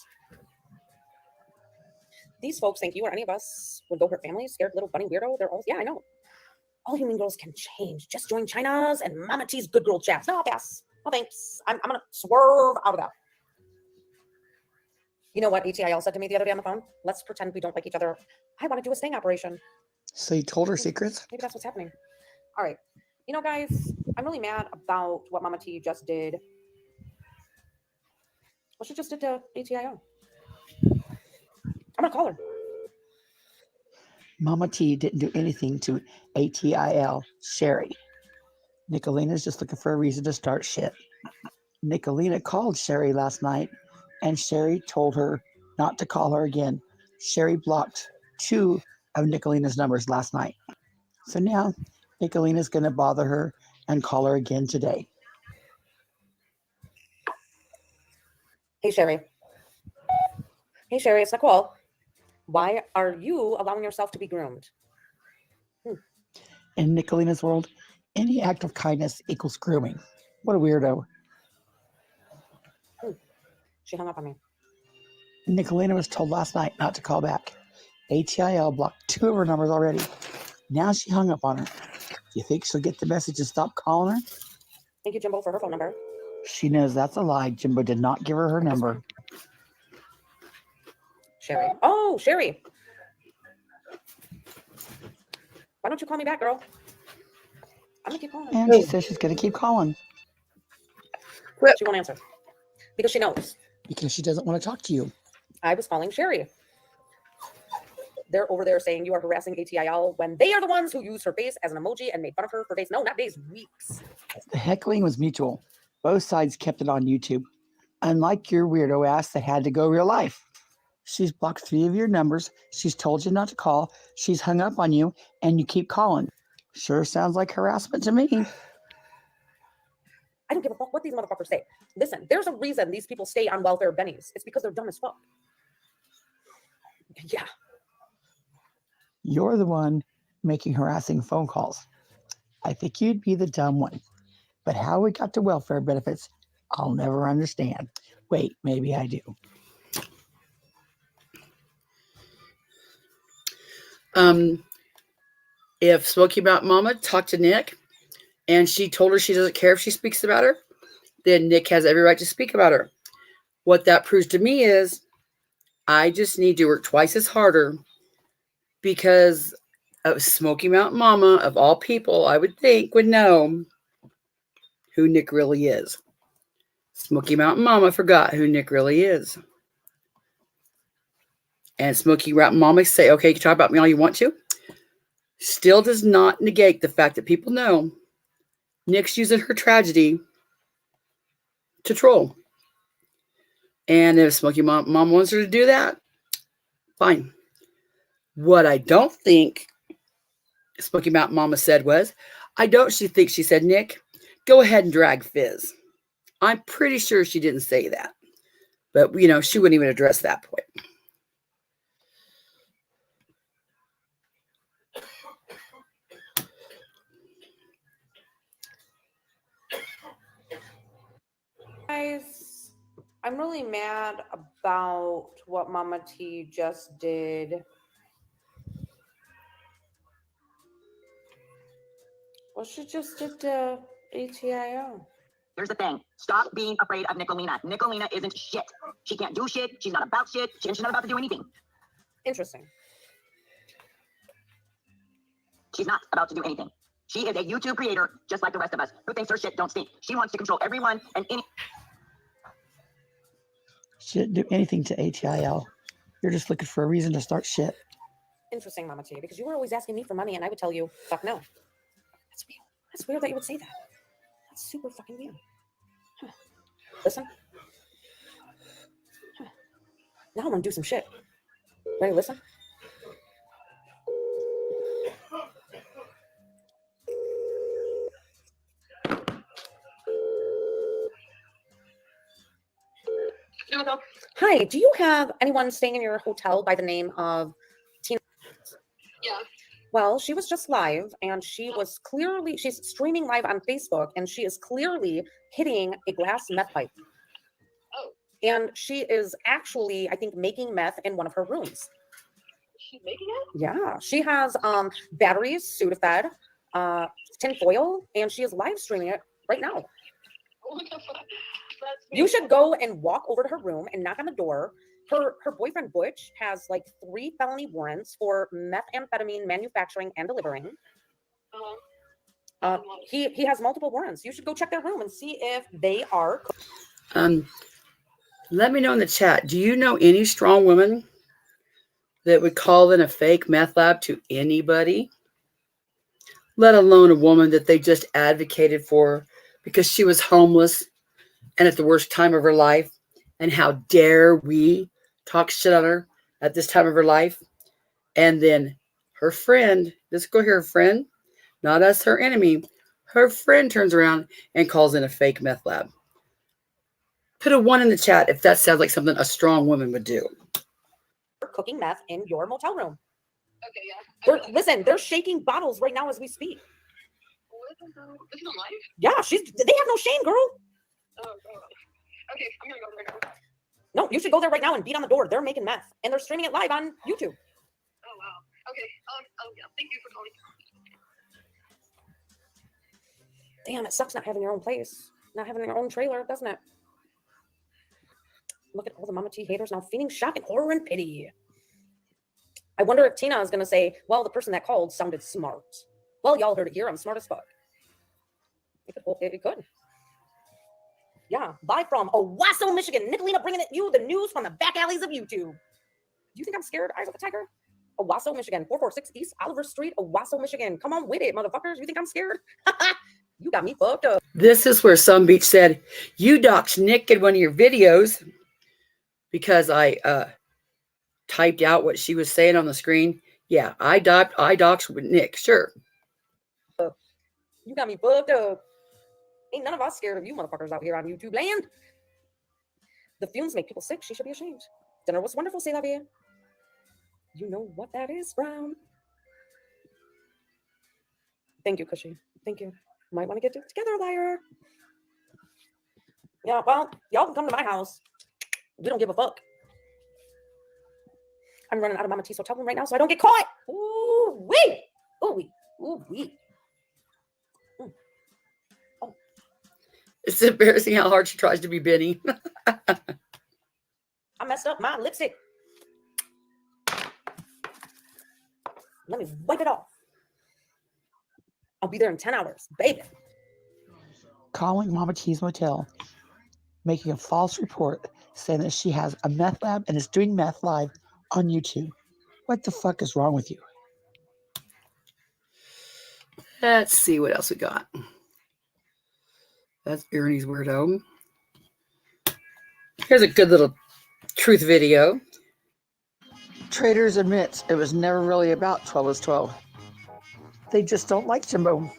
These folks think you or any of us would go hurt families, scared little bunny weirdo. They're all, yeah, I know. All human girls can change. Just join China's and Mama T's good girl chats. No, I'll pass. No, thanks. I'm going to swerve out of that. You know what ETIL said to me the other day on the phone? Let's pretend we don't like each other. I want to do a sting operation. So you told her secrets? Maybe that's what's happening. All right. You know, guys, I'm really mad about what Mama T just did. What she just did to ATIO. I'm going to call her. Mama T didn't do anything to ATIL Sherry. Nicolina's just looking for a reason to start shit. Nicolina called Sherry last night, and Sherry told her not to call her again. Sherry blocked 2 of Nicolina's numbers last night. So now Nicolina's going to bother her and call her again today. Hey, Sherry. Hey, Sherry, it's Nicole. Why are you allowing yourself to be groomed? In Nicolina's world, any act of kindness equals grooming. What a weirdo. She hung up on me. Nicolina was told last night not to call back. ATIL blocked 2 of her numbers already. Now she hung up on her. Do you think she'll get the message and stop calling her? Thank you, Jimbo, for her phone number. She knows that's a lie. Jimbo did not give her her number. Sherry. Oh, Sherry. Why don't you call me back, girl? I'm going to keep calling. And she says she's going to keep calling. She won't answer. Because she knows. Because she doesn't want to talk to you. I was calling Sherry. They're over there saying you are harassing ATIL when they are the ones who used her face as an emoji and made fun of her for days. No, not days, weeks. The heckling was mutual. Both sides kept it on YouTube. Unlike your weirdo ass that had to go real life. She's blocked 3 of your numbers. She's told you not to call. She's hung up on you, and you keep calling. Sure sounds like harassment to me. I don't give a fuck what these motherfuckers say. Listen, there's a reason these people stay on welfare bennies. It's because they're dumb as fuck. Yeah. You're the one making harassing phone calls. I think you'd be the dumb one. But how we got to welfare benefits, I'll never understand. Wait, maybe I do. If Smoky Mountain Mama talked to Nick and she told her she doesn't care if she speaks about her, then Nick has every right to speak about her. What that proves to me is I just need to work twice as harder because of Smoky Mountain Mama, of all people, I would think would know who Nick really is. Smoky Mountain Mama forgot who Nick really is. And Smoky Mountain Mama say, okay, you can talk about me all you want to. Still does not negate the fact that people know Nick's using her tragedy to troll. And if Smoky Mom wants her to do that, fine. What I don't think Smoky Mountain Mama said was, she said, Nick, go ahead and drag Fizz. I'm pretty sure she didn't say that. But, she wouldn't even address that point. Guys, I'm really mad about what Mama T just did. What she just did to ATIO. Here's the thing. Stop being afraid of Nicolina. Nicolina isn't shit. She can't do shit. She's not about shit. She's not about to do anything. Interesting. She's not about to do anything. She is a YouTube creator, just like the rest of us, who thinks her shit don't stink. She wants to control everyone and any. She didn't do anything to ATIL. You're just looking for a reason to start shit. Interesting, Mama T, because you were always asking me for money and I would tell you, fuck no. That's weird. That's weird that you would say that. That's super fucking weird. Huh. Listen. Huh. Now I'm gonna do some shit. Ready to listen? Hi, do you have anyone staying in your hotel by the name of Tina? Well, she was just live and she's streaming live on Facebook and she is clearly hitting a glass meth pipe. And she is actually, I think, making meth in one of her rooms. She's making it? Yeah, she has batteries, Sudafed, tin foil, and she is live streaming it right now. What the fuck? That's You should go and walk over to her room and knock on the door. Her boyfriend Butch has like 3 felony warrants for methamphetamine manufacturing and delivering. He has multiple warrants. You should go check their room and see if they are. Let me know in the chat. Do you know any strong women that would call in a fake meth lab to anybody, let alone a woman that they just advocated for because she was homeless and at the worst time of her life? And how dare we talk shit on her at this time of her life? And then her friend, let's go here, her friend, not us, her enemy, her friend turns around and calls in a fake meth lab. Put a 1 in the chat if that sounds like something a strong woman would do. Cooking meth in your motel room. Okay, yeah. Listen, they're shaking bottles right now as we speak. What the hell? This is live? Yeah, they have no shame, girl. Oh, God. Okay, I'm gonna go right now. No, you should go there right now and beat on the door. They're making meth and they're streaming it live on YouTube. Oh, wow. Okay, yeah, thank you for calling. Damn, it sucks not having your own place, not having your own trailer, doesn't it? Look at all the Mama T haters now feeling shock and horror and pity. I wonder if Tina is going to say, well, the person that called sounded smart. Well, y'all heard it here. I'm smart as fuck. It could. Yeah, live from Owasso, Michigan. Nicolina bringing you the news from the back alleys of YouTube. Do you think I'm scared, Eyes of the Tiger? Owasso, Michigan. 446 East Oliver Street, Owasso, Michigan. Come on with it, motherfuckers. You think I'm scared? You got me fucked up. This is where some beach said, you doxed Nick in one of your videos because I typed out what she was saying on the screen. Yeah, I doxed with Nick, sure. You got me fucked up. Ain't none of us scared of you motherfuckers out here on YouTube land. The fumes make people sick. She should be ashamed. Dinner was wonderful, say la vie. You know what that is, Brown. Thank you, Cushy. Thank you. Might want to get it together, liar. Yeah, well, y'all can come to my house. We don't give a fuck. I'm running out of Mama T's hotel room right now so I don't get caught. Ooh, wee. Ooh, wee. Ooh, wee. It's embarrassing how hard she tries to be Benny. I messed up my lipstick. Let me wipe it off. I'll be there in 10 hours, baby. Calling Mama T's motel, making a false report saying that she has a meth lab and is doing meth live on YouTube. What the fuck is wrong with you? Let's see what else we got. That's Ernie's weirdo. Here's a good little truth video. Traders admits it was never really about 12 is 12. They just don't like Jimbo.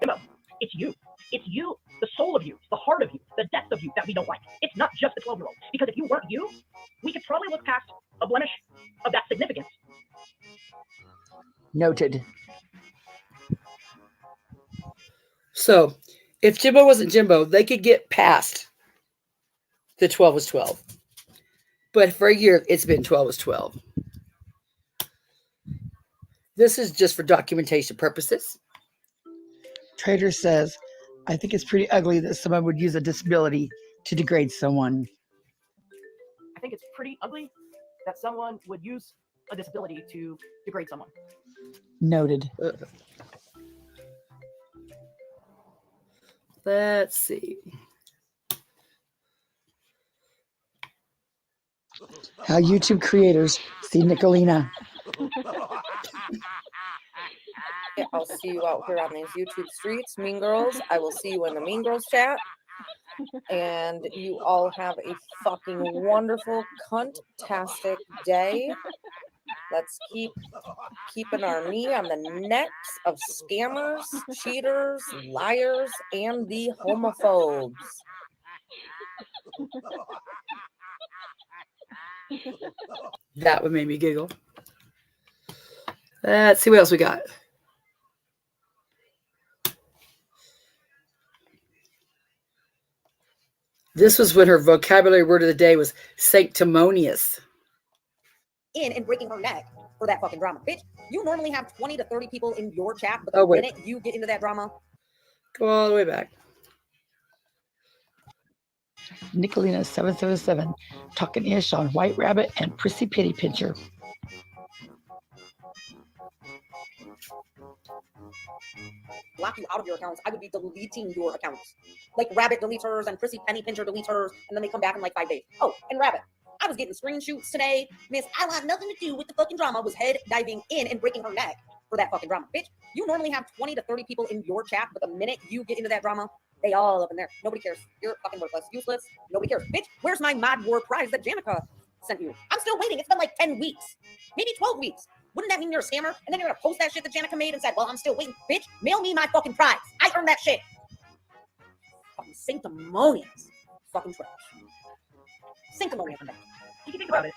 Jimbo, it's you. It's you, the soul of you, the heart of you, the depth of you that we don't like. It's not just the 12-year-old. Because if you weren't you, we could probably look past a blemish of that significance. Noted. So, if Jimbo wasn't Jimbo, they could get past the 12 was 12. But for a year, it's been 12 was 12. This is just for documentation purposes. Trader says, I think it's pretty ugly that someone would use a disability to degrade someone. I think it's pretty ugly that someone would use a disability to degrade someone. Noted. Let's see. How YouTube creators see Nicolina. I'll see you out here on these YouTube streets, Mean Girls. I will see you in the Mean Girls chat. And you all have a fucking wonderful, cunt-tastic day. Let's keep keeping our knee on the necks of scammers, cheaters, liars, and the homophobes. That would make me giggle. Let's see what else we got. This was when her vocabulary word of the day was sanctimonious. In and breaking her neck for that fucking drama. Bitch, you normally have 20 to 30 people in your chat, but the minute you get into that drama. Go all the way back. Nicolina 777 talking ish on White Rabbit and Prissy Pity Pincher. Block you out of your accounts. I would be deleting your accounts. Like Rabbit deletes hers and Prissy Penny Pincher deletes hers, and then they come back in like 5 days. Oh, and Rabbit, I was getting screenshots today. Miss, I want nothing to do with the fucking drama, was head diving in and breaking her neck for that fucking drama. Bitch, you normally have 20 to 30 people in your chat, but the minute you get into that drama, they all up in there. Nobody cares. You're fucking worthless, useless. Nobody cares. Bitch, where's my Mod War prize that Janica sent you? I'm still waiting. It's been like 10 weeks, maybe 12 weeks. Wouldn't that mean you're a scammer? And then you're gonna post that shit that Janica made and said, well, I'm still waiting. Bitch, mail me my fucking prize. I earned that shit. Fucking sanctimonious. Fucking trash. Sanctimonious. You can think about it.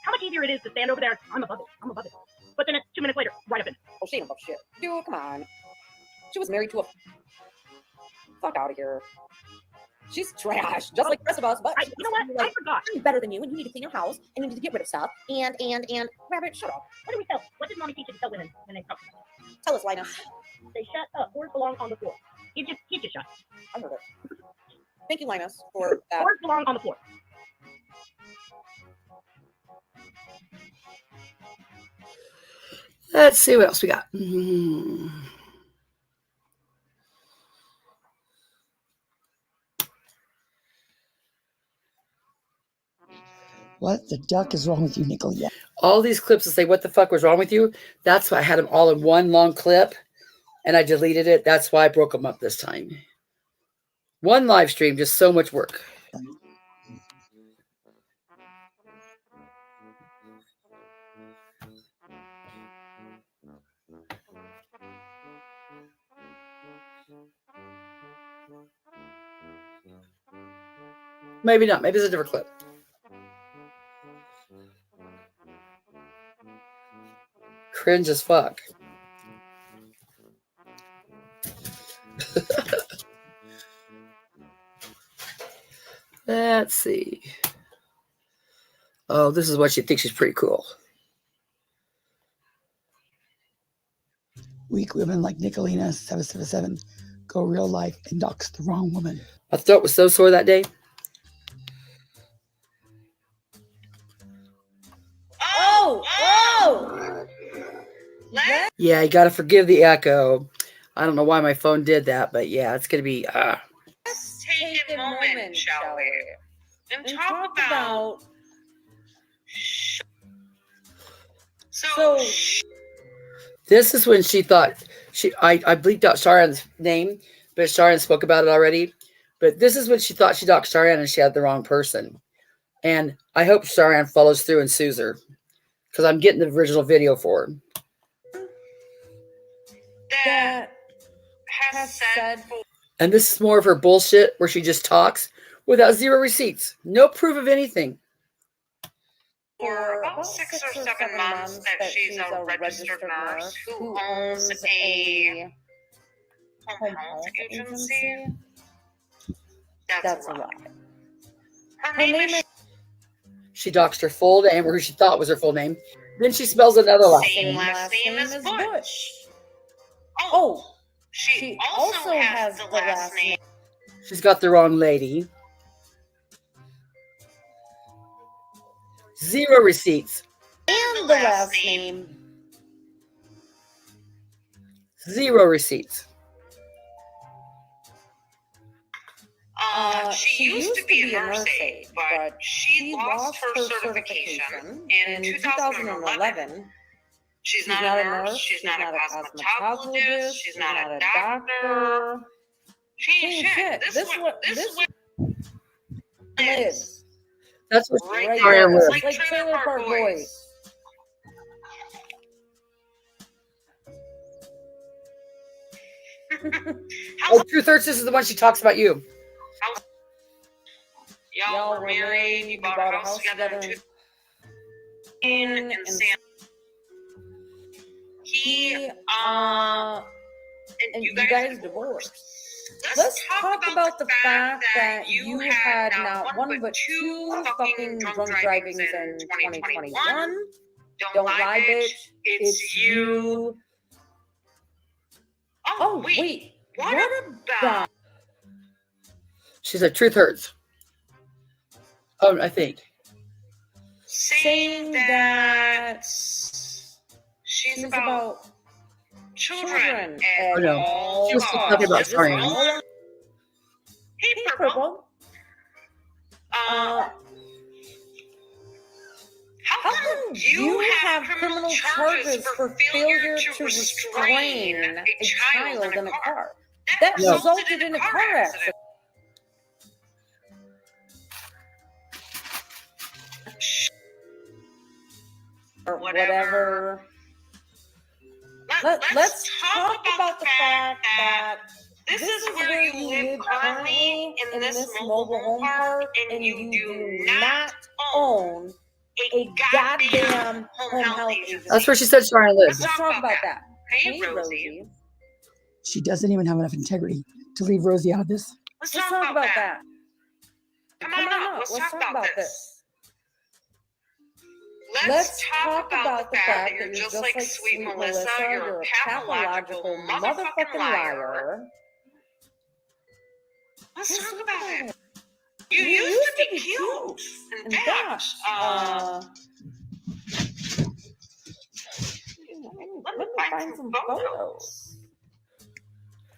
How much easier it is to stand over there, I'm above it, I'm above it. But then 2 minutes later, right up in it. Oh, she ain't above shit. Dude, come on. She was married to a... Fuck out of here. She's trash, just like the rest of us, but you know what? Like, I forgot. I'm better than you, and you need to clean your house, and you need to get rid of stuff, and Rabbit, shut up. What do we tell? What does mommy teach you to tell women when they talk? Tell us, Linus. They shut up. Words belong on the floor. Keep your shut. I heard it. Thank you, Linus, for that. Words belong on the floor. Let's see what else we got. What the duck is wrong with you, Nickel? Yeah. All these clips that say, what the fuck was wrong with you? That's why I had them all in one long clip and I deleted it. That's why I broke them up this time. One live stream, just so much work. Maybe not. Maybe it's a different clip. Cringe as fuck. Let's see. Oh, this is what she thinks she's pretty cool. Weak women like Nicolina 777 go real life and dox the wrong woman. My throat was so sore that day. Yeah, you got to forgive the echo. I don't know why my phone did that, but yeah, it's going to be... Let's take a moment, shall we? And talk about... So... This is when she thought... I bleeped out Sharon's name, but Sharon spoke about it already. But this is when she thought she doxed Sharon and she had the wrong person. And I hope Sharon follows through and sues her. Because I'm getting the original video for her. That has said... And this is more of her bullshit where she just talks without zero receipts. No proof of anything. For about 6 or 7 months that she's a registered nurse who owns a home health agency. That's a lie. Her name is... She doxed her full name, or who she thought was her full name. Then she spells another last Same name. last name as Butch. Oh, she also has the last name. She's got the wrong lady. Zero receipts. And the last name. Zero receipts. She used to be a nurse aide, but she lost her certification in 2011. She's not a nurse, she's not a cosmetologist, she's not a doctor. She ain't shit. This is. That's what Right Sharon there. was. It's like Trailer Park Boys. Oh, Truth Hurts, this is the one she talks about you. Y'all were married, you bought a house together in San. he and you guys divorced. Let's talk about the fact that you had not one but two fucking drunk drivings in 2021. Don't lie, bitch. It's you. Oh, wait. What about? She said, truth hurts. Oh, I think. Saying that she's about children Oh, no. She was just talking about Sarian. Hey, Purple. How come you have criminal charges for failure to restrain a child in a car? That resulted in a car accident. Or whatever. Let's talk about the fact that this is where you live currently in this mobile home park, and you do not own a goddamn home health agency. That's where she said Sarian lives. Let's talk about that. Hey, Rosie. She doesn't even have enough integrity to leave Rosie out of this. Let's talk about that. Come on up. Let's talk about this. Let's talk about the fact that you're just like sweet Melissa. You're a pathological motherfucking liar. Let's talk about it. You used to be cute and dash. Let me find some photos.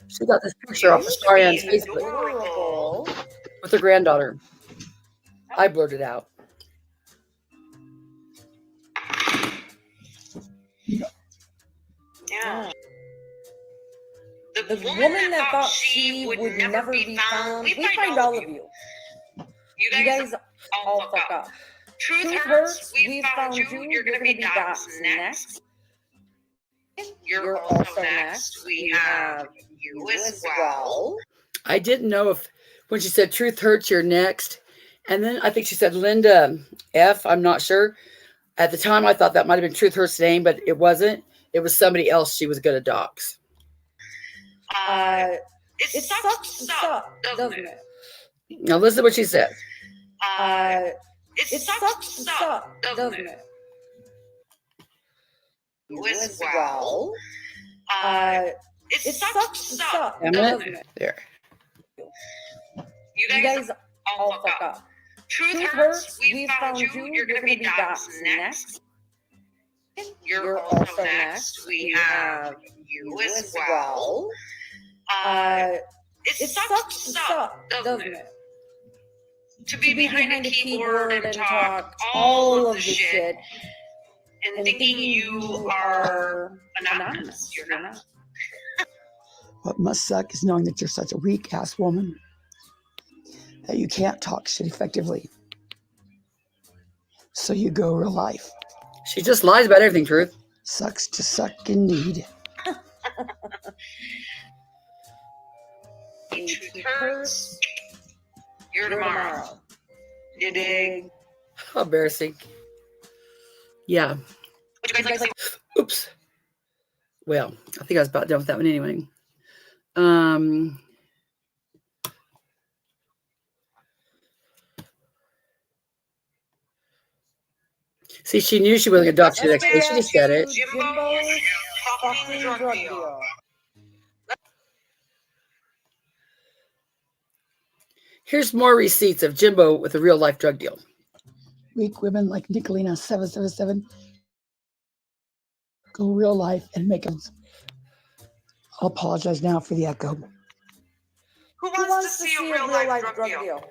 She got this picture off of Sarian's Facebook with her granddaughter. I blurted out. Yeah. The woman that thought she would never be found, we find all of you. You guys all fuck up. Truth hurts, we found you, you're gonna be Dot's next. You're also next. We have you as well. I didn't know if when she said truth hurts, you're next. And then I think she said Linda F. I'm not sure. At the time, I thought that might have been Truth Hurt's name, but it wasn't. It was somebody else she was going to dox. It sucks to suck, doesn't it? Now listen to what she said. It sucks to suck, doesn't it? You as well. It sucks to suck, doesn't it? There. You guys all fuck up. Truth hurts, we found you, you're going to be Dot's next. You're also next. We have you as well. It sucks to suck, doesn't it? To be behind a keyboard and talk all of the shit and thinking you are anonymous. You're not. What must suck is knowing that you're such a weak ass woman that you can't talk shit effectively. So you go real life. She just lies about everything, Truth. Sucks to suck indeed. Truth hurts. You're tomorrow. You dig? How embarrassing. Yeah. Would you guys like? Oops. Well, I think I was about done with that one anyway. See, she knew she wasn't going to dox you the next day. She just said it. Jimbo's fucking drug deal. Here's more receipts of Jimbo with a real life drug deal. Weak women like Nicolina 777 go real life and make them. I'll apologize now for the echo. Who wants to see a real life drug deal?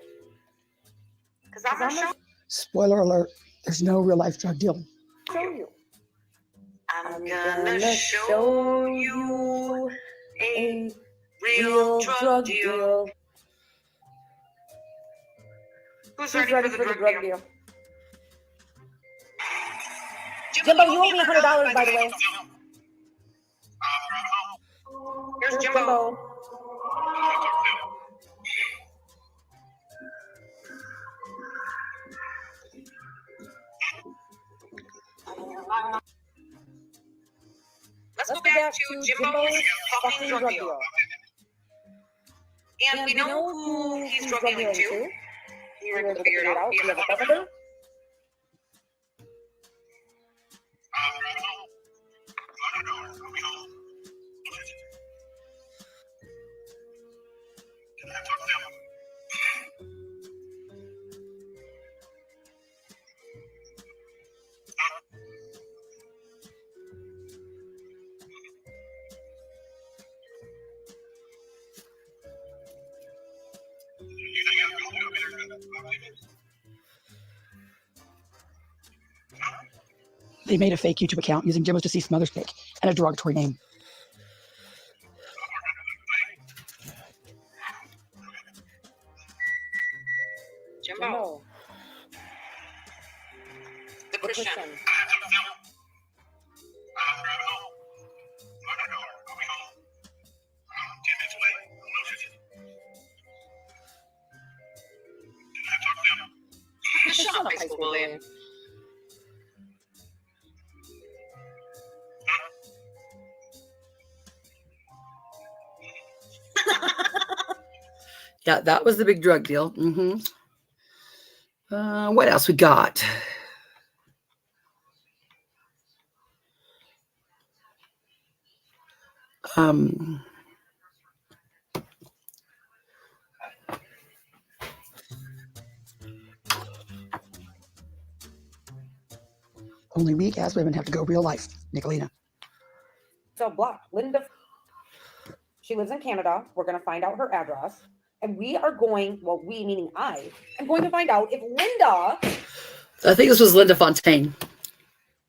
Because I'm going to show Spoiler alert, there's no real life drug deal. you. I'm gonna show you a real drug deal. Who's ready for the drug deal? Jimbo, you owe me $100, by the way. Here's Jimbo. let's go back to Jimbo's fucking drug deal. And we know who he's drug dealing to. We were able to figure it out. We have a governor. They made a fake YouTube account using Jimbo's deceased mother's pic and a derogatory name. Jimbo. The Christian. Shut up, high school bully. Yeah, that was the big drug deal. What else we got? Only weak ass women have to go real life, Nicolina. So block Linda. She lives in Canada. We're going to find out her address. And we are going, well, we meaning I am going to find out if Linda I think this was Linda Fontaine.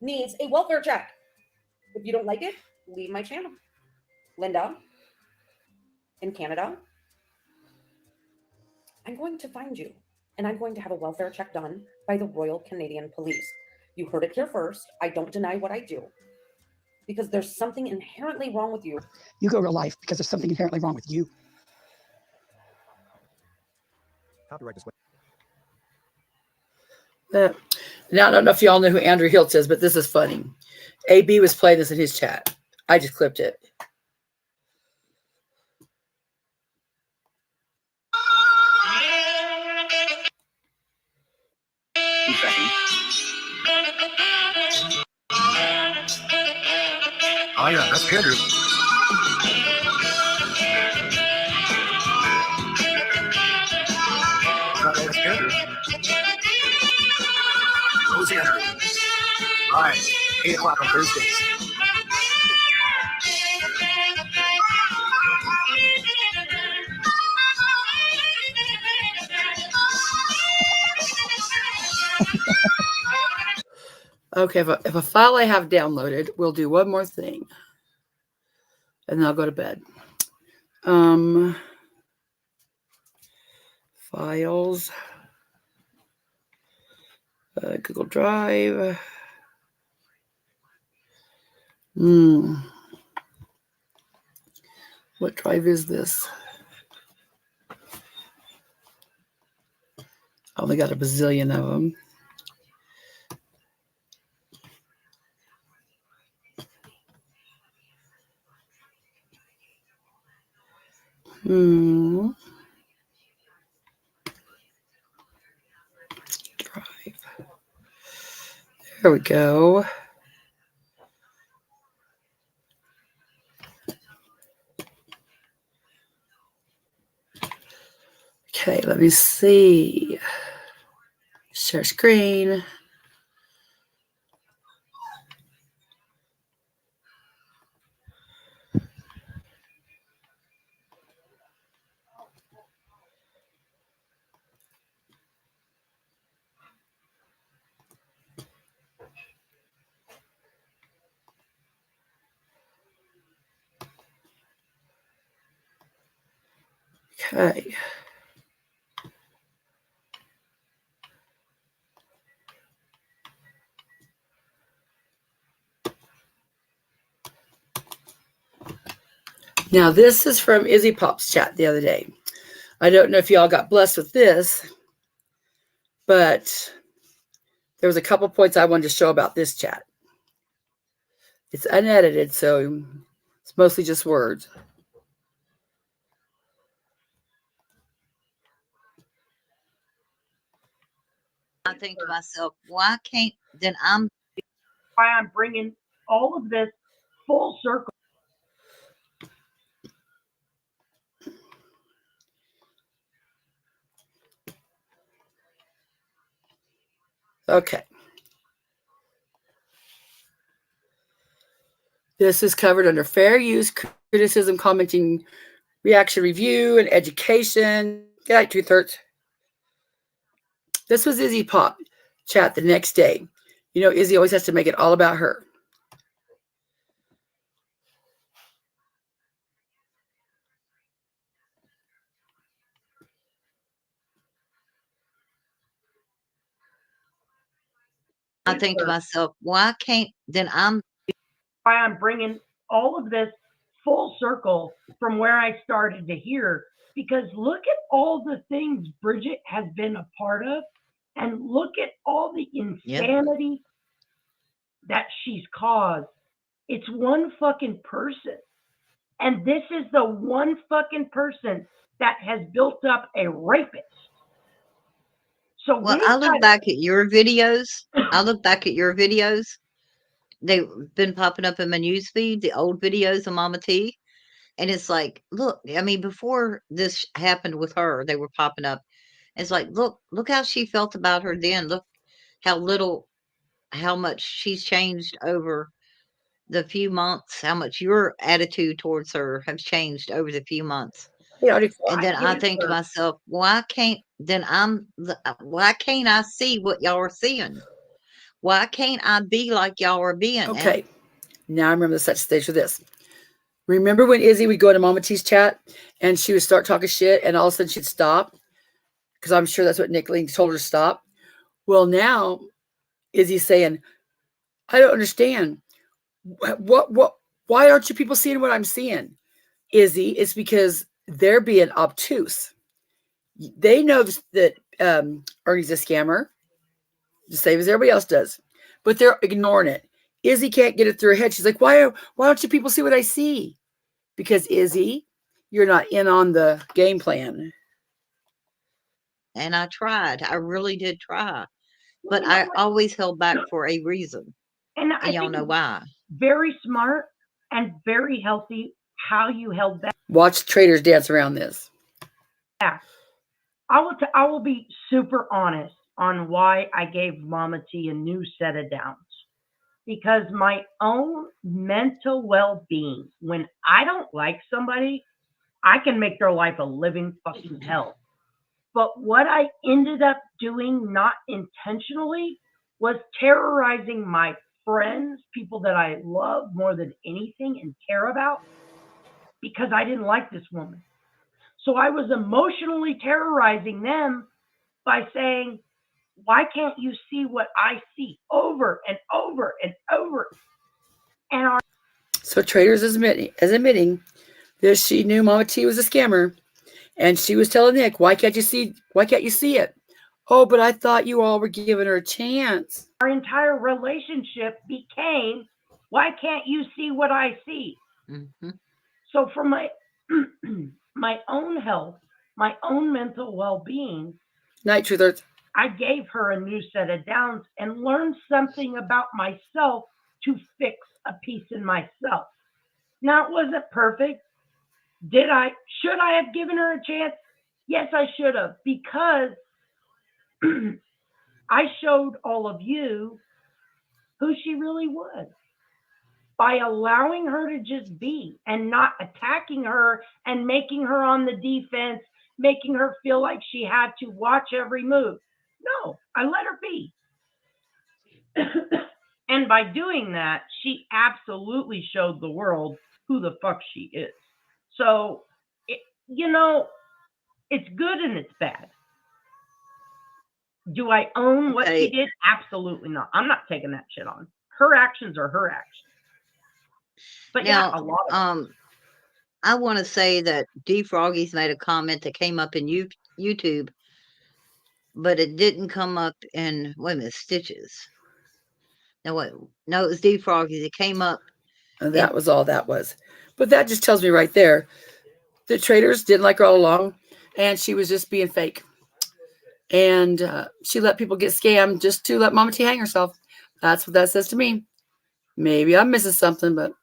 needs a welfare check. If you don't like it, leave my channel. Linda, in Canada, I'm going to find you and I'm going to have a welfare check done by the Royal Canadian Police. You heard it here first. I don't deny what I do because there's something inherently wrong with you. You go real life because there's something inherently wrong with you. Copyright disclaimer. Now, I don't know if y'all know who Andrew Hiltz is, but this is funny. AB was playing this in his chat. I just clipped it. Oh yeah, that's Andrew. That's Andrew. Who's Andrew? Right, 8 o'clock on Thursdays. Okay, if a file I have downloaded, we'll do one more thing. And then I'll go to bed. Files. Google Drive. What drive is this? I only got a bazillion of them. Drive. There we go. Okay, let me see. Share screen. Okay. Now, this is from Izzy Pop's chat the other day. I don't know if y'all got blessed with this, but there was a couple points I wanted to show about this chat. It's unedited, so it's mostly just words. I think to myself, why can't then I'm why I'm bringing all of this full circle. Okay. This is covered under fair use, criticism, commenting, reaction, review, and education. Good night, Truth Hurts. This was Izzy Pop chat the next day. You know, Izzy always has to make it all about her. I think to myself, why can't then why I'm bringing all of this full circle from where I started to here, because look at all the things Bridget has been a part of, and look at all the insanity that she's caused. It's one fucking person. And this is the one fucking person that has built up a rapist. So well, I look back at your videos. They've been popping up in my news feed, the old videos of Mama T. And it's like, look, I mean, before this happened with her, they were popping up. It's like, look how she felt about her then. Look how much she's changed over the few months, how much your attitude towards her has changed over the few months. And then I think to myself, why can't I see what y'all are seeing? Why can't I be like y'all are being? Okay. Now I remember the such stage for this. Remember when Izzy would go into Mama T's chat and she would start talking shit and all of a sudden she'd stop? Because I'm sure that's what Nick Link told her to stop. Well, now Izzy's saying, I don't understand. Why aren't you people seeing what I'm seeing? Izzy, it's because they're being obtuse. They know that Ernie's a scammer, the same as everybody else does, but they're ignoring it. Izzy can't get it through her head. She's like, why don't you people see what I see? Because Izzy, you're not in on the game plan. And I tried. I really did try. But I always held back for a reason. And y'all know why. Very smart and very healthy how you held back. Watch traders dance around this. Yeah. I will be super honest on why I gave Mama T a new set of downs. Because my own mental well-being, when I don't like somebody, I can make their life a living fucking hell. But what I ended up doing, not intentionally, was terrorizing my friends, people that I love more than anything and care about, because I didn't like this woman. So I was emotionally terrorizing them by saying, why can't you see what I see over and over and over? And so traders is admitting that she knew Mama T was a scammer, and she was telling Nick, why can't you see it? Oh, but I thought you all were giving her a chance. Our entire relationship became, why can't you see what I see? Mm-hmm. So for my my own health, my own mental well-being, Night Truthers, I gave her a new set of downs and learned something about myself to fix a piece in myself. Now, it wasn't perfect. Should I have given her a chance? Yes, I should have, because I showed all of you who she really was by allowing her to just be and not attacking her and making her on the defense, making her feel like she had to watch every move. No, I let her be. And by doing that, she absolutely showed the world who the fuck she is. So, it's good and it's bad. Do I own what she did? Absolutely not. I'm not taking that shit on. Her actions are her actions. But now, yeah, a lot of I want to say that D Froggy's made a comment that came up in YouTube, but it didn't come up in Stitches. No, it was D Froggy's. It came up And that was all that was. But that just tells me right there, the traders didn't like her all along, and she was just being fake. And she let people get scammed just to let Mama T hang herself. That's what that says to me. Maybe I'm missing something, but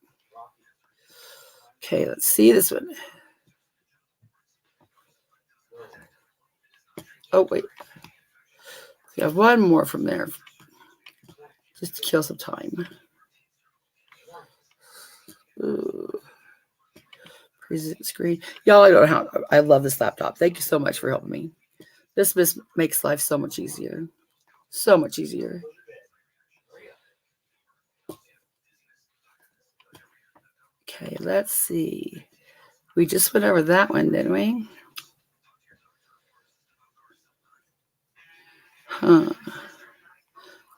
okay, let's see this one. Oh, wait. We have one more from there just to kill some time. Ooh. Present screen. Y'all, I don't know how. I love this laptop. Thank you so much for helping me. This makes life so much easier. So much easier. Okay, let's see. We just went over that one, didn't we? Huh.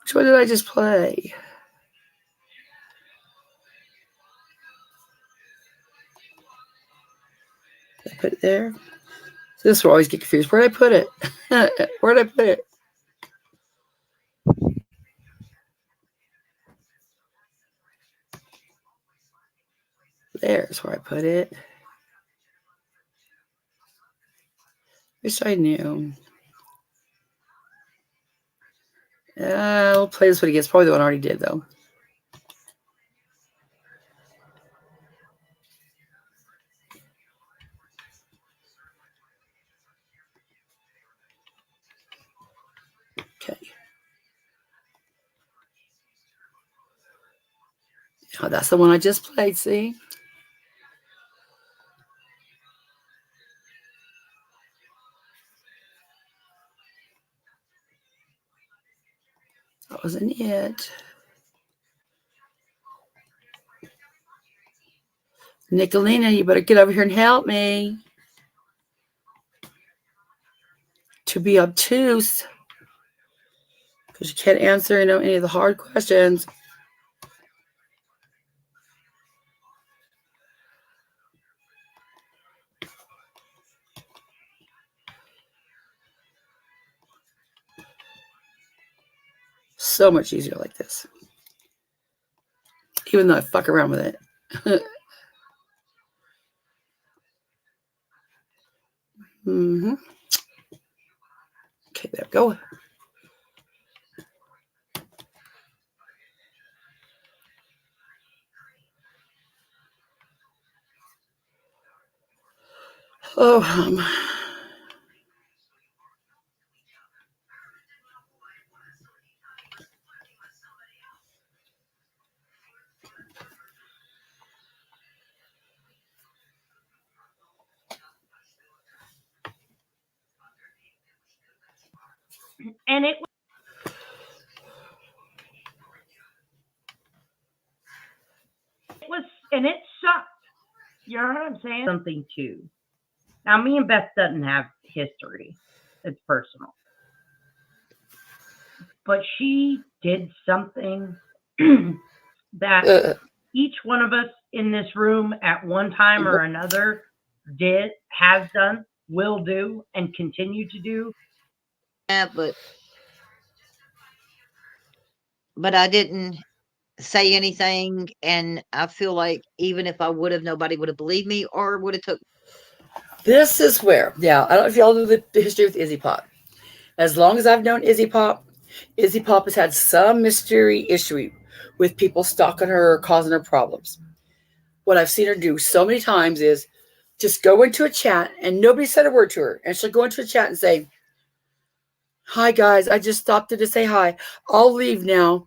Which one did I just play? Did I put it there? This will always get confused. Where did I put it? Where did I put it? There's where I put it. Wish I knew. We'll play this one again. It's probably the one I already did, though. Okay. Oh, that's the one I just played, see? That wasn't it. Nicolina, you better get over here and help me. To be obtuse. Because you can't answer, any of the hard questions. So much easier like this. Even though I fuck around with it. Mm-hmm. Okay, there we go. Oh, And it was, and it sucked. You know what I'm saying? Something too. Now, me and Beth doesn't have history. It's personal. But she did something that each one of us in this room at one time or another has done, will do, and continue to do. Yeah, but I didn't say anything, and I feel like even if I would have, nobody would have believed me or would have took. This is where, I don't know if y'all know the history with Izzy Pop. As long as I've known Izzy Pop has had some mystery issue with people stalking her or causing her problems. What I've seen her do so many times is just go into a chat and nobody said a word to her. And she'll go into a chat and say, "Hi, guys, I just stopped in to say hi. I'll leave now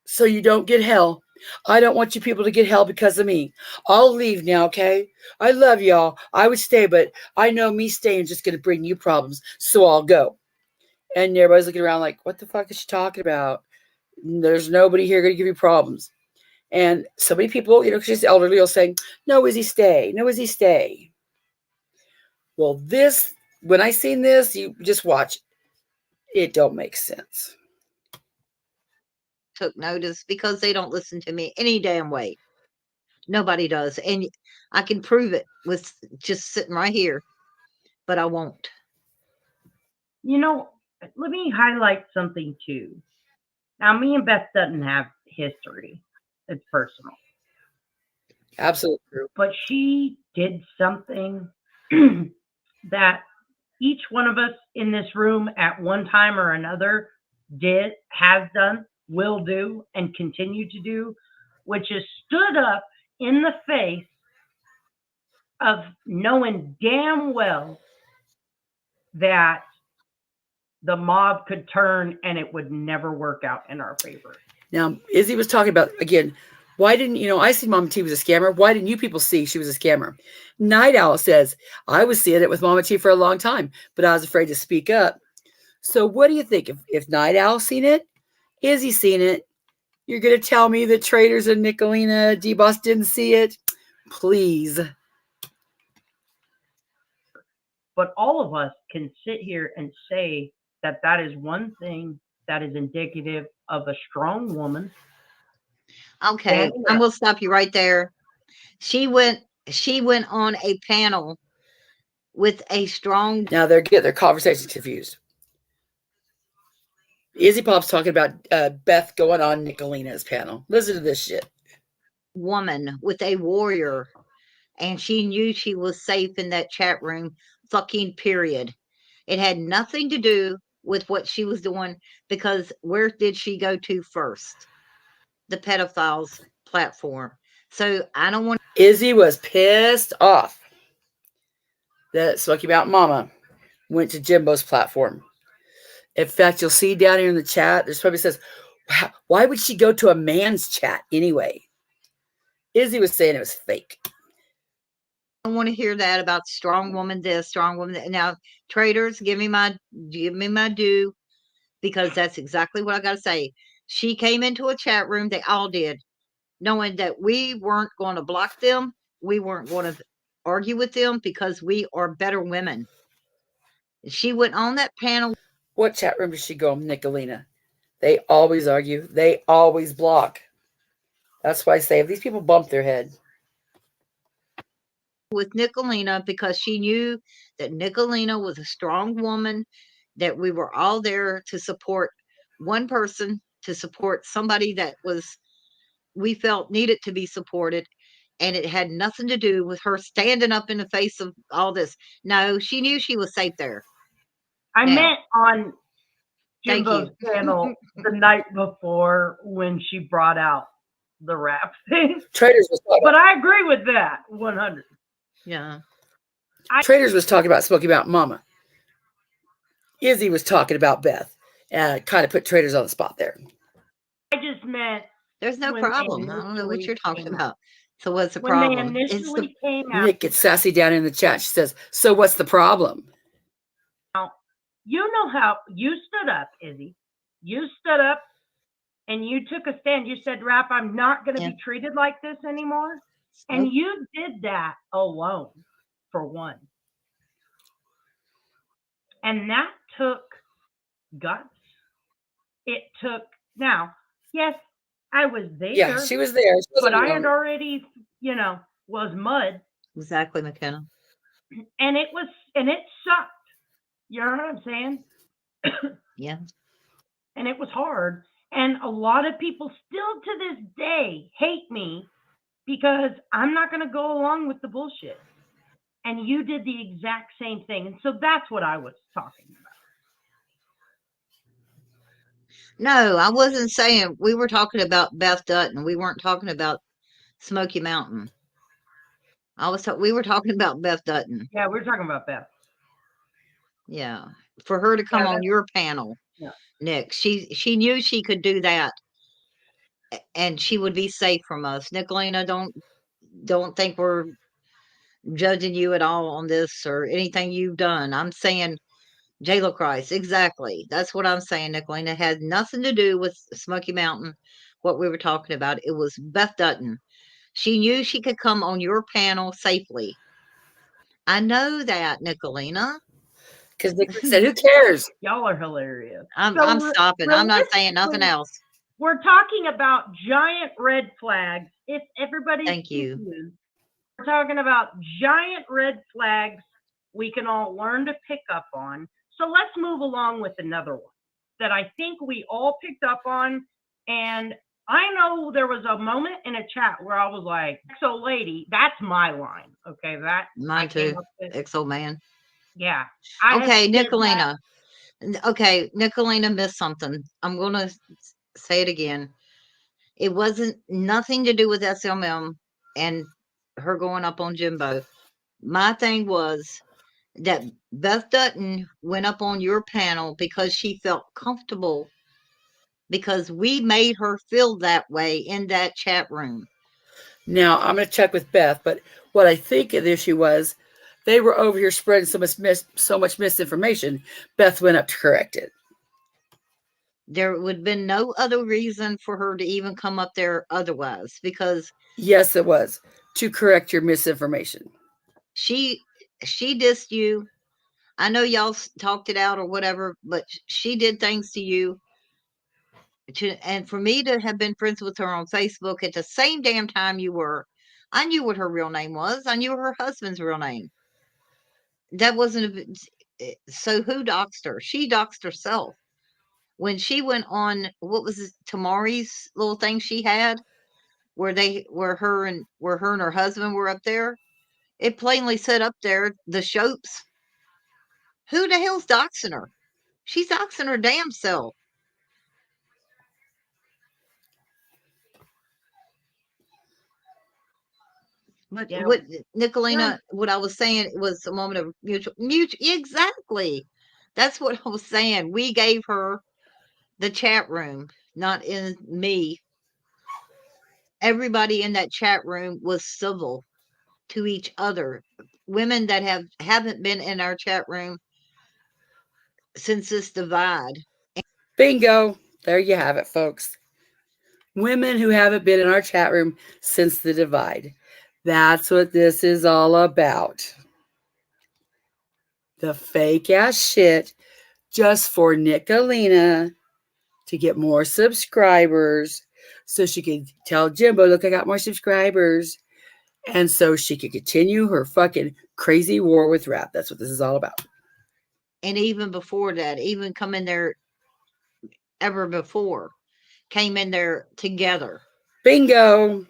so you don't get hell. I don't want you people to get hell because of me. I'll leave now, okay? I love y'all. I would stay, but I know me staying is just going to bring you problems, so I'll go." And everybody's looking around like, what the fuck is she talking about? There's nobody here going to give you problems. And so many people, because she's elderly, will say, "No, Izzy, stay. No, Izzy, stay." Well, when I seen this, you just watch. It don't make sense. Took notice because they don't listen to me any damn way. Nobody does. And I can prove it with just sitting right here, but I won't. Let me highlight something too. Now, me and Beth doesn't have history. It's personal. Absolutely true. But she did something that each one of us in this room at one time or another has done, will do, and continue to do, which is stood up in the face of knowing damn well that the mob could turn and it would never work out in our favor. Now, Izzy was talking about, again, why didn't, I see Mama T was a scammer. Why didn't you people see she was a scammer? Night Owl says, I was seeing it with Mama T for a long time, but I was afraid to speak up. So what do you think? If Night Owl seen it, Izzy seen it, you're going to tell me that Traders and Nicolina D-Boss didn't see it? Please. But all of us can sit here and say that that is one thing that is indicative of a strong woman. Okay, I'm gonna stop you right there. She went on a panel with a strong. Now they're getting their conversations confused. Izzy Pop's talking about Beth going on Nicolina's panel. Listen to this shit. Woman with a warrior, and she knew she was safe in that chat room. Fucking period. It had nothing to do with what she was doing, because where did she go to first? The pedophiles platform. So I don't want. Izzy was pissed off that Smoky Mountain Mama went to Jimbo's platform. In fact, you'll see down here in the chat, there's probably says, why would she go to a man's chat anyway? Izzy was saying it was fake. I don't want to hear that about strong woman this, strong woman that. Now, Traders, give me my due, because that's exactly what I got to say. She came into a chat room, they all did, knowing that we weren't going to block them, we weren't going to argue with them, because we are better women. She went on that panel. What chat room does she go in, Nicolina? They always argue. They always block. That's why I say if these people bump their head. With Nicolina, because she knew that Nicolina was a strong woman, that we were all there to support one person, to support somebody that we felt needed to be supported. And it had nothing to do with her standing up in the face of all this. No, she knew she was safe there. I meant on Jimbo's panel the night before when she brought out the rap thing. Traders was talking but I agree with that 100. Yeah. Traders was talking about Smoky Mountain Mama. Izzy was talking about Beth. Kind of put Traders on the spot there. I just meant there's no problem. I don't know what you're talking about. So what's the when problem? They initially came out. Nick gets sassy down in the chat. She says, so what's the problem? Now, you know how you stood up, Izzy. You stood up and you took a stand. You said, Rap, I'm not going to be treated like this anymore. And you did that alone, for one. And that took guts. It took, now, yes, I was there. Yeah, she was there. But I had already, was mud. Exactly, McKenna. And it sucked. You know what I'm saying? Yeah. And it was hard. And a lot of people still to this day hate me because I'm not going to go along with the bullshit. And you did the exact same thing. And so that's what I was talking about. No, I wasn't saying. We were talking about Beth Dutton. We weren't talking about Smoky Mountain. We were talking about Beth Dutton. Yeah, we were talking about Beth. Yeah. For her to come on your panel, Nick, she knew she could do that. And she would be safe from us. Nicolina, don't think we're judging you at all on this or anything you've done. I'm saying J-Lo Christ, exactly. That's what I'm saying, Nicolina. It had nothing to do with Smoky Mountain, what we were talking about. It was Beth Dutton. She knew she could come on your panel safely. I know that, Nicolina. Because Nick said, who cares? Y'all are hilarious. I'm stopping. I'm not saying nothing else. We're talking about giant red flags. If everybody's Thank you. confused, we're talking about giant red flags we can all learn to pick up on. So let's move along with another one that I think we all picked up on. And I know there was a moment in a chat where I was like, "So, lady, that's my line." Okay, that Mine I came too. up with. XO man. Yeah, I had Okay, said that. Nicolina. Okay, Nicolina missed something. I'm gonna say it again. It wasn't nothing to do with SMM and her going up on Jimbo. My thing was that Beth Dutton went up on your panel because she felt comfortable because we made her feel that way in that chat room. Now, I'm going to check with Beth, but what I think the issue was, they were over here spreading so much misinformation. Beth went up to correct it. There would have been no other reason for her to even come up there otherwise, because yes, it was to correct your misinformation. She dissed you. I know y'all talked it out or whatever, but she did things to you. And for me to have been friends with her on Facebook at the same damn time you were, I knew what her real name was. I knew her husband's real name. That wasn't so who doxed her? She doxed herself. When she went on, what was it, Tamari's little thing she had, where her and her husband were up there, it plainly said up there, the Shopes. Who the hell's doxing her? She's doxing her damn self. But Yeah. what Nicolina, what I was saying was a moment of mutual. Exactly. That's what I was saying. We gave her the chat room, not in me. Everybody in that chat room was civil to each other. Women that haven't been in our chat room since this divide. Bingo. There you have it, folks. Women who haven't been in our chat room since the divide. That's what this is all about. The fake ass shit just for Nicolina to get more subscribers so she could tell Jimbo, look, I got more subscribers. And so she could continue her fucking crazy war with rap. That's what this is all about. And even before that, even come in there ever before, came in there together. Bingo.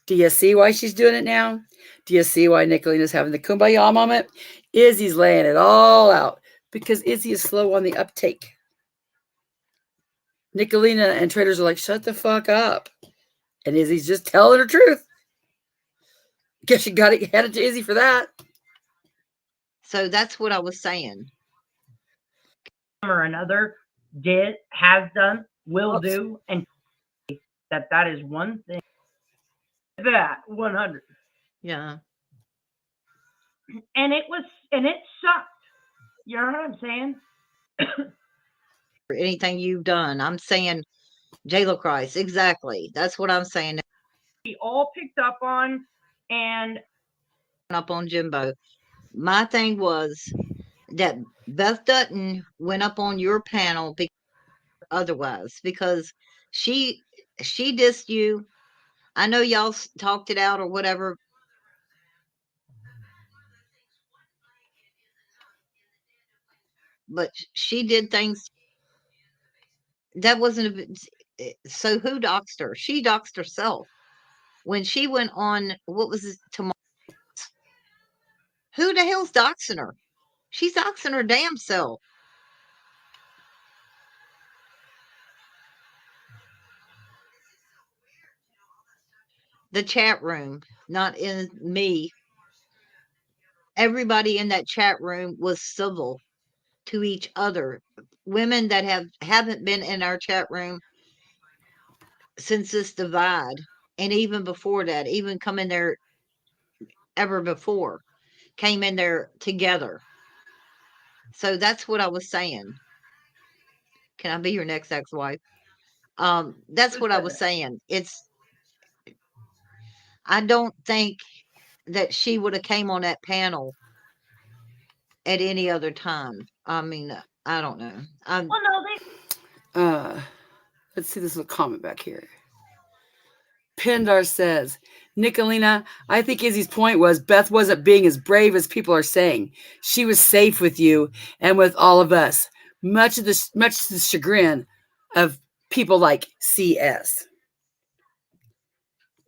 Do you see why she's doing it now? Do you see why Nicolina's having the kumbaya moment? Izzy's laying it all out because Izzy is slow on the uptake. Nicolina and traders are like, shut the fuck up. And Izzy's just telling her truth. Guess you got to hand it to Izzy for that. So that's what I was saying. Or another has done, will do, and that is one thing. That 100. Yeah. And it sucked. You know what I'm saying? For anything you've done, I'm saying J-Lo Christ. Exactly. That's what I'm saying. We all picked up on and up on Jimbo. My thing was that Beth Dutton went up on your panel otherwise because she dissed you. I know y'all talked it out or whatever. But she did things that wasn't so who doxed her? She doxed herself. When she went on, what was it, tomorrow? Who the hell's doxing her? She's doxing her damn self. The chat room, not in me. Everybody in that chat room was civil to each other. Women that haven't been in our chat room since this divide, and even before that, even come in there ever before, came in there together. So that's what I was saying. Can I be your next ex-wife? That's what I was saying. I don't think that she would have came on that panel at any other time. I mean, I don't know. well, no, Let's see this little comment back here. Pindar says, Nicolina, I think Izzy's point was Beth wasn't being as brave as people are saying. She was safe with you and with all of us, much to the chagrin of people like CS.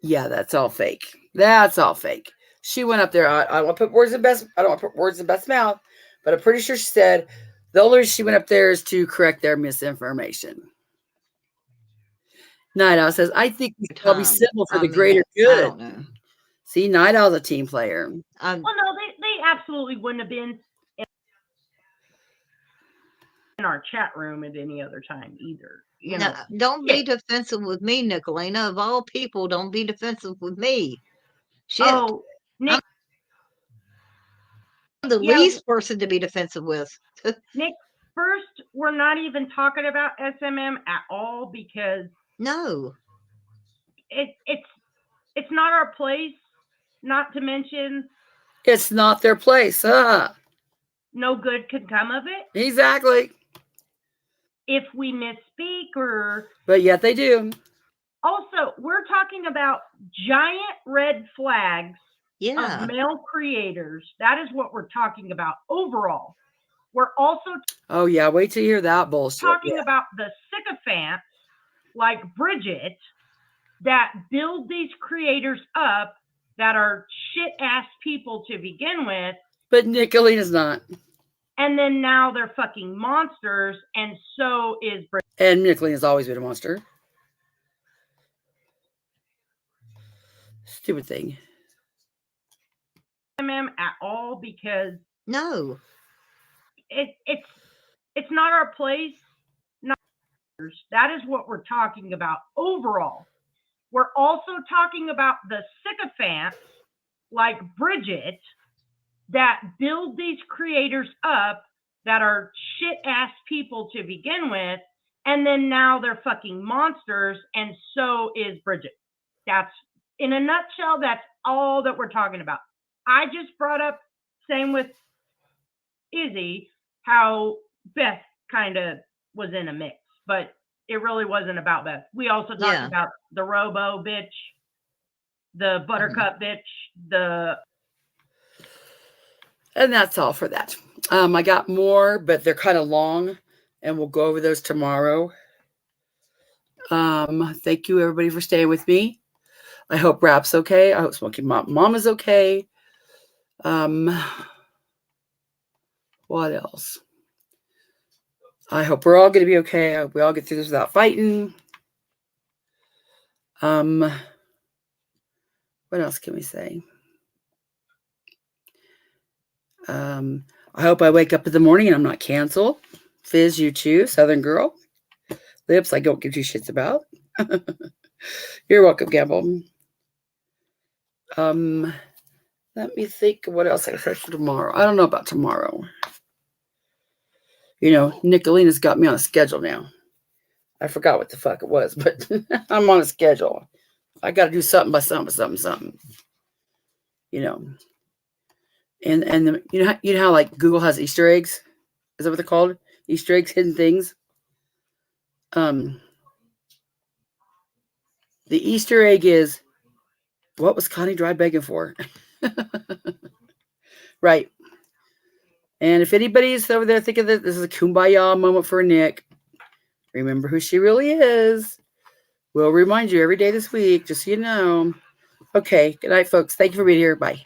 Yeah, that's all fake. That's all fake. She went up there. I don't want to put words in best. I don't want to put words in Beth's mouth, but I'm pretty sure she said the only reason she went up there is to correct their misinformation. Night Owl says, "I think we should all be civil for the greater I good." don't know. See, Night Owl's a team player. Well, no, they absolutely wouldn't have been in our chat room at any other time either. You No, know, don't be defensive with me, Nicolina. Of all people, don't be defensive with me. Shit. Oh, Nick, I'm the yeah. least person to be defensive with. Nick, first, we're not even talking about SMM at all because No. It's not our place. Not to mention, It's not their place. no good could come of it. Exactly. If we misspeak or. But yet they do. Also, we're talking about giant red flags Yeah. of male creators. That is what we're talking about overall. We're also Oh yeah, wait till you hear that bullshit. talking about the sycophants like Bridget that build these creators up that are shit ass people to begin with. But Nicolina's not. And then now they're fucking monsters, and so is Bridget. And Nicolina's always been a monster. Stupid thing. At all because no, it's not our place. Not that is what we're talking about overall. We're also talking about the sycophants like Bridget that build these creators up that are shit ass people to begin with, and then now they're fucking monsters, and so is Bridget. That's in a nutshell. That's all that we're talking about. I just brought up, same with Izzy, how Beth kind of was in a mix, but it really wasn't about Beth. We also talked about the Robo bitch, the Buttercup bitch, and that's all for that. I got more, but they're kind of long, and we'll go over those tomorrow. Thank you everybody for staying with me. I hope Rap's okay. I hope Smoky Mom is okay. What else? I hope we're all going to be okay. I hope we all get through this without fighting. What else can we say? I hope I wake up in the morning and I'm not canceled. Fizz, you too. Southern Girl. Lips, I don't give two shits about. You're welcome, Gamble. Let me think what else I said for tomorrow. I don't know about tomorrow. You know, Nicolina's got me on a schedule now. I forgot what the fuck it was, but I'm on a schedule. I got to do something by something. You know. And you know how like Google has Easter eggs? Is that what they're called? Easter eggs, hidden things. The Easter egg is, what was Connie Dry begging for? Right. And if anybody's over there thinking that this is a kumbaya moment for Nick, remember who she really is. We'll remind you every day this week, just so you know. Okay. Good night, folks. Thank you for being here. Bye.